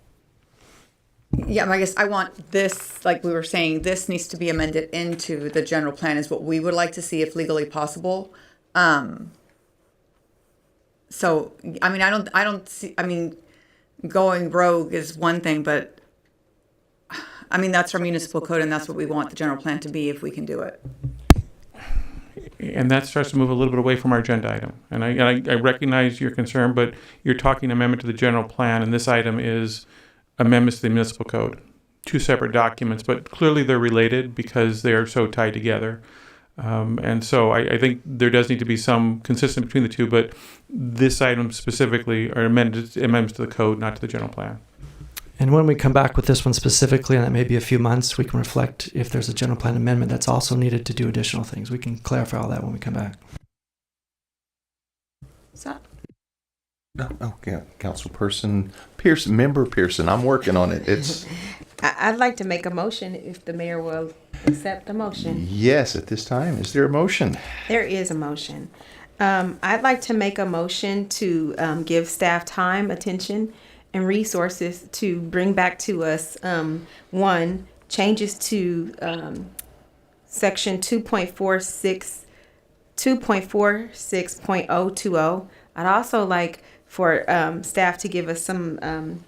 Yeah, I guess I want this, like we were saying, this needs to be amended into the general plan is what we would like to see if legally possible. So, I mean, I don't see, I mean, going rogue is one thing, but I mean, that's our municipal code and that's what we want the general plan to be if we can do it. And that starts to move a little bit away from our agenda item. And I recognize your concern, but you're talking amendment to the general plan, and this item is amendments to the municipal code. Two separate documents, but clearly they're related because they are so tied together. And so I think there does need to be some consistency between the two, but this item specifically are amendments to the code, not to the general plan. And when we come back with this one specifically, and that may be a few months, we can reflect if there's a general plan amendment that's also needed to do additional things. We can clarify all that when we come back. So, Okay, Councilperson Pierson, Member Pierson, I'm working on it. It's I'd like to make a motion if the mayor will accept the motion. yes at this time. Is there a motion? There is a motion. I'd like to make a motion to give staff time, attention, and resources to bring back to us, one, changes to section 2.46.020. I'd also like for staff to give us some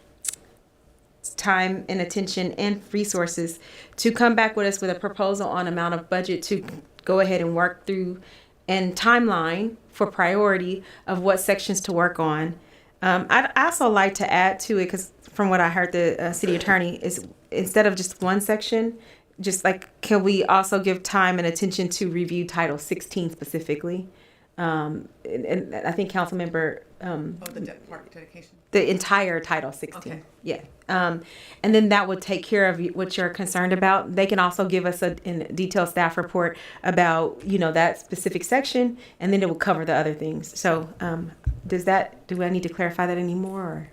time and attention and resources to come back with us with a proposal on amount of budget to go ahead and work through and timeline for priority of what sections to work on. I'd also like to add to it, because from what I heard the city attorney, is instead of just one section, just like, can we also give time and attention to review Title 16 specifically? And I think Councilmember the park dedication. The entire Title 16. Okay. Yeah. And then that would take care of what you're concerned about. They can also give us a detailed staff report about, that specific section, and then it will cover the other things. So do I need to clarify that anymore? Or?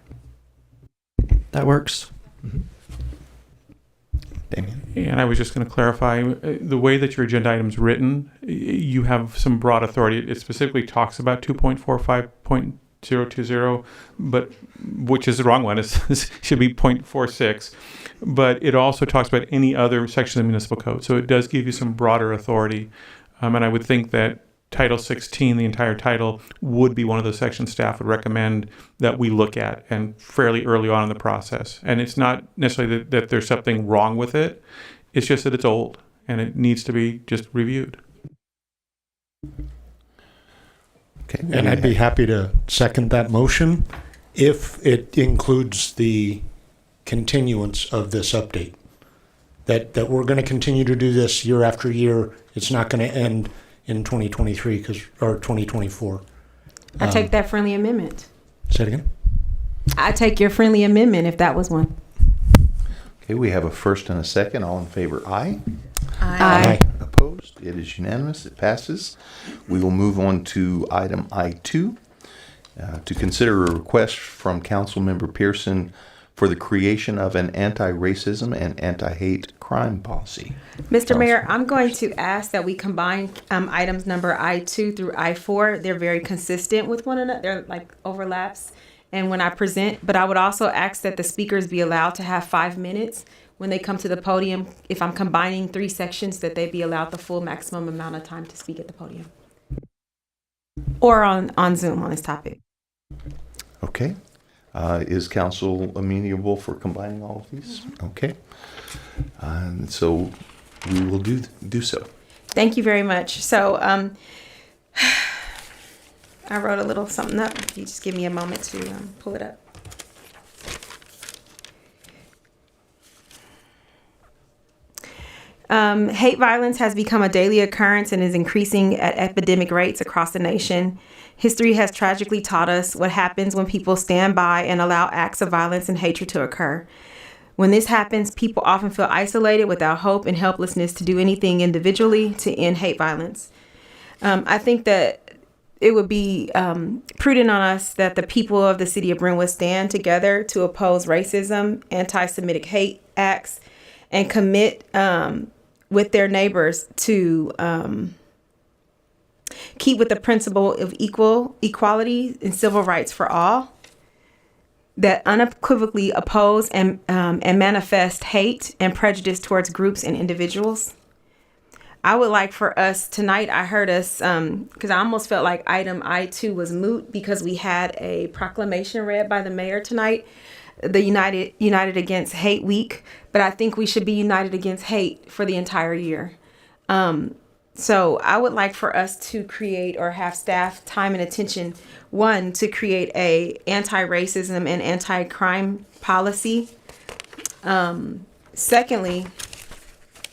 That works. Mm-hmm. Damien? And I was just going to clarify, the way that your agenda item is written, you have some broad authority. It specifically talks about 2.45.020, but which is the wrong one. It should be 0.46. But it also talks about any other section of the municipal code. So it does give you some broader authority. And I would think that Title 16, the entire title, would be one of those sections staff would recommend that we look at, and fairly early on in the process. And it's not necessarily that there's something wrong with it. It's just that it's old and it needs to be just reviewed. Okay. And I'd be happy to second that motion if it includes the continuance of this update. That we're going to continue to do this year after year. It's not going to end in 2023 or 2024. I take that friendly amendment. Say it again. I take your friendly amendment if that was one. Okay, we have a first and a second. All in favor, aye. Aye. Opposed? It is unanimous. It passes. We will move on to item I2 to consider a request from Council Member Pierson for the creation of an anti-racism and anti-hate crime policy. Mr. Mayor, I'm going to ask that we combine items number I2 through I4. They're very consistent with one another. They're like overlaps. And when I present, but I would also ask that the speakers be allowed to have 5 minutes when they come to the podium, if I'm combining 3 sections, that they be allowed the full maximum amount of time to speak at the podium. Or on Zoom on this topic. Okay. Is council amenable for combining all of these? Okay. So we will do so. Thank you very much. So I wrote a little something up. If you just give me a moment to pull it up. Hate violence has become a daily occurrence and is increasing at epidemic rates across the nation. History has tragically taught us what happens when people stand by and allow acts of violence and hatred to occur. When this happens, people often feel isolated without hope and helplessness to do anything individually to end hate violence. I think that it would be prudent on us that the people of the city of Brentwood stand together to oppose racism, anti-Semitic hate acts, and commit with their neighbors to keep with the principle of equality and civil rights for all, that unequivocally oppose and manifest hate and prejudice towards groups and individuals. I would like for us tonight, I heard us, because I almost felt like item I2 was moot because we had a proclamation read by the mayor tonight, the United Against Hate Week, but I think we should be united against hate for the entire year. So I would like for us to create, or have staff time and attention, one, to create a anti-racism and anti-crime policy. Secondly,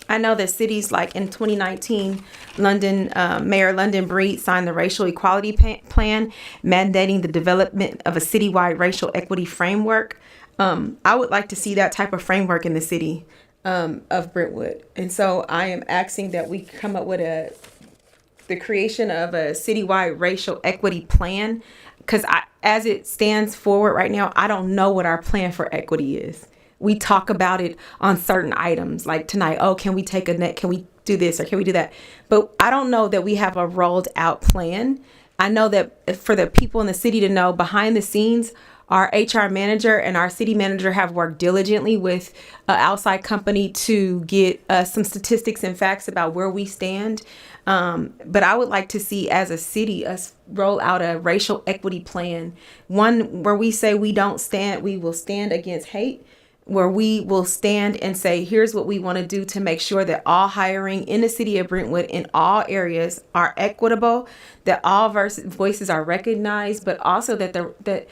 I know that cities like in 2019, Mayor London Breed signed the Racial Equality Plan, mandating the development of a citywide racial equity framework. I would like to see that type of framework in the city of Brentwood. And so I am asking that we come up with the creation of a citywide racial equity plan, because as it stands forward right now, I don't know what our plan for equity is. We talk about it on certain items, like tonight, oh, can we take a net? Can we do this or can we do that? But I don't know that we have a rolled out plan. I know that for the people in the city to know, behind the scenes, our HR manager and our city manager have worked diligently with an outside company to get some statistics and facts about where we stand. But I would like to see, as a city, us roll out a racial equity plan, one where we say we will stand against hate, where we will stand and say, here's what we want to do to make sure that all hiring in the city of Brentwood in all areas are equitable, that all voices are recognized, but also that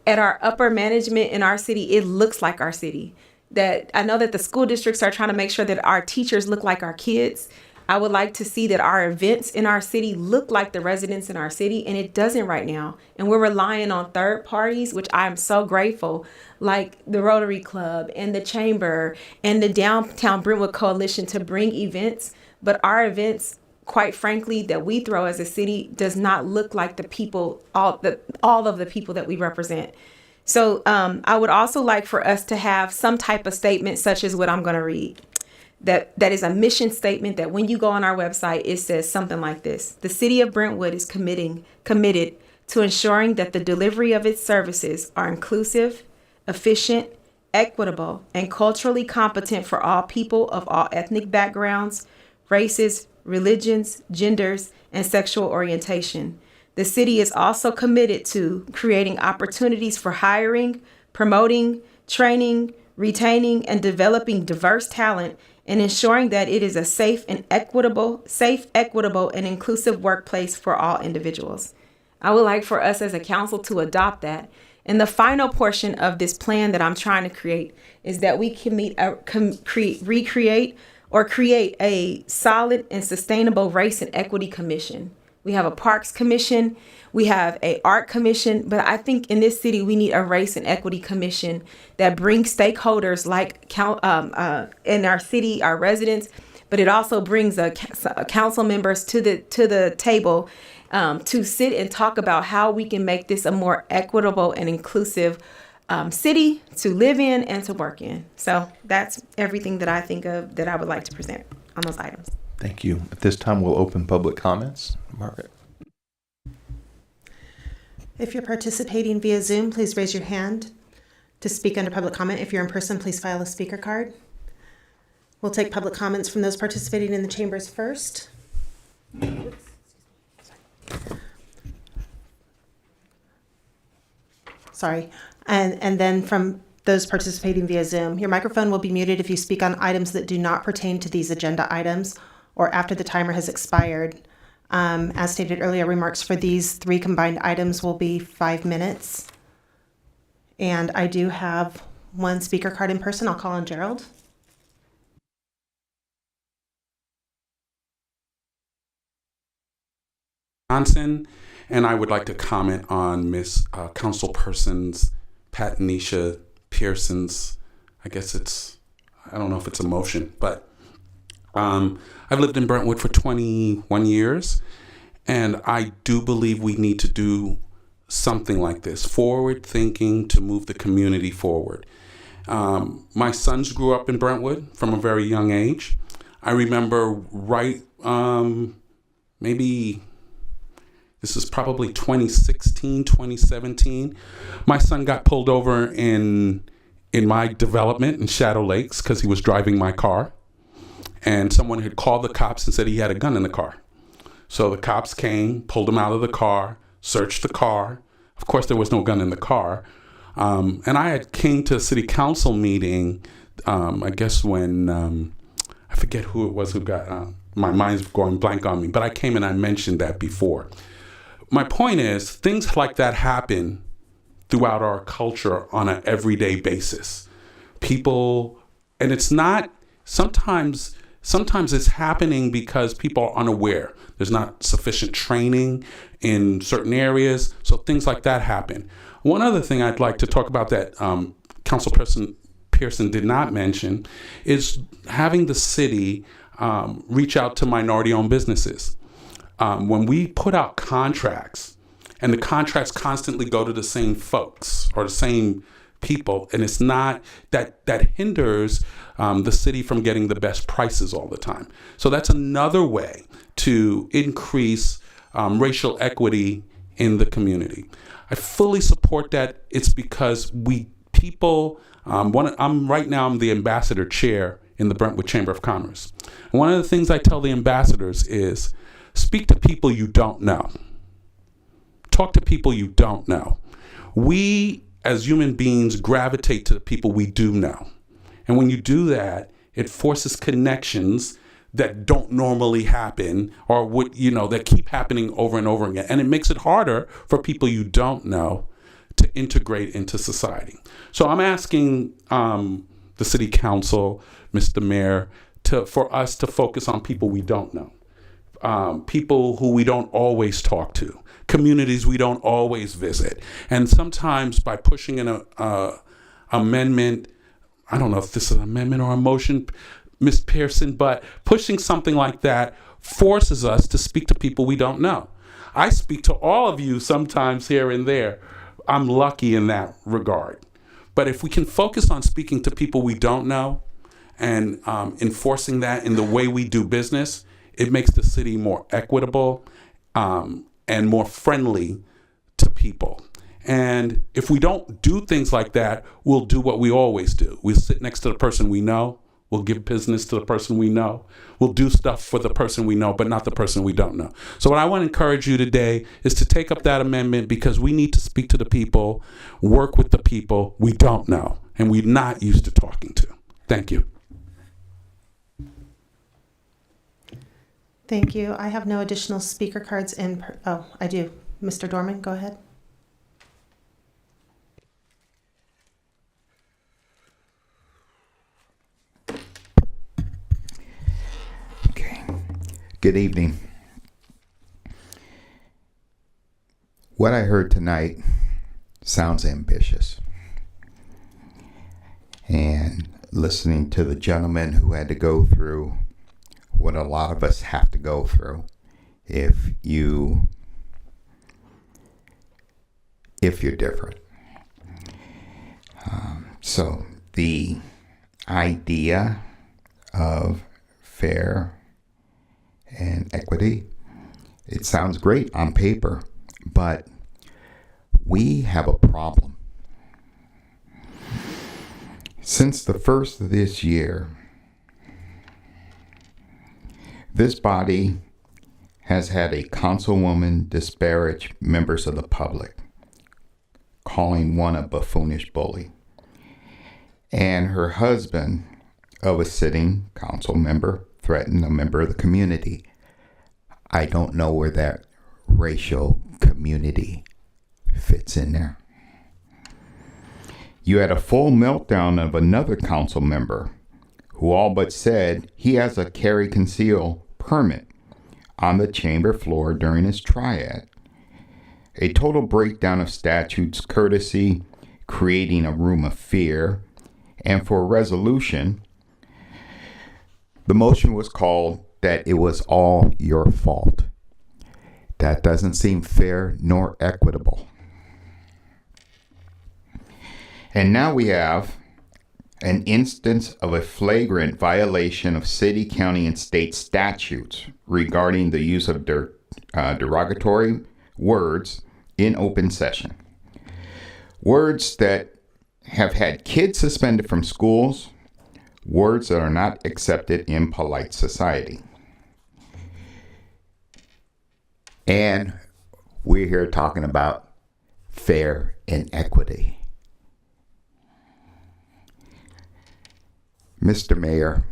at our upper management in our city, it looks like our city. That I know that the school districts are trying to make sure that our teachers look like our kids. I would like to see that our events in our city look like the residents in our city, and it doesn't right now. And we're relying on third parties, which I am so grateful, like the Rotary Club and the Chamber and the Downtown Brentwood Coalition to bring events. But our events, quite frankly, that we throw as a city does not look like the people, all of the people that we represent. So I would also like for us to have some type of statement such as what I'm going to read. That is a mission statement that when you go on our website, it says something like this. The city of Brentwood is committed to ensuring that the delivery of its services are inclusive, efficient, equitable, and culturally competent for all people of all ethnic backgrounds, races, religions, genders, and sexual orientation. The city is also committed to creating opportunities for hiring, promoting, training, retaining, and developing diverse talent, and ensuring that it is a safe, equitable, and inclusive workplace for all individuals. I would like for us as a council to adopt that. And the final portion of this plan that I'm trying to create is that we can create a solid and sustainable race and equity commission. We have a parks commission, we have a art commission, but I think in this city we need a race and equity commission that brings stakeholders like in our city, our residents, but it also brings council members to the table to sit and talk about how we can make this a more equitable and inclusive city to live in and to work in. So that's everything that I think of that I would like to present on those items. Thank you. At this time, we'll open public comments. Margaret. If you're participating via Zoom, please raise your hand to speak under public comment. If you're in person, please file a speaker card. We'll take public comments from those participating in the chambers first. Sorry. And then from those participating via Zoom. Your microphone will be muted if you speak on items that do not pertain to these agenda items or after the timer has expired. As stated earlier, remarks for these 3 combined items will be 5 minutes. And I do have 1 speaker card in person. I'll call on Gerald. Johnson, and I would like to comment on Miss Councilperson's Patanisha Pierson's, I don't know if it's a motion, but I've lived in Brentwood for 21 years, and I do believe we need to do something like this, forward thinking to move the community forward. My sons grew up in Brentwood from a very young age. I remember maybe this is probably 2016, 2017. My son got pulled over in my development in Shadow Lakes because he was driving my car. And someone had called the cops and said he had a gun in the car. So the cops came, pulled him out of the car, searched the car. Of course, there was no gun in the car. And I had came to a city council meeting, I guess when, I forget who it was who got, my mind's going blank on me, but I came and I mentioned that before. My point is, things like that happen throughout our culture on an everyday basis. People, and it's not, sometimes it's happening because people are unaware. There's not sufficient training in certain areas, so things like that happen. One other thing I'd like to talk about that Councilperson Pierson did not mention is having the city reach out to minority-owned businesses. When we put out contracts, and the contracts constantly go to the same folks or the same people, and it's not that hinders the city from getting the best prices all the time. So that's another way to increase racial equity in the community. I fully support that. It's because I'm the ambassador chair in the Brentwood Chamber of Commerce. And one of the things I tell the ambassadors is speak to people you don't know. Talk to people you don't know. We, as human beings, gravitate to the people we do know. And when you do that, it forces connections that don't normally happen or that keep happening over and over again. And it makes it harder for people you don't know to integrate into society. So I'm asking the city council, Mr. Mayor, for us to focus on people we don't know, people who we don't always talk to, communities we don't always visit. And sometimes by pushing an amendment, I don't know if this is an amendment or a motion, Ms. Pierson, but pushing something like that forces us to speak to people we don't know. I speak to all of you sometimes here and there. I'm lucky in that regard. But if we can focus on speaking to people we don't know and enforcing that in the way we do business, it makes the city more equitable and more friendly to people. And if we don't do things like that, we'll do what we always do. We'll sit next to the person we know. We'll give business to the person we know. We'll do stuff for the person we know, but not the person we don't know. So what I want to encourage you today is to take up that amendment because we need to speak to the people, work with the people we don't know, and we're not used to talking to. Thank you. Thank you. I have no additional speaker cards oh, I do. Mr. Dorman, go ahead. Good evening. What I heard tonight sounds ambitious. And listening to the gentleman who had to go through what a lot of us have to go through if you're different. So the idea of fair and equity, it sounds great on paper, but we have a problem. Since the first of this year, This body has had a councilwoman disparage members of the public, calling one a buffoonish bully. And her husband of a sitting council member threatened a member of the community. I don't know where that racial community fits in there. You had a full meltdown of another council member who all but said he has a carry conceal permit on the chamber floor during his triad. A total breakdown of statutes, courtesy, creating a room of fear, and for resolution, the motion was called that it was all your fault. That doesn't seem fair nor equitable. And now we have an instance of a flagrant violation of city, county, and state statutes regarding the use of derogatory words in open session. Words that have had kids suspended from schools, words that are not accepted in polite society. And we're here talking about fair and equity. Mr. Mayor,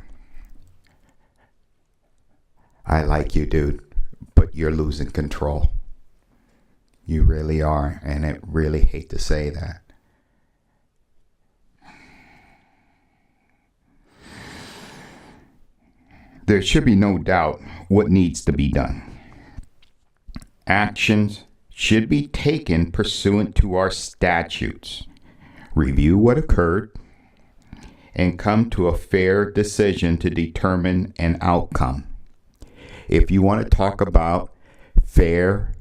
I like you, dude, but you're losing control. You really are, and I really hate to say that. There should be no doubt what needs to be done. Actions should be taken pursuant to our statutes. Review what occurred and come to a fair decision to determine an outcome. If you want to talk about fair,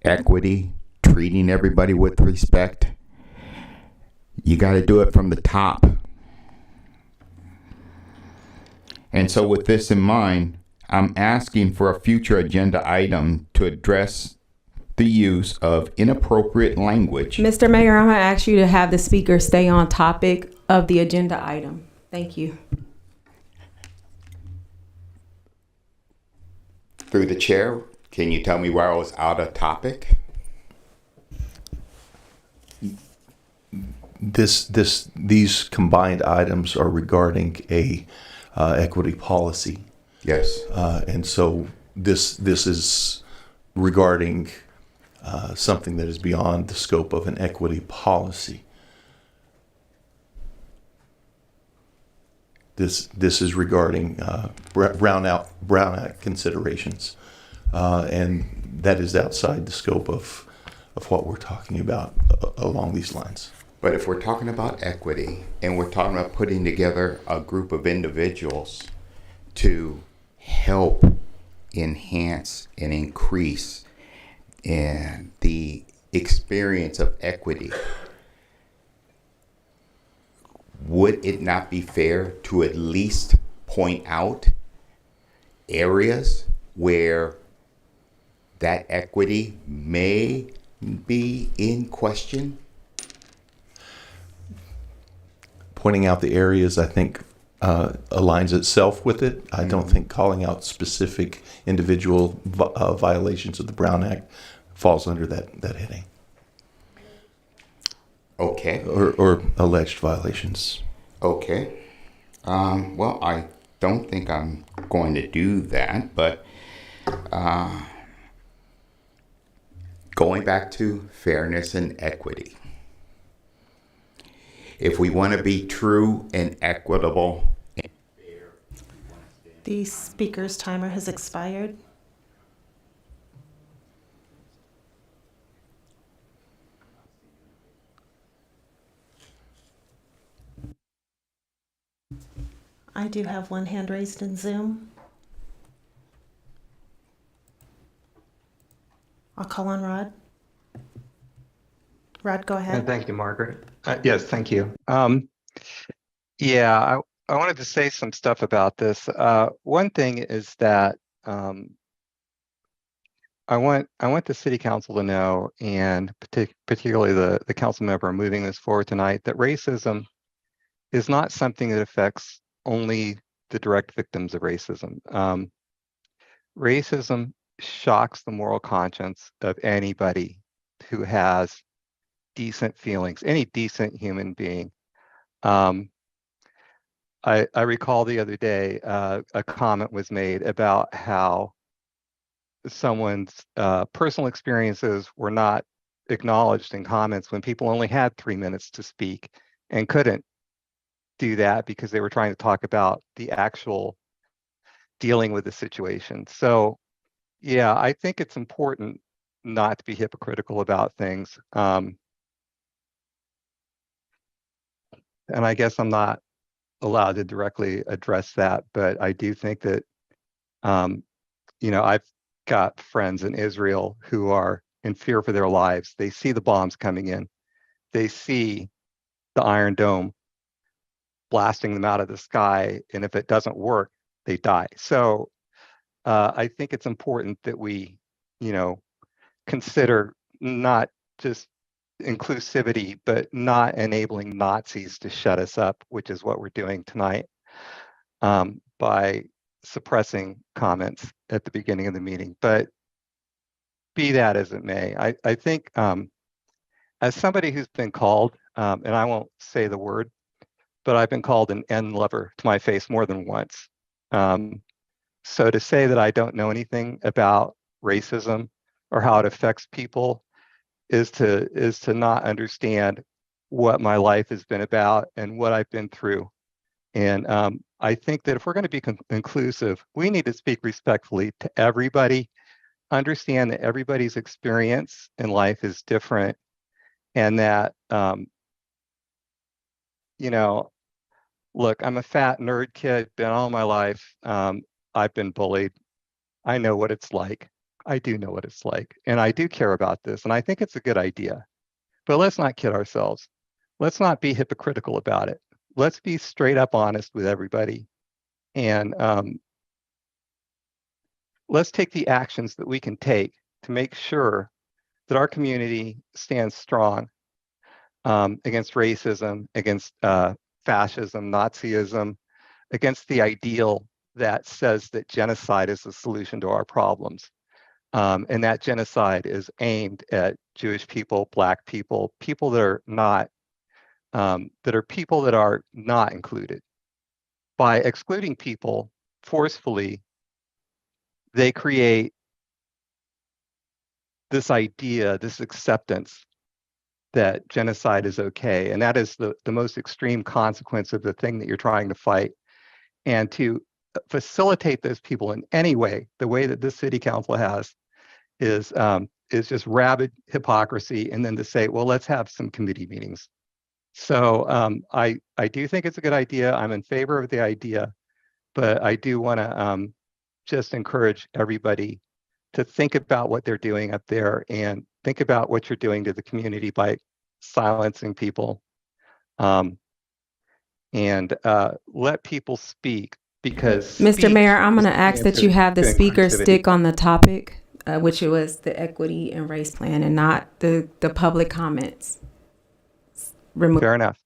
equity, treating everybody with respect, you got to do it from the top. And so with this in mind, I'm asking for a future agenda item to address the use of inappropriate language. Mr. Mayor, I'm going to ask you to have the speaker stay on topic of the agenda item. Thank you. Through the chair, can you tell me where I was out of topic? These combined items are regarding a equity policy. Yes. And so this is regarding something that is beyond the scope of an equity policy. This is regarding Brown Act considerations, and that is outside the scope of what we're talking about along these lines. But if we're talking about equity and we're talking about putting together a group of individuals to help enhance and increase the experience of equity, would it not be fair to at least point out areas where that equity may be in question? Pointing out the areas, I think, aligns itself with it. I don't think calling out specific individual violations of the Brown Act falls under that heading. Okay. Or alleged violations. Okay. Well, I don't think I'm going to do that, but going back to fairness and equity. If we want to be true and equitable and fair. The speaker's timer has expired. I do have one hand raised in Zoom. I'll call on Rod. Rod, go ahead. Thank you, Margaret. Yes, thank you. Yeah, I wanted to say some stuff about this. One thing is that I want the city council to know, and particularly the council member moving this forward tonight, that racism is not something that affects only the direct victims of racism. racism shocks the moral conscience of anybody who has decent feelings, any decent human being. I recall the other day a comment was made about how someone's personal experiences were not acknowledged in comments when people only had 3 minutes to speak and couldn't do that because they were trying to talk about the actual dealing with the situation. So yeah, I think it's important not to be hypocritical about things. And I guess I'm not allowed to directly address that, but I do think that, I've got friends in Israel who are in fear for their lives. They see the bombs coming in. They see the Iron Dome blasting them out of the sky, and if it doesn't work, they die. So I think it's important that we, consider not just inclusivity, but not enabling Nazis to shut us up, which is what we're doing tonight, by suppressing comments at the beginning of the meeting. But be that as it may, I think as somebody who's been called, and I won't say the word, but I've been called an N lover to my face more than once. So to say that I don't know anything about racism or how it affects people is to not understand what my life has been about and what I've been through. And I think that if we're going to be inclusive, we need to speak respectfully to everybody, understand that everybody's experience in life is different, and that, look, I'm a fat nerd kid, been all my life. I've been bullied. I know what it's like. I do know what it's like. And I do care about this. And I think it's a good idea. But let's not kid ourselves. Let's not be hypocritical about it. Let's be straight up honest with everybody. And let's take the actions that we can take to make sure that our community stands strong against racism, against fascism, Nazism, against the ideal that says that genocide is the solution to our problems. And that genocide is aimed at Jewish people, Black people, people that are not, people that are not included. By excluding people forcefully, they create this idea, this acceptance that genocide is okay. And that is the most extreme consequence of the thing that you're trying to fight. And to facilitate those people in any way, the way that this city council has, is just rabid hypocrisy. And then to say, well, let's have some committee meetings. So I do think it's a good idea. I'm in favor of the idea, but I do want to just encourage everybody to think about what they're doing up there and think about what you're doing to the community by silencing people, and let people speak, because Mr. Mayor, I'm going to ask that you have the speaker inclusivity. stick on the topic, which was the equity and race plan, and not the public comments. Fair enough.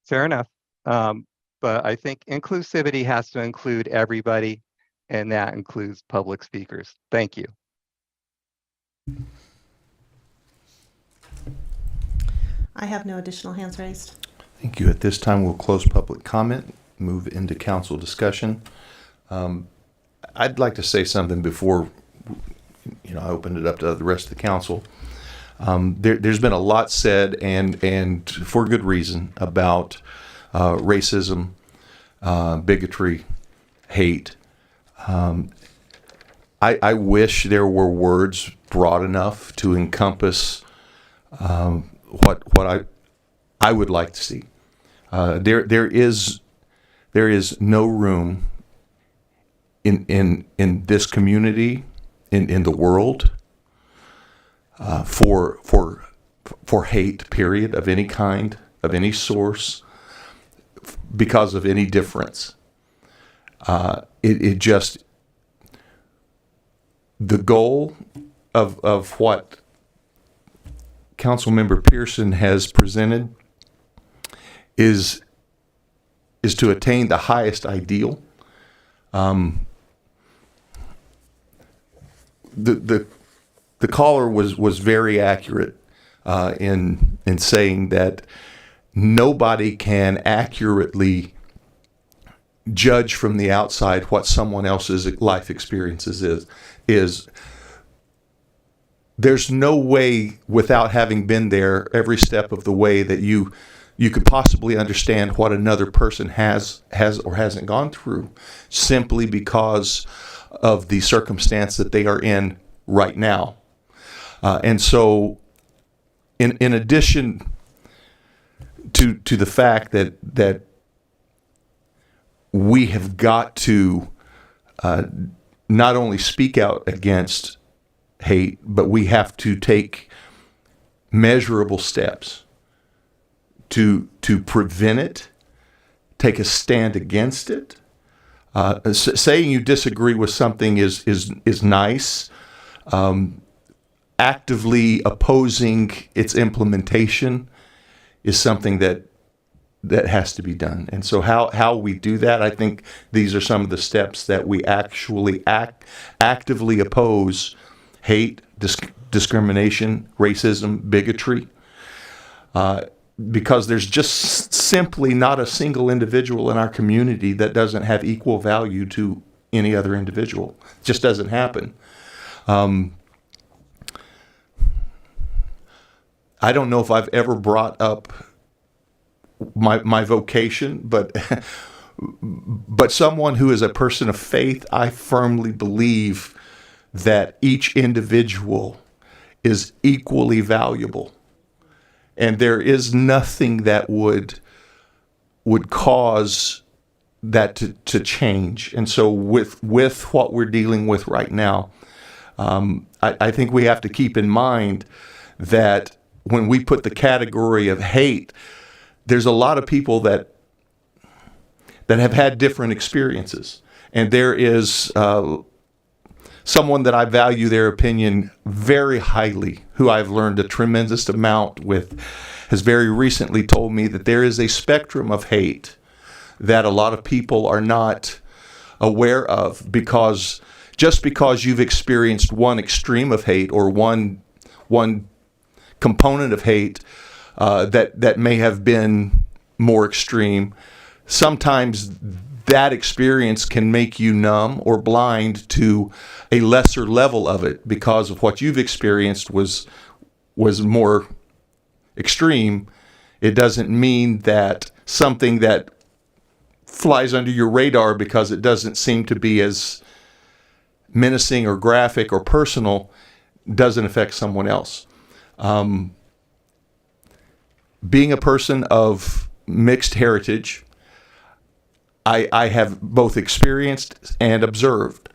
Fair enough. But I think inclusivity has to include everybody, and that includes public speakers. Thank you. I have no additional hands raised. Thank you. At this time, we'll close public comment, move into council discussion. I'd like to say something before I open it up to the rest of the council. There's been a lot said, and for good reason, about racism, bigotry, hate. I wish there were words broad enough to encompass what I would like to see. There is no room in this community, in the world, for hate, period, of any kind, of any source, because of any difference. It just, the goal of what Council Member Pierson has presented is to attain the highest ideal. the caller was very accurate in saying that nobody can accurately judge from the outside what someone else's life experiences is. There's no way, without having been there every step of the way, that you could possibly understand what another person has or hasn't gone through, simply because of the circumstance that they are in right now. And so, in addition to the fact that we have got to not only speak out against hate, but we have to take measurable steps to prevent it, take a stand against it. Saying you disagree with something is nice. Actively opposing its implementation is something that has to be done. And so how we do that, I think these are some of the steps that we actually actively oppose hate, discrimination, racism, bigotry, because there's just simply not a single individual in our community that doesn't have equal value to any other individual. It just doesn't happen. I don't know if I've ever brought up my vocation, but someone who is a person of faith, I firmly believe that each individual is equally valuable, and there is nothing that would cause that to change. And so with what we're dealing with right now, I think we have to keep in mind that when we put the category of hate, there's a lot of people that have had different experiences, and there is someone that I value their opinion very highly, who I've learned a tremendous amount with, has very recently told me that there is a spectrum of hate that a lot of people are not aware of, because just because you've experienced one extreme of hate or one component of hate that may have been more extreme, sometimes that experience can make you numb or blind to a lesser level of it, because of what you've experienced was more extreme. It doesn't mean that something that flies under your radar because it doesn't seem to be as menacing or graphic or personal doesn't affect someone else. Being a person of mixed heritage, I have both experienced and observed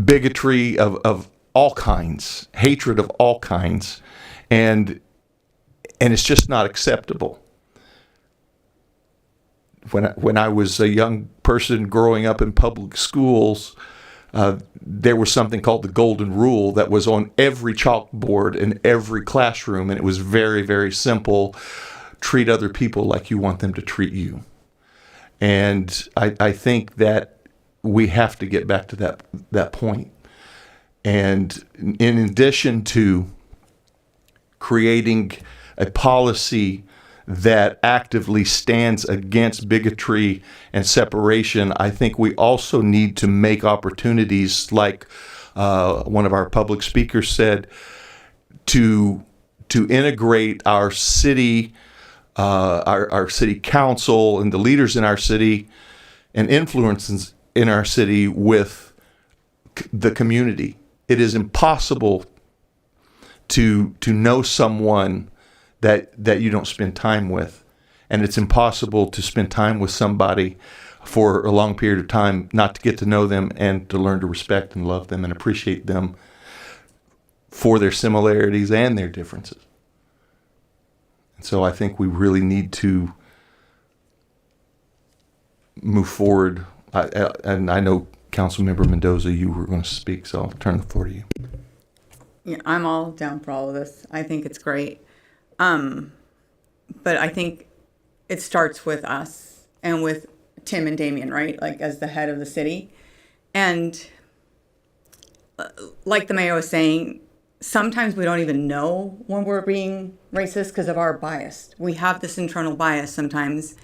bigotry of all kinds, hatred of all kinds, and it's just not acceptable. When I was a young person growing up in public schools, there was something called the Golden Rule that was on every chalkboard in every classroom, and it was very, very simple. Treat other people like you want them to treat you. And I think that we have to get back to that point. And in addition to creating a policy that actively stands against bigotry and separation, I think we also need to make opportunities, like one of our public speakers said, to integrate our city, our city council and the leaders in our city and influences in our city with the community. It is impossible to know someone that you don't spend time with, and it's impossible to spend time with somebody for a long period of time not to get to know them and to learn to respect and love them and appreciate them for their similarities and their differences. And so I think we really need to move forward. And I know Council Member Mendoza, you were going to speak, so I'll turn the floor to you. Yeah, I'm all down for all of this. I think it's great. But I think it starts with us and with Tim and Damien, right? Like, as the head of the city. And like the mayor was saying, sometimes we don't even know when we're being racist because of our bias. We have this internal bias sometimes.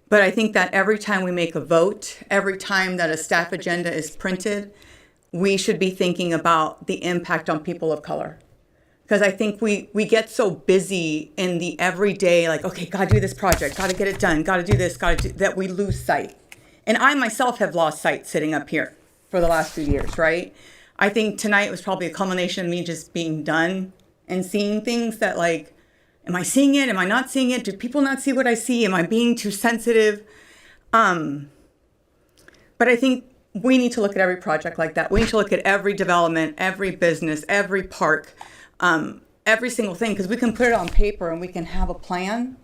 But I think that every time we make a vote, every time that a staff agenda is printed, we should be thinking about the impact on people of color. Because I think we get so busy in the everyday, like, okay, gotta do this project, gotta get it done, gotta do this, that we lose sight. And I myself have lost sight sitting up here for the last few years, right? I think tonight was probably a culmination of me just being done and seeing things that, like, am I seeing it? Am I not seeing it? Do people not see what I see? Am I being too sensitive? But I think we need to look at every project like that. We need to look at every development, every business, every park, every single thing, because we can put it on paper and we can have a plan,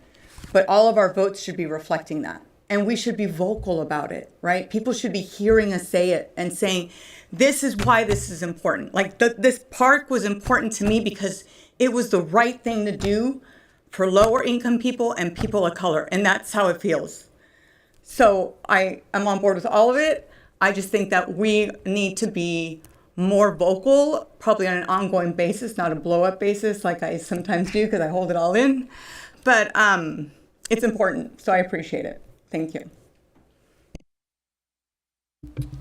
but all of our votes should be reflecting that. And we should be vocal about it, right? People should be hearing us say it and saying, this is why this is important. Like this park was important to me because it was the right thing to do for lower income people and people of color. And that's how it feels. So I am on board with all of it. I just think that we need to be more vocal, probably on an ongoing basis, not a blow up basis like I sometimes do because I hold it all in. But it's important. So I appreciate it. Thank you.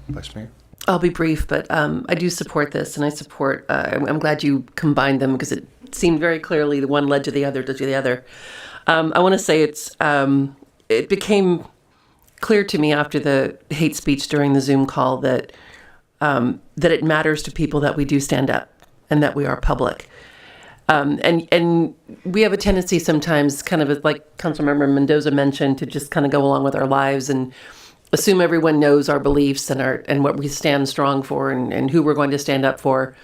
Vice Mayor? I'll be brief, but I do support this, and I support, I'm glad you combined them because it seemed very clearly the one led to the other. I want to say it became clear to me after the hate speech during the Zoom call that it matters to people that we do stand up and that we are public. And we have a tendency sometimes, kind of like Council Member Mendoza mentioned, to just kind of go along with our lives and assume everyone knows our beliefs and what we stand strong for and who we're going to stand up for.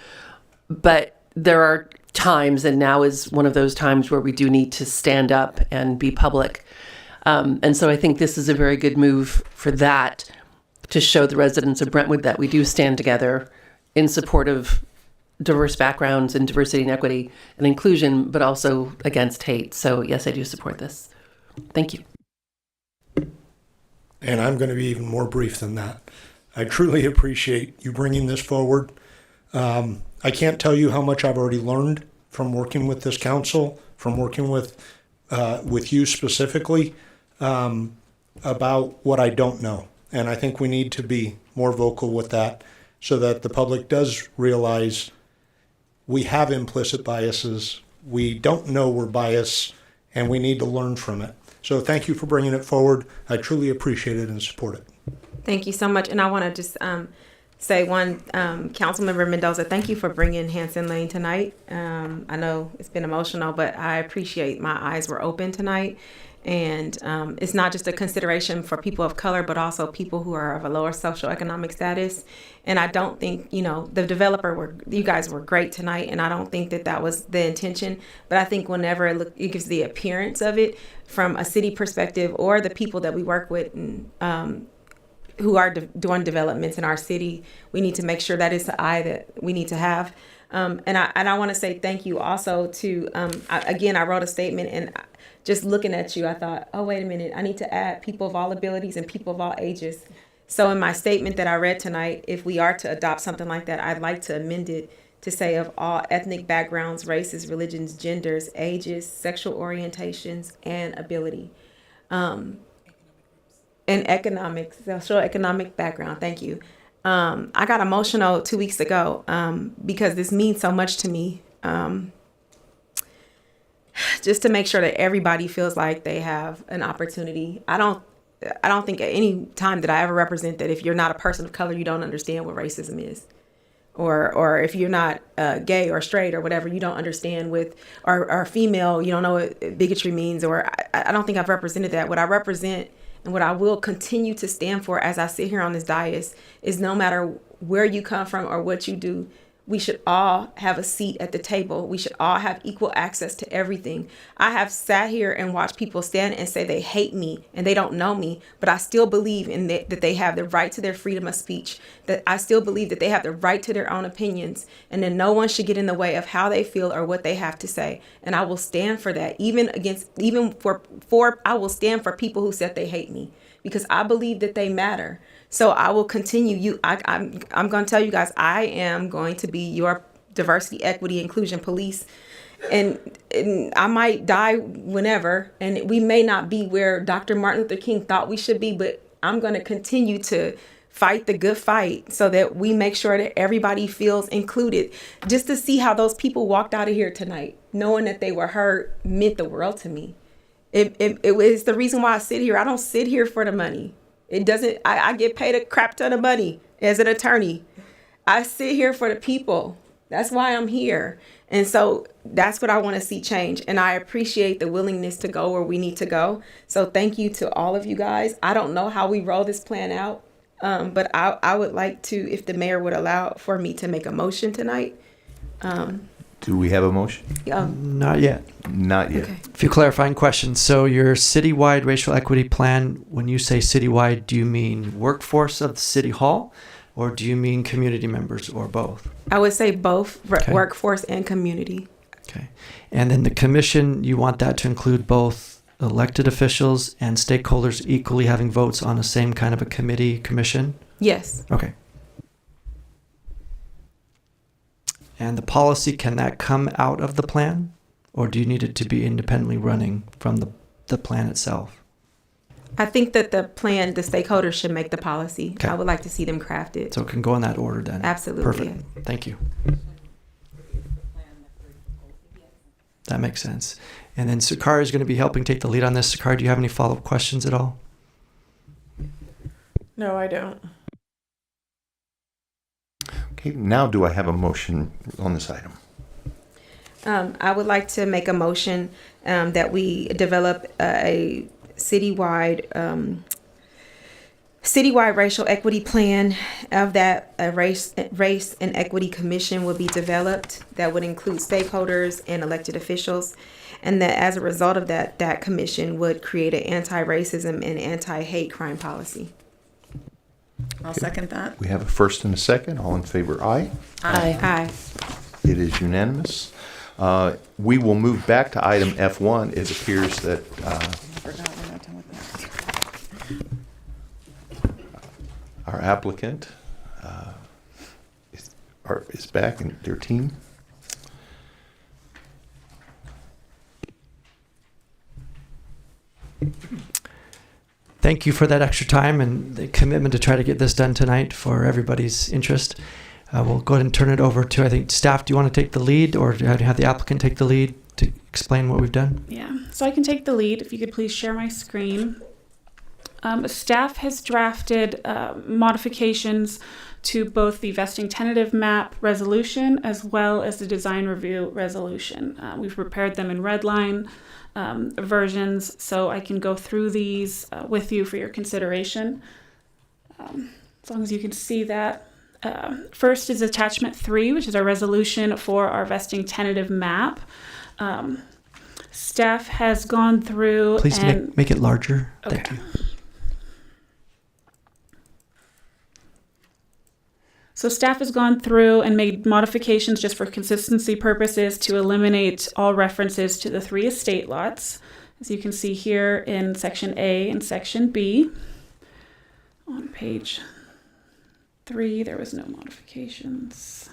But there are times, and now is one of those times, where we do need to stand up and be public. And so I think this is a very good move for that, to show the residents of Brentwood that we do stand together in support of diverse backgrounds and diversity and equity and inclusion, but also against hate. So yes, I do support this. Thank you. And I'm going to be even more brief than that. I truly appreciate you bringing this forward. I can't tell you how much I've already learned from working with this council, from working with you specifically, about what I don't know. And I think we need to be more vocal with that so that the public does realize we have implicit biases. We don't know we're biased, and we need to learn from it. So thank you for bringing it forward. I truly appreciate it and support it. Thank you so much. And I want to just say Council Member Mendoza, thank you for bringing Hanson Lane tonight. I know it's been emotional, but I appreciate my eyes were open tonight. And it's not just a consideration for people of color, but also people who are of a lower socioeconomic status. And I don't think, the developer you guys were great tonight, and I don't think that was the intention. But I think whenever it gives the appearance of it from a city perspective, or the people that we work with and who are doing developments in our city, we need to make sure that is the eye that we need to have. And I want to say thank you also to, I wrote a statement, and just looking at you, I thought, oh, wait a minute, I need to add people of all abilities and people of all ages. So in my statement that I read tonight, if we are to adopt something like that, I'd like to amend it to say of all ethnic backgrounds, races, religions, genders, ages, sexual orientations, and ability. And socioeconomic background. Thank you. I got emotional 2 weeks ago because this means so much to me. Just to make sure that everybody feels like they have an opportunity. I don't think at any time that I ever represent that if you're not a person of color, you don't understand what racism is. Or if you're not gay or straight or whatever, you don't understand or female, you don't know what bigotry means. Or I don't think I've represented that. What I represent and what I will continue to stand for as I sit here on this dais is no matter where you come from or what you do, we should all have a seat at the table. We should all have equal access to everything. I have sat here and watched people stand and say they hate me and they don't know me, but I still believe in that they have the right to their freedom of speech, that I still believe that they have the right to their own opinions, and that no one should get in the way of how they feel or what they have to say. And I will stand for that, I will stand for people who said they hate me, because I believe that they matter. So I will continue. I'm going to tell you guys, I am going to be your diversity, equity, inclusion police. And I might die whenever, and we may not be where Dr. Martin Luther King thought we should be, but I'm going to continue to fight the good fight so that we make sure that everybody feels included. Just to see how those people walked out of here tonight, knowing that they were heard, meant the world to me. It was the reason why I sit here. I don't sit here for the money. It doesn't, I get paid a crap ton of money as an attorney. I sit here for the people. That's why I'm here. And so that's what I want to see change. And I appreciate the willingness to go where we need to go. So thank you to all of you guys. I don't know how we roll this plan out, but I would like to, if the mayor would allow for me to make a motion tonight. Do we have a motion? Not yet. Not yet. Okay. A few clarifying questions. So your citywide racial equity plan, when you say citywide, do you mean workforce of the city hall, or do you mean community members, or both? I would say both, Okay. workforce and community. Okay. And then the commission, you want that to include both elected officials and stakeholders equally having votes on the same kind of a commission? Yes. Okay. And the policy, can that come out of the plan? Or do you need it to be independently running from the plan itself? I think that the stakeholders should make the policy. Okay. I would like to see them crafted. So it can go in that order then? Absolutely. Perfect. Thank you. That makes sense. And then Sakari is going to be helping take the lead on this. Sakari, do you have any follow-up questions at all? No, I don't. Okay, now do I have a motion on this item? I would like to make a motion that we develop a citywide racial equity plan. Of that, a race and equity commission will be developed that would include stakeholders and elected officials, and that as a result of that commission would create an anti-racism and anti-hate crime policy. I'll second that. We have a first and a second. All in favor, aye. Aye. It is unanimous. We will move back to item F1. It appears that our applicant is back and their team. Thank you for that extra time and the commitment to try to get this done tonight for everybody's interest. We'll go ahead and turn it over to, I think, staff. Do you want to take the lead, or do you have the applicant take the lead to explain what we've done? Yeah, so I can take the lead. If you could please share my screen. Staff has drafted modifications to both the Vesting Tentative Map resolution as well as the design review resolution. We've prepared them in red line versions, so I can go through these with you for your consideration. As long as you can see that. First is attachment 3, which is our resolution for our Vesting Tentative Map. Staff has gone through Please and make it larger. Okay. Thank you. So staff has gone through and made modifications just for consistency purposes to eliminate all references to the 3 estate lots. As you can see here in section A and section B. On page 3, there was no modifications.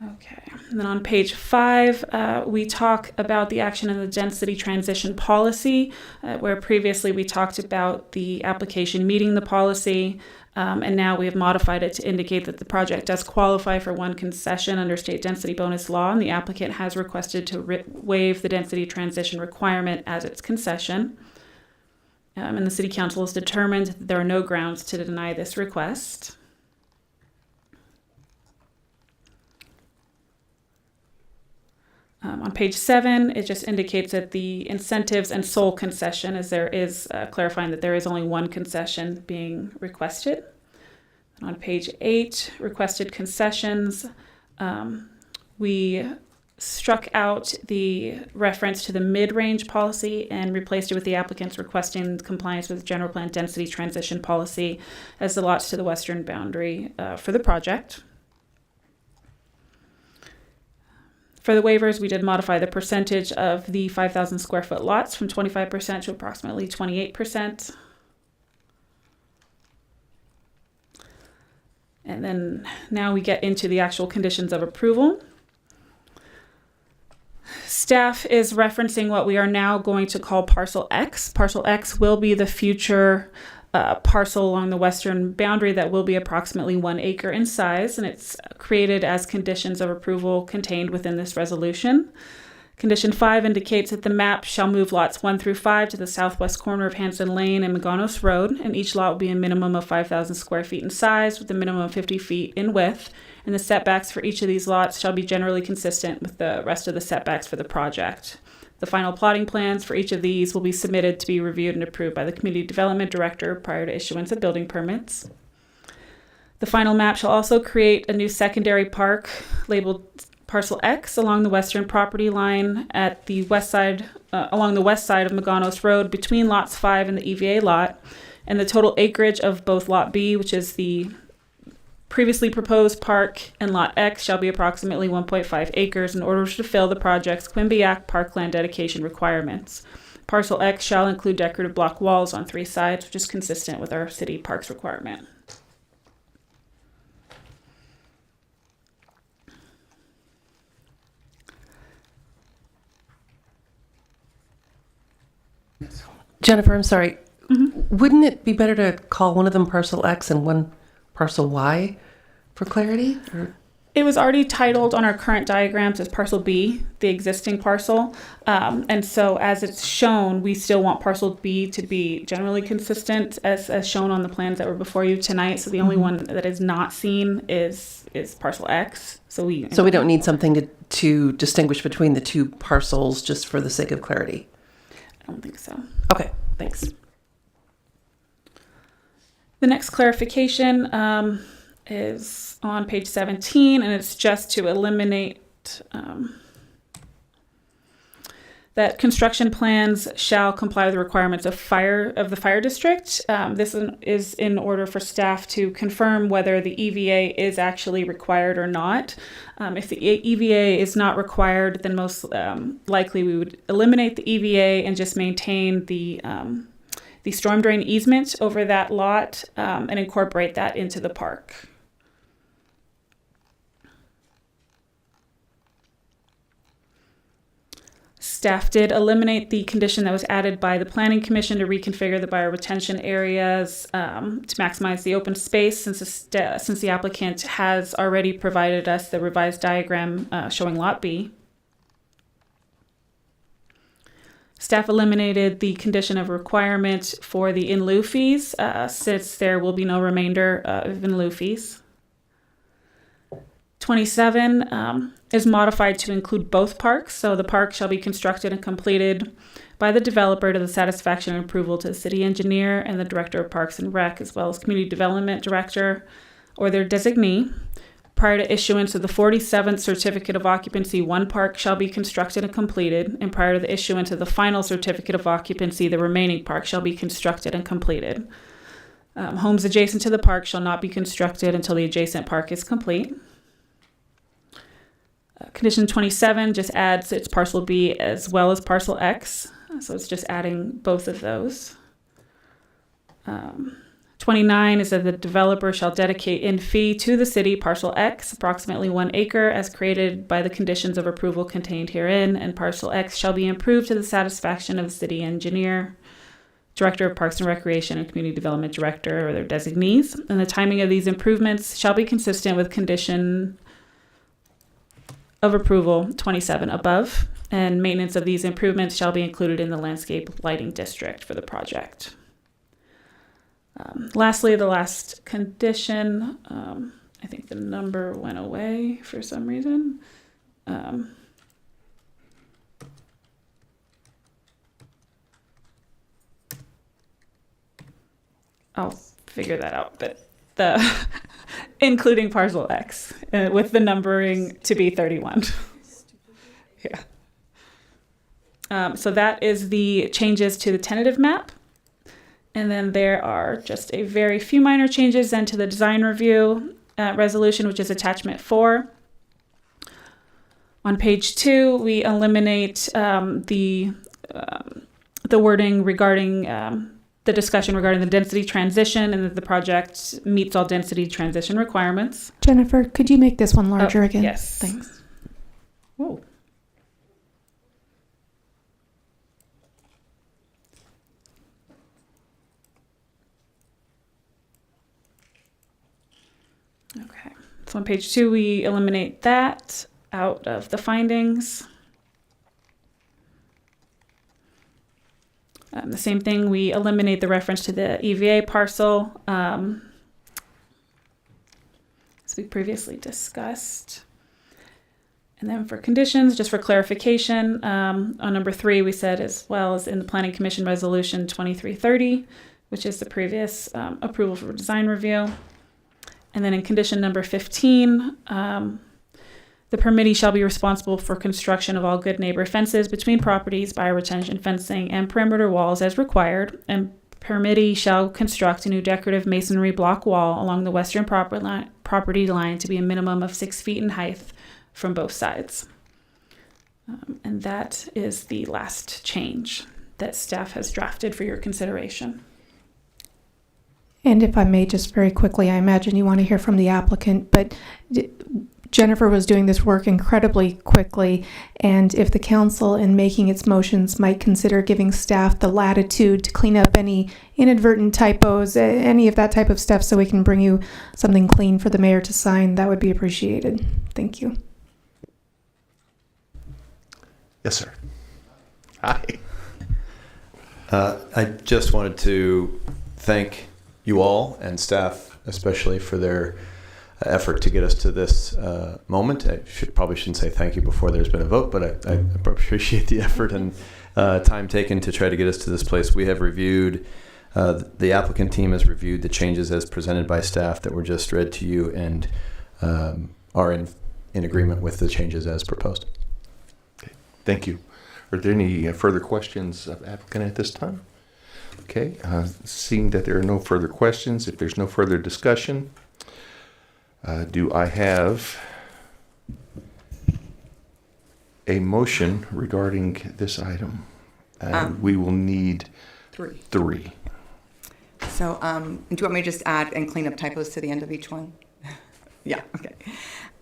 Okay, and then on page 5, we talk about the action and the density transition policy, where previously we talked about the application meeting the policy, and now we have modified it to indicate that the project does qualify for 1 concession under state density bonus law, and the applicant has requested to waive the density transition requirement as its concession. And the City Council has determined that there are no grounds to deny this request. On page 7, it just indicates that the incentives and sole concession, as there is clarifying that there is only 1 concession being requested. And on page 8, requested concessions, we struck out the reference to the mid-range policy and replaced it with the applicants requesting compliance with general plan density transition policy as the lots to the western boundary for the project. For the waivers, we did modify the percentage of the 5,000 square foot lots from 25% to approximately 28%. And then now we get into the actual conditions of approval. Staff is referencing what we are now going to call Parcel X. Parcel X will be the future parcel along the western boundary that will be approximately 1 acre in size, and it's created as conditions of approval contained within this resolution. Condition 5 indicates that the map shall move lots 1 through 5 to the southwest corner of Hanson Lane and Maganos Road, and each lot will be a minimum of 5,000 square feet in size with a minimum of 50 feet in width, and the setbacks for each of these lots shall be generally consistent with the rest of the setbacks for the project. The final plotting plans for each of these will be submitted to be reviewed and approved by the Community Development Director prior to issuance of building permits. The final map shall also create a new secondary park labeled Parcel X along the western property line at the west side, along the west side of Maganos Road between lots 5 and the EVA lot, and the total acreage of both Lot B, which is the previously proposed park, and Lot X shall be approximately 1.5 acres in order to fulfill the project's Quimby Act parkland dedication requirements. Parcel X shall include decorative block walls on 3 sides, which is consistent with our city parks requirement. Jennifer, I'm sorry. Wouldn't it be better to call one of them Parcel X and one Parcel Y for clarity? Or? It was already titled on our current diagrams as Parcel B, the existing parcel. And so as it's shown, we still want Parcel B to be generally consistent as shown on the plans that were before you tonight. So the only one that is not seen is Parcel X. So we don't need something to distinguish between the two parcels just for the sake of clarity? I don't think so. Okay, thanks. The next clarification is on page 17, and it's just to eliminate that construction plans shall comply with the requirements of the fire district. This is in order for staff to confirm whether the EVA is actually required or not. If the EVA is not required, then most likely we would eliminate the EVA and just maintain the storm drain easement over that lot and incorporate that into the park. Staff did eliminate the condition that was added by the Planning Commission to reconfigure the bioretention areas to maximize the open space since the applicant has already provided us the revised diagram showing Lot B. Staff eliminated the condition of requirement for the in lieu fees since there will be no remainder of in lieu fees. 27 is modified to include both parks. So the park shall be constructed and completed by the developer to the satisfaction and approval to the city engineer and the director of Parks and Rec, as well as community development director or their designee. Prior to issuance of the 47th certificate of occupancy, one park shall be constructed and completed, and prior to the issuance of the final certificate of occupancy, the remaining park shall be constructed and completed. Homes adjacent to the park shall not be constructed until the adjacent park is complete. Condition 27 just adds its Parcel B as well as Parcel X, so it's just adding both of those. 29 is that the developer shall dedicate in fee to the city Parcel X, approximately 1 acre, as created by the conditions of approval contained herein, and Parcel X shall be improved to the satisfaction of the city engineer, director of Parks and Recreation, and community development director or their designees. And the timing of these improvements shall be consistent with condition of approval 27 above, and maintenance of these improvements shall be included in the landscape lighting district for the project. Lastly, the last condition, I think the number went away for some reason. I'll figure that out, but the including Parcel X with the numbering to be 31. Yeah. So that is the changes to the tentative map. And then there are just a very few minor changes then to the design review resolution, which is attachment 4. On page 2, we eliminate the wording regarding the discussion regarding the density transition and that the project meets all density transition requirements. Jennifer, could you make this one larger again? Yes. Thanks. Whoa. Okay. So on page 2, we eliminate that out of the findings. The same thing, we eliminate the reference to the EVA parcel, as we previously discussed. And then for conditions, just for clarification, on number 3, we said as well as in the Planning Commission Resolution 2330, which is the previous approval for design review. And then in condition number 15, the permittee shall be responsible for construction of all good neighbor fences between properties, bioretention fencing, and perimeter walls as required. And permittee shall construct a new decorative masonry block wall along the western property line to be a minimum of 6 feet in height from both sides. And that is the last change that staff has drafted for your consideration. And if I may, just very quickly, I imagine you want to hear from the applicant, but Jennifer was doing this work incredibly quickly, and if the council in making its motions might consider giving staff the latitude to clean up any inadvertent typos, any of that type of stuff, so we can bring you something clean for the mayor to sign, that would be appreciated. Thank you. Yes, sir. Hi. I just wanted to thank you all and staff especially for their effort to get us to this moment. I probably shouldn't say thank you before there's been a vote, but I appreciate the effort and time taken to try to get us to this place. We have reviewed, the applicant team has reviewed the changes as presented by staff that were just read to you and are in agreement with the changes as proposed. Okay, thank you. Are there any further questions of applicant at this time? Okay, seeing that there are no further questions, if there's no further discussion, do I have a motion regarding this item? We will need 3. So, do you want me to just add and clean up typos to the end of each one? Yeah, okay.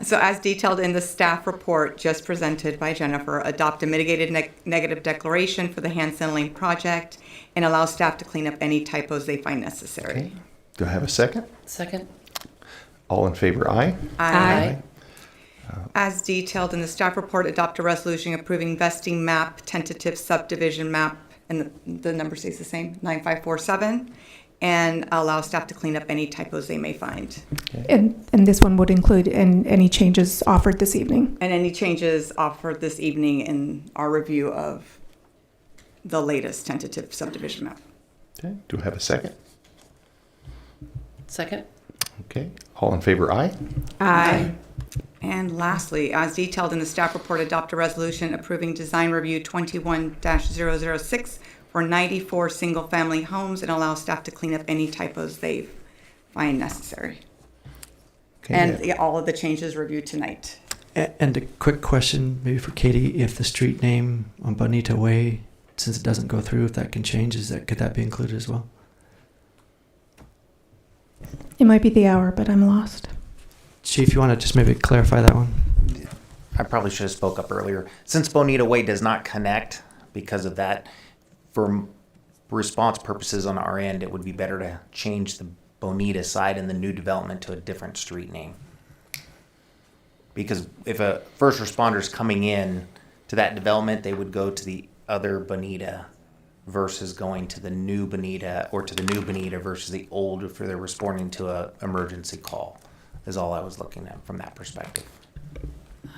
So as detailed in the staff report just presented by Jennifer, adopt a mitigated negative declaration for the Hanson Lane project and allow staff to clean up any typos they find necessary. Okay. Do I have a second? Second. All in favor, aye? Aye. As detailed in the staff report, adopt a resolution approving vesting map, tentative subdivision map, and the number stays the same, 9547, and allow staff to clean up any typos they may find. And this one would include any changes offered this evening. And any changes offered this evening in our review of the latest tentative subdivision map. Okay. Do I have a second? Second. Okay. All in favor, aye? Aye. And lastly, as detailed in the staff report, adopt a resolution approving design review 21-006 for 94 single-family homes and allow staff to clean up any typos they find necessary. Okay, and all of the changes reviewed tonight. And a quick question, maybe for Katie, if the street name on Bonita Way, since it doesn't go through, if that can change, could that be included as well? It might be the hour, but I'm lost. Chief, you want to just maybe clarify that one? I probably should have spoke up earlier. Since Bonita Way does not connect because of that, for response purposes on our end, it would be better to change the Bonita side and the new development to a different street name. Because if a first responder is coming in to that development, they would go to the other Bonita versus going to the new Bonita, or to the new Bonita versus the old if they're responding to a emergency call, is all I was looking at from that perspective.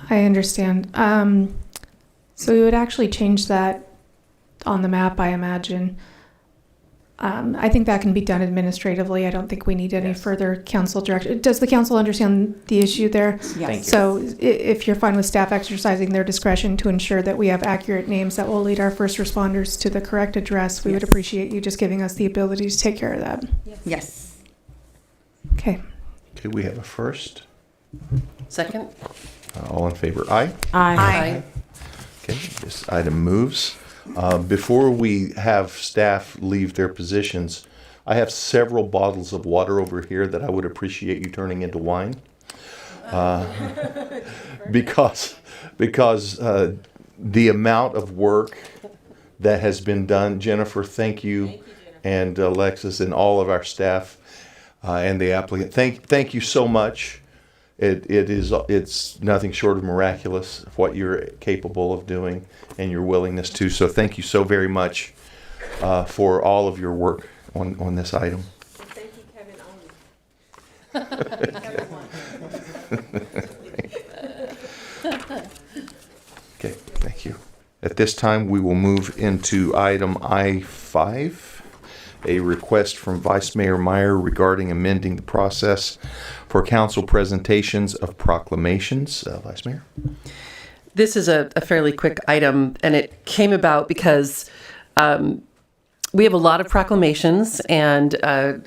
I understand. So we would actually change that on the map, I imagine. I think that can be done administratively. I don't think we need any further council direction. Does the council understand the issue there? Yes. So if you're fine with staff exercising their discretion to ensure that we have accurate names that will lead our first responders to the correct address, we would appreciate you just giving us the ability to take care of that. Yes. Okay. Okay, we have a first. Second. All in favor, aye? Aye. Okay, this item moves. Before we have staff leave their positions, I have several bottles of water over here that I would appreciate you turning into wine. Because the amount of work that has been done, Jennifer, thank you, and Alexis and all of our staff and the applicant. Thank you so much. It's nothing short of miraculous what you're capable of doing and your willingness to. So thank you so very much for all of your work on this item. Thank you, Kevin. Okay, thank you. At this time, we will move into item I.5, a request from Vice Mayor Meyer regarding amending the process for council presentations of proclamations. Vice Mayor? This is a fairly quick item, and it came about because we have a lot of proclamations, and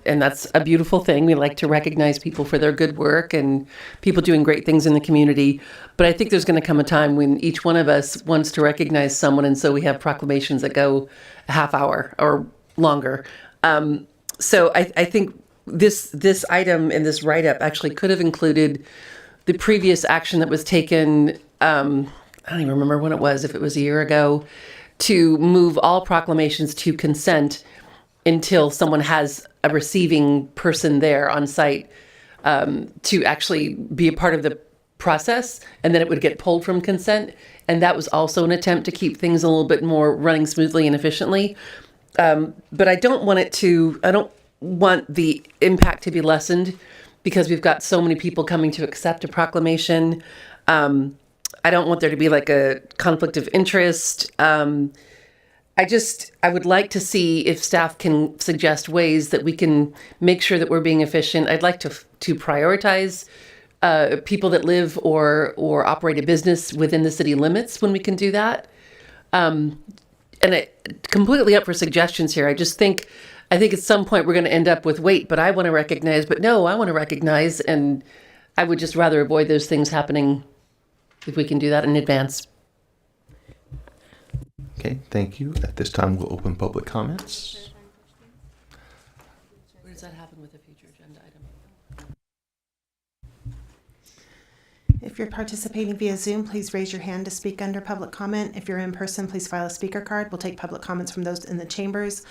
that's a beautiful thing. We like to recognize people for their good work and people doing great things in the community. But I think there's going to come a time when each one of us wants to recognize someone, and so we have proclamations that go a half hour or longer. So I think this item in this write-up actually could have included the previous action that was taken, I don't even remember when it was, if it was a year ago, to move all proclamations to consent until someone has a receiving person there on site to actually be a part of the process, and then it would get pulled from consent. And that was also an attempt to keep things a little bit more running smoothly and efficiently. But I don't want the impact to be lessened because we've got so many people coming to accept a proclamation. I don't want there to be like a conflict of interest. I would like to see if staff can suggest ways that we can make sure that we're being efficient. I'd like to prioritize people that live or operate a business within the city limits when we can do that. And completely up for suggestions here. I think at some point we're going to end up with, wait, but I want to recognize, but no, I want to recognize. And I would just rather avoid those things happening if we can do that in advance. Okay, thank you. At this time, we'll open public comments. Where does that happen with a future agenda item? If you're participating via Zoom, please raise your hand to speak under public comment. If you're in person, please file a speaker card. We'll take public comments from those in the chambers.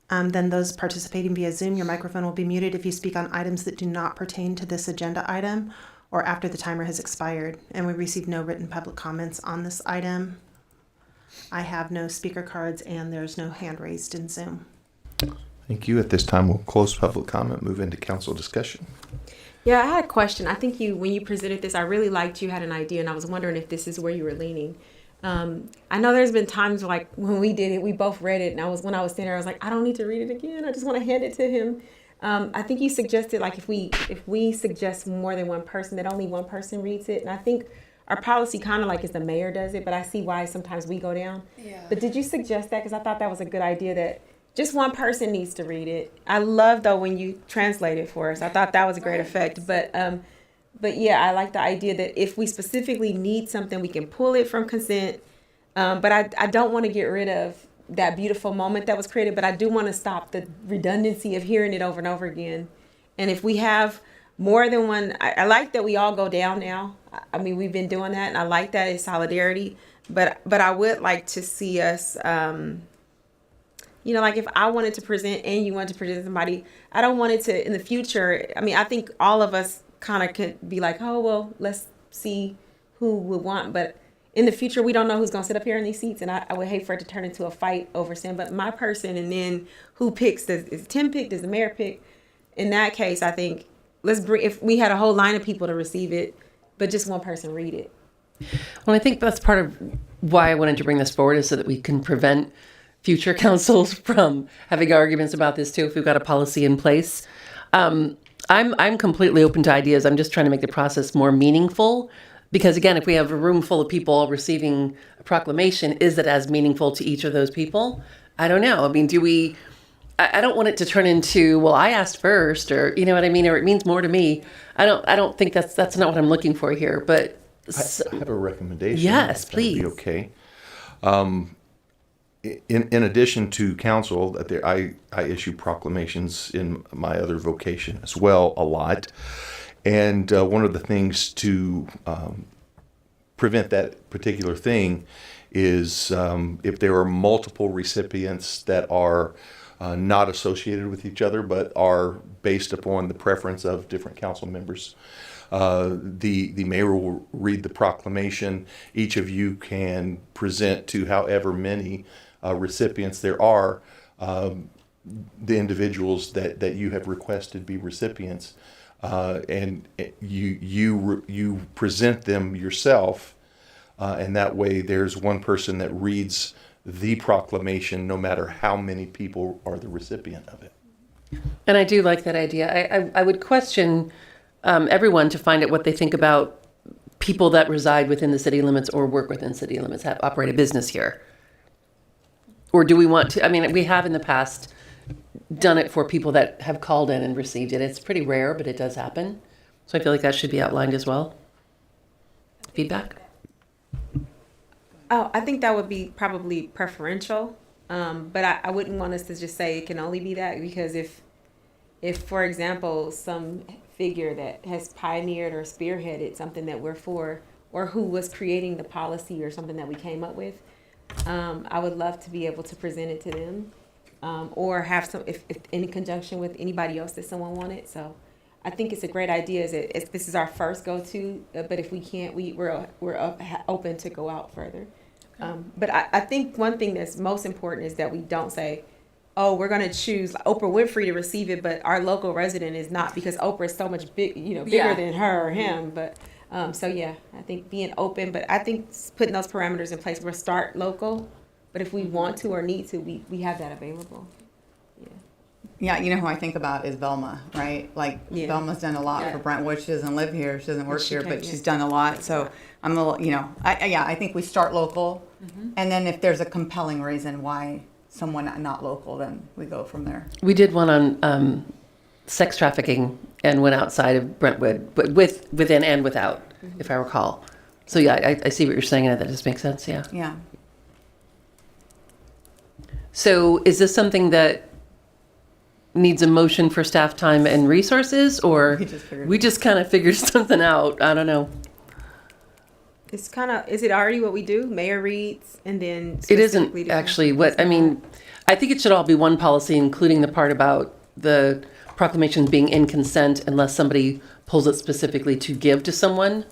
Then those participating via Zoom, your microphone will be muted if you speak on items that do not pertain to this agenda item or after the timer has expired. And we received no written public comments on this item. I have no speaker cards and there's no hand raised in Zoom. Thank you. At this time, we'll close public comment, move into council discussion. Yeah, I had a question. I think when you presented this, I really liked you had an idea, and I was wondering if this is where you were leaning. I know there's been times like when we did it, we both read it, and when I was standing there, I was like, I don't need to read it again. I just want to hand it to him. I think you suggested like if we suggest more than one person, that only one person reads it, and I think our policy kind of like is the mayor does it, but I see why sometimes we go down. Yeah. But did you suggest that? Because I thought that was a good idea that just one person needs to read it. I love though when you translate it for us. I thought that was a great effect. But yeah, I like the idea that if we specifically need something, we can pull it from consent. But I don't want to get rid of that beautiful moment that was created, but I do want to stop the redundancy of hearing it over and over again. And if we have more than one, I like that we all go down now. I mean, we've been doing that, and I like that it's solidarity. But I would like to see us, like if I wanted to present and you wanted to present somebody, I don't want it to, in the future, I mean, I think all of us kind of could be like, oh, well, let's see who would want. But in the future, we don't know who's going to sit up here in these seats. And I would hate for it to turn into a fight over saying, but my person, and then who picks, is Tim pick, does the mayor pick? In that case, I think if we had a whole line of people to receive it, but just one person read it. Well, I think that's part of why I wanted to bring this forward, is so that we can prevent future councils from having arguments about this too, if we've got a policy in place. I'm completely open to ideas. I'm just trying to make the process more meaningful, because again, if we have a room full of people receiving a proclamation, is it as meaningful to each of those people? I don't know. I mean, I don't want it to turn into, well, I asked first, or you know what I mean, or it means more to me. I don't think that's not what I'm looking for here. But I have a recommendation. Yes, if that would please. be okay. in addition to council, I issue proclamations in my other vocation as well a lot. And one of the things to prevent that particular thing is if there are multiple recipients that are not associated with each other, but are based upon the preference of different council members. The mayor will read the proclamation. Each of you can present to however many recipients there are, the individuals that you have requested be recipients, and you present them yourself, and that way there's one person that reads the proclamation no matter how many people are the recipient of it. And I do like that idea. I would question everyone to find out what they think about people that reside within the city limits or work within city limits, have operate a business here. Or do we want to, I mean, we have in the past done it for people that have called in and received it. It's pretty rare, but it does happen. So I feel like that should be outlined as well. Feedback? Oh, I think that would be probably preferential, but I wouldn't want us to just say it can only be that, because if for example, some figure that has pioneered or spearheaded something that we're for, or who was creating the policy or something that we came up with, I would love to be able to present it to them, or have some, if in conjunction with anybody else that someone wanted. So I think it's a great idea. This is our first go-to, but if we can't, we're open to go out further. But I think one thing that's most important is that we don't say, oh, we're going to choose Oprah Winfrey to receive it, but our local resident is not, because Oprah is so much bigger than her or him. But so yeah, I think being open, but I think putting those parameters in place. We'll start local, but if we want to or need to, we have that available. Yeah, you know who I think about is Velma, right? Like, Velma's done a lot for Brentwood. She doesn't live here, she doesn't work here, but she's done a lot. So I'm a little, I think we start local, and then if there's a compelling reason why someone not local, then we go from there. We did one on sex trafficking and went outside of Brentwood, but within and without, if I recall. So yeah, I see what you're saying, and that just makes sense. Yeah. Yeah. So is this something that needs a motion for staff time and resources, or we just kind of figured something out? I don't know. It's kind of, is it already what we do? Mayor reads and then It isn't actually what, I mean, I think it should all be one policy, including the part about the proclamations being in consent unless somebody pulls it specifically to give to someone.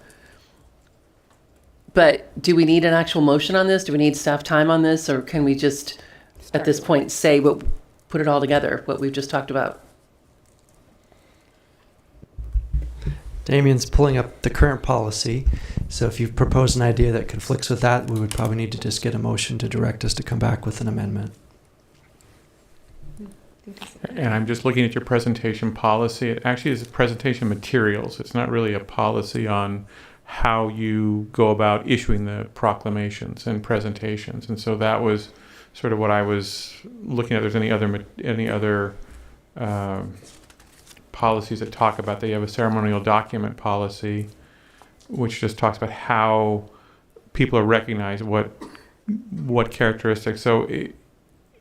But do we need an actual motion on this? Do we need staff time on this? Or can we just, at this point, say put it all together, what we've just talked about? Damien's pulling up the current policy. So if you've proposed an idea that conflicts with that, we would probably need to just get a motion to direct us to come back with an amendment. And I'm just looking at your presentation policy. It actually is presentation materials. It's not really a policy on how you go about issuing the proclamations and presentations. And so that was sort of what I was looking at. There's any other policies that talk about. They have a ceremonial document policy, which just talks about how people are recognized, what characteristics. So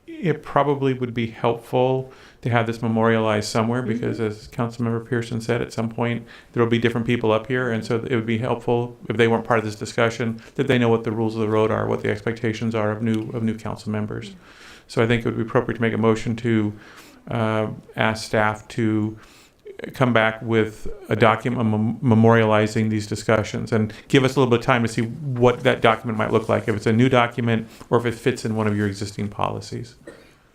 it probably would be helpful to have this memorialized somewhere, because as Councilmember Pierson said, at some point there will be different people up here, and so it would be helpful if they weren't part of this discussion that they know what the rules of the road are, what the expectations are of new council members. So I think it would be appropriate to make a motion to ask staff to come back with a document memorializing these discussions, and give us a little bit of time to see what that document might look like, if it's a new document or if it fits in one of your existing policies.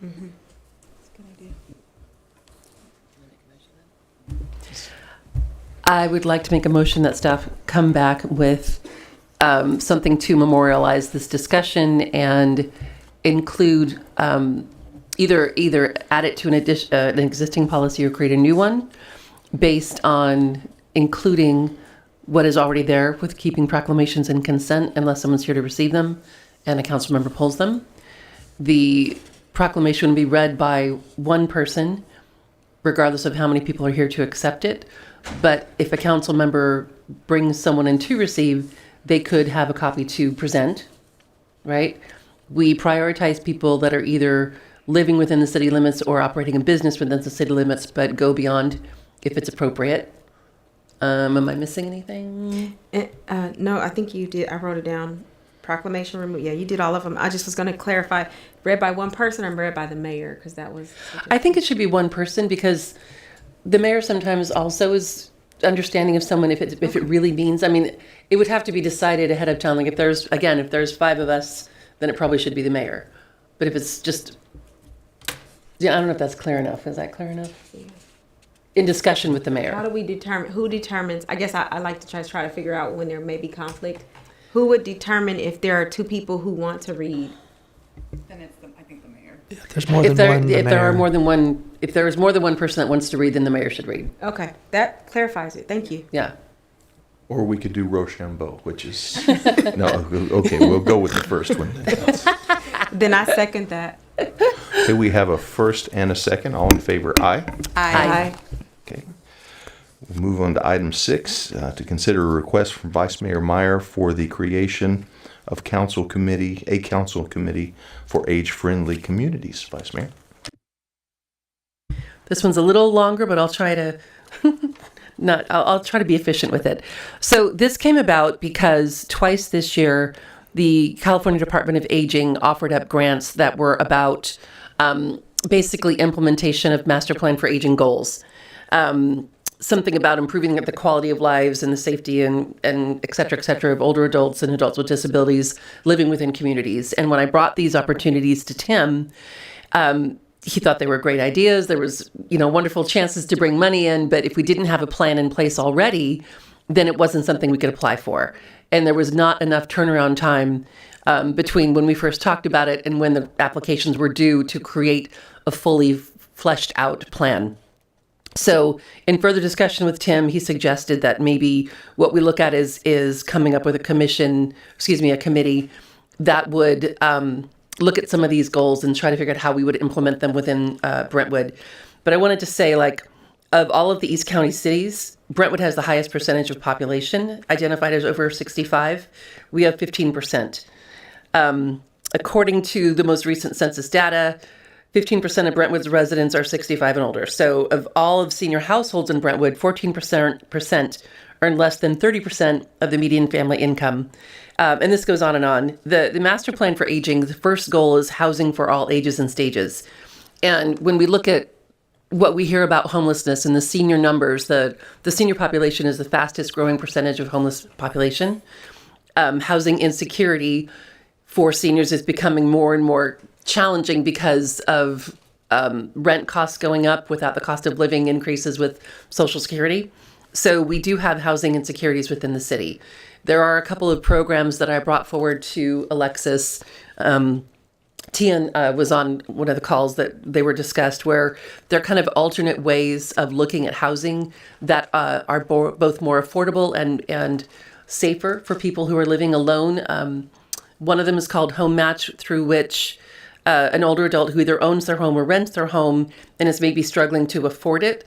Mm-hmm. I would like to make a motion that staff come back with something to memorialize this discussion and include either add it to an existing policy or create a new one based on including what is already there with keeping proclamations in consent unless someone's here to receive them and a council member pulls them. The proclamation would be read by one person regardless of how many people are here to accept it. But if a council member brings someone in to receive, they could have a copy to present, right? we prioritize people that are either living within the city limits or operating a business within the city limits, but go beyond if it's appropriate. Am I missing anything? No, I think you did. I wrote it down. Proclamation remove. Yeah, you did all of them. I just was going to clarify, read by one person or read by the mayor, because that was. I think it should be one person, because the mayor sometimes also is understanding of someone if it really means. I mean, it would have to be decided ahead of time. Like if there's 5 of us, then it probably should be the mayor. But if it's just, yeah, I don't know if that's clear enough. Is that clear enough? Yeah. In discussion with the mayor. How do we determine, who determines, I guess I like to try to figure out when there may be conflict. Who would determine if there are 2 people who want to read? Then it's, I think, the mayor. If there's more than one, if there are more than one, if there is more than one person that wants to read, then the mayor should read. Okay, that clarifies it. Thank you. Yeah. Or we could do Rochambeau, which is, no, okay, we'll go with the first one. Then I second that. Okay, we have a first and a second. All in favor, aye? Aye. Okay. We'll move on to item 6, to consider a request from Vice Mayor Meyer for the creation of a council committee for age-friendly communities. Vice Mayor. This one's a little longer, but I'll try to I'll try to be efficient with it. So this came about because twice this year, the California Department of Aging offered up grants that were about basically implementation of master plan for aging goals. Something about improving the quality of lives and the safety and et cetera, of older adults and adults with disabilities living within communities. And when I brought these opportunities to Tim, he thought they were great ideas. There was, wonderful chances to bring money in, but if we didn't have a plan in place already, then it wasn't something we could apply for. And there was not enough turnaround time between when we first talked about it and when the applications were due to create a fully fleshed out plan. So in further discussion with Tim, he suggested that maybe what we look at is coming up with a committee that would look at some of these goals and try to figure out how we would implement them within Brentwood. But I wanted to say, of all of the East County cities, Brentwood has the highest percentage of population identified as over 65. We have 15%. According to the most recent census data, 15% of Brentwood's residents are 65 and older. So of all of senior households in Brentwood, 14% earn less than 30% of the median family income. And this goes on and on. The master plan for aging, the first goal is housing for all ages and stages. And when we look at what we hear about homelessness and the senior numbers, the senior population is the fastest growing percentage of homeless population. Housing insecurity for seniors is becoming more and more challenging because of rent costs going up without the cost of living increases with Social Security. So we do have housing insecurities within the city. There are a couple of programs that I brought forward to Alexis. Tian was on one of the calls that they were discussed, where they're kind of alternate ways of looking at housing that are both more affordable and safer for people who are living alone. One of them is called Home Match, through which an older adult who either owns their home or rents their home and is maybe struggling to afford it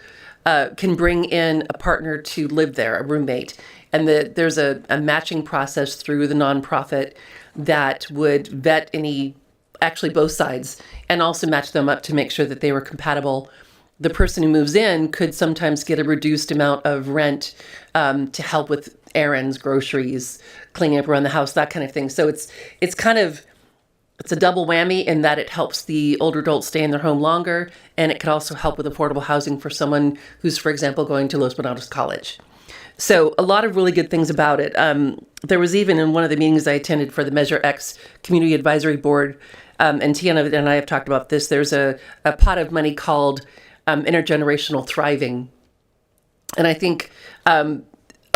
can bring in a partner to live there, a roommate. And there's a matching process through the nonprofit that would vet actually both sides, and also match them up to make sure that they were compatible. The person who moves in could sometimes get a reduced amount of rent to help with errands, groceries, cleaning up around the house, that kind of thing. So it's a double whammy in that it helps the older adults stay in their home longer, and it could also help with affordable housing for someone who's, for example, going to Los Bernardos College. So a lot of really good things about it. There was even in one of the meetings I attended for the Measure X Community Advisory Board, and Tiana and I have talked about this, there's a pot of money called intergenerational thriving. And I think a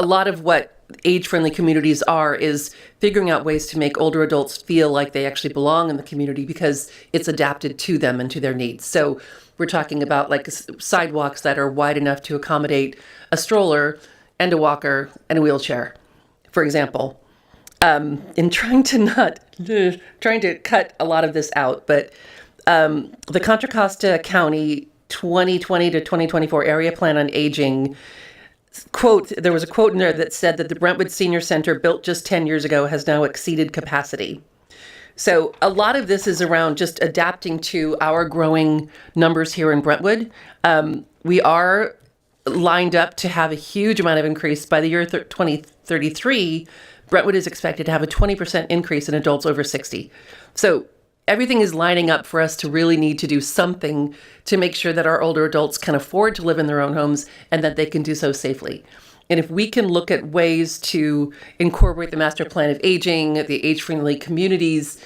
lot of what age-friendly communities is figuring out ways to make older adults feel like they actually belong in the community because it's adapted to them and to their needs. So we're talking about sidewalks that are wide enough to accommodate a stroller and a walker and a wheelchair, for example. In trying to cut a lot of this out, but the Contra Costa County 2020 to 2024 Area Plan on Aging there was a quote in there that said that the Brentwood Senior Center, built just 10 years ago, has now exceeded capacity. So a lot of this is around just adapting to our growing numbers here in Brentwood. We are lined up to have a huge amount of increase by the year 2033. Brentwood is expected to have a 20% increase in adults over 60. So everything is lining up for us to really need to do something to make sure that our older adults can afford to live in their own homes and that they can do so safely. And if we can look at ways to incorporate the master plan of aging, the age-friendly communities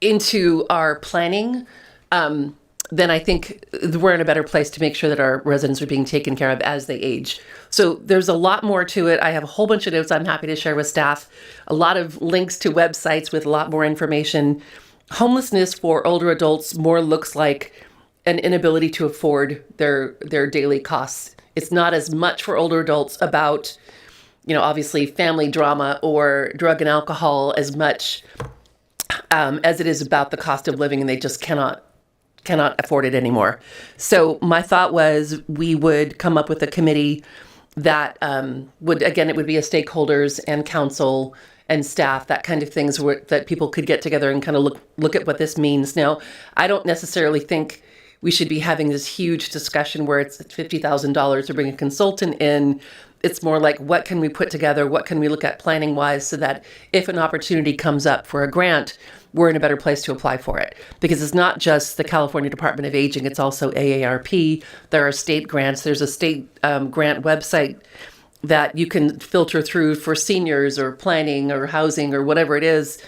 into our planning, then I think we're in a better place to make sure that our residents are being taken care of as they age. So there's a lot more to it. I have a whole bunch of notes I'm happy to share with staff, a lot of links to websites with a lot more information. Homelessness for older adults more looks like an inability to afford their daily costs. It's not as much for older adults about, obviously family drama or drug and alcohol as much as it is about the cost of living, and they just cannot afford it anymore. So my thought was we would come up with a committee that it would be a stakeholders and council and staff, that kind of things that people could get together and kind of look at what this means. Now, I don't necessarily think we should be having this huge discussion where it's $50,000 to bring a consultant in. It's more like, what can we put together? What can we look at planning wise so that if an opportunity comes up for a grant, we're in a better place to apply for it. Because it's not just the California Department of Aging, it's also AARP. There are state grants. There's a state grant website that you can filter through for seniors or planning or housing or whatever it is.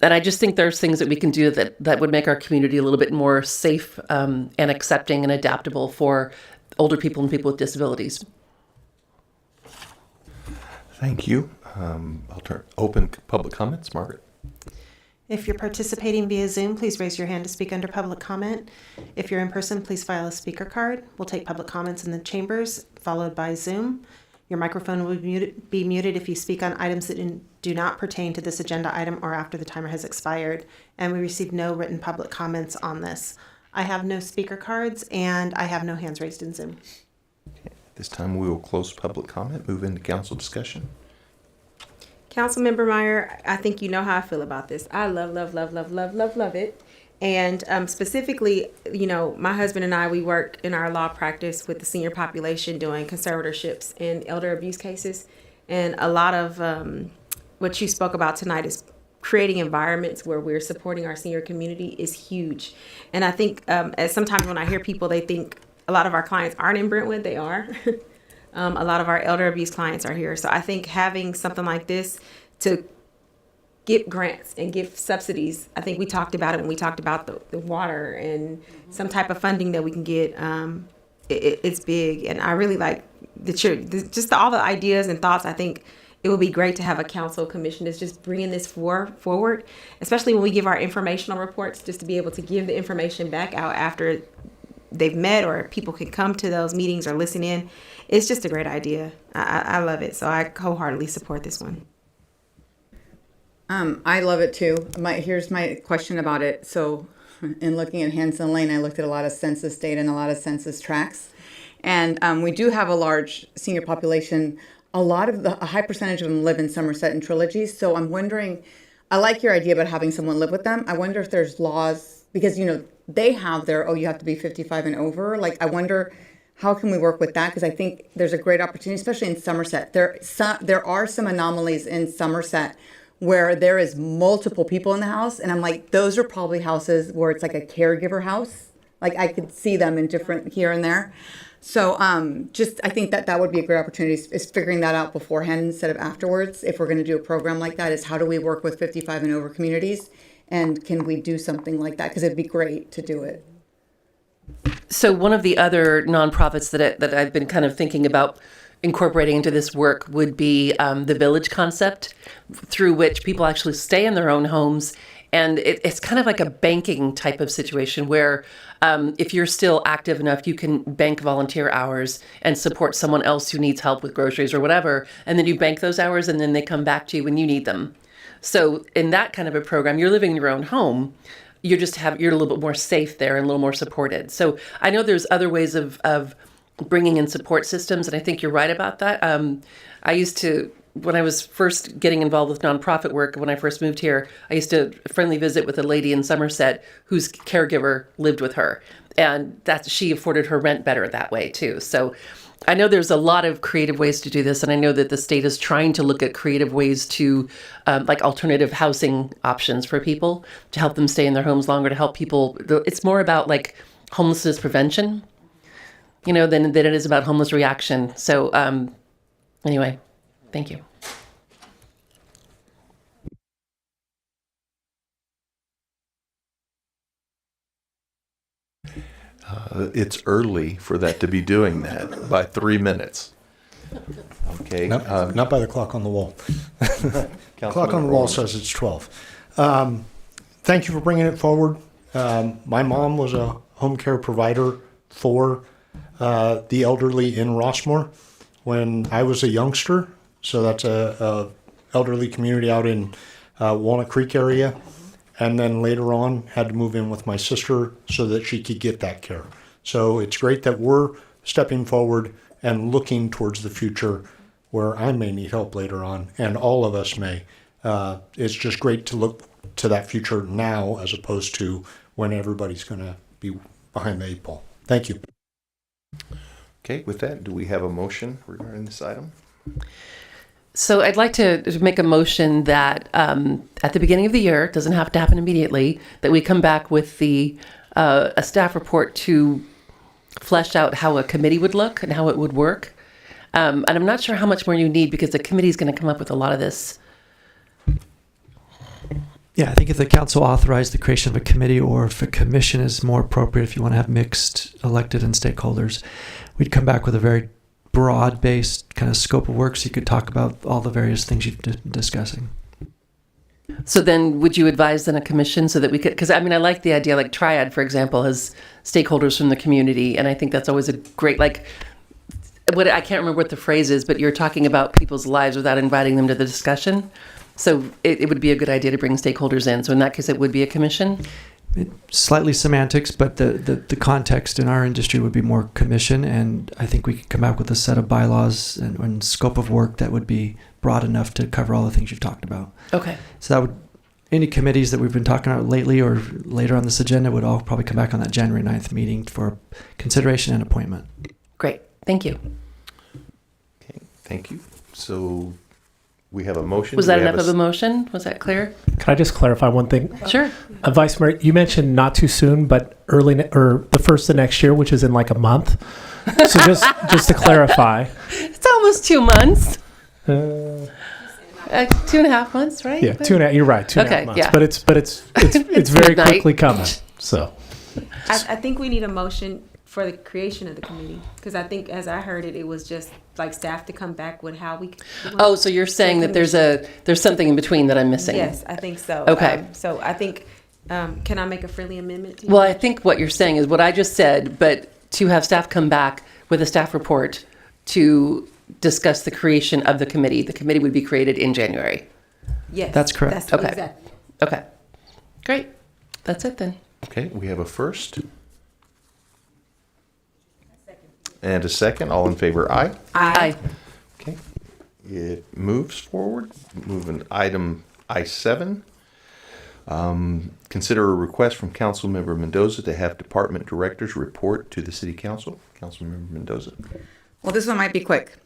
And I just think there's things that we can do that would make our community a little bit more safe and accepting and adaptable for older people and people with disabilities. Thank you. I'll open public comments. Margaret. If you're participating via Zoom, please raise your hand to speak under public comment. If you're in person, please file a speaker card. We'll take public comments in the chambers, followed by Zoom. Your microphone will be muted if you speak on items that do not pertain to this agenda item or after the timer has expired. And we received no written public comments on this. I have no speaker cards and I have no hands raised in Zoom. This time we will close public comment, move into council discussion. Council Member Meyer, I think you know how I feel about this. I love it. And specifically, my husband and I, we work in our law practice with the senior population doing conservatorships and elder abuse cases. And a lot of what you spoke about tonight is creating environments where we're supporting our senior community is huge. And I think as sometimes when I hear people, they think a lot of our clients aren't in Brentwood. They are. A lot of our elder abuse clients are here. So I think having something like this to get grants and give subsidies, I think we talked about it when we talked about the water and some type of funding that we can get. It's big. And I really like just all the ideas and thoughts. I think it would be great to have a council commission that's just bringing this forward, especially when we give our informational reports, just to be able to give the information back out after they've met or people can come to those meetings or listen in. It's just a great idea. I love it. So I wholeheartedly support this one. I love it too. Here's my question about it. So in looking at Hanson Lane, I looked at a lot of census data and a lot of census tracts. And we do have a large senior population. A high percentage of them live in Somerset and Trilogies. So I'm wondering, I like your idea about having someone live with them. I wonder if there's laws, because, they have you have to be 55 and over. I wonder, how can we work with that? Because I think there's a great opportunity, especially in Somerset. There are some anomalies in Somerset where there is multiple people in the house. And I'm like, those are probably houses where it's like a caregiver house. I could see them in different here and there. So I think that would be a great opportunity, is figuring that out beforehand instead of afterwards. If we're going to do a program like that, is how do we work with 55 and over communities? And can we do something like that? Because it'd be great to do it. So one of the other nonprofits that I've been kind of thinking about incorporating into this work would be the village concept, through which people actually stay in their own homes. And it's kind of like a banking type of situation where if you're still active enough, you can bank volunteer hours and support someone else who needs help with groceries or whatever. And then you bank those hours and then they come back to you when you need them. So in that kind of a program, you're living in your own home. You're a little bit more safe there and a little more supported. So I know there's other ways of bringing in support systems, and I think you're right about that. I used to when I was first getting involved with nonprofit work, when I first moved here, I used to friendly visit with a lady in Somerset whose caregiver lived with her. And that she afforded her rent better that way too. So I know there's a lot of creative ways to do this, and I know that the state is trying to look at creative ways to, like alternative housing options for people to help them stay in their homes longer, to help people. It's more about like homelessness prevention, than it is about homeless reaction. So anyway, thank you. It's early for that to be doing that by 3 minutes. Okay. Not by the clock on the wall. Clock on the wall says it's 12. Thank you for bringing it forward. My mom was a home care provider for the elderly in Rossmore when I was a youngster. So that's a elderly community out in Walnut Creek area. And then later on had to move in with my sister so that she could get that care. So it's great that we're stepping forward and looking towards the future where I may need help later on, and all of us may. It's just great to look to that future now as opposed to when everybody's going to be behind the 8 ball. Thank you. Okay, with that, do we have a motion regarding this item? So I'd like to make a motion that at the beginning of the year, it doesn't have to happen immediately, that we come back with a staff report to flesh out how a committee would look and how it would work. And I'm not sure how much more you need because the committee is going to come up with a lot of this. Yeah, I think if the council authorized the creation of a committee, or if a commission is more appropriate, if you want to have mixed elected and stakeholders, we'd come back with a very broad-based kind of scope of work so you could talk about all the various things you've been discussing. So then would you advise then a commission so that we could, because I like the idea, like Triad, for example, has stakeholders from the community. And I think that's always a great, I can't remember what the phrase is, but you're talking about people's lives without inviting them to the discussion. So it would be a good idea to bring stakeholders in. So in that case, it would be a commission. Slightly semantics, but the context in our industry would be more commission, and I think we could come out with a set of bylaws and scope of work that would be broad enough to cover all the things you've talked about. Okay. So that would, any committees that we've been talking about lately or later on this agenda would all probably come back on that January 9th meeting for consideration and appointment. Great. Thank you. Okay, thank you. So we have a motion. Was that enough of a motion? Was that clear? Can I just clarify one thing? Sure. Vice Mayor, you mentioned not too soon, but or the first of next year, which is in like a month. So just to clarify. It's almost 2 months. 2.5 months, right? Yeah, 2.5. You're right. 2.5 months. Yeah. But it's very quickly coming. So. I think we need a motion for the creation of the committee, because I think as I heard it, it was just like staff to come back with how we. Oh, so you're saying that there's something in between that I'm missing? Yes, I think so. Okay. So I think, can I make a friendly amendment to you? Well, I think what you're saying is what I just said, but to have staff come back with a staff report to discuss the creation of the committee. The committee would be created in January. Yes. That's correct. Okay. Exactly. Okay. Great. That's it then. Okay, we have a first. And a second. All in favor, aye? Aye. Okay. It moves forward. Moving item I.7. Consider a request from Council Member Mendoza to have department directors report to the City Council. Council Member Mendoza. Well, this one might be quick.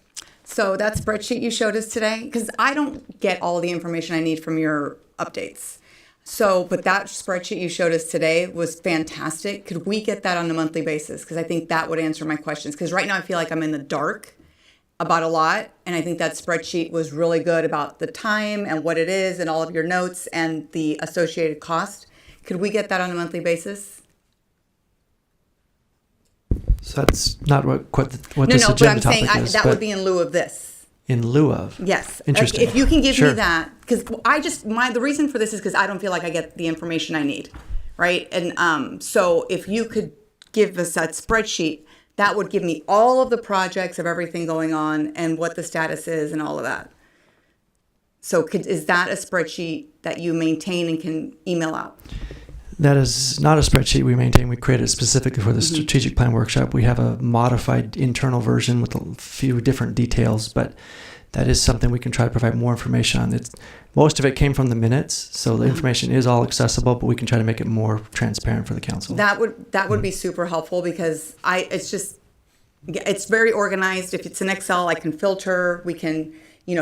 So that spreadsheet you showed us today, because I don't get all the information I need from your updates. So, but that spreadsheet you showed us today was fantastic. Could we get that on a monthly basis? Because I think that would answer my questions. Because right now I feel like I'm in the dark about a lot. And I think that spreadsheet was really good about the time and what it is and all of your notes and the associated cost. Could we get that on a monthly basis? So that's not what this but agenda I'm saying topic is. that would be in lieu of this. In lieu of? Yes. Interesting. If you can give Sure. me that, because the reason for this is because I don't feel like I get the information I need, right? And so if you could give us that spreadsheet, that would give me all of the projects of everything going on and what the status is and all of that. So is that a spreadsheet that you maintain and can email out? That is not a spreadsheet we maintain. We created it specifically for the strategic plan workshop. We have a modified internal version with a few different details, but that is something we can try to provide more information on. Most of it came from the minutes, so the information is all accessible, but we can try to make it more transparent for the council. That would be super helpful because it's very organized. If it's in Excel, I can filter. We can,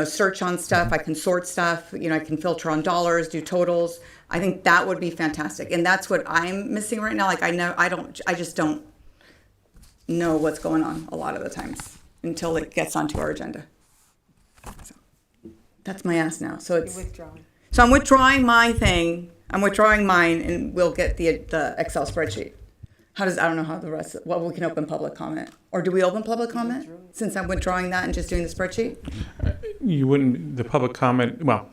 search on stuff. I can sort stuff. I can filter on dollars, do totals. I think that would be fantastic. And that's what I'm missing right now. Like I just don't know what's going on a lot of the times until it gets onto our agenda. So that's my ask now. So I'm withdrawing my thing. I'm withdrawing mine and we'll get the Excel spreadsheet. I don't know how the rest, we can open public comment. Or do we open public comment since I'm withdrawing that and just doing the spreadsheet? You wouldn't, the public comment, well,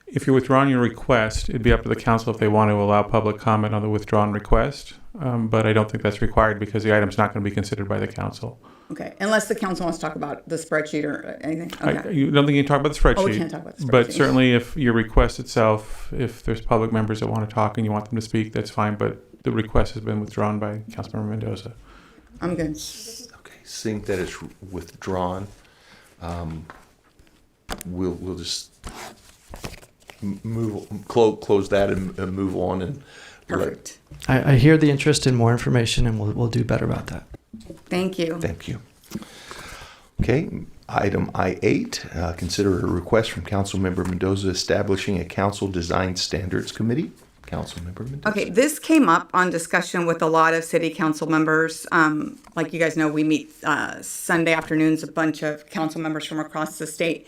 if you're withdrawing your request, it'd be up to the council if they want to allow public comment on the withdrawn request. But I don't think that's required because the item's not going to be considered by the council. Okay, unless the council wants to talk about the spreadsheet or anything. Okay. You don't think you can talk about the spreadsheet? Oh, we can't talk about the spreadsheet. But certainly if your request itself, if there's public members that want to talk and you want them to speak, that's fine. But the request has been withdrawn by Councilmember Mendoza. I'm good. Okay, seeing that it's withdrawn, we'll just close that and move on. And perfect. I hear the interest in more information, and we'll do better about that. Thank you. Thank you. Okay, item I.8, consider a request from Council Member Mendoza establishing a council design standards committee. Council Member Mendoza. Okay, this came up on discussion with a lot of city council members. Like you guys know, we meet Sunday afternoons, a bunch of council members from across the state.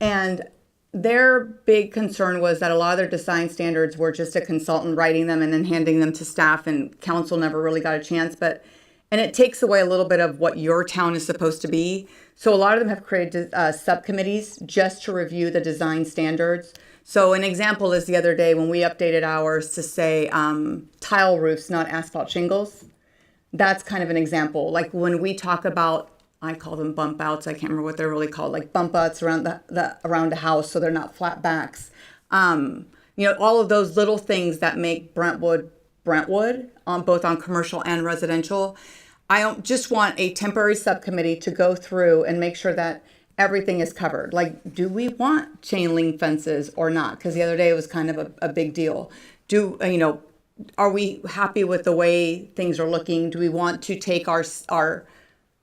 And their big concern was that a lot of their design standards were just a consultant writing them and then handing them to staff, and council never really got a chance. And it takes away a little bit of what your town is supposed to be. So a lot of them have created subcommittees just to review the design standards. So an example is the other day when we updated ours to say tile roofs, not asphalt shingles. That's kind of an example. Like when we talk about, I call them bump outs. I can't remember what they're really called, like bump outs around around a house so they're not flat backs. All of those little things that make Brentwood, both on commercial and residential. I don't just want a temporary subcommittee to go through and make sure that everything is covered. Like, do we want chain link fences or not? Because the other day it was kind of a big deal. Are we happy with the way things are looking? Do we want to take our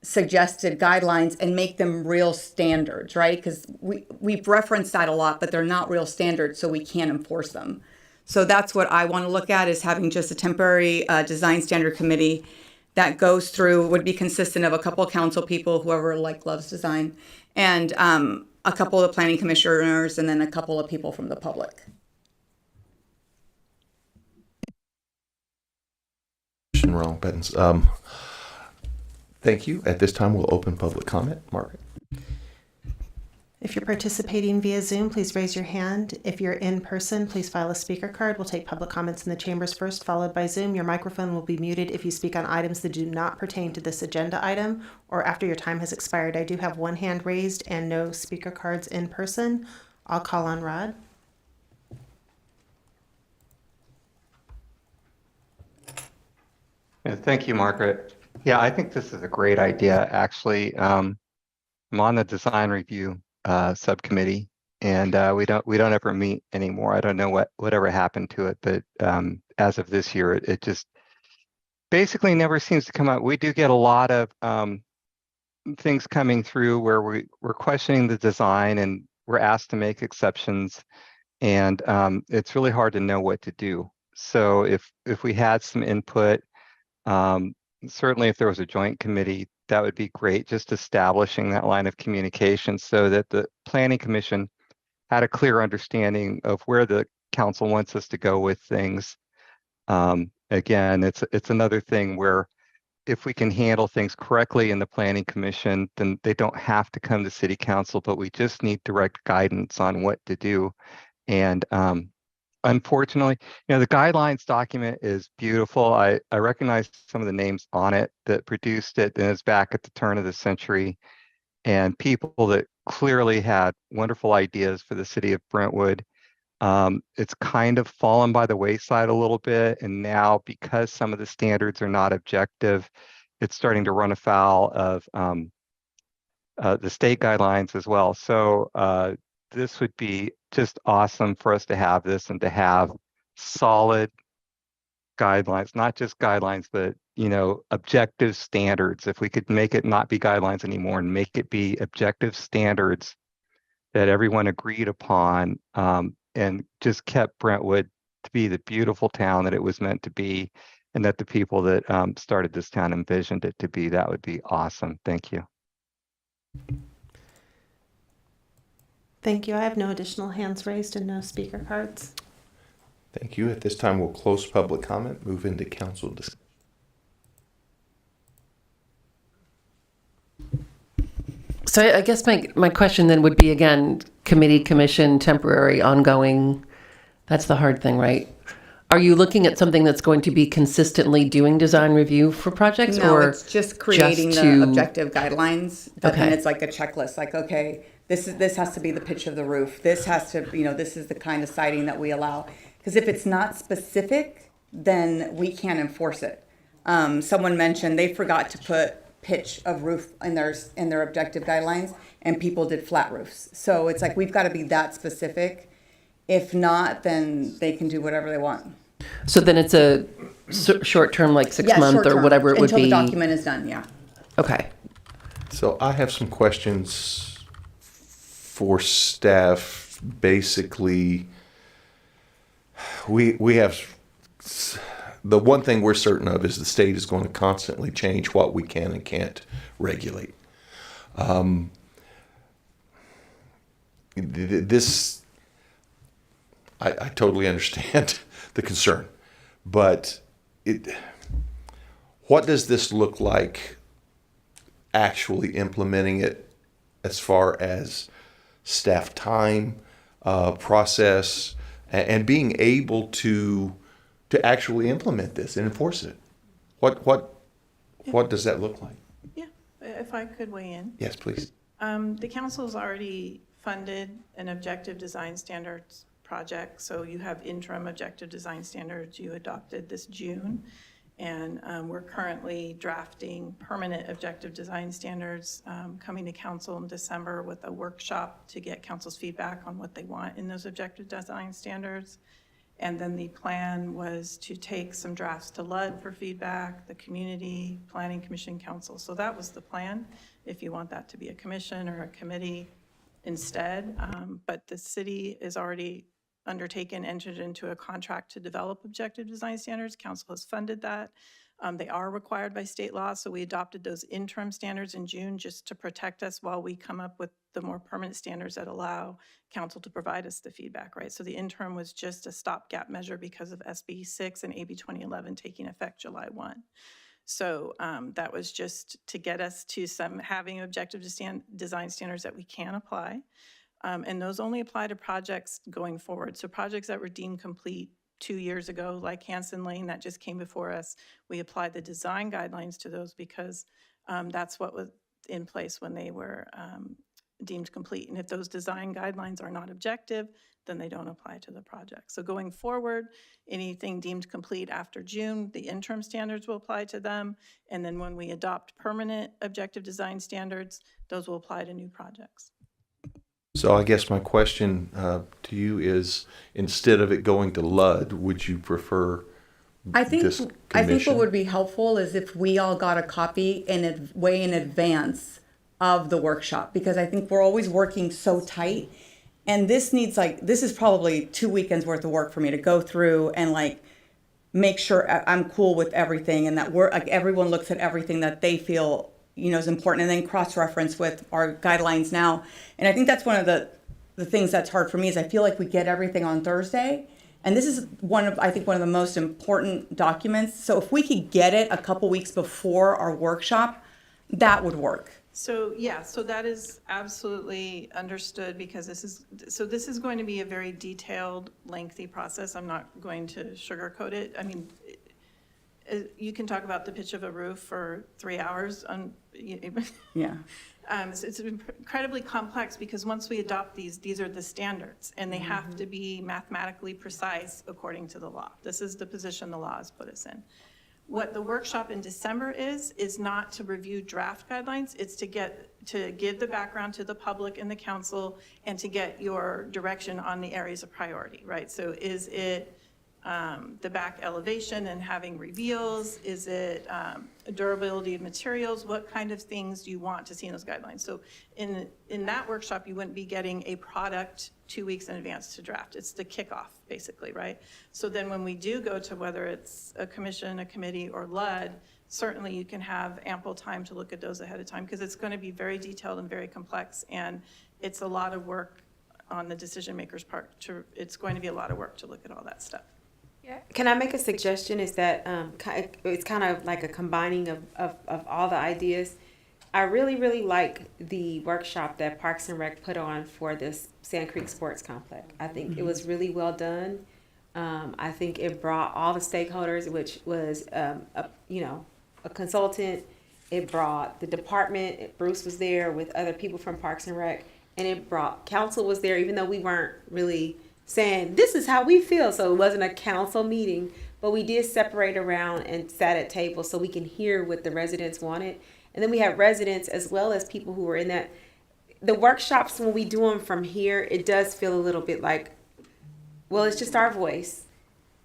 suggested guidelines and make them real standards, right? Because we've referenced that a lot, but they're not real standards, so we can't enforce them. So that's what I want to look at, is having just a temporary design standard committee that goes through, would be consistent of a couple of council people, whoever loves design, and a couple of the planning commissioners, and then a couple of people from the public. Wrong buttons. Thank you. At this time, we'll open public comment. Margaret. If you're participating via Zoom, please raise your hand. If you're in person, please file a speaker card. We'll take public comments in the chambers first, followed by Zoom. Your microphone will be muted if you speak on items that do not pertain to this agenda item or after your time has expired. I do have one hand raised and no speaker cards in person. I'll call on Rod. Yeah, thank you, Margaret. Yeah, I think this is a great idea, actually. I'm on the design review subcommittee, and we don't ever meet anymore. I don't know whatever happened to it, but as of this year, it just basically never seems to come up. We do get a lot of things coming through where we're questioning the design and we're asked to make exceptions, and it's really hard to know what to do. So if we had some input, certainly if there was a joint committee, that would be great, just establishing that line of communication so that the Planning Commission had a clear understanding of where the council wants us to go with things. Again, it's another thing where if we can handle things correctly in the Planning Commission, then they don't have to come to City Council, but we just need direct guidance on what to do. And unfortunately, the guidelines document is beautiful. I recognize some of the names on it that produced it, and it's back at the turn of the century, and people that clearly had wonderful ideas for the city of Brentwood. It's kind of fallen by the wayside a little bit. And now because some of the standards are not objective, it's starting to run afoul of the state guidelines as well. So this would be just awesome for us to have this and to have solid guidelines, not just guidelines, but objective standards. If we could make it not be guidelines anymore and make it be objective standards that everyone agreed upon, and just kept Brentwood to be the beautiful town that it was meant to be, and that the people that started this town envisioned it to be, that would be awesome. Thank you. Thank you. I have no additional hands raised and no speaker cards. Thank you. At this time, we'll close public comment, move into council discussion. So I guess my question then would be, again, committee, commission, temporary, ongoing. That's the hard thing, right? Are you looking at something that's going to be consistently doing design review for projects? No, or it's just creating the objective guidelines. But then it's like a checklist, like, okay, this has to be the pitch of the roof. This has to, this is the kind of siding that we allow. Because if it's not specific, then we can't enforce it. Someone mentioned they forgot to put pitch of roof in their objective guidelines, and people did flat roofs. So it's like, we've got to be that specific. If not, then they can do whatever they want. So then it's a short term, like 6 month or short-term, whatever it would be. until the document is done. Yeah. Okay. So I have some questions for staff. Basically, we have, the one thing we're certain of is the state is going to constantly change what we can and can't regulate. I totally understand the concern, but what does this look like actually implementing it as far as staff time, process, and being able to actually implement this and enforce it? What does that look like? Yeah, if I could weigh in. Yes, please. The council's already funded an objective design standards project. So you have interim objective design standards you adopted this June. And we're currently drafting permanent objective design standards coming to council in December with a workshop to get council's feedback on what they want in those objective design standards. And then the plan was to take some drafts to LUD for feedback, the community, planning commission, council. So that was the plan, if you want that to be a commission or a committee instead. But the city is already entered into a contract to develop objective design standards. Council has funded that. They are required by state law, so we adopted those interim standards in June just to protect us while we come up with the more permanent standards that allow council to provide us the feedback, right? So the interim was just a stopgap measure because of SB 6 and AB 2011 taking effect July 1. So that was just to get us to having objective design standards that we can apply. And those only apply to projects going forward. So projects that were deemed complete 2 years ago, like Hanson Lane, that just came before us, we applied the design guidelines to those because that's what was in place when they were deemed complete. And if those design guidelines are not objective, then they don't apply to the project. So going forward, anything deemed complete after June, the interim standards will apply to them. And then when we adopt permanent objective design standards, those will apply to new projects. So I guess my question to you is, instead of it going to LUD, would you prefer I think this commission? what would be helpful is if we all got a copy way in advance of the workshop, because I think we're always working so tight, and this is probably 2 weekends worth of work for me to go through and make sure I'm cool with everything, and that everyone looks at everything that they feel is important, and then cross-reference with our guidelines now. And I think that's one of the things that's hard for me is I feel like we get everything on Thursday. And this is one of the most important documents. So if we could get it a couple weeks before our workshop, that would work. So yeah, so that is absolutely understood because this is going to be a very detailed, lengthy process. I'm not going to sugarcoat it. I mean, you can talk about the pitch of a roof for 3 hours. Yeah. It's incredibly complex because once we adopt these are the standards, and they have to be mathematically precise according to the law. This is the position the law has put us in. What the workshop in December is not to review draft guidelines. It's to give the background to the public and the council, and to get your direction on the areas of priority, right? So is it the back elevation and having reveals? Is it durability of materials? What kind of things do you want to see in those guidelines? So in that workshop, you wouldn't be getting a product 2 weeks in advance to draft. It's the kickoff, basically, right? So then when we do go to whether it's a commission, a committee, or LUD, certainly you can have ample time to look at those ahead of time, because it's going to be very detailed and very complex, and it's a lot of work on the decision maker's part. It's going to be a lot of work to look at all that stuff. Can I make a suggestion? Is that it's kind of like a combining of all the ideas. I really, really like the workshop that Parks and Rec put on for this Sand Creek Sports Complex. I think it was really well done. I think it brought all the stakeholders, which was a consultant. It brought the department. Bruce was there with other people from Parks and Rec, and it brought council was there, even though we weren't really saying this is how we feel. So it wasn't a council meeting, but we did separate around and sat at tables so we can hear what the residents wanted. And then we had residents as well as people who were in that. The workshops, when we do them from here, it does feel a little bit like, well, it's just our voice.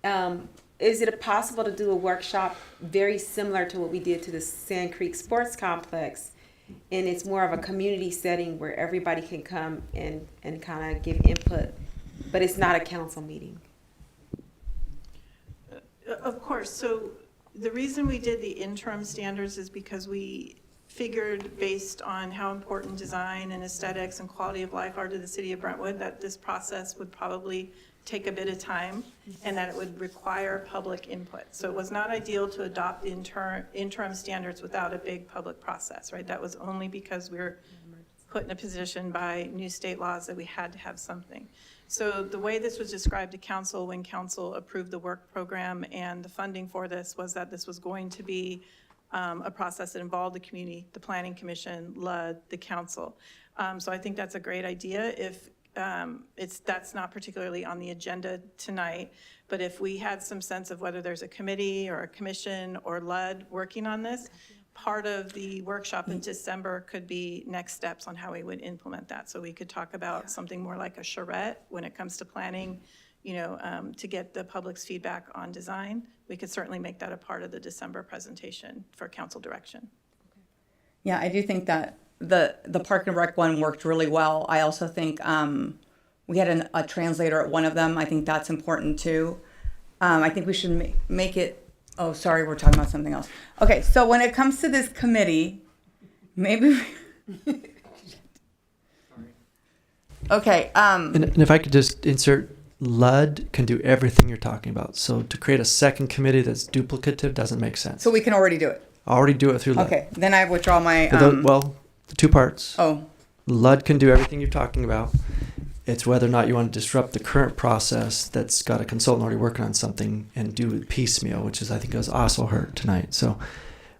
Is it possible to do a workshop very similar to what we did to the Sand Creek Sports Complex? And it's more of a community setting where everybody can come and kind of give input, but it's not a council meeting. Of course. So the reason we did the interim standards is because we figured, based on how important design and aesthetics and quality of life are to the city of Brentwood, that this process would probably take a bit of time, and that it would require public input. So it was not ideal to adopt interim standards without a big public process, right? That was only because we were put in a position by new state laws that we had to have something. So the way this was described to council when council approved the work program and the funding for this was that this was going to be a process that involved the community, the planning commission, LUD, the council. So I think that's a great idea. If that's not particularly on the agenda tonight, but if we had some sense of whether there's a committee or a commission or LUD working on this, part of the workshop in December could be next steps on how we would implement that. So we could talk about something more like a charrette when it comes to planning, to get the public's feedback on design. We could certainly make that a part of the December presentation for council direction. Yeah, I do think that the Park and Rec one worked really well. I also think we had a translator at one of them. I think that's important too. I think we should make it. Oh, sorry, we're talking about something else. Okay, so when it comes to this committee, maybe. Okay. And if I could just insert, LUD can do everything you're talking about. So to create a second committee that's duplicative doesn't make sense. So we can already do it. Already do it through LUD. Okay, then I withdraw my. The two parts. Oh. LUD can do everything you're talking about. It's whether or not you want to disrupt the current process that's got a consultant already working on something and do it piecemeal, which is, I think, was also heard tonight. So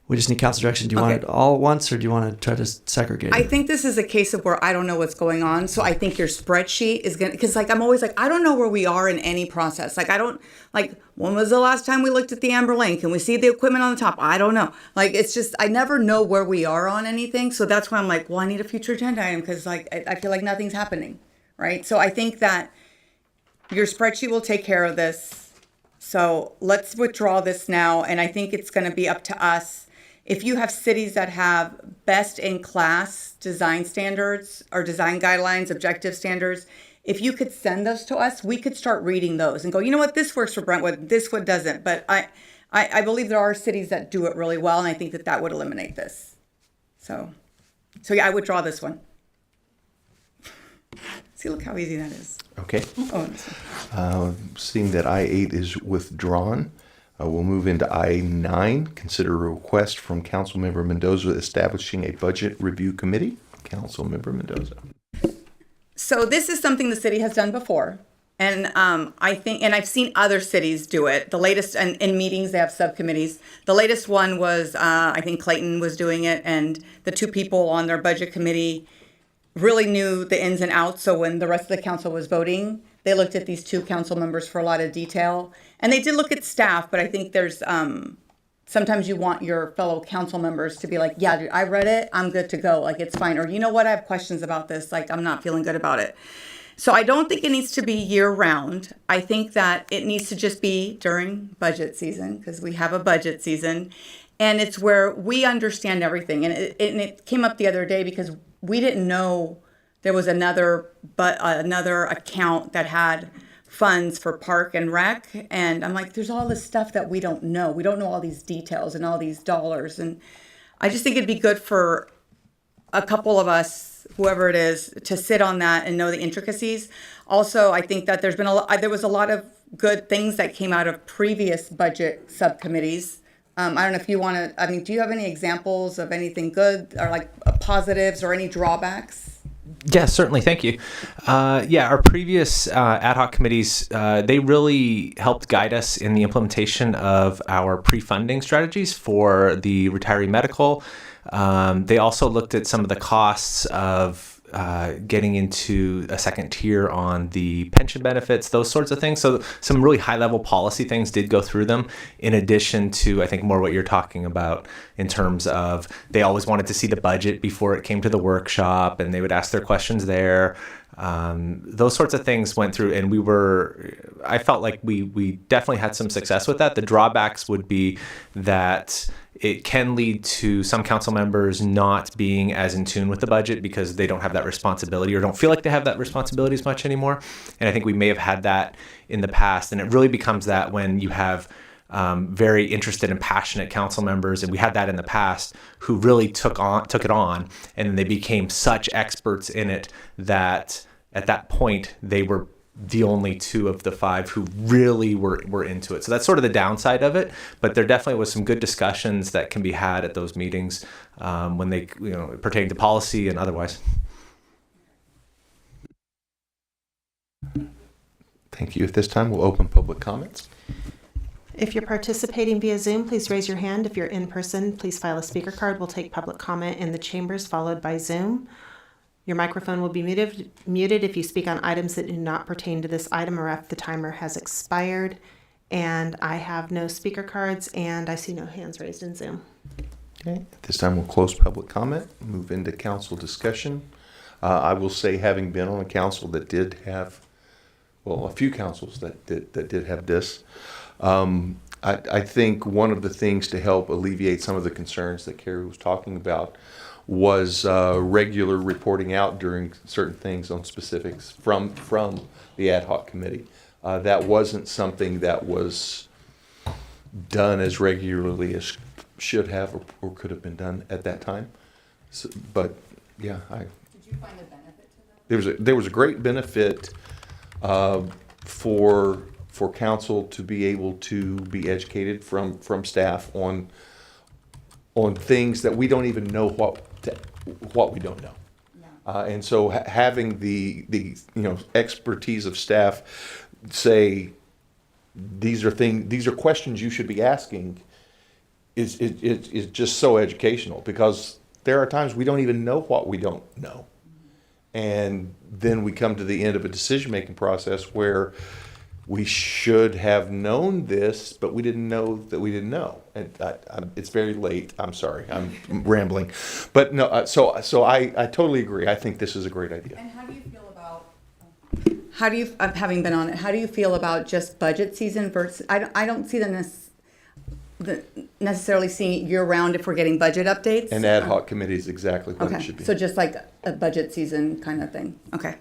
we just need council direction. Do you want it all at once, or do you want to try to segregate I it? think this is a case of where I don't know what's going on. So I think your spreadsheet is going to, because I'm always like, I don't know where we are in any process. When was the last time we looked at the Amber Lane? Can we see the equipment on the top? I don't know. It's just, I never know where we are on anything. So that's why I'm like, well, I need a future agenda item, because I feel like nothing's happening. Right? So I think that your spreadsheet will take care of this. So let's withdraw this now. And I think it's going to be up to us. If you have cities that have best in class design standards or design guidelines, objective standards, if you could send those to us, we could start reading those and go, you know what, this works for Brentwood, this one doesn't. But I believe there are cities that do it really well. And I think that would eliminate this. So yeah, I withdraw this one. See, look how easy that is. Okay. Seeing that I-8 is withdrawn, we'll move into I-9. Consider a request from Council Member Mendoza establishing a budget review committee. Council Member Mendoza. So this is something the city has done before. And I think, and I've seen other cities do it. The latest, and in meetings, they have subcommittees. The latest one was, I think Clayton was doing it, and the two people on their budget committee really knew the ins and outs. So when the rest of the council was voting, they looked at these two council members for a lot of detail. And they did look at staff, but I think there's, sometimes you want your fellow council members to be like, yeah, dude, I read it, I'm good to go. Like, it's fine. Or, you know what, I have questions about this. Like, I'm not feeling good about it. So I don't think it needs to be year round. I think that it needs to just be during budget season, because we have a budget season. And it's where we understand everything. And it came up the other day because we didn't know there was another account that had funds for park and rec. And I'm like, there's all this stuff that we don't know. We don't know all these details and all these dollars. And I just think it'd be good for a couple of us, whoever it is, to sit on that and know the intricacies. Also, I think that there was a lot of good things that came out of previous budget subcommittees. I don't know if you want to, do you have any examples of anything good or like positives or any drawbacks? Yeah, certainly. Thank you. Our previous ad hoc committees, they really helped guide us in the implementation of our pre-funding strategies for the retiree medical. They also looked at some of the costs of getting into a second tier on the pension benefits, those sorts of things. So some really high-level policy things did go through them, in addition to, I think, more what you're talking about in terms of they always wanted to see the budget before it came to the workshop, and they would ask their questions there. Those sorts of things went through, and I felt like we definitely had some success with that. The drawbacks would be that it can lead to some council members not being as in tune with the budget because they don't have that responsibility or don't feel like they have that responsibility as much anymore. And I think we may have had that in the past, and it really becomes that when you have very interested and passionate council members, and we had that in the past, who really took it on, and they became such experts in it that at that point they were the only two of the five who really were into it. So that's sort of the downside of it, but there definitely was some good discussions that can be had at those meetings when they pertain to policy and otherwise. Thank you. At this time, we'll open public comments. If you're participating via Zoom, please raise your hand. If you're in person, please file a speaker card. We'll take public comment in the chambers, followed by Zoom. Your microphone will be muted if you speak on items that do not pertain to this item or if the timer has expired. And I have no speaker cards, and I see no hands raised in Zoom. Okay. At this time, we'll close public comment, move into council discussion. I will say, having been on a council that did have, a few councils that did have this, I think one of the things to help alleviate some of the concerns that Carrie was talking about was regular reporting out during certain things on specifics from the ad hoc committee. That wasn't something that was done as regularly as should have or could have been done at that time. So, but yeah, Did you find a benefit to that? There was a great benefit for council to be able to be educated from staff on things that we don't even know what we don't know. Yeah. And so having the expertise of staff say these are questions you should be asking is just so educational, because there are times we don't even know what we don't know. And then we come to the end of a decision-making process where we should have known this, but we didn't know that we didn't know. And it's very late. I'm sorry. I'm rambling. But no, so I totally agree. I think this is a great idea. And how do you feel about, having been on it, how do you feel about just budget season versus, I don't see necessarily seeing it year-round if we're getting budget updates. And ad hoc committee is exactly what it should be. So just like a budget season kind of thing. Okay.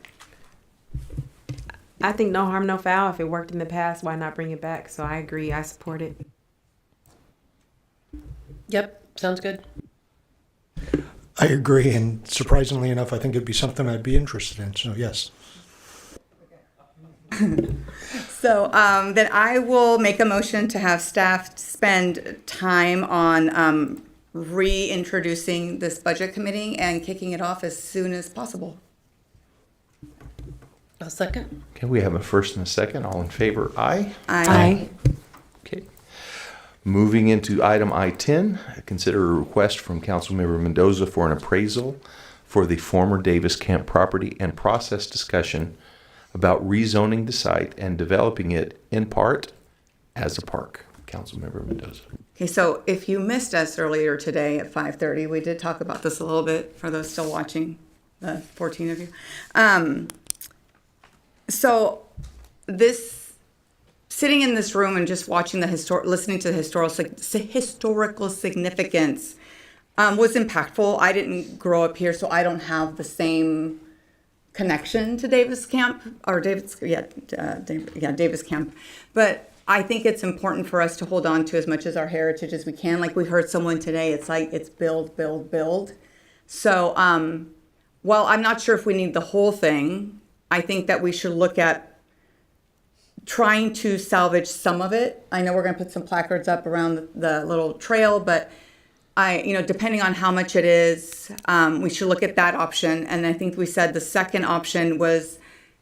I think no harm, no foul. If it worked in the past, why not bring it back? So I agree. I support it. Yep, sounds good. I agree, and surprisingly enough, I think it'd be something I'd be interested in. So yes. So then I will make a motion to have staff spend time on reintroducing this budget committee and kicking it off as soon as possible. I'll second. Okay, we have a first and a second. All in favor, aye? Aye. Okay. Moving into item I-10, consider a request from Council Member Mendoza for an appraisal for the former Davis Camp property and process discussion about rezoning the site and developing it in part as a park. Council Member Mendoza. Okay, so if you missed us earlier today at 5:30, we did talk about this a little bit for those still watching, the 14 of you. So this, sitting in this room and just watching listening to the historical significance was impactful. I didn't grow up here, so I don't have the same connection to Davis Camp or Davis Camp, but I think it's important for us to hold on to as much as our heritage as we can. Like we heard someone today, it's like it's build, build, build. So while I'm not sure if we need the whole thing, I think that we should look at trying to salvage some of it. I know we're going to put some placards up around the little trail, but depending on how much it is, we should look at that option. And I think we said the second option was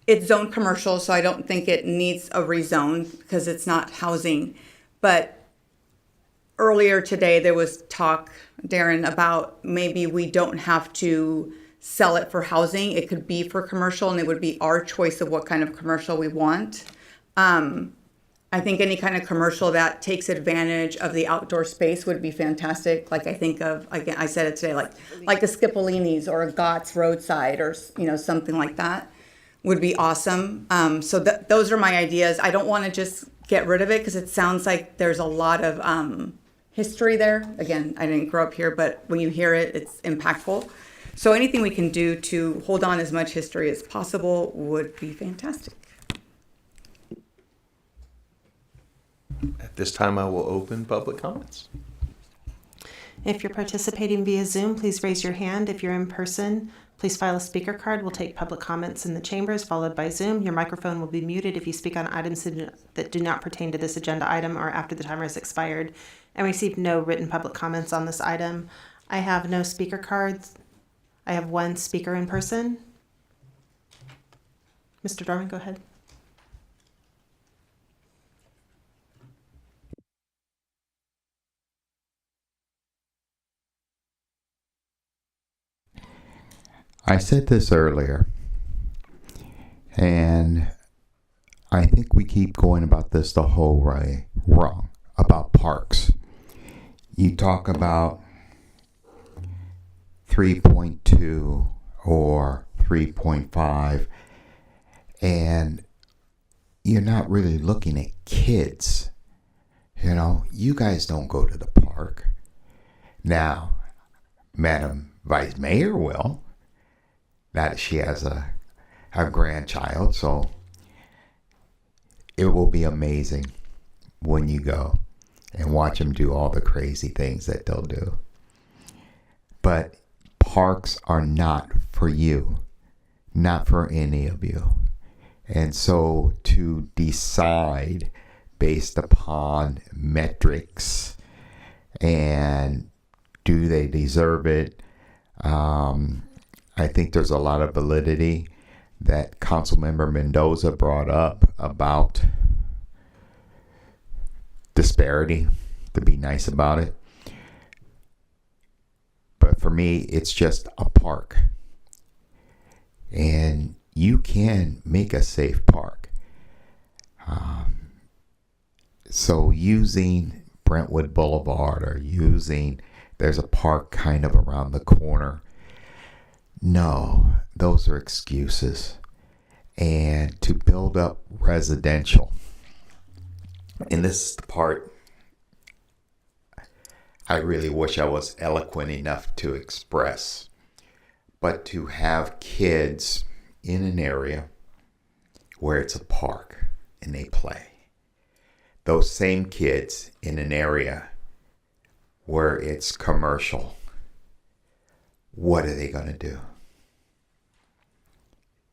it's zoned commercial, so I don't think it needs a rezone because it's not housing. But earlier today, there was talk, Darren, about maybe we don't have to sell it for housing. It could be for commercial, and it would be our choice of what kind of commercial we want. I think any kind of commercial that takes advantage of the outdoor space would be fantastic. Like I think of, again, I said it today, like a Scipolini's or a Gott's roadside or, something like that would be awesome. So those are my ideas. I don't want to just get rid of it because it sounds like there's a lot of history there. Again, I didn't grow up here, but when you hear it, it's impactful. So anything we can do to hold on as much history as possible would be fantastic. At this time, I will open public comments. If you're participating via Zoom, please raise your hand. If you're in person, please file a speaker card. We'll take public comments in the chambers, followed by Zoom. Your microphone will be muted if you speak on items that do not pertain to this agenda item or after the timer has expired. And we received no written public comments on this item. I have no speaker cards. I have one speaker in person. Mr. Dorman, go ahead. I said this earlier, and I think we keep going about this the whole way wrong about parks. You talk about 3.2 or 3.5, and you're not really looking at kids. You guys don't go to the park. Now, Madam Vice Mayor will. That she has a grandchild, so it will be amazing when you go and watch them do all the crazy things that they'll do. But parks are not for you, not for any of you. And so to decide based upon metrics and do they deserve it, I think there's a lot of validity that Council Member Mendoza brought up about disparity, to be nice about it. But for me, it's just a park. And you can make a safe park. So using Brentwood Boulevard or there's a park kind of around the corner. No, those are excuses. And to build up residential, and this is the part I really wish I was eloquent enough to express, but to have kids in an area where it's a park and they play, those same kids in an area where it's commercial, what are they going to do?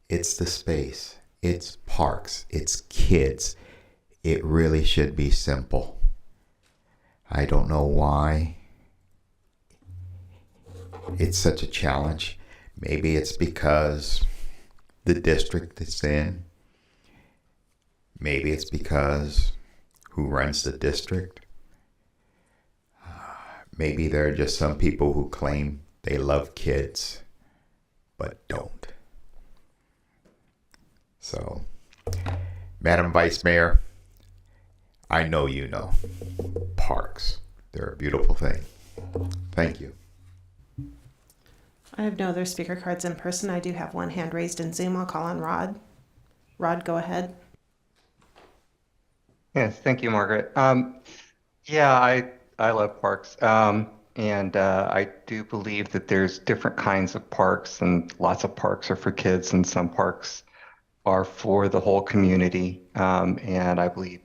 It's the space, it's parks, it's kids. It really should be simple. I don't know why it's such a challenge. Maybe it's because the district it's in. Maybe it's because who runs the district. Maybe there are just some people who claim they love kids, but don't. So, Madam Vice Mayor, I know you know. Parks, they're a beautiful thing. Thank you. I have no other speaker cards in person. I do have one hand raised in Zoom. I'll call on Rod. Rod, go ahead. Yes, thank you, Margaret. Yeah, I love parks. And I do believe that there's different kinds of parks, and lots of parks are for kids and some parks are for the whole community. And I believe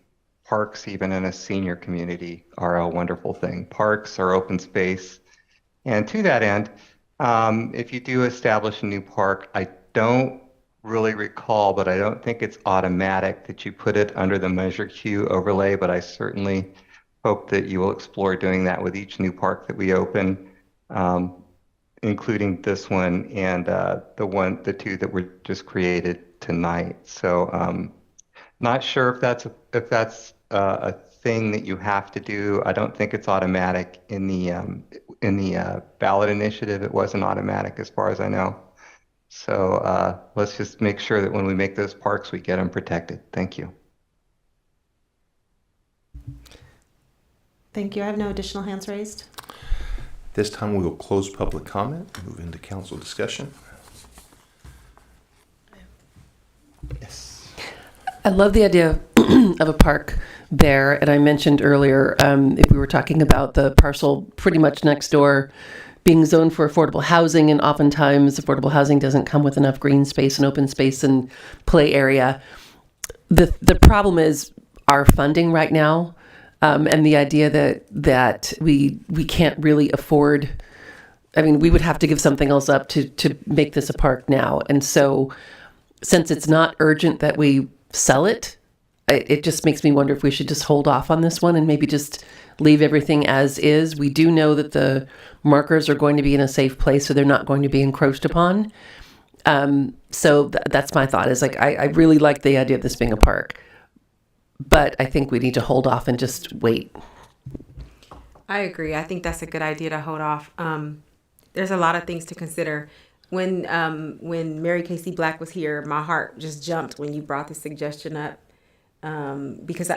parks, even in a senior community, are a wonderful thing. Parks are open space. And to that end, if you do establish a new park, I don't really recall, but I don't think it's automatic that you put it under the Measure Q overlay, but I certainly hope that you will explore doing that with each new park that we open, including this one and the two that were just created tonight. So not sure if that's a thing that you have to do. I don't think it's automatic in the ballot initiative. It wasn't automatic as far as I know. So let's just make sure that when we make those parks, we get them protected. Thank you. Thank you. I have no additional hands raised. This time we will close public comment and move into council discussion. Yes. I love the idea of a park there. And I mentioned earlier, if we were talking about the parcel pretty much next door being zoned for affordable housing, and oftentimes affordable housing doesn't come with enough green space and open space and play area. The problem is our funding right now, and the idea that we can't really afford. I mean, we would have to give something else up to make this a park now. And so, since it's not urgent that we sell it, it just makes me wonder if we should just hold off on this one and maybe just leave everything as is. We do know that the markers are going to be in a safe place, so they're not going to be encroached upon. So that's my thought, is like, I really like the idea of this being a park, but I think we need to hold off and just wait. I agree. I think that's a good idea to hold off. There's a lot of things to consider. When Mary Casey Black was here, my heart just jumped when you brought the suggestion up, because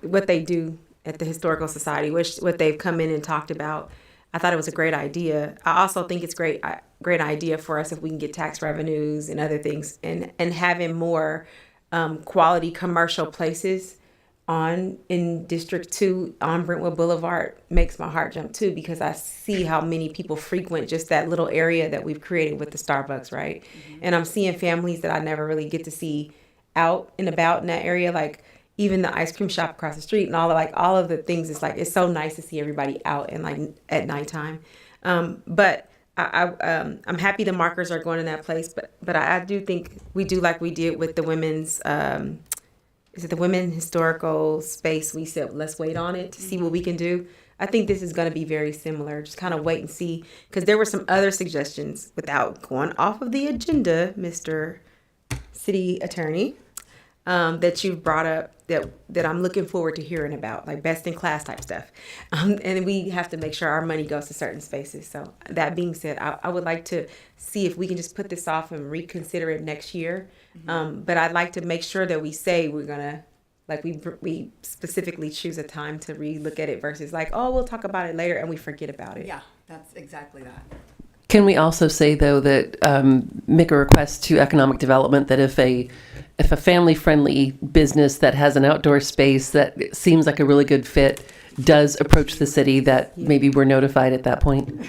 what they do at the Historical Society, what they've come in and talked about, I thought it was a great idea. I also think it's great idea for us if we can get tax revenues and other things, and having more quality commercial places in District 2 on Brentwood Boulevard makes my heart jump too, because I see how many people frequent just that little area that we've created with the Starbucks, right? Mm-hmm. And I'm seeing families that I never really get to see out and about in that area, like even the ice cream shop across the street and all of the things. It's like, it's so nice to see everybody out and like at nighttime. But I'm happy the markers are going in that place, but I do think we do like we did with the women's, is it the women historical space? We said, let's wait on it to see what we can do. I think this is going to be very similar. Just kind of wait and see, because there were some other suggestions without going off of the agenda, Mr. City Attorney, that you've brought up that I'm looking forward to hearing about, like best in class type stuff. And we have to make sure our money goes to certain spaces. So that being said, I would like to see if we can just put this off and reconsider it next year. But I'd like to make sure that we say we're gonna, like we specifically choose a time to relook at it versus like, oh, we'll talk about it later and we forget about it. Yeah, that's exactly that. Can we also say, though, that make a request to economic development that if a family-friendly business that has an outdoor space that seems like a really good fit does approach the city, that maybe we're notified at that point?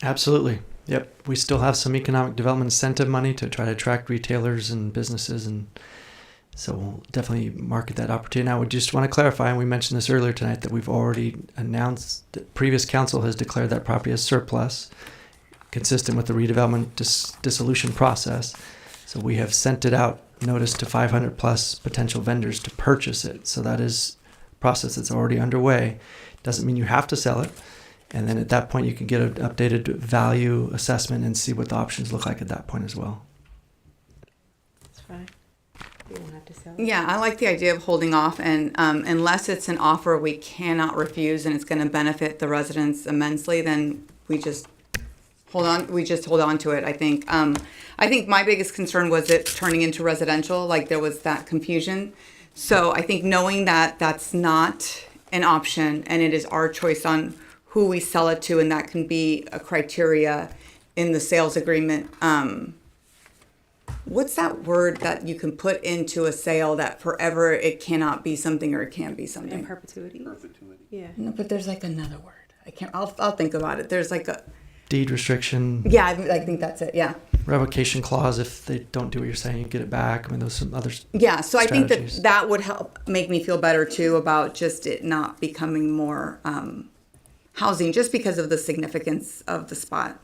Absolutely. Yep. We still have some economic development incentive money to try to attract retailers and businesses, and so we'll definitely market that opportunity. Now, we just want to clarify, and we mentioned this earlier tonight, that we've already announced that previous council has declared that property as surplus, consistent with the redevelopment dissolution process. So we have sent it out notice to 500 plus potential vendors to purchase it. So that is a process that's already underway. Doesn't mean you have to sell it. And then at that point, you can get an updated value assessment and see what the options look like at that point as well. That's fine. You don't have to sell it. Yeah, I like the idea of holding off, and unless it's an offer we cannot refuse and it's going to benefit the residents immensely, then we just hold on. We just hold on to it. I think. I think my biggest concern was it turning into residential. Like there was that confusion. So I think knowing that that's not an option and it is our choice on who we sell it to, and that can be a criteria in the sales agreement. What's that word that you can put into a sale that forever it cannot be something or it can be something? In perpetuity. Yeah. No, but there's like another word. I can't. I'll think about it. There's like a Deed restriction. Yeah, I think that's it. Yeah. Revocation clause. If they don't do what you're saying, you get it back. I mean, those some other. Yeah. So I think strategies. that would help make me feel better too about just it not becoming more housing, just because of the significance of the spot.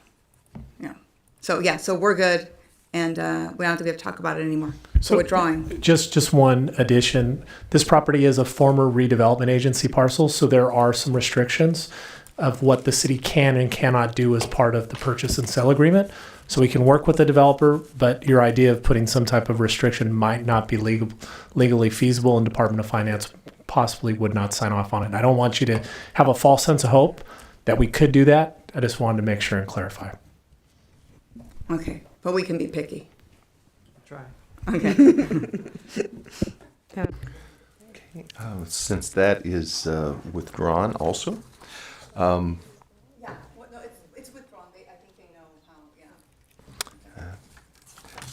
Yeah. So yeah. So we're good, and we don't have to talk about it anymore. So withdrawing. Just one addition. This property is a former redevelopment agency parcel, so there are some restrictions of what the city can and cannot do as part of the purchase and sale agreement. So we can work with the developer, but your idea of putting some type of restriction might not be legally feasible, and Department of Finance possibly would not sign off on it. And I don't want you to have a false sense of hope that we could do that. I just wanted to make sure and clarify. Okay, but we can be picky. Try. Okay. Since that is withdrawn also. Yeah, well, no, it's withdrawn. I think they know how, yeah.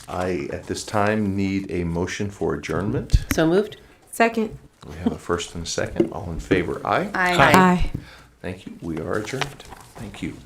I, at this time, need a motion for adjournment. So moved. Second. We have a first and a second. All in favor, aye? Aye. Aye. Thank you. We are adjourned. Thank you.